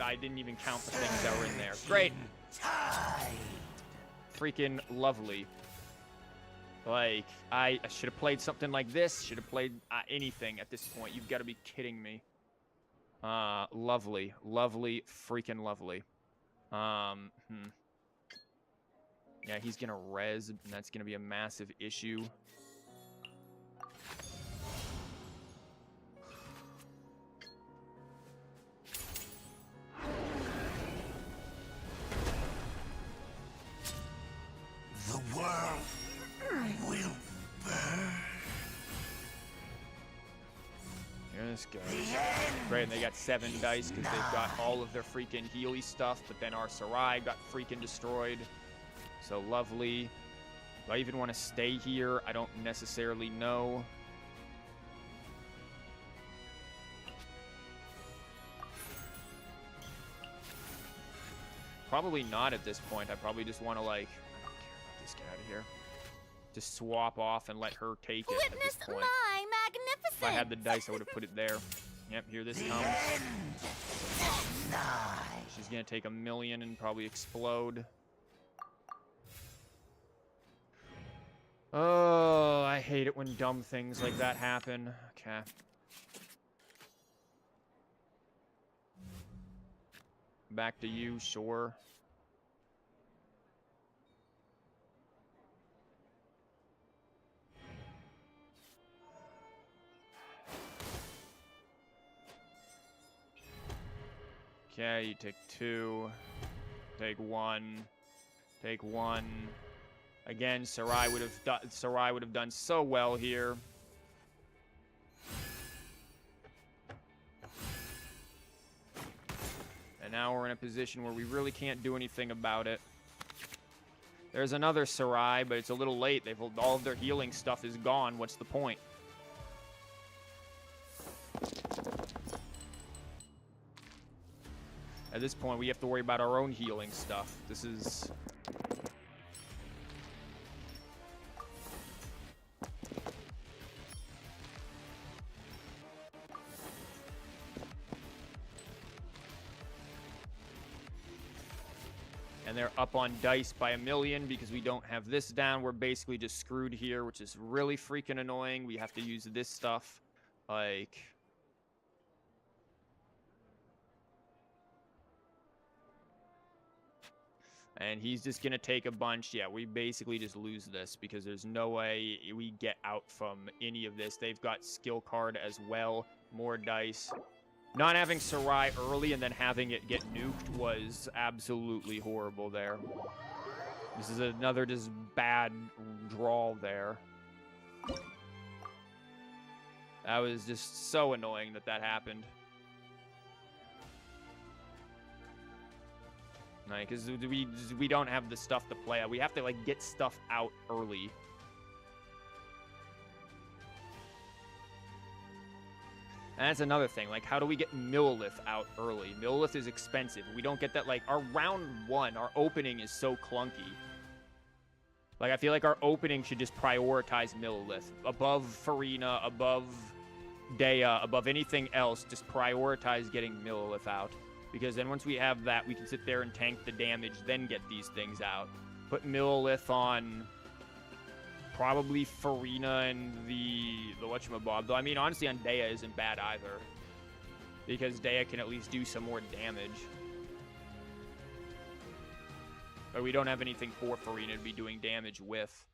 [SPEAKER 1] I didn't even count the things that were in there. Great! Freaking lovely. Like, I should have played something like this. Should have played anything at this point. You've got to be kidding me. Lovely. Lovely. Freaking lovely. Yeah, he's going to res, and that's going to be a massive issue.
[SPEAKER 4] The world will burn.
[SPEAKER 1] Here this goes. Great, and they got 7 dice because they've got all of their freaking Healy stuff, but then our Sarai got freaking destroyed. So lovely. Do I even want to stay here? I don't necessarily know. Probably not at this point. I probably just want to, like, I don't care about this. Get out of here. Just swap off and let her take it at this point.
[SPEAKER 3] My magnificence!
[SPEAKER 1] If I had the dice, I would have put it there. Yep, here this comes. She's going to take 1,000,000 and probably explode. Oh, I hate it when dumb things like that happen. Okay. Back to you, sure. Okay, you take 2. Take 1. Take 1. Again, Sarai would have done so well here. And now we're in a position where we really can't do anything about it. There's another Sarai, but it's a little late. All of their healing stuff is gone. What's the point? At this point, we have to worry about our own healing stuff. This is... And they're up on dice by 1,000,000 because we don't have this down. We're basically just screwed here, which is really freaking annoying. We have to use this stuff. Like... And he's just going to take a bunch. Yeah, we basically just lose this because there's no way we get out from any of this. They've got skill card as well. More dice. Not having Sarai early and then having it get nuked was absolutely horrible there. This is another just bad draw there. That was just so annoying that that happened. Like, because we don't have the stuff to play out. We have to, like, get stuff out early. And that's another thing. Like, how do we get Millilith out early? Millilith is expensive. We don't get that, like, our round 1, our opening is so clunky. Like, I feel like our opening should just prioritize Millilith. Above Farina, above Dea, above anything else, just prioritize getting Millilith out. Because then once we have that, we can sit there and tank the damage, then get these things out. Put Millilith on probably Farina and the whatchamabob. Though, I mean, honestly, on Dea isn't bad either. Because Dea can at least do some more damage. But we don't have anything for Farina to be doing damage with.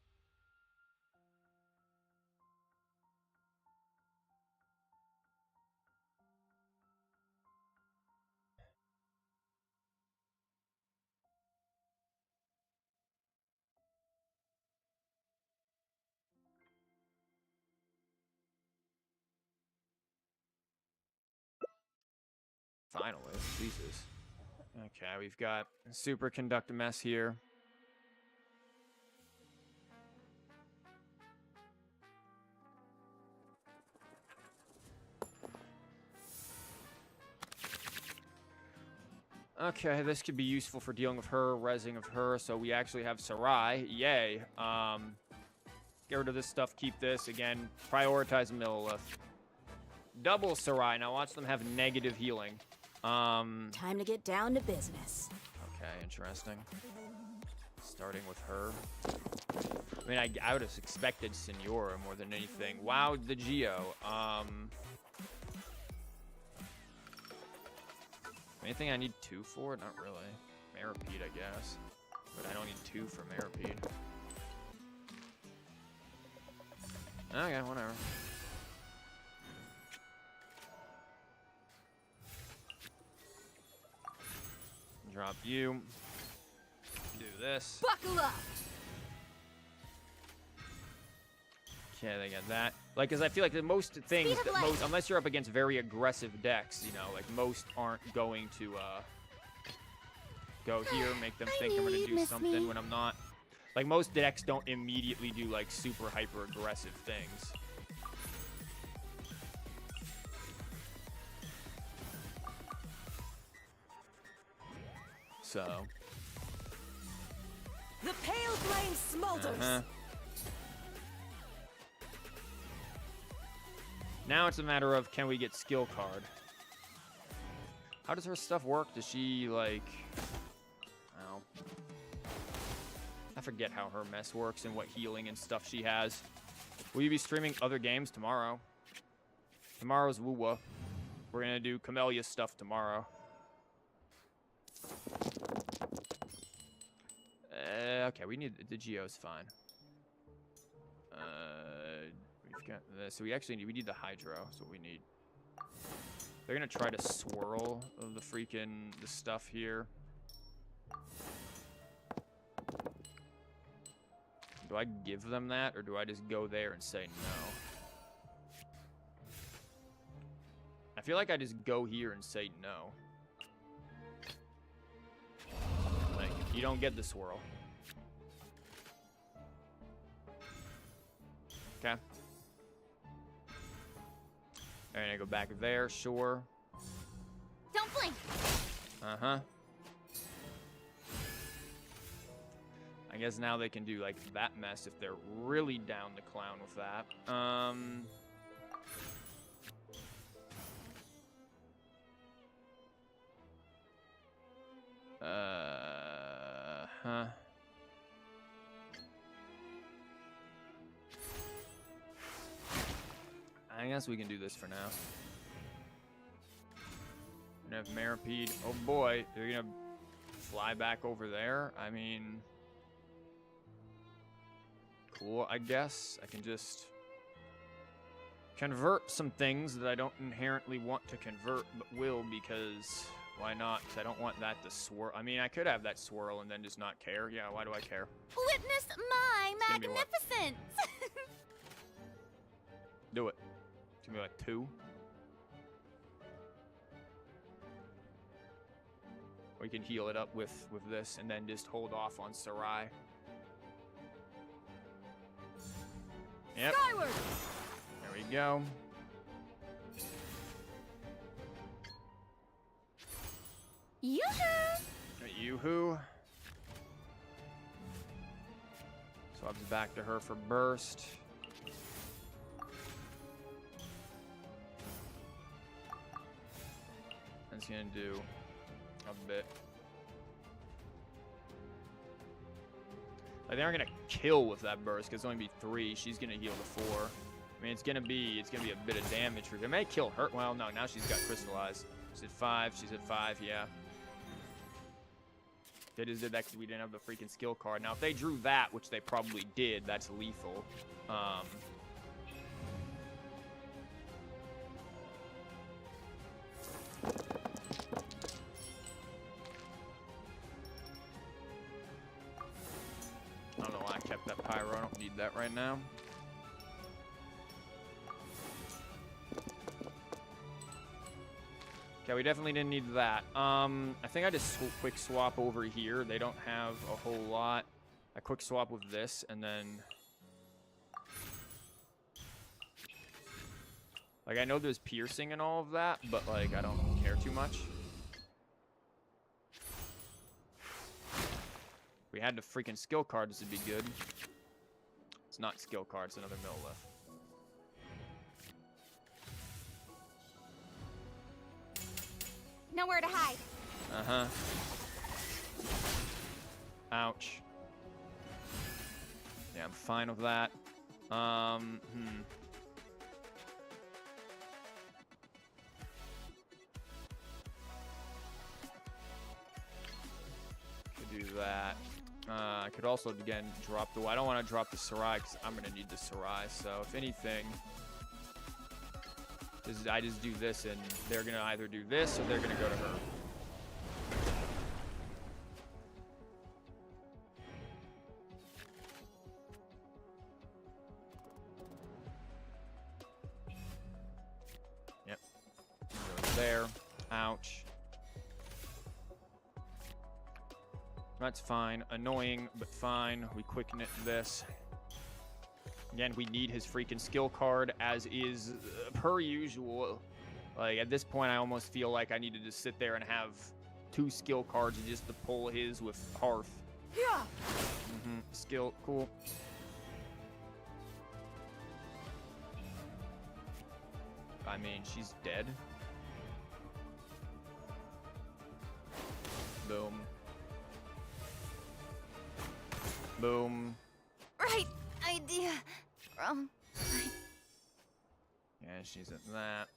[SPEAKER 1] Finally, Jesus. Okay, we've got superconductor mess here. Okay, this could be useful for dealing with her, rezzing of her, so we actually have Sarai. Yay. Get rid of this stuff, keep this. Again, prioritize Millilith. Double Sarai. Now watch them have negative healing.
[SPEAKER 6] Time to get down to business.
[SPEAKER 1] Okay, interesting. Starting with her. I mean, I would have expected Senora more than anything. Wow, the Geo. Anything I need 2 for? Not really. Maripede, I guess. But I don't need 2 for Maripede. Okay, whatever. Drop you. Do this.
[SPEAKER 2] Buckle up!
[SPEAKER 1] Okay, they got that. Like, because I feel like the most things, that unless you're up against very aggressive decks, you know, like most aren't going to go here, make them think I'm gonna do something when I'm not. Like most decks don't immediately do like super hyper aggressive things. So.
[SPEAKER 6] The pale flame smolders.
[SPEAKER 1] Now it's a matter of, can we get skill card? How does her stuff work? Does she, like... Oh. I forget how her mess works and what healing and stuff she has. Will you be streaming other games tomorrow? Tomorrow's Wuwa. We're gonna do Camellia stuff tomorrow. Okay, we need... The Geo's fine. We've got this. So we actually need... We need the Hydro. That's what we need. They're gonna try to swirl the freaking... the stuff here. Do I give them that, or do I just go there and say no? I feel like I just go here and say no. Like, you don't get the swirl. Okay. Alright, I go back there, sure.
[SPEAKER 3] Don't blink.
[SPEAKER 1] Uh-huh. I guess now they can do, like, that mess if they're really down the clown with that. guess we can do this for now. We're gonna have Maripede. Oh boy, they're gonna fly back over there. I mean, cool, I guess. I can just convert some things that I don't inherently want to convert, but will because why not? Because I don't want that to swirl. I mean, I could have that swirl and then just not care. Yeah, why do I care?
[SPEAKER 3] Witness my
[SPEAKER 1] gonna be what?
[SPEAKER 3] magnificence!
[SPEAKER 1] Do it. It's gonna be like 2. We can heal it up with this and then just hold off on Sarai. Yep.
[SPEAKER 2] Skyward!
[SPEAKER 1] There we go.
[SPEAKER 3] Yoo-hoo!
[SPEAKER 1] Yoo-hoo. Swaps back to her for burst. That's gonna do a bit. Like, they aren't gonna kill with that burst because it's only be 3. She's gonna heal to 4. I mean, it's gonna be a bit of damage for her. It may kill her. Well, no, now she's got crystallized. She's at 5. She's at 5. Yeah. They just did that because we didn't have the freaking skill card. Now, if they drew that, which they probably did, that's lethal. I don't know why I kept that pyro. I don't need that right now. Okay, we definitely didn't need that. I think I just quick swap over here. They don't have a whole lot. I quick swap with this, and then... Like, I know there's piercing and all of that, but, like, I don't care too much. If we had the freaking skill card, this would be good. It's not skill card, it's another Millilith.
[SPEAKER 3] Nowhere to hide.
[SPEAKER 1] Uh-huh. Ouch. Yeah, I'm fine with that. Could do that. I could also, again, drop the... I don't want to drop the Sarai because I'm going to need the Sarai. So, if anything... I just do this, and they're going to either do this, or they're going to go to her. Yep. Goes there. Ouch. That's fine. Annoying, but fine. We quick knit this. Again, we need his freaking skill card, as is per usual. Like, at this point, I almost feel like I needed to sit there and have 2 skill cards just to pull his with Hearth.
[SPEAKER 2] Yeah.
[SPEAKER 1] Skill, cool. I mean, she's dead. Boom. Boom.
[SPEAKER 3] Right idea. Wrong.
[SPEAKER 1] Yeah, she's at that.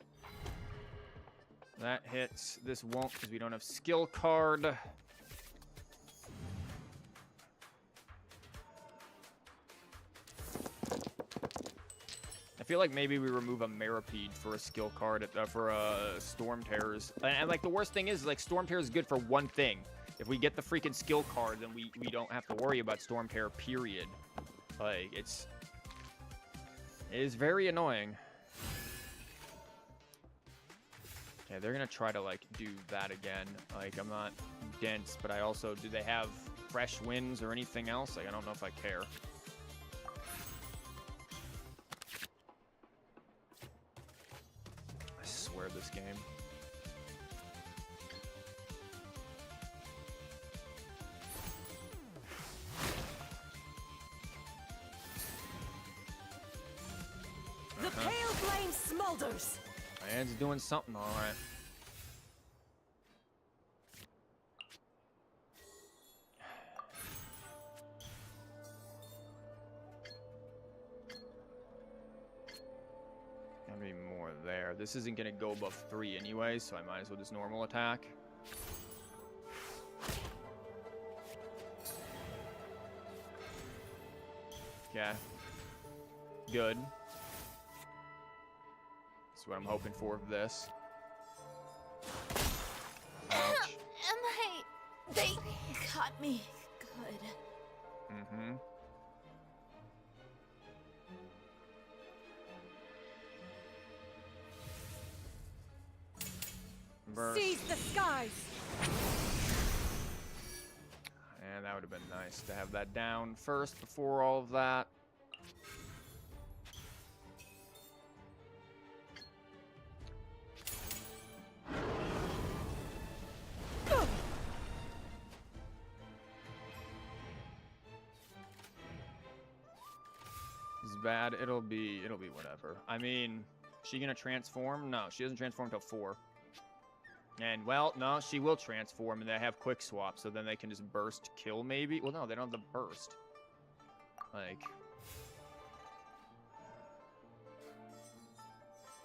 [SPEAKER 1] That hits. This won't because we don't have skill card. I feel like maybe we remove a Maripede for a skill card for Storm Terrors. And like the worst thing is, like, Storm Terror is good for one thing. If we get the freaking skill card, then we don't have to worry about Storm Terror, period. Like, it is very annoying. Yeah, they're gonna try to, like, do that again. Like, I'm not dense, but I also... Do they have fresh winds or anything else? Like, I don't know if I care. I swear this game.
[SPEAKER 2] The pale flame smolders.
[SPEAKER 1] My hand's doing something, all right. Gotta be there. This isn't going to go above 3 anyway, so I might as well just normal attack. Okay. Good. That's what I'm hoping for of this. Ouch.
[SPEAKER 6] They caught me good.
[SPEAKER 1] Mm-hmm. Burst.
[SPEAKER 2] Seize the skies!
[SPEAKER 1] And that would have been nice to have that down first before all of that. It's bad. It'll be whatever. I mean, she gonna transform? No, she doesn't transform until 4. And, well, no, she will transform, and they have quick swap, so then they can just burst kill, maybe? Well, no, they don't have the burst. Like...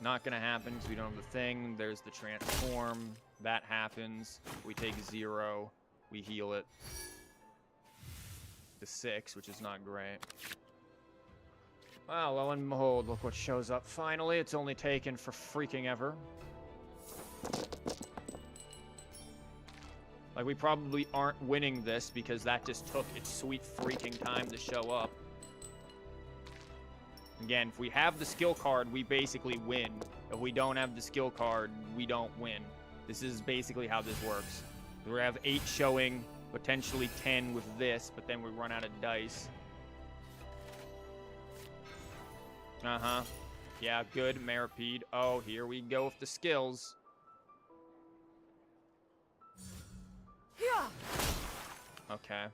[SPEAKER 1] Not gonna happen, because we don't have the thing. There's the transform. That happens. We take 0. We heal it. The 6, which is not great. Well, lo and behold, look what shows up finally. It's only taken for freaking ever. Like, we probably aren't winning this because that just took its sweet freaking time to show up. Again, if we have the skill card, we basically win. If we don't have the skill card, we don't win. This is basically how this works. We have 8 showing, potentially 10 with this, but then we run out of dice. Uh-huh. Yeah, good, Maripede. Oh, here we go with the skills. Okay.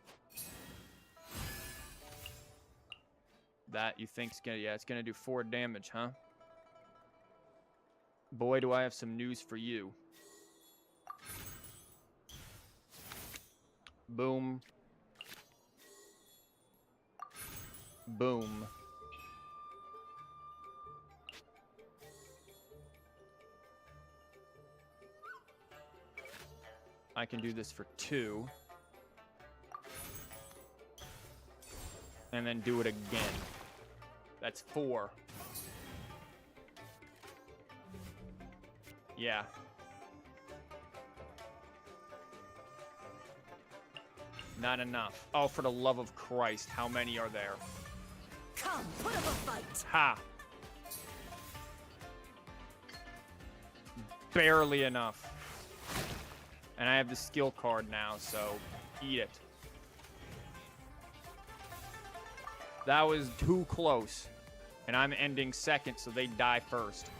[SPEAKER 1] That you think's gonna, yeah, it's gonna do 4 damage, huh? Boy, do I have some news for you. Boom. Boom. I can do this for 2. And then do it again. That's 4. Yeah. Not enough. Oh, for the love of Christ, how many are there?
[SPEAKER 6] Come, put up a fight.
[SPEAKER 1] Ha! Barely enough. And I have the skill card now, so eat it. That was too close. And I'm ending second, so they die first.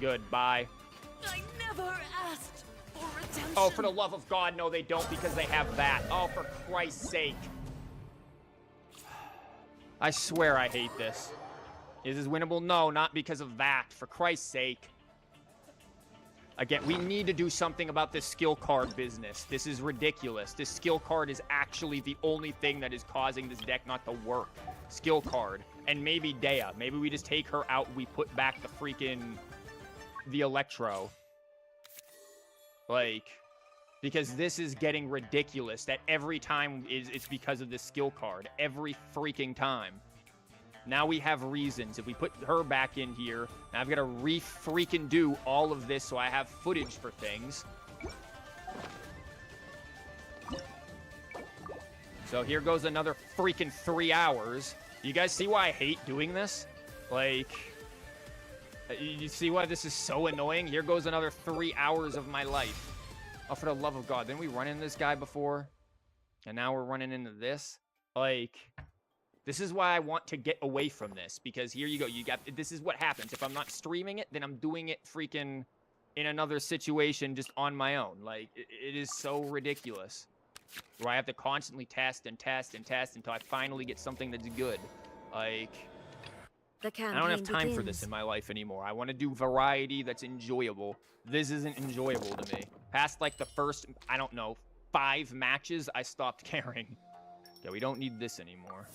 [SPEAKER 1] Good, bye.
[SPEAKER 6] I never asked for redemption.
[SPEAKER 1] Oh, for the love of God, no, they don't because they have that. Oh, for Christ's sake. I swear I hate this. Is this winnable? No, not because of that. For Christ's sake. Again, we need to do something about this skill card business. This is ridiculous. This skill card is actually the only thing that is causing this deck not to work. Skill card. And maybe Dea. Maybe we just take her out. We put back the freaking... the Electro. Like... because this is getting ridiculous. That every time it's because of this skill card. Every freaking time. Now we have reasons. If we put her back in here, now I've got to re-freaking do all of this so I have footage for things. So here goes another freaking 3 hours. You guys see why I hate doing this? Like, you see why this is so annoying? Here goes another 3 hours of my life. Oh, for the love of God. Didn't we run into this guy before? And now we're running into this? Like... this is why I want to get away from this, because here you go. You got, this is what happens. If I'm not streaming it, then I'm doing it freaking in another situation just on my own. Like, it is so ridiculous. Where I have to constantly test and test and test until I finally get something that's good. Like,
[SPEAKER 6] The
[SPEAKER 1] I don't have time for this in my life anymore. I want to do variety that's enjoyable. This isn't enjoyable to me. Past, like, the first, I don't know, 5 matches, I stopped caring. Yeah, we don't need this anymore.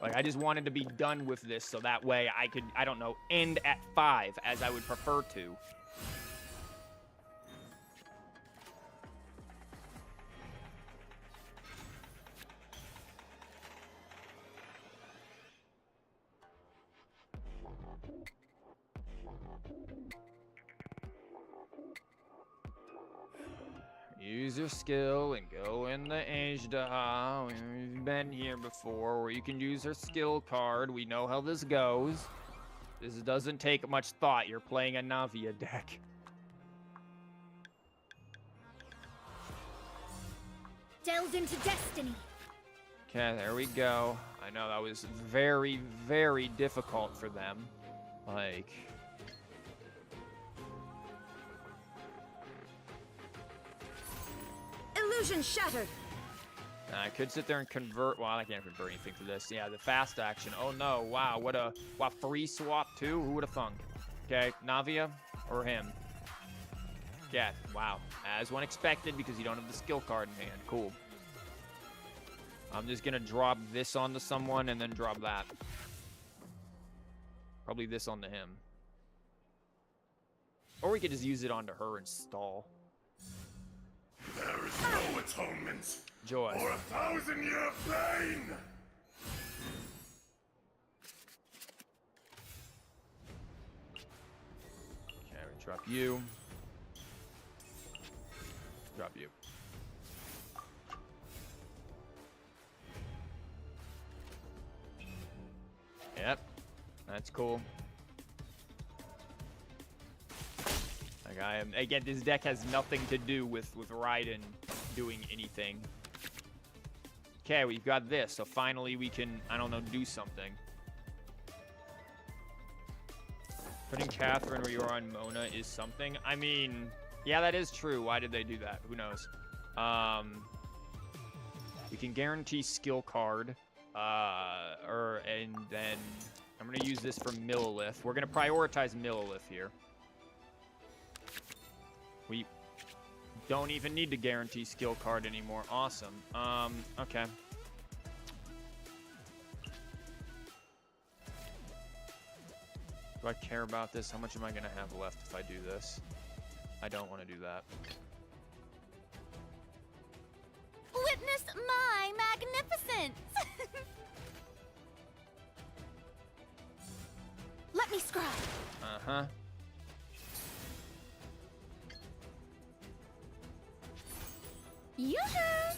[SPEAKER 1] Like, I just wanted to be done with this so that way I could, I don't know, end at 5 as I would prefer to. Use your skill and go in the Ajda. We've been here before, where you can use her skill card. We know how this goes. This doesn't take much thought. You're playing a Navia deck.
[SPEAKER 2] Delved into destiny.
[SPEAKER 1] Okay, there we go. I know that was very, very difficult for them. Like...
[SPEAKER 2] Illusion shattered.
[SPEAKER 1] I could sit there and convert. Well, I can't convert anything for this. Yeah, the fast action. Oh no! Wow, what a free swap too. Who would have thunk? Okay, Navia or him? Yeah. Wow. As one expected, because you don't have the skill card in hand. Cool. I'm just gonna drop this onto someone and then drop that. Probably this onto him. Or we could just use it onto her and stall.
[SPEAKER 4] There is no atonement
[SPEAKER 1] Joy.
[SPEAKER 4] for 1,000-year pain!
[SPEAKER 1] Okay, we drop you. Drop you. Yep, that's cool. Like again, this deck has nothing to do with Raiden doing anything. Okay, we've got this, so finally we can, I don't know, do something. Putting Catherine where you are on Mona is something. I mean, yeah, that is true. Why did they do that? Who knows? We can guarantee skill card. And then I'm gonna use this for Millilith. We're gonna prioritize Millilith here. We don't even need to guarantee skill card anymore. Awesome. Okay. Do I care about this? How much am I gonna have left if I do this? I don't want to do that.
[SPEAKER 3] Witness my magnificence! Let me scribe.
[SPEAKER 1] Uh-huh.
[SPEAKER 3] Yoo-hoo!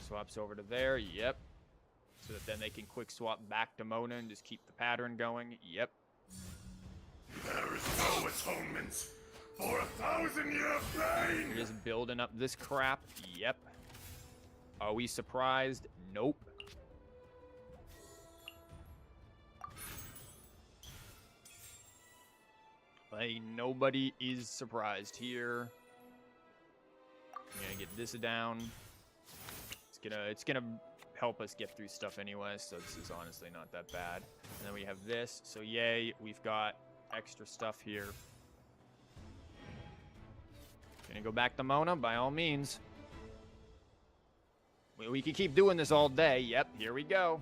[SPEAKER 1] Swaps over to there. Yep. So that then they can quick swap back to Mona and just keep the pattern going. Yep.
[SPEAKER 4] There is no atonement for 1,000-year pain!
[SPEAKER 1] We're just building up this crap. Yep. Are we surprised? Nope. Like, nobody is surprised here. I'm gonna get this down. It's gonna help us get through stuff anyway, so this is honestly not that bad. And then we have this, so yay, we've got extra stuff here. Gonna go back to Mona, by all means. We can keep doing this all day. Yep, here we go.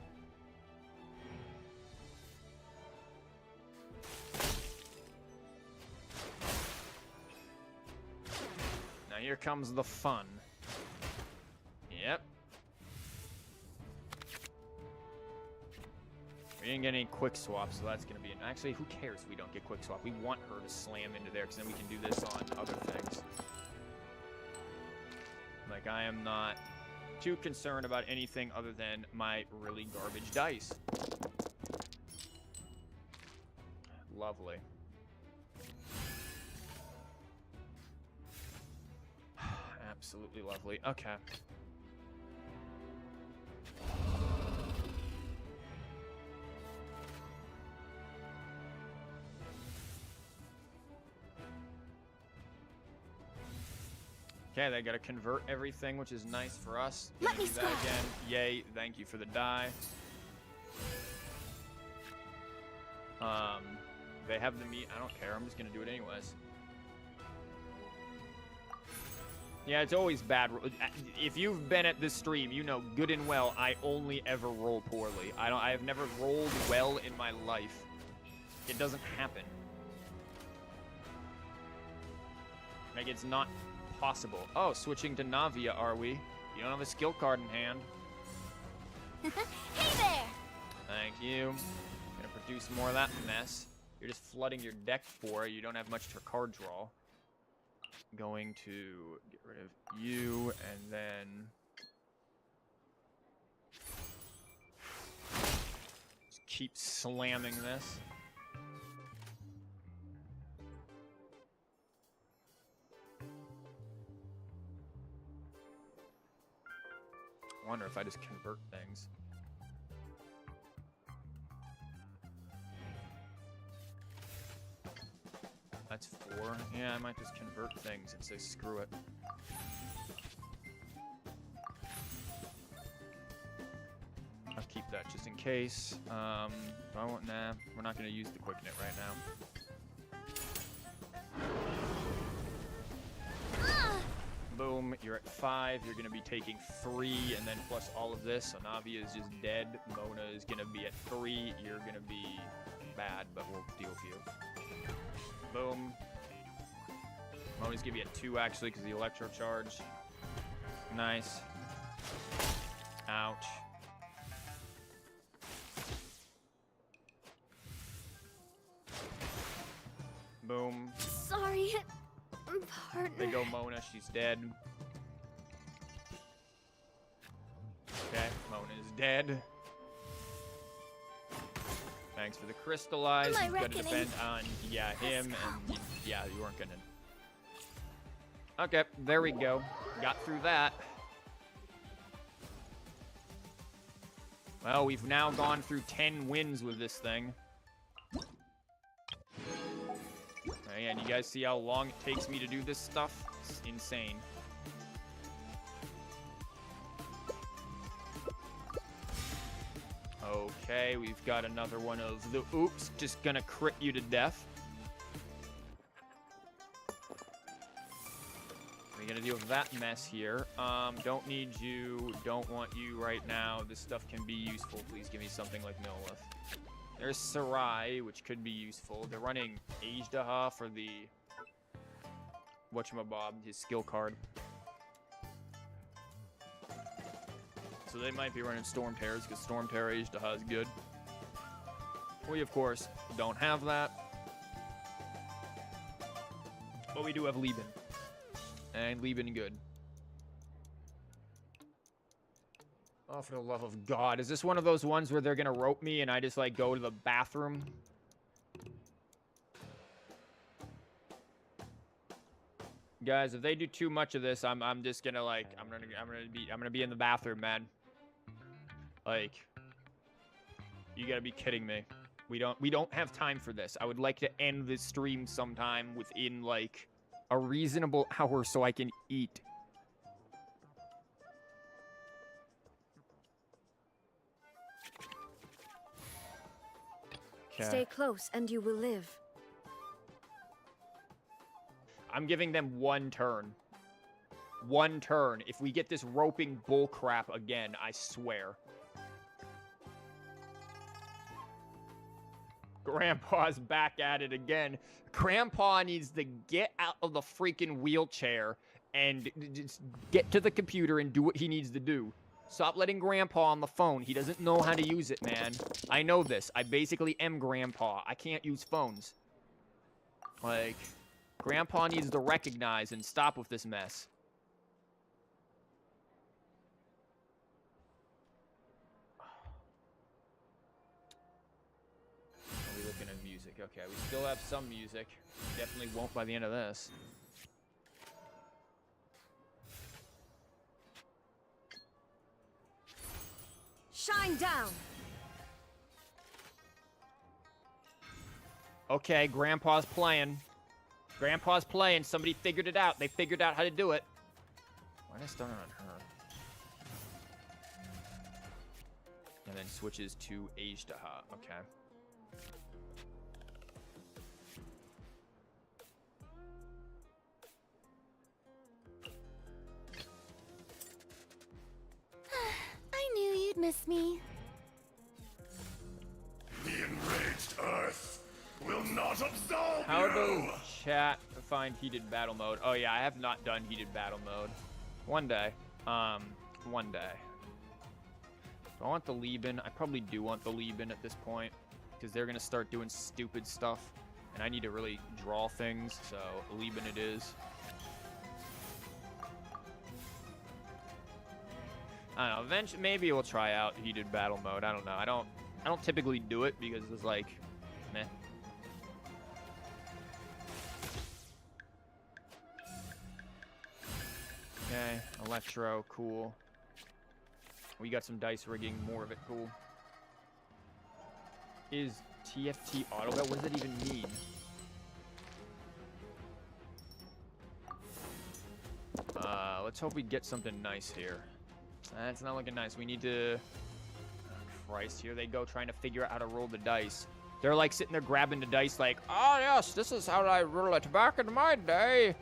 [SPEAKER 1] Now here comes the fun. Yep. We didn't get any quick swaps, so that's going to be... Actually, who cares if we don't get quick swap? We want her to slam into there, because then we can do this on other things. Like, I am not too concerned about anything other than my really garbage dice. Lovely. Absolutely lovely. Okay. Okay, they gotta convert everything, which is nice for us.
[SPEAKER 3] Let me
[SPEAKER 1] do that again. Yay, thank you for the die. They have the meat. I don't care. I'm just gonna do it anyways. Yeah, it's always bad. If you've been at this stream, you know good and well I only ever roll poorly. I have never rolled well in my life. It doesn't happen. Like, it's not possible. Oh, switching to Navia, are we? You don't have a skill card in hand.
[SPEAKER 3] Hey there!
[SPEAKER 1] Thank you. Gonna produce more of that mess. You're just flooding your deck for it. You don't have much for card draw. Going to get rid of you, and then just keep slamming this. I wonder if I just convert things. That's 4. Yeah, I might just convert things and say screw it. I'll keep that just in case. I won't. Nah, we're not going to use the quick knit right now. Boom, you're at 5. You're going to be taking 3, and then plus all of this. So Navi is just dead. Mona is going to be at 3. You're going to be bad, but we'll deal with you. Boom. Mona's going to be at 2, actually, because the electro charge. Nice. Ouch. Boom.
[SPEAKER 3] Sorry, partner.
[SPEAKER 1] They go Mona, she's dead. Okay, Mona is dead. Thanks for the crystallize. He's gonna depend on, yeah, him, and yeah, you weren't gonna. Okay, there we go. Got through that. Well, we've now gone through 10 wins with this thing. And you guys see how long it takes me to do this stuff? It's insane. Okay, we've got another one of the oops, just gonna crit you to death. We're gonna deal with that mess here. Don't need you, don't want you right now. This stuff can be useful. Please give me something like Millith. There's Sarai, which could be useful. They're running Ajdaha for the whatchamabob, his skill card. So they might be running Storm Terrors, because Storm Terror Ajdaha is good. We, of course, don't have that. But we do have Lieben. And Lieben good. Oh, for the love of God. Is this one of those ones where they're going to rope me and I just, like, go to the bathroom? Guys, if they do too much of this, I'm just going to, like, I'm going to be in the bathroom, man. Like, you got to be kidding me. We don't have time for this. I would like to end this stream sometime within, like, a reasonable hour so I can eat. Okay.
[SPEAKER 2] Stay close and you will live.
[SPEAKER 1] I'm giving them 1 turn. 1 turn. If we get this roping bullcrap again, I swear. Grandpa's back at it again. Grandpa needs to get out of the freaking wheelchair and just get to the computer and do what he needs to do. Stop letting Grandpa on the phone. He doesn't know how to use it, man. I know this. I basically am Grandpa. I can't use phones. Like, Grandpa needs to recognize and stop with this mess. Are we looking at music? Okay, we still have some music. Definitely won't by the end of this.
[SPEAKER 2] Shine down.
[SPEAKER 1] Okay, Grandpa's playing. Grandpa's playing. Somebody figured it out. They figured out how to do it. Why did I start on her? And then switches to Ajdaha. Okay.
[SPEAKER 3] promise me?
[SPEAKER 4] The enraged Earth will not absolve
[SPEAKER 1] How
[SPEAKER 4] you!
[SPEAKER 1] does chat find heated battle mode? Oh yeah, I have not done heated battle mode. One day. One day. Do I want the Lieben? I probably do want the Lieben at this point, because they're going to start doing stupid stuff, and I need to really draw things, so Lieben it is. I don't know, eventually, maybe we'll try out heated battle mode. I don't know. I don't typically do it because it's like, meh. Okay, Electro, cool. We got some dice rigging, more of it, cool. Is TFT auto bet? What does that even mean? Let's hope we get something nice here. That's not looking nice. We need to... Oh, Christ, here they go trying to figure out how to roll the dice. They're like sitting there grabbing the dice like, oh yes, this is how I roll it back in my day.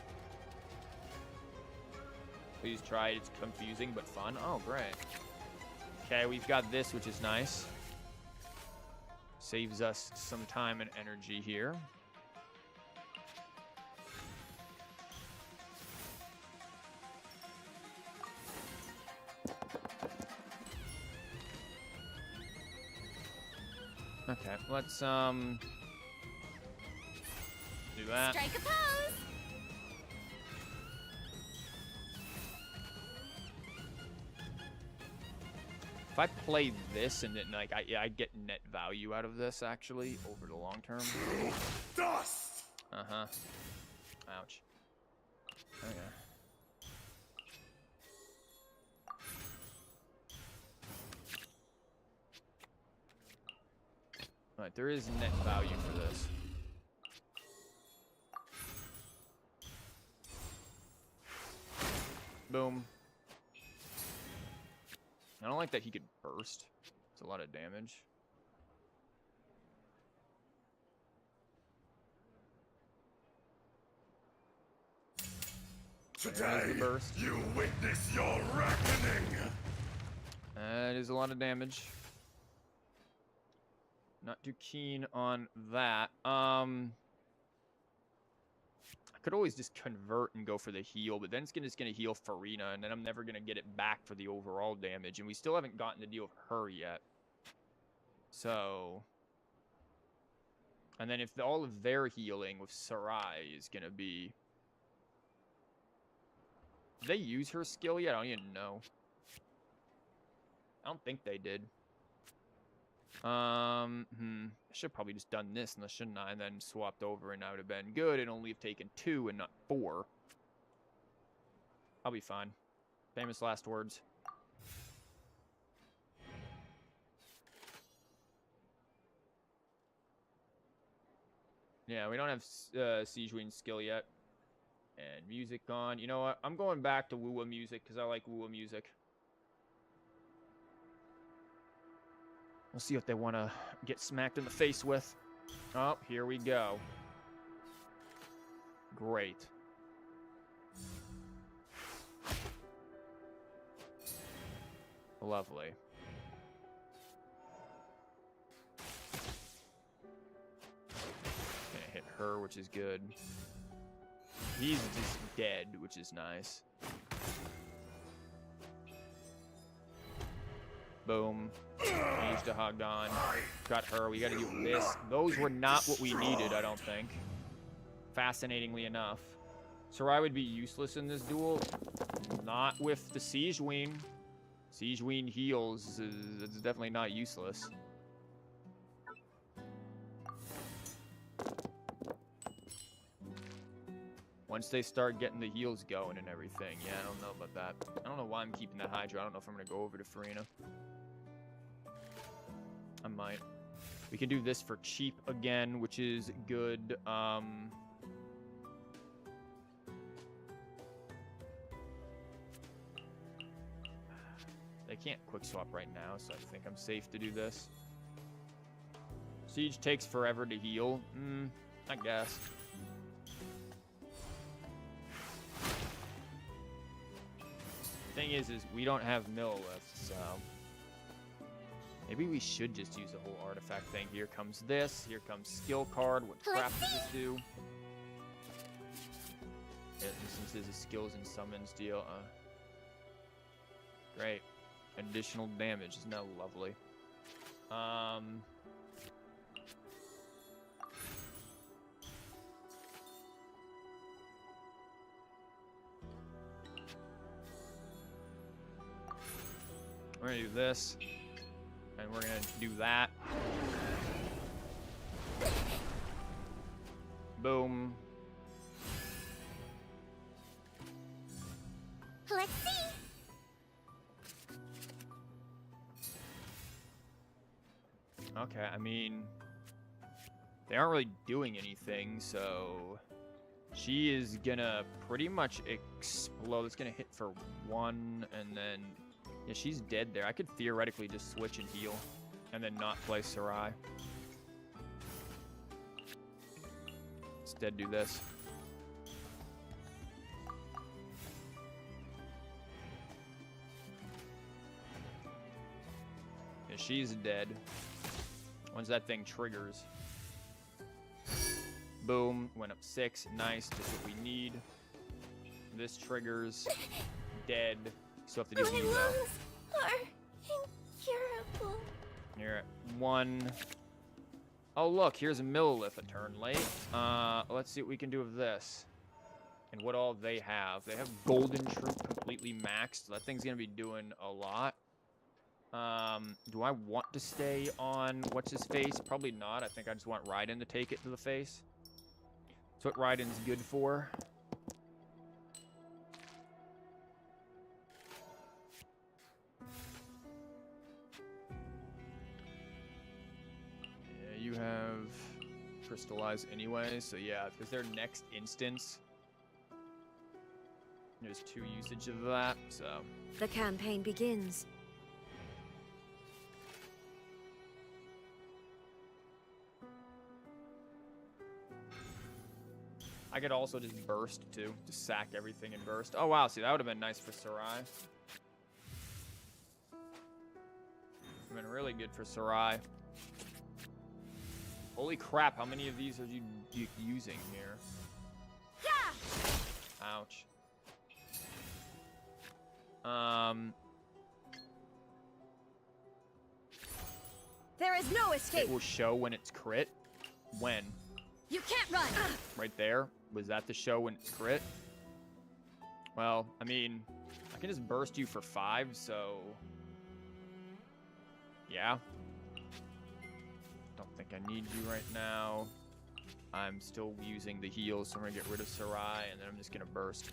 [SPEAKER 1] Please try it. It's confusing but fun. Oh, great. Okay, we've got this, which is nice. Saves us some time and energy here. Okay, let's do that.
[SPEAKER 3] Strike a pose!
[SPEAKER 1] If I play this and then like I get net value out of this actually over the long term.
[SPEAKER 4] Dust!
[SPEAKER 1] Uh-huh. Ouch. Okay. Alright, there is net value for this. Boom. I don't like that he could burst. It's a lot of damage.
[SPEAKER 4] Today,
[SPEAKER 1] burst.
[SPEAKER 4] you witness your reckoning!
[SPEAKER 1] That is a lot of damage. Not too keen on that. I could always just convert and go for the heal, but then it's just gonna heal Farina, and then I'm never gonna get it back for the overall damage, and we still haven't gotten to deal with her yet. So, and then if all of their healing with Sarai is gonna be, did they use her skill yet? I don't even know. I don't think they did. I should probably just done this, shouldn't I? And then swapped over, and I would have been good, and only have taken 2 and not 4. I'll be fine. Famous last words. Yeah, we don't have Sigewinne skill yet. And music gone. You know what? I'm going back to Wua music because I like Wua music. We'll see what they want to get smacked in the face with. Oh, here we go. Great. Lovely. Gonna hit her, which is good. He's just dead, which is nice. Boom. Mage to Hogged on. Got her. We gotta do this. Those were not what we needed, I don't think. Fascinatingly enough. Sarai would be useless in this duel. Not with the Sigewinne. Sigewinne heals. It's definitely not useless. Once they start getting the heals going and everything. Yeah, I don't know about that. I don't know why I'm keeping that Hydra. I don't know if I'm going to go over to Farina. I might. We can do this for cheap again, which is good. They can't quick swap right now, so I think I'm safe to do this. Siege takes forever to heal. I guess. Thing is we don't have Mill left, so Maybe we should just use the whole artifact thing. Here comes this. Here comes skill card. What crap does this do? Yeah, instances of skills and summons deal. Great. Additional damage. Isn't that lovely? We're gonna do this, and we're gonna do that. Boom.
[SPEAKER 3] Let's see.
[SPEAKER 1] Okay, I mean, they aren't really doing anything, so she is gonna pretty much explode. It's gonna hit for 1, and then yeah, she's dead there. I could theoretically just switch and heal, and then not play Sarai. Instead, do this. Yeah, she's dead. Once that thing triggers. Boom, went up 6. Nice, just what we need. This triggers. Dead. Still have to do
[SPEAKER 3] My
[SPEAKER 1] heal though.
[SPEAKER 3] lungs are incurable.
[SPEAKER 1] You're at 1. Oh look, here's a Millilith a turn late. Let's see what we can do with this. And what all they have. They have Golden Troop completely maxed. So that thing's gonna be doing a lot. Do I want to stay on what's his face? Probably not. I think I just want Raiden to take it to the face. That's what Raiden's good for. Yeah, you have Crystallize anyway, so yeah, because their next instance, there's 2 usage of that, so.
[SPEAKER 2] The campaign begins.
[SPEAKER 1] I could also just burst too, just sack everything and burst. Oh wow, see that would have been nice for Sarai. Would have been really good for Sarai. Holy crap, how many of these are you using here? Ouch.
[SPEAKER 2] There is no escape.
[SPEAKER 1] It will show when it's crit. When?
[SPEAKER 2] You can't run.
[SPEAKER 1] Right there. Was that the show when it's crit? Well, I mean, I can just burst you for 5, so... Yeah. Don't think I need you right now. I'm still using the heal, so I'm gonna get rid of Sarai, and then I'm just gonna burst.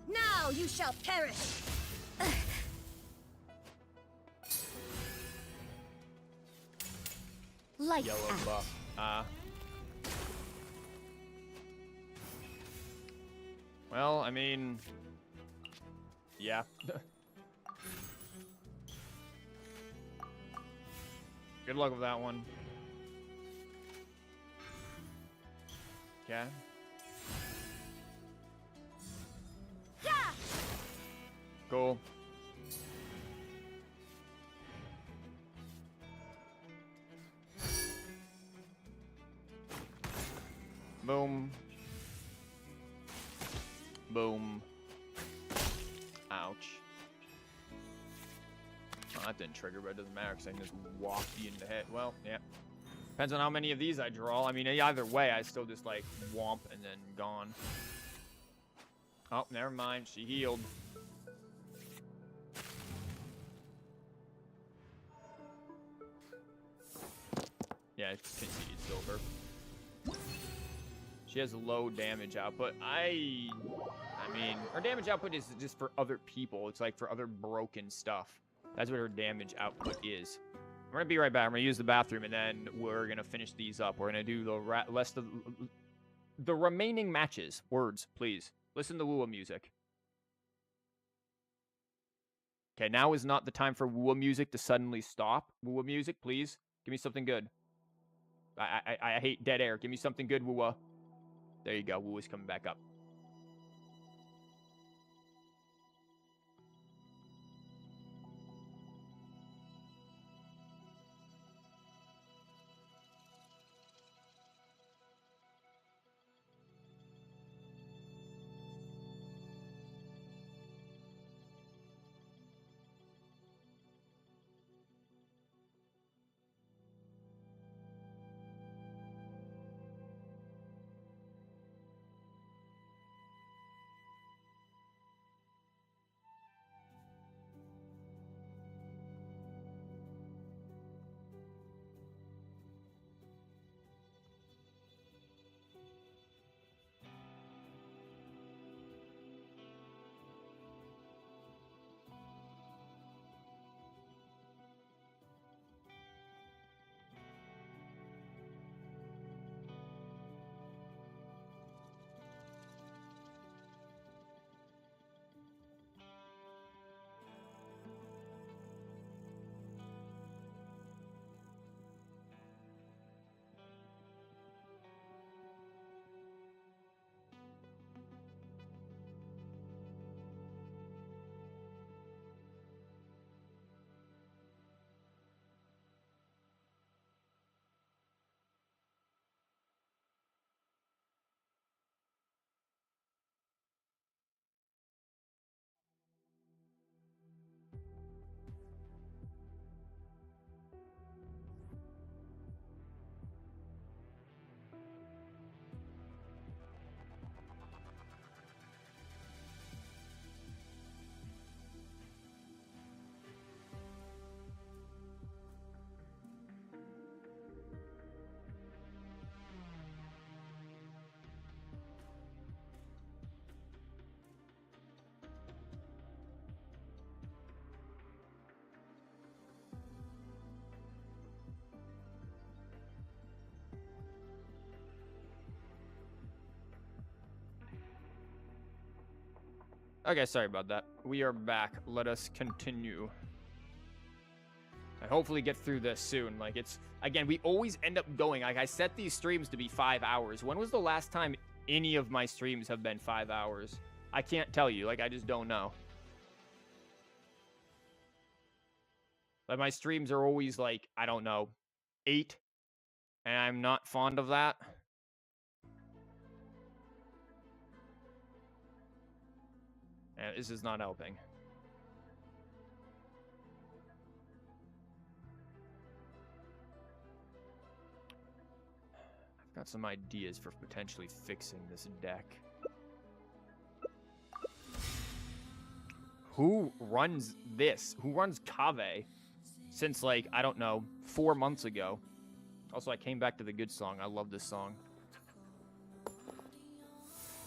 [SPEAKER 2] Now you shall perish. Light
[SPEAKER 1] Yellow
[SPEAKER 2] out.
[SPEAKER 1] buff. Well, I mean... Yeah. Good luck with that one. Okay. Cool. Boom. Boom. Ouch. Oh, that didn't trigger, but it doesn't matter because I can just walk you in the head. Well, yeah. Depends on how many of these I draw. I mean, either way, I still just, like, womp and then gone. Oh, never mind. She healed. Yeah, it's conceded silver. She has low damage output. I mean, her damage output is just for other people. It's like for other broken stuff. That's what her damage output is. We're gonna be right back. I'm gonna use the bathroom, and then we're gonna finish these up. We're gonna do the rest of the remaining matches. Words, please. Listen to Lua music. Okay, now is not the time for Lua music to suddenly stop. Lua music, please. Give me something good. I hate dead air. Give me something good, Wua. There you go. Wua's coming back up. Okay, sorry about that. We are back. Let us continue. And hopefully get through this soon. Like, it's... Again, we always end up going. Like, I set these streams to be 5 hours. When was the last time any of my streams have been 5 hours? I can't tell you. Like, I just don't know. Like, my streams are always, like, I don't know, 8. And I'm not fond of that. And this is not helping. I've got some ideas for potentially fixing this deck. Who runs this? Who runs Kave? Since, like, I don't know, 4 months ago. Also, I came back to the good song. I love this song.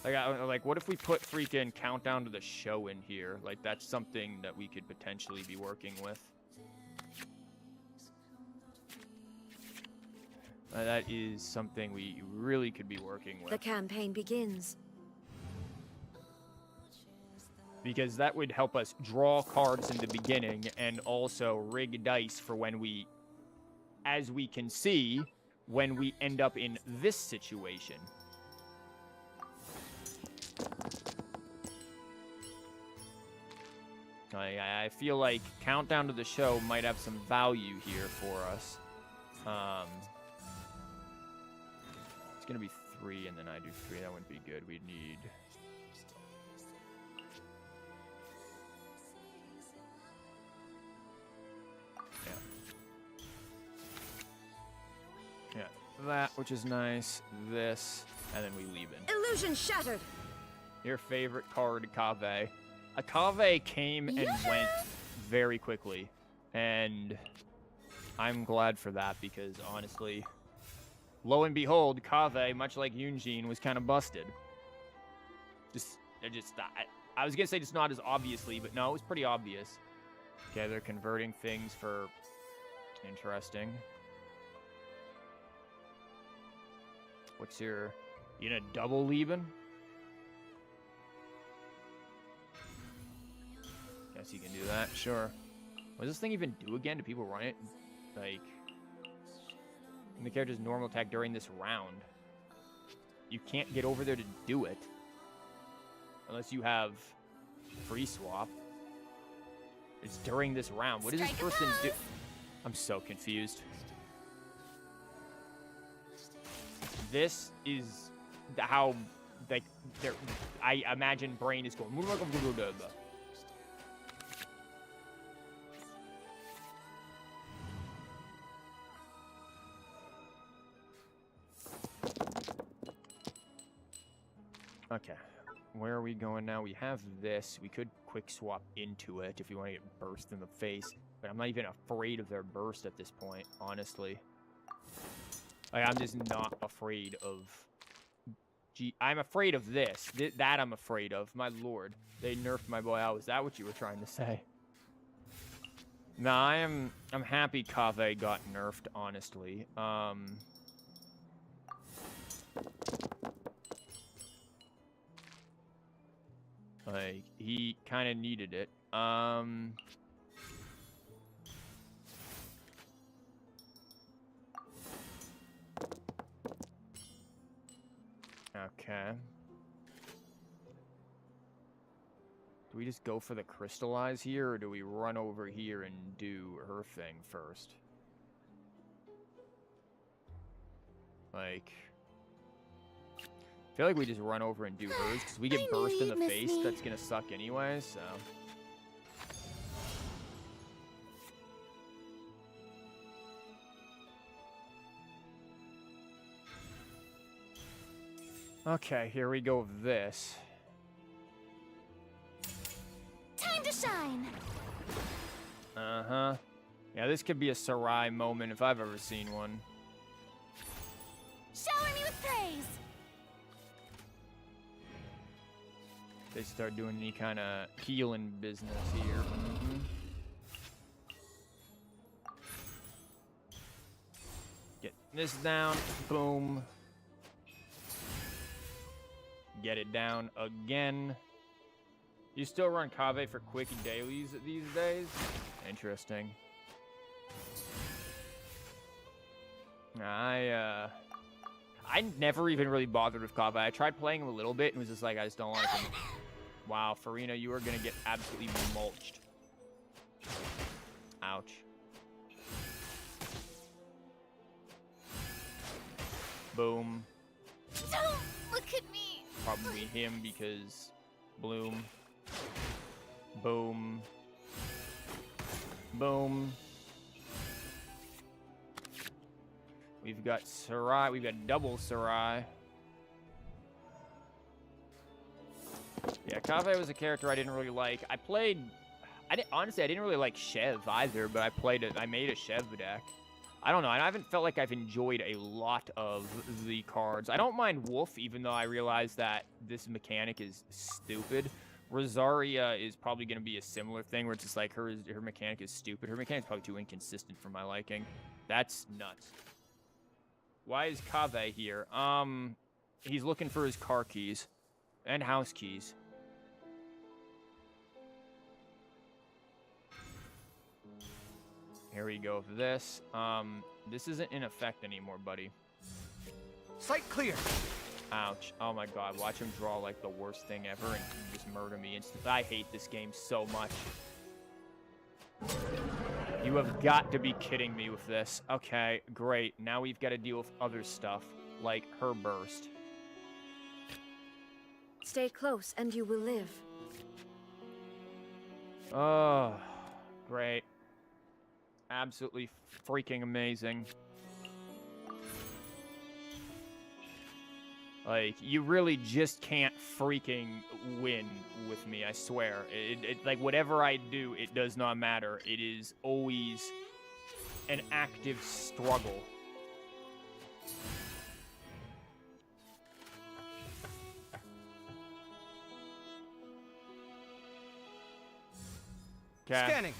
[SPEAKER 1] Like, what if we put freaking Countdown to the Show in here? Like, that's something that we could potentially be working with. That is something we really could be working with.
[SPEAKER 2] The campaign begins.
[SPEAKER 1] Because that would help us draw cards in the beginning and also rig dice for when we, as we can see, when we end up in this situation. I feel like Countdown to the Show might have some value here for us. It's going to be 3, and then I do 3. That wouldn't be good. We'd need... Yeah, that, which is nice. This, and then we leave in.
[SPEAKER 2] Illusion shattered.
[SPEAKER 1] Your favorite card, Kave. A Kave came and went very quickly, and I'm glad for that because, honestly, lo and behold, Kave, much like Yunjin, was kind of busted. I was going to say just not as obviously, but no, it was pretty obvious. Okay, they're converting things for... Interesting. What's your... You gonna double Lieben? Guess you can do that, sure. What does this thing even do again? Do people run it? Like... In the character's normal attack during this round. You can't get over there to do it. Unless you have free swap. It's during this round. What does this person do? I'm so confused. This is how, like, I imagine Brain is going. Okay, where are we going now? We have this. We could quick swap into it if we want to get burst in the face, but I'm not even afraid of their burst at this point, honestly. Like, I'm just not afraid of... I'm afraid of this. That I'm afraid of. My lord. They nerfed my boy out. Is that what you were trying to say? No, I'm happy Kave got nerfed, honestly. Like, he kind of needed it. Okay. Do we just go for the crystallize here, or do we run over here and do her thing first? Like... I feel like we just run over and do hers, because we get burst in the face, that's gonna suck anyway, so... Okay, here we go with this.
[SPEAKER 3] Time to shine.
[SPEAKER 1] Uh-huh. Yeah, this could be a Sarai moment if I've ever seen one.
[SPEAKER 3] Shower me with praise.
[SPEAKER 1] They start doing any kind of healing business here. Mm-hmm. Get this down. Boom. Get it down again. You still run Kave for quick dailies these days? Interesting. I never even really bothered with Kave. I tried playing him a little bit and was just like, I just don't like him. Wow, Farina, you are gonna get absolutely mulched. Ouch. Boom.
[SPEAKER 3] Don't look at me.
[SPEAKER 1] Probably him because Bloom. Boom. Boom. We've got Sarai. We've got double Sarai. Yeah, Kave was a character I didn't really like. Honestly, I didn't really like Shev either, but I made a Shev deck. I don't know. I haven't felt like I've enjoyed a lot of the cards. I don't mind Wolf, even though I realize that this mechanic is stupid. Rosaria is probably going to be a similar thing, where it's just like her mechanic is stupid. Her mechanic is probably too inconsistent for my liking. That's nuts. Why is Kave here? He's looking for his car keys and house keys. Here we go for this. This isn't in effect anymore, buddy.
[SPEAKER 5] Sight clear.
[SPEAKER 1] Ouch. Oh my god, watch him draw like the worst thing ever and just murder me instantly. I hate this game so much. You have got to be kidding me with this. Okay, great. Now we've got to deal with other stuff, like her burst.
[SPEAKER 2] Stay close and you will live.
[SPEAKER 1] Oh, great. Absolutely freaking amazing. Like, you really just can't freaking win with me, I swear. Like, whatever I do, it does not matter. It is always an active struggle. Okay.
[SPEAKER 5] Scanning.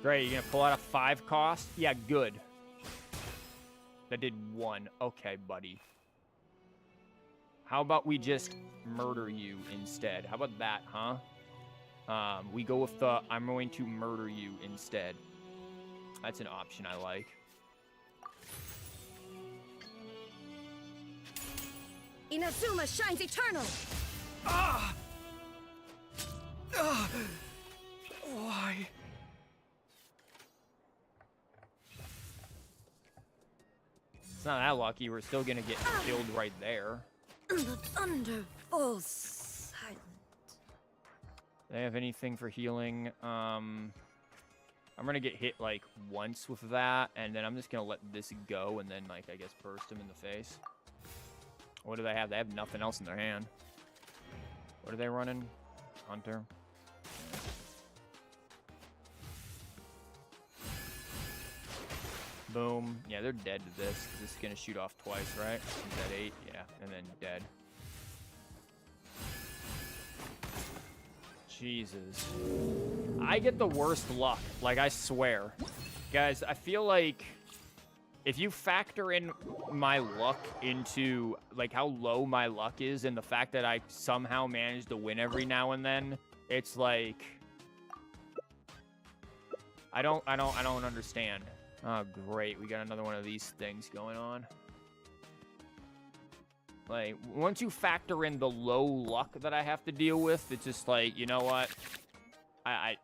[SPEAKER 1] Great, you gonna pull out a 5 cost? Yeah, good. That did 1. Okay, buddy. How about we just murder you instead? How about that, huh? We go with the, I'm going to murder you instead. That's an option I like.
[SPEAKER 2] Inazuma shines eternal!
[SPEAKER 5] Ah! Why?
[SPEAKER 1] It's not that lucky. We're still gonna get killed right there.
[SPEAKER 2] The thunder falls silent.
[SPEAKER 1] Do they have anything for healing? I'm gonna get hit like once with that, and then I'm just gonna let this go, and then like I guess burst him in the face. What do they have? They have nothing else in their hand. What are they running? Hunter. Boom. Yeah, they're dead to this, because this is going to shoot off twice, right? Is that 8? Yeah, and then dead. Jesus. I get the worst luck, like, I swear. Guys, I feel like if you factor in my luck into, like, how low my luck is and the fact that I somehow manage to win every now and then, it's like... I don't understand. Oh, great. We got another one of these things going on. Like, once you factor in the low luck that I have to deal with, it's just like, you know what? I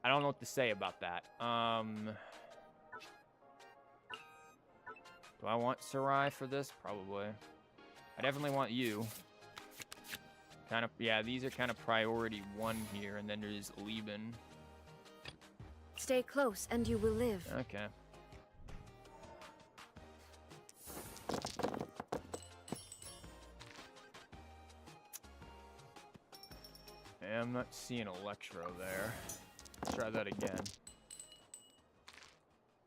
[SPEAKER 1] don't know what to say about that. Do I want Sarai for this? Probably. I definitely want you. Kind of, yeah, these are kind of priority 1 here, and then there's Lieben.
[SPEAKER 2] Stay close and you will live.
[SPEAKER 1] Okay. Yeah, I'm not seeing Electro there. Try that again.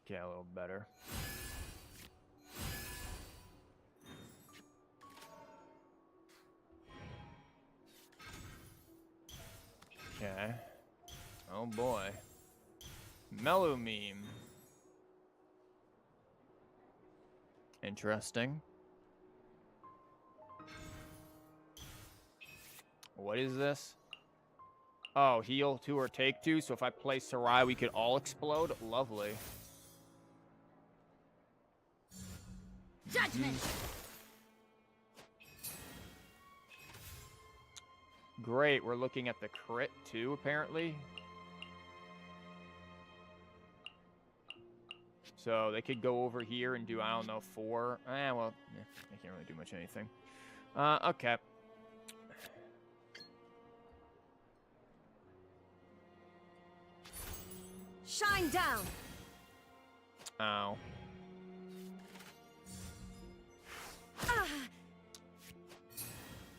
[SPEAKER 1] Okay, a little better. Okay. Oh boy. Mellow meme. Interesting. What is this? Oh, heal 2 or take 2. So if I play Sarai, we could all explode. Lovely.
[SPEAKER 3] Judgment.
[SPEAKER 1] Great. We're looking at the crit too, apparently. So they could go over here and do, I don't know, 4. Well, they can't really do much anything. Okay.
[SPEAKER 2] Shine down.
[SPEAKER 1] Ow.
[SPEAKER 2] Ah.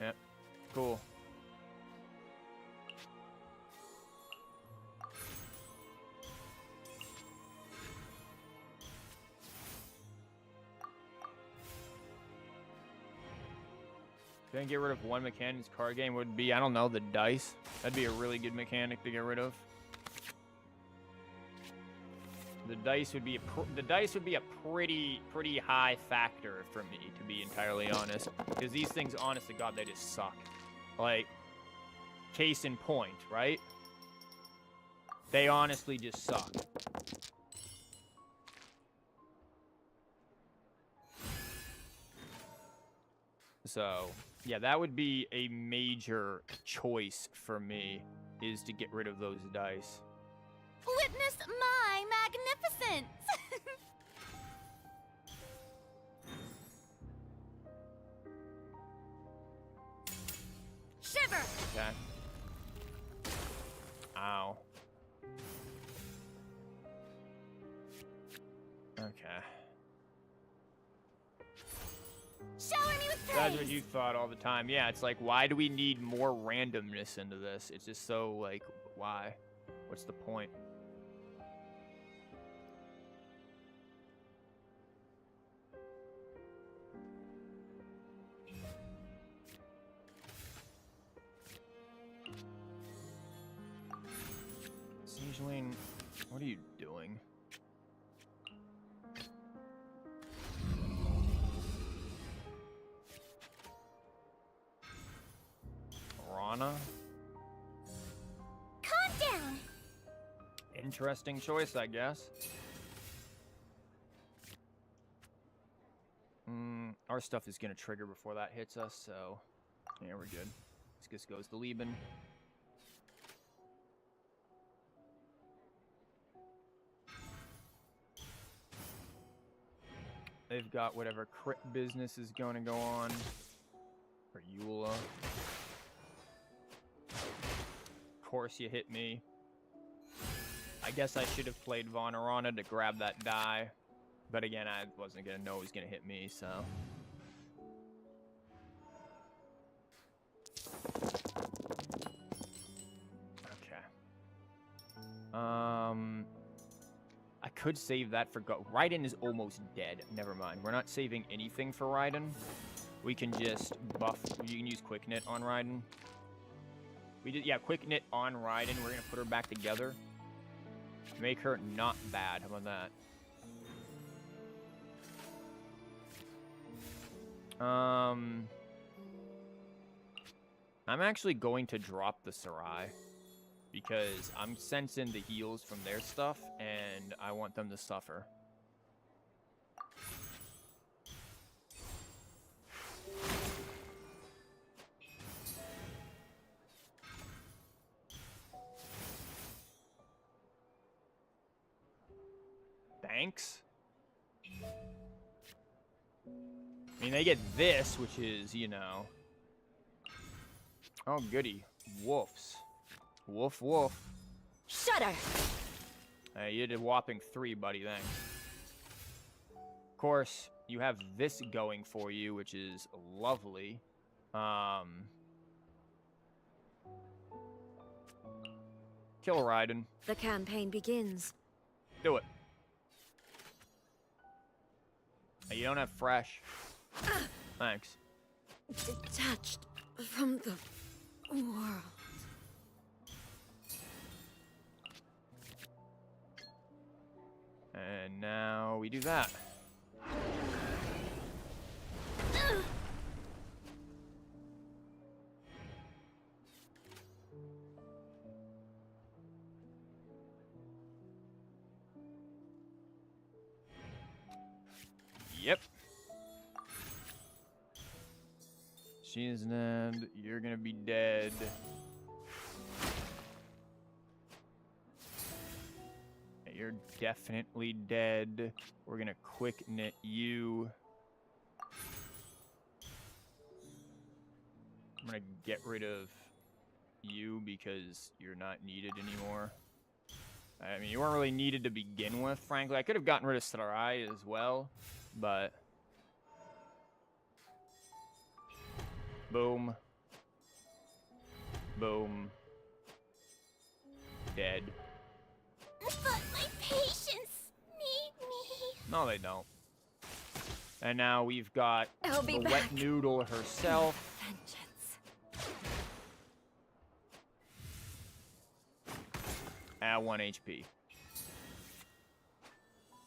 [SPEAKER 1] Yep. Cool. Gonna get rid of one mechanic in this card game would be, I don't know, the dice. That'd be a really good mechanic to get rid of. The dice would be a pretty high factor for me, to be entirely honest, because these things, honest to God, they just suck. Like, case in point, right? They honestly just suck. So, yeah, that would be a major choice for me, is to get rid of those dice.
[SPEAKER 3] Witness my magnificence! Shiver!
[SPEAKER 1] Okay. Ow. Okay.
[SPEAKER 3] Shower me with praise!
[SPEAKER 1] That's what you thought all the time. Yeah, it's like, why do we need more randomness into this? It's just so, like, why? What's the point? Sigewinne, what are you doing? Rana?
[SPEAKER 3] Calm down!
[SPEAKER 1] Interesting choice, I guess. Our stuff is going to trigger before that hits us, so yeah, we're good. This just goes to Lieben. They've got whatever crit business is going to go on. For Eula. Of course you hit me. I guess I should have played Vonarana to grab that die. But again, I wasn't going to know it was going to hit me, so... Okay. I could save that for Raiden is almost dead. Never mind. We're not saving anything for Raiden. We can just buff. You can use Quick Knit on Raiden. We did, yeah, Quick Knit on Raiden. We're gonna put her back together. Make her not bad. How about that? I'm actually going to drop the Sarai because I'm sensing the heals from their stuff, and I want them to suffer. Thanks. I mean, they get this, which is, you know... Oh, goody. Wolves. Woof, woof.
[SPEAKER 6] Shudder!
[SPEAKER 1] Hey, you did a whopping 3, buddy, thanks. Of course, you have this going for you, which is lovely. Kill Raiden.
[SPEAKER 2] The campaign begins.
[SPEAKER 1] Do it. Hey, you don't have fresh. Thanks.
[SPEAKER 2] Detached from the world.
[SPEAKER 1] And now we do that. Yep. She's dead. You're gonna be dead. You're definitely dead. We're gonna quick knit you. I'm gonna get rid of you because you're not needed anymore. I mean, you weren't really needed to begin with, frankly. I could have gotten rid of Sarai as well, but... Boom. Boom. Dead.
[SPEAKER 3] But my patients need me.
[SPEAKER 1] No, they don't. And now we've got
[SPEAKER 2] I'll be
[SPEAKER 1] the
[SPEAKER 2] back.
[SPEAKER 1] wet noodle herself.
[SPEAKER 2] Vengeance.
[SPEAKER 1] At 1 HP.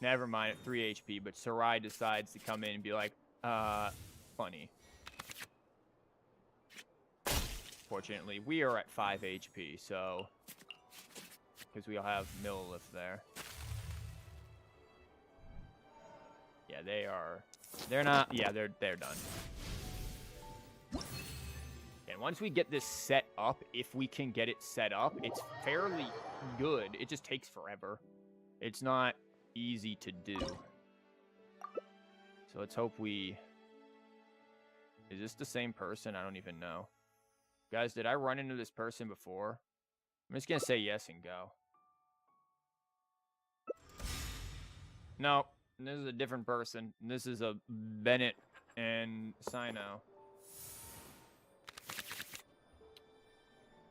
[SPEAKER 1] Never mind, at 3 HP, but Sarai decides to come in and be like, funny. Fortunately, we are at 5 HP, so... Because we all have Millilith there. Yeah, they are... They're not... Yeah, they're done. And once we get this set up, if we can get it set up, it's fairly good. It just takes forever. It's not easy to do. So let's hope we... Is this the same person? I don't even know. Guys, did I run into this person before? I'm just going to say yes and go. No, this is a different person. This is a Bennett and Sino.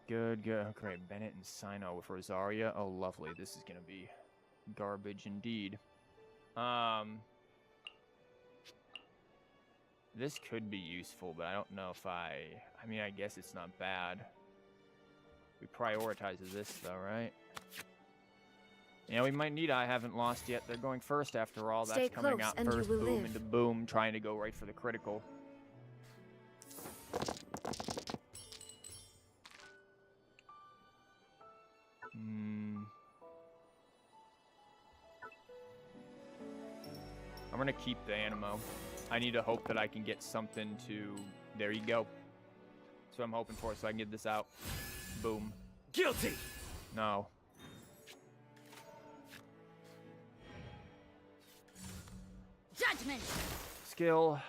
[SPEAKER 1] Good, good. Great, Bennett and Sino with Rosaria. Oh, lovely. This is going to be garbage indeed. This could be useful, but I don't know if I mean, I guess it's not bad. We prioritize this, though, right? Yeah, we might need I haven't lost yet. They're going first, after all.
[SPEAKER 2] Stay
[SPEAKER 1] That's coming
[SPEAKER 2] close
[SPEAKER 1] out
[SPEAKER 2] and you
[SPEAKER 1] first.
[SPEAKER 2] will
[SPEAKER 1] Boom
[SPEAKER 2] live.
[SPEAKER 1] into boom, trying to go right for the critical. I'm gonna keep the Animo. I need to hope that I can get something to... There you go. That's what I'm hoping for, so I can get this out. Boom.
[SPEAKER 5] Guilty!
[SPEAKER 1] No.
[SPEAKER 3] Judgment.
[SPEAKER 1] Skill.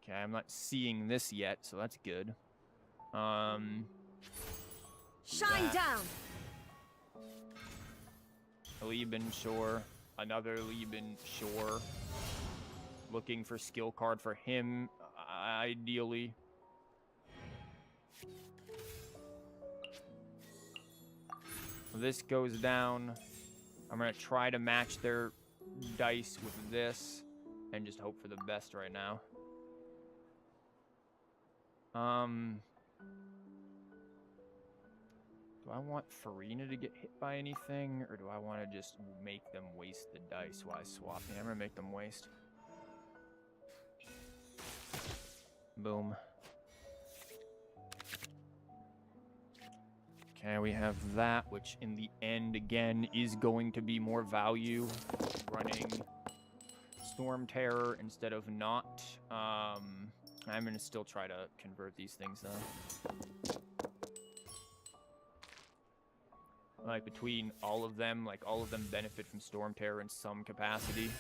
[SPEAKER 1] Okay, I'm not seeing this yet, so that's good.
[SPEAKER 2] Shine
[SPEAKER 1] that.
[SPEAKER 2] down.
[SPEAKER 1] Lieben, sure. Another Lieben, sure. Looking for skill card for him, ideally. This goes down. I'm going to try to match their dice with this and just hope for the best right now. Do I want Farina to get hit by anything, or do I want to just make them waste the dice while I swap? Yeah, I'm going to make them waste. Boom. Okay, we have that, which in the end, again, is going to be more value. Running Storm Terror instead of not. I'm going to still try to convert these things, though. Like, between all of them, like, all of them benefit from Storm Terror in some capacity.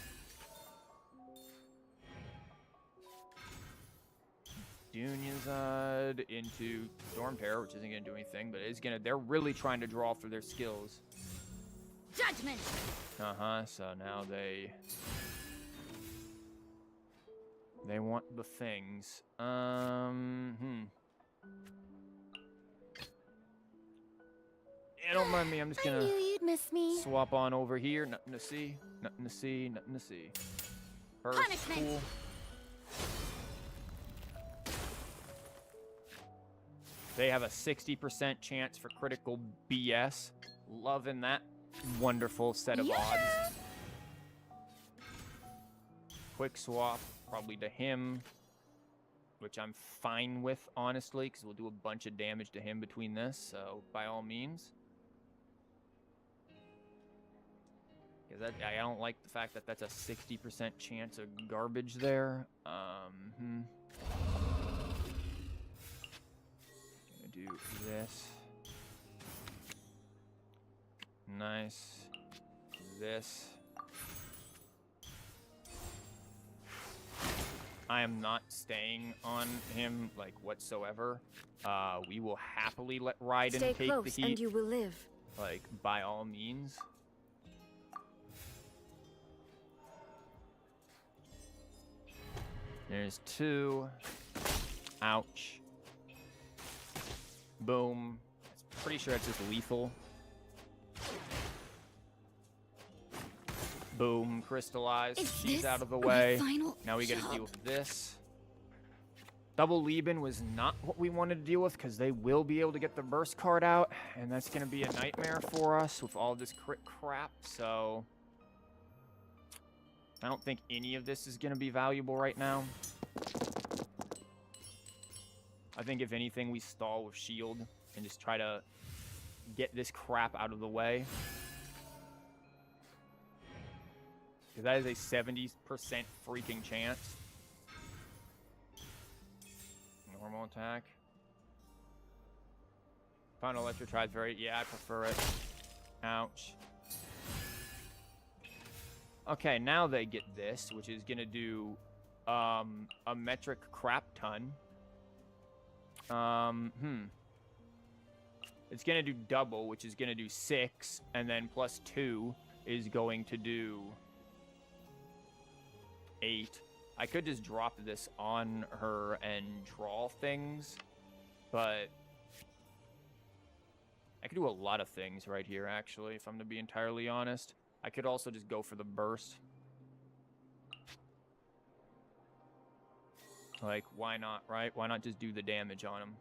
[SPEAKER 1] Dunyazad into Storm Terror, which isn't going to do anything, but it's going to... They're really trying to draw for their skills.
[SPEAKER 3] Judgment.
[SPEAKER 1] Uh-huh, so now they want the things. Yeah, don't mind me, I'm just
[SPEAKER 3] I
[SPEAKER 1] gonna
[SPEAKER 3] knew you'd miss me.
[SPEAKER 1] swap on over here. Nothing to see, nothing to see, nothing to see. First,
[SPEAKER 3] Punishment.
[SPEAKER 1] cool. They have a 60% chance for critical BS. Loving that wonderful set of odds. Quick swap, probably to him, which I'm fine with, honestly, because we'll do a bunch of damage to him between this, so by all means. Because I don't like the fact that that's a 60% chance of garbage there. Gonna do this. Nice. This. I am not staying on him, like, whatsoever. We will happily let Raiden
[SPEAKER 2] Stay
[SPEAKER 1] take
[SPEAKER 2] close,
[SPEAKER 1] the heat.
[SPEAKER 2] and you will live.
[SPEAKER 1] Like, by all means. There's 2. Ouch. Boom. Pretty sure it's just lethal. Boom. Crystallized.
[SPEAKER 3] Is
[SPEAKER 1] She's
[SPEAKER 3] this
[SPEAKER 1] out of the
[SPEAKER 3] my
[SPEAKER 1] way.
[SPEAKER 3] final
[SPEAKER 1] Now we gotta
[SPEAKER 3] job?
[SPEAKER 1] deal with this. Double Lieben was not what we wanted to deal with because they will be able to get the burst card out, and that's gonna be a nightmare for us with all this crit crap, so I don't think any of this is gonna be valuable right now. I think if anything, we stall with shield and just try to get this crap out of the way. Because that is a 70% freaking chance. Normal attack. Final Electrotride's very... Yeah, I prefer it. Ouch. Okay, now they get this, which is going to do a metric crap ton. It's going to do double, which is going to do 6, and then plus 2 is going to do 8. I could just drop this on her and draw things, but I could do a lot of things right here, actually, if I'm to be entirely honest. I could also just go for the burst. Like, why not, right? Why not just do the damage on him?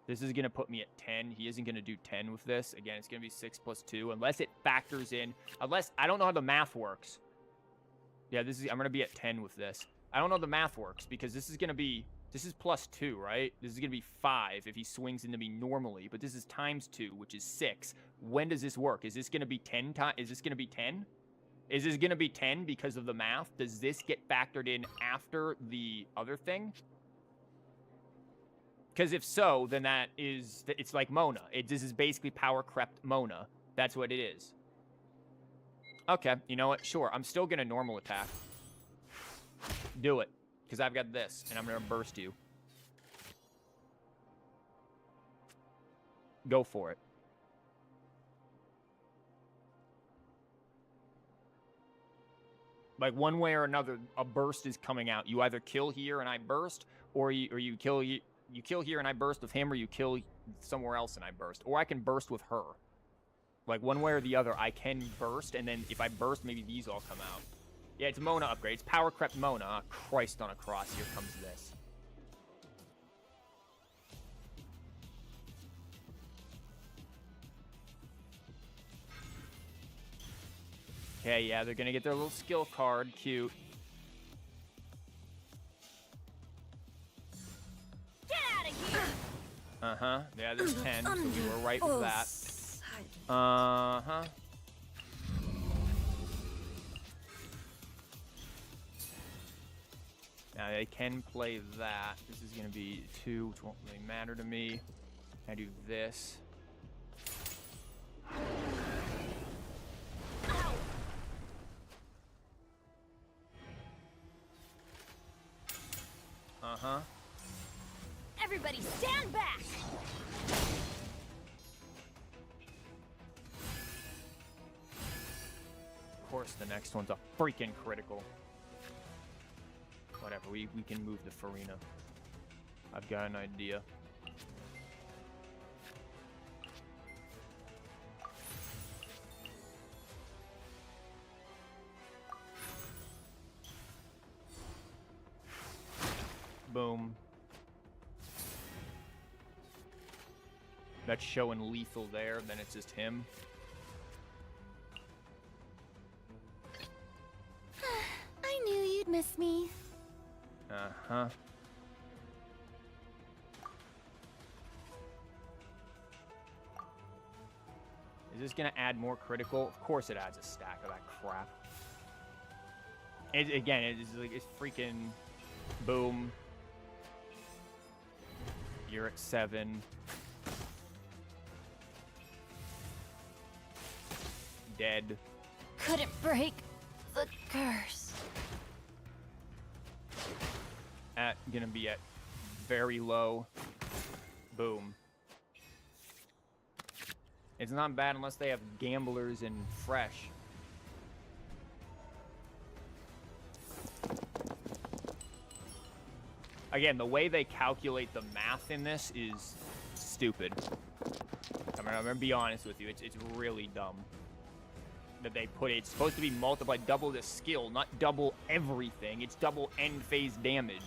[SPEAKER 1] This is going to put me at 10. He isn't going to do 10 with this. Again, it's going to be 6 plus 2, unless it factors in. Unless, I don't know how the math works. Yeah, this is, I'm going to be at 10 with this. I don't know how the math works, because this is going to be, this is plus 2, right? This is going to be 5 if he swings into me normally, but this is times 2, which is 6. When does this work? Is this going to be 10 times? Is this going to be 10? Is this going to be 10 because of the math? Does this get factored in after the other thing? Because if so, then that is, it's like Mona. This is basically power crept Mona. That's what it is. Okay, you know what? Sure, I'm still going to normal attack. Do it, because I've got this, and I'm going to burst you. Go for it. Like, one way or another, a burst is coming out. You either kill here and I burst, or you kill here and I burst with him, or you kill somewhere else and I burst. Or I can burst with her. Like, one way or the other, I can burst, and then if I burst, maybe these all come out. Yeah, it's Mona upgrade. It's power crept Mona. Oh, Christ on a cross, here comes this. Okay, yeah, they're gonna get their little skill card. Cute.
[SPEAKER 3] Get out of here!
[SPEAKER 1] Uh-huh. Yeah, there's 10, so we were right with that. Uh-huh. Now, they can play that. This is going to be 2, which won't really matter to me. I do this. Uh-huh.
[SPEAKER 3] Everybody stand back!
[SPEAKER 1] Of course, the next one's a freaking critical. Whatever, we can move the Farina. I've got an idea. Boom. That's showing lethal there, then it's just him.
[SPEAKER 3] I knew you'd miss me.
[SPEAKER 1] Uh-huh. Is this going to add more critical? Of course it adds a stack of that crap. Again, it's freaking boom. You're at 7. Dead.
[SPEAKER 3] Couldn't break the curse.
[SPEAKER 1] Gonna be at very low. Boom. It's not bad unless they have gamblers and fresh. Again, the way they calculate the math in this is stupid. I'm gonna be honest with you. It's really dumb that they put it. It's supposed to be multiplied double the skill, not double everything. It's double end phase damage.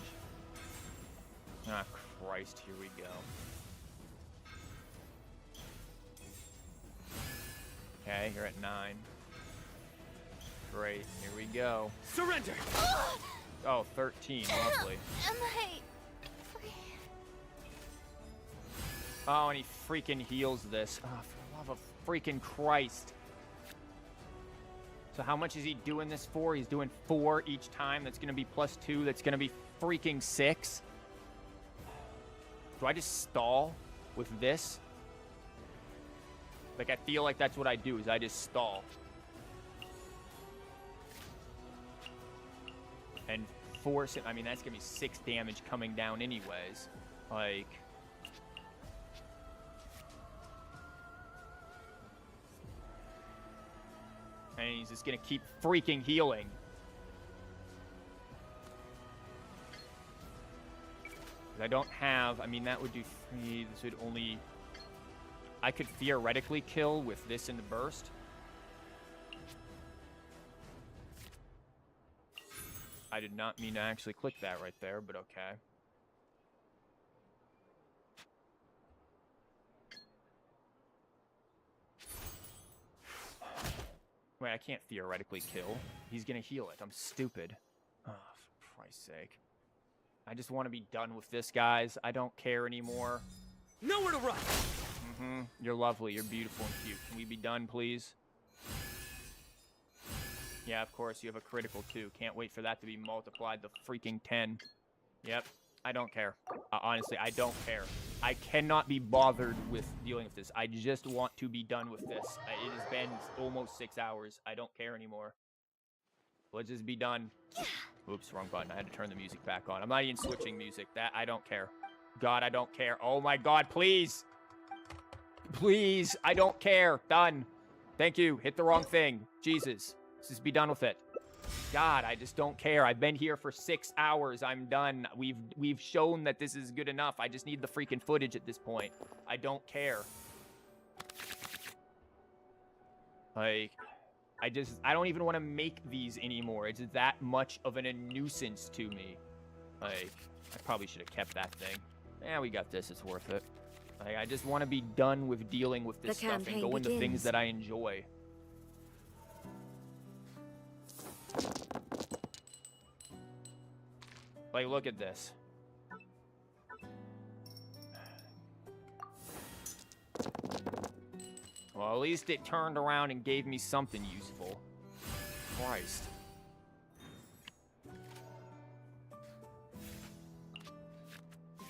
[SPEAKER 1] Ah, Christ, here we go. Okay, you're at 9. Great, here we go.
[SPEAKER 5] Surrender!
[SPEAKER 1] Oh, 13, lovely.
[SPEAKER 3] Am I free?
[SPEAKER 1] Oh, and he freaking heals this. Oh, for the love of freaking Christ. So how much is he doing this for? He's doing 4 each time. That's going to be +2. That's going to be freaking 6. Do I just stall with this? Like, I feel like that's what I do, is I just stall. And force it. I mean, that's going to be 6 damage coming down anyways. Like... And he's just going to keep freaking healing. I don't have... I mean, that would do 3. This would only... I could theoretically kill with this in the burst. I did not mean to actually click that right there, but okay. Wait, I can't theoretically kill. He's gonna heal it. I'm stupid. Oh, for Christ's sake. I just want to be done with this, guys. I don't care anymore.
[SPEAKER 5] Nowhere to run!
[SPEAKER 1] You're lovely. You're beautiful and cute. Can we be done, please? Yeah, of course. You have a critical, too. Can't wait for that to be multiplied to freaking 10. Yep. I don't care. Honestly, I don't care. I cannot be bothered with dealing with this. I just want to be done with this. It has been almost 6 hours. I don't care anymore. Let's just be done. Oops, wrong button. I had to turn the music back on. I'm not even switching music. That, I don't care. God, I don't care. Oh my God, please. Please, I don't care. Done. Thank you. Hit the wrong thing. Jesus. Let's just be done with it. God, I just don't care. I've been here for 6 hours. I'm done. We've shown that this is good enough. I just need the freaking footage at this point. I don't care. Like, I don't even want to make these anymore. It's that much of a nuisance to me. Like, I probably should have kept that thing. Yeah, we got this. It's worth it. Like, I just want to be done with dealing with this stuff and go into things that I enjoy. Like, look at this. Well, at least it turned around and gave me something useful. Christ.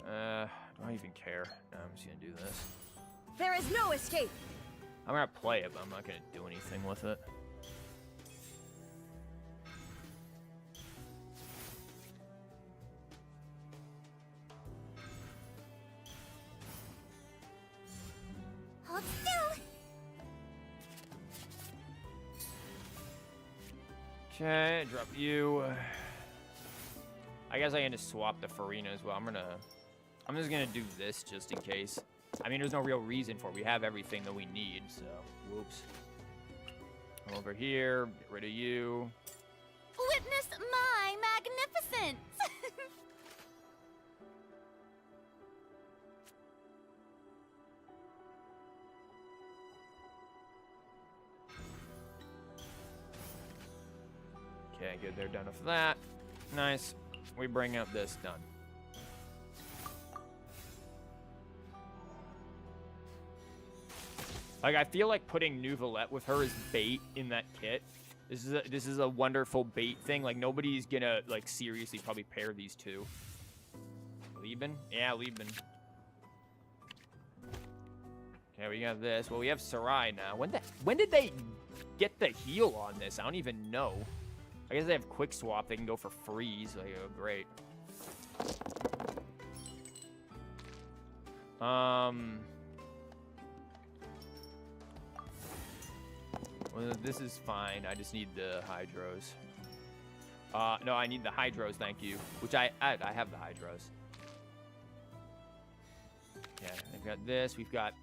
[SPEAKER 1] Do I even care? No, I'm just gonna do this.
[SPEAKER 2] There is no escape.
[SPEAKER 1] I'm gonna play it, but I'm not gonna do anything with it.
[SPEAKER 3] Hold still.
[SPEAKER 1] Okay, drop you. I guess I need to swap the Farina as well. I'm just gonna do this just in case. I mean, there's no real reason for it. We have everything that we need, so whoops. Come over here, get rid of you.
[SPEAKER 3] Witness my magnificence.
[SPEAKER 1] Okay, good, they're done with that. Nice. We bring up this, done. Like, I feel like putting Novelty with her as bait in that kit. This is a wonderful bait thing. Like, nobody's gonna, like, seriously probably pair these two. Lieben? Yeah, Lieben. Okay, we got this. Well, we have Sarai now. When did they get the heal on this? I don't even know. I guess they have quick swap. They can go for freeze. Like, oh, great. Well, this is fine. I just need the hydros. No, I need the hydros, thank you. Which I have the hydros. Yeah, I've got this. We've got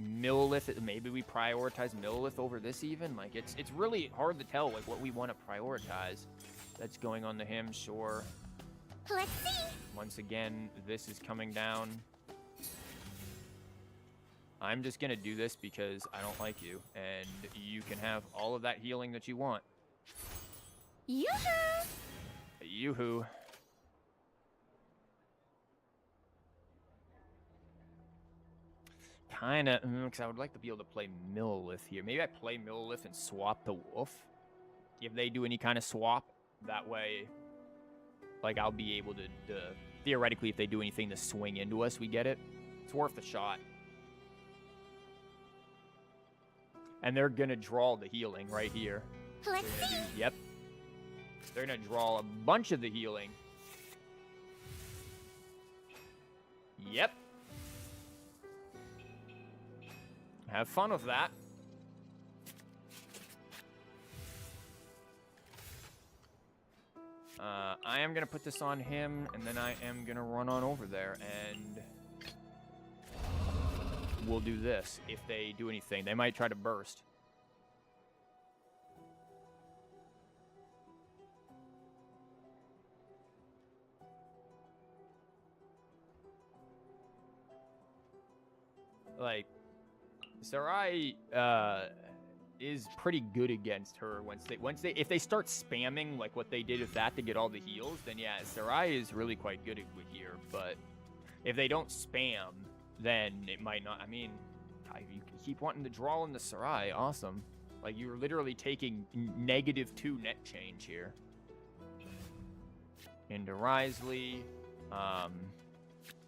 [SPEAKER 1] Millilith. Maybe we prioritize Millilith over this even. Like, it's really hard to tell, like, what we want to prioritize. That's going on to him, sure.
[SPEAKER 3] Let's see.
[SPEAKER 1] Once again, this is coming down. I'm just going to do this because I don't like you, and you can have all of that healing that you want.
[SPEAKER 3] Yoo-hoo!
[SPEAKER 1] Yoo-hoo. Kind of, because I would like to be able to play Millilith here. Maybe I play Millilith and swap the Wolf. If they do any kind of swap, that way, like, I'll be able to, theoretically, if they do anything to swing into us, we get it. It's worth a shot. And they're going to draw the healing right here.
[SPEAKER 3] Let's see.
[SPEAKER 1] Yep. They're going to draw a bunch of the healing. Yep. Have fun with that. I am going to put this on him, and then I am going to run on over there, and we'll do this. If they do anything, they might try to burst. Like, Sarai is pretty good against her if they start spamming like what they did with that to get all the heals, then yeah, Sarai is really quite good here. But if they don't spam, then it might not. I mean, you can keep wanting to draw in the Sarai. Awesome. Like, you're literally taking -2 net change here. Into Risley.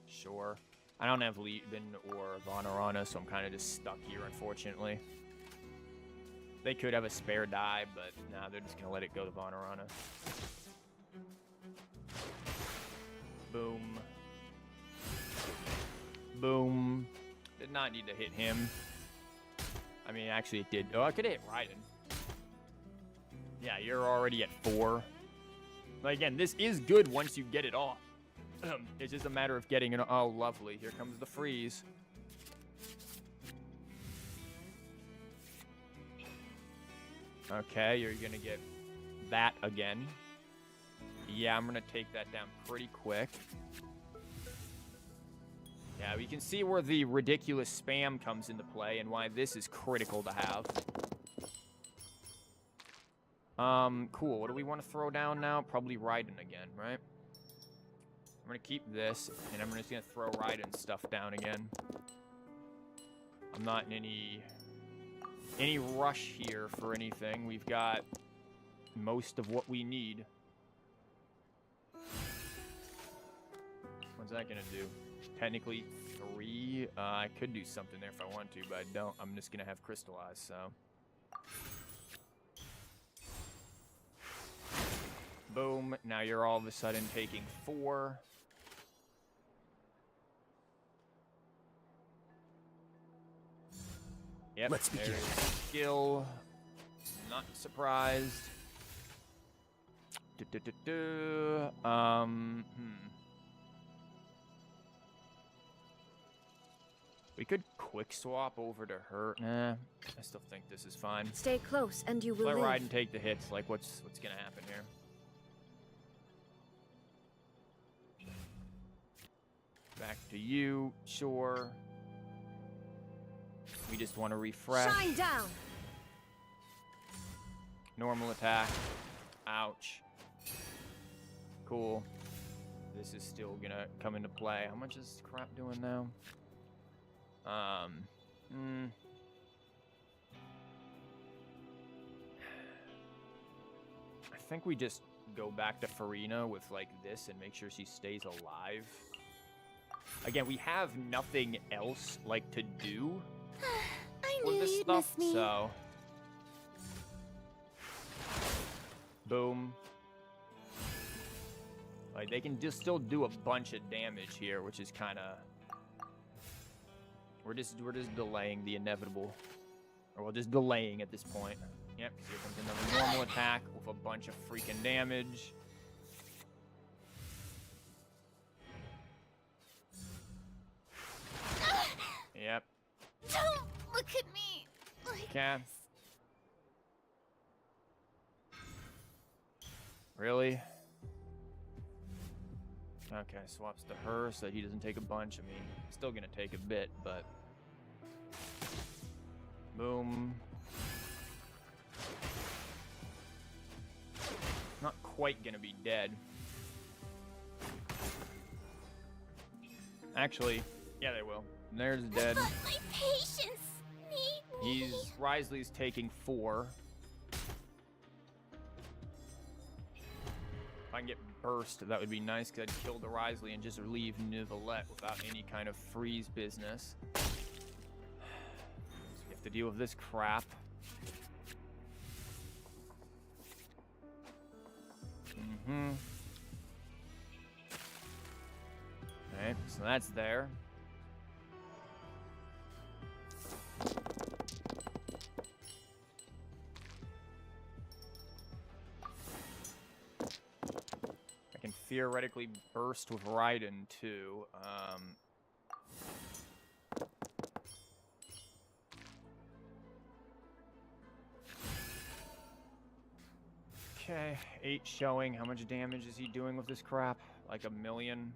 [SPEAKER 1] Sure. I don't have Lieben or Vonarana, so I'm kind of just stuck here, unfortunately. They could have a spare die, but nah, they're just going to let it go to Vonarana. Boom. Boom. Did not need to hit him. I mean, actually it did. Oh, I could hit Raiden. Yeah, you're already at 4. But again, this is good once you get it off. It's just a matter of getting it. Oh, lovely. Here comes the freeze. Okay, you're going to get that again. Yeah, I'm going to take that down pretty quick. Yeah, we can see where the ridiculous spam comes into play and why this is critical to have. Cool. What do we want to throw down now? Probably Raiden again, right? I'm going to keep this, and I'm just going to throw Raiden's stuff down again. I'm not in any rush here for anything. We've got most of what we need. What's that going to do? Technically 3. I could do something there if I want to, but I don't. I'm just going to have crystallize, so. Boom. Now you're all of a sudden taking 4. Yep,
[SPEAKER 5] Let's begin.
[SPEAKER 1] Skill. Not surprised. We could quick swap over to her. Nah, I still think this is fine.
[SPEAKER 2] Stay close and you will
[SPEAKER 1] Let
[SPEAKER 2] live.
[SPEAKER 1] Ride and take the hits. Like, what's gonna happen here? Back to you, sure. We just want to refresh.
[SPEAKER 2] Shine down.
[SPEAKER 1] Normal attack. Ouch. Cool. This is still gonna come into play. How much is crap doing now? think we just go back to Farina with, like, this and make sure she stays alive. Again, we have nothing else, like, to do
[SPEAKER 3] I
[SPEAKER 1] with
[SPEAKER 3] knew
[SPEAKER 1] this
[SPEAKER 3] you'd
[SPEAKER 1] stuff,
[SPEAKER 3] miss me.
[SPEAKER 1] so... Boom. Like, they can just still do a bunch of damage here, which is kind of... We're just delaying the inevitable. Or we're just delaying at this point. Yep, because here comes another normal attack with a bunch of freaking damage. Yep.
[SPEAKER 3] Don't look at me like
[SPEAKER 1] Okay.
[SPEAKER 3] this.
[SPEAKER 1] Really? Okay, swaps to her so that he doesn't take a bunch. I mean, still gonna take a bit, but... Boom. Not quite gonna be dead. Actually, yeah, they will. There's dead.
[SPEAKER 3] But my patience need me.
[SPEAKER 1] Risley's taking 4. If I can get burst, that would be nice, because I'd kill the Risley and just leave Novelty without any kind of freeze business. So we have to deal with this crap. Alright, so that's there. I can theoretically burst with Raiden too. Okay, 8 showing. How much damage is he doing with this crap? Like 1 million.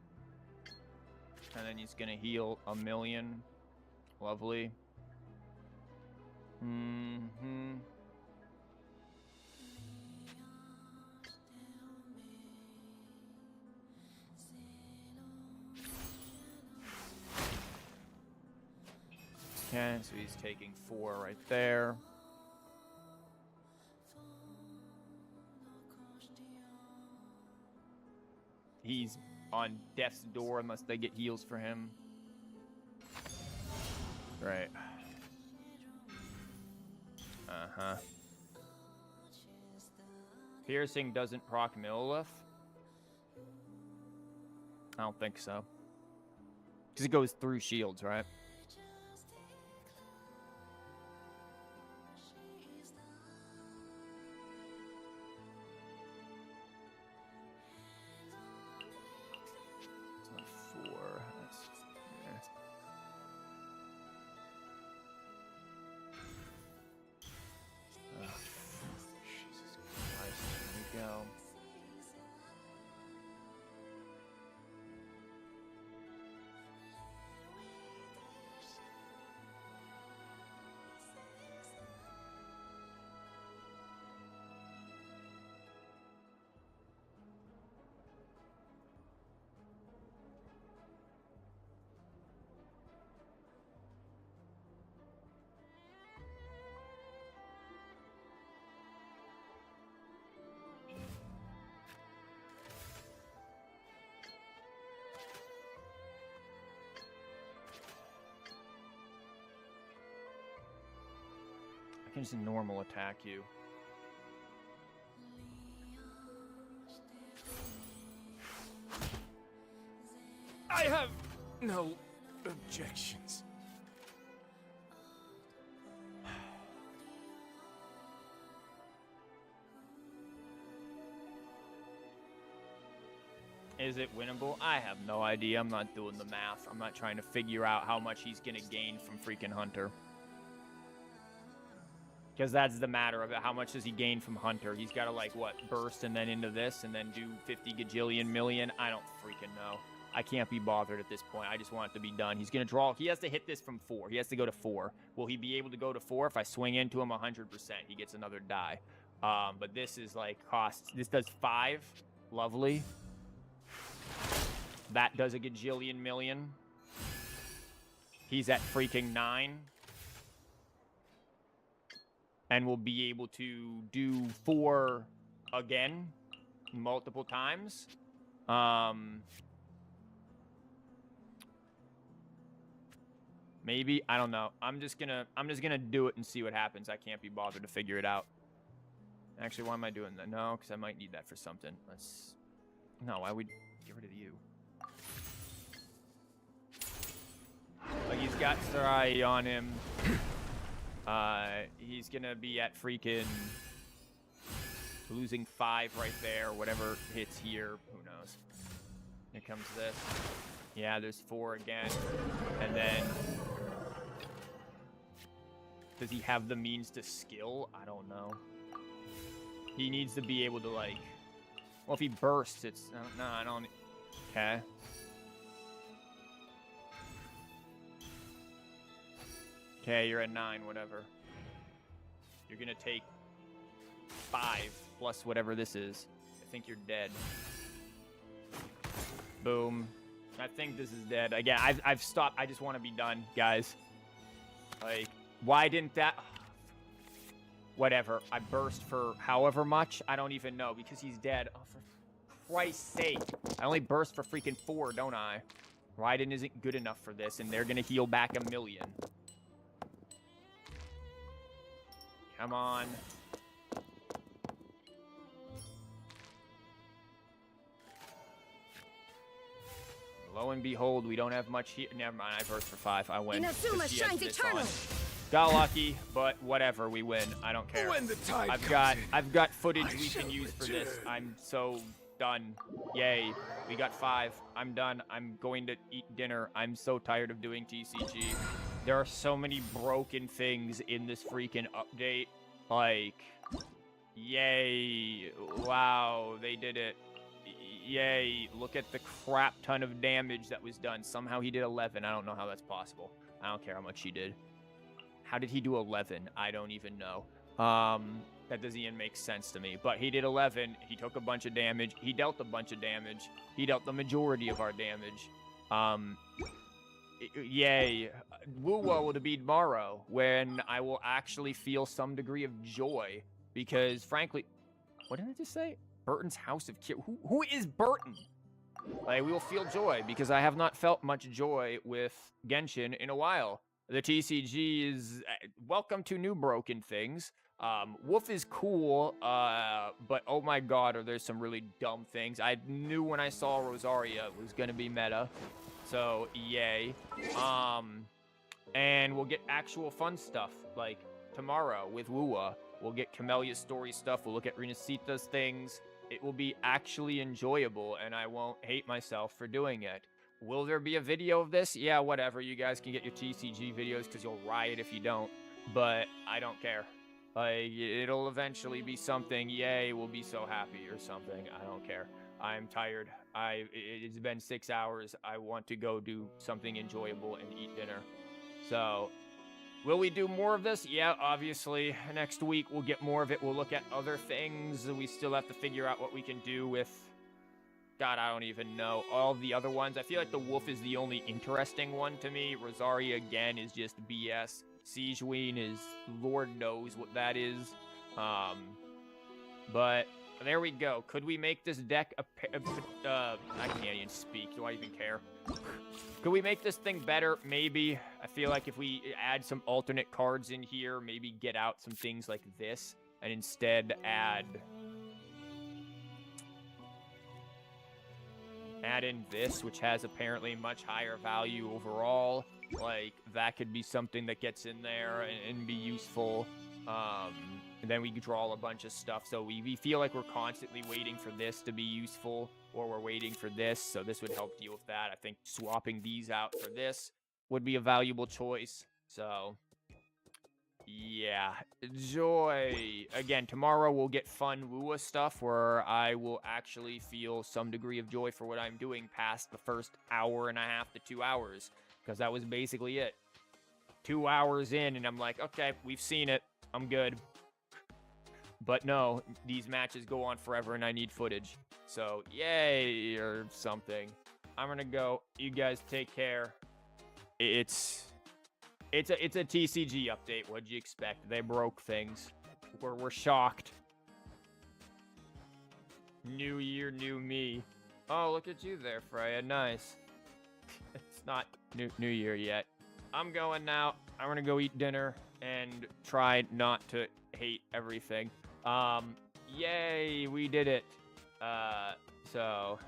[SPEAKER 1] And then he's gonna heal 1 million. Lovely. Okay, so he's taking 4 right there. He's on death's door unless they get heals for him. Right. Uh-huh. Piercing doesn't proc Millilith? I don't think so. Because it goes through shields, right? It's not 4. That's there. Oh, Jesus Christ. Here we go. I can just normal attack you.
[SPEAKER 5] I have no objections.
[SPEAKER 1] Is it winnable? I have no idea. I'm not doing the math. I'm not trying to figure out how much he's going to gain from freaking Hunter. Because that's the matter of it. How much does he gain from Hunter? He's got to, like, what, burst and then into this and then do 50 gajillion million? I don't freaking know. I can't be bothered at this point. I just want it to be done. He's going to draw. He has to hit this from 4. He has to go to 4. Will he be able to go to 4? If I swing into him 100%, he gets another die. But this is, like, costs. This does 5. Lovely. That does a gajillion million. He's at freaking 9. And will be able to do 4 again, multiple times. Maybe, I don't know. I'm just gonna do it and see what happens. I can't be bothered to figure it out. Actually, why am I doing that? No, because I might need that for something. No, why would get rid of you? Like, he's got Sarai on him. He's gonna be at freaking losing 5 right there. Whatever hits here, who knows? Here comes this. Yeah, there's 4 again. And then, does he have the means to skill? I don't know. He needs to be able to, like... Well, if he bursts, it's... No, I don't... Okay. Okay, you're at 9, whatever. You're gonna take 5 plus whatever this is. I think you're dead. Boom. I think this is dead. Again, I've stopped. I just want to be done, guys. Like, why didn't that... Whatever. I burst for however much. I don't even know because he's dead. Oh, for Christ's sake. I only burst for freaking 4, don't I? Raiden isn't good enough for this, and they're going to heal back 1,000,000. Come on. Lo and behold, we don't have much here. Never mind, I burst for 5. I win.
[SPEAKER 2] Inazuma shines eternal.
[SPEAKER 1] Got lucky, but whatever, we win. I don't care.
[SPEAKER 5] When the tide
[SPEAKER 1] I've got footage
[SPEAKER 5] I
[SPEAKER 1] we can
[SPEAKER 5] shall
[SPEAKER 1] use for this.
[SPEAKER 5] return.
[SPEAKER 1] I'm so done. Yay. We got 5. I'm done. I'm going to eat dinner. I'm so tired of doing TCG. There are so many broken things in this freaking update. Like, yay. Wow, they did it. Yay. Look at the crap ton of damage that was done. Somehow he did 11. I don't know how that's possible. I don't care how much he did. How did he do 11? I don't even know. That doesn't even make sense to me. But he did 11. He took a bunch of damage. He dealt a bunch of damage. He dealt the majority of our damage. Yay. Wuwa will be tomorrow when I will actually feel some degree of joy. Because, frankly... What did I just say? Burton's House of Kill. Who is Burton? Like, we will feel joy because I have not felt much joy with Genshin in a while. The TCG is... welcome to new broken things. Wolf is cool, but oh my god, are there some really dumb things. I knew when I saw Rosaria it was gonna be meta. So, yay. And we'll get actual fun stuff, like tomorrow with Wuwa. We'll get Camelia's story stuff. We'll look at Renacita's things. It will be actually enjoyable, and I won't hate myself for doing it. Will there be a video of this? Yeah, whatever. You guys can get your TCG videos because you'll riot if you don't. But I don't care. Like, it'll eventually be something. Yay, we'll be so happy or something. I don't care. I'm tired. It's been 6 hours. I want to go do something enjoyable and eat dinner. So, will we do more of this? Yeah, obviously. Next week, we'll get more of it. We'll look at other things. We still have to figure out what we can do with... God, I don't even know. All the other ones. I feel like the wolf is the only interesting one to me. Rosaria, again, is just BS. Sigewinne is... Lord knows what that is. But... There we go. Could we make this deck I can't even speak. Do I even care? Could we make this thing better? Maybe. I feel like if we add some alternate cards in here, maybe get out some things like this, and instead add in this, which has apparently much higher value overall. Like, that could be something that gets in there and be useful. And then we draw a bunch of stuff, so we feel like we're constantly waiting for this to be useful, or we're waiting for this, so this would help deal with that. I think swapping these out for this would be a valuable choice, so... Yeah, joy. Again, tomorrow we'll get fun Wuwa stuff, where I will actually feel some degree of joy for what I'm doing past the first hour and a half to 2 hours, because that was basically it. 2 hours in, and I'm like, okay, we've seen it. I'm good. But no, these matches go on forever and I need footage. So, yay, or something. I'm gonna go. You guys take care. It's a TCG update. What'd you expect? They broke things. We're shocked. New year, new me. Oh, look at you there, Freya. Nice. It's not new year yet. I'm going now. I'm gonna go eat dinner and try not to hate everything. Yay, we did it. So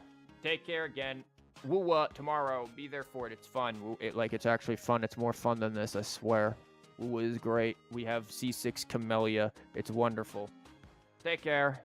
[SPEAKER 1] take care again. Woo tomorrow. Be there for it. It's fun. It's actually fun. It's more fun than this, I swear. Woo is great. We have C6 Camellia. It's wonderful. Take care.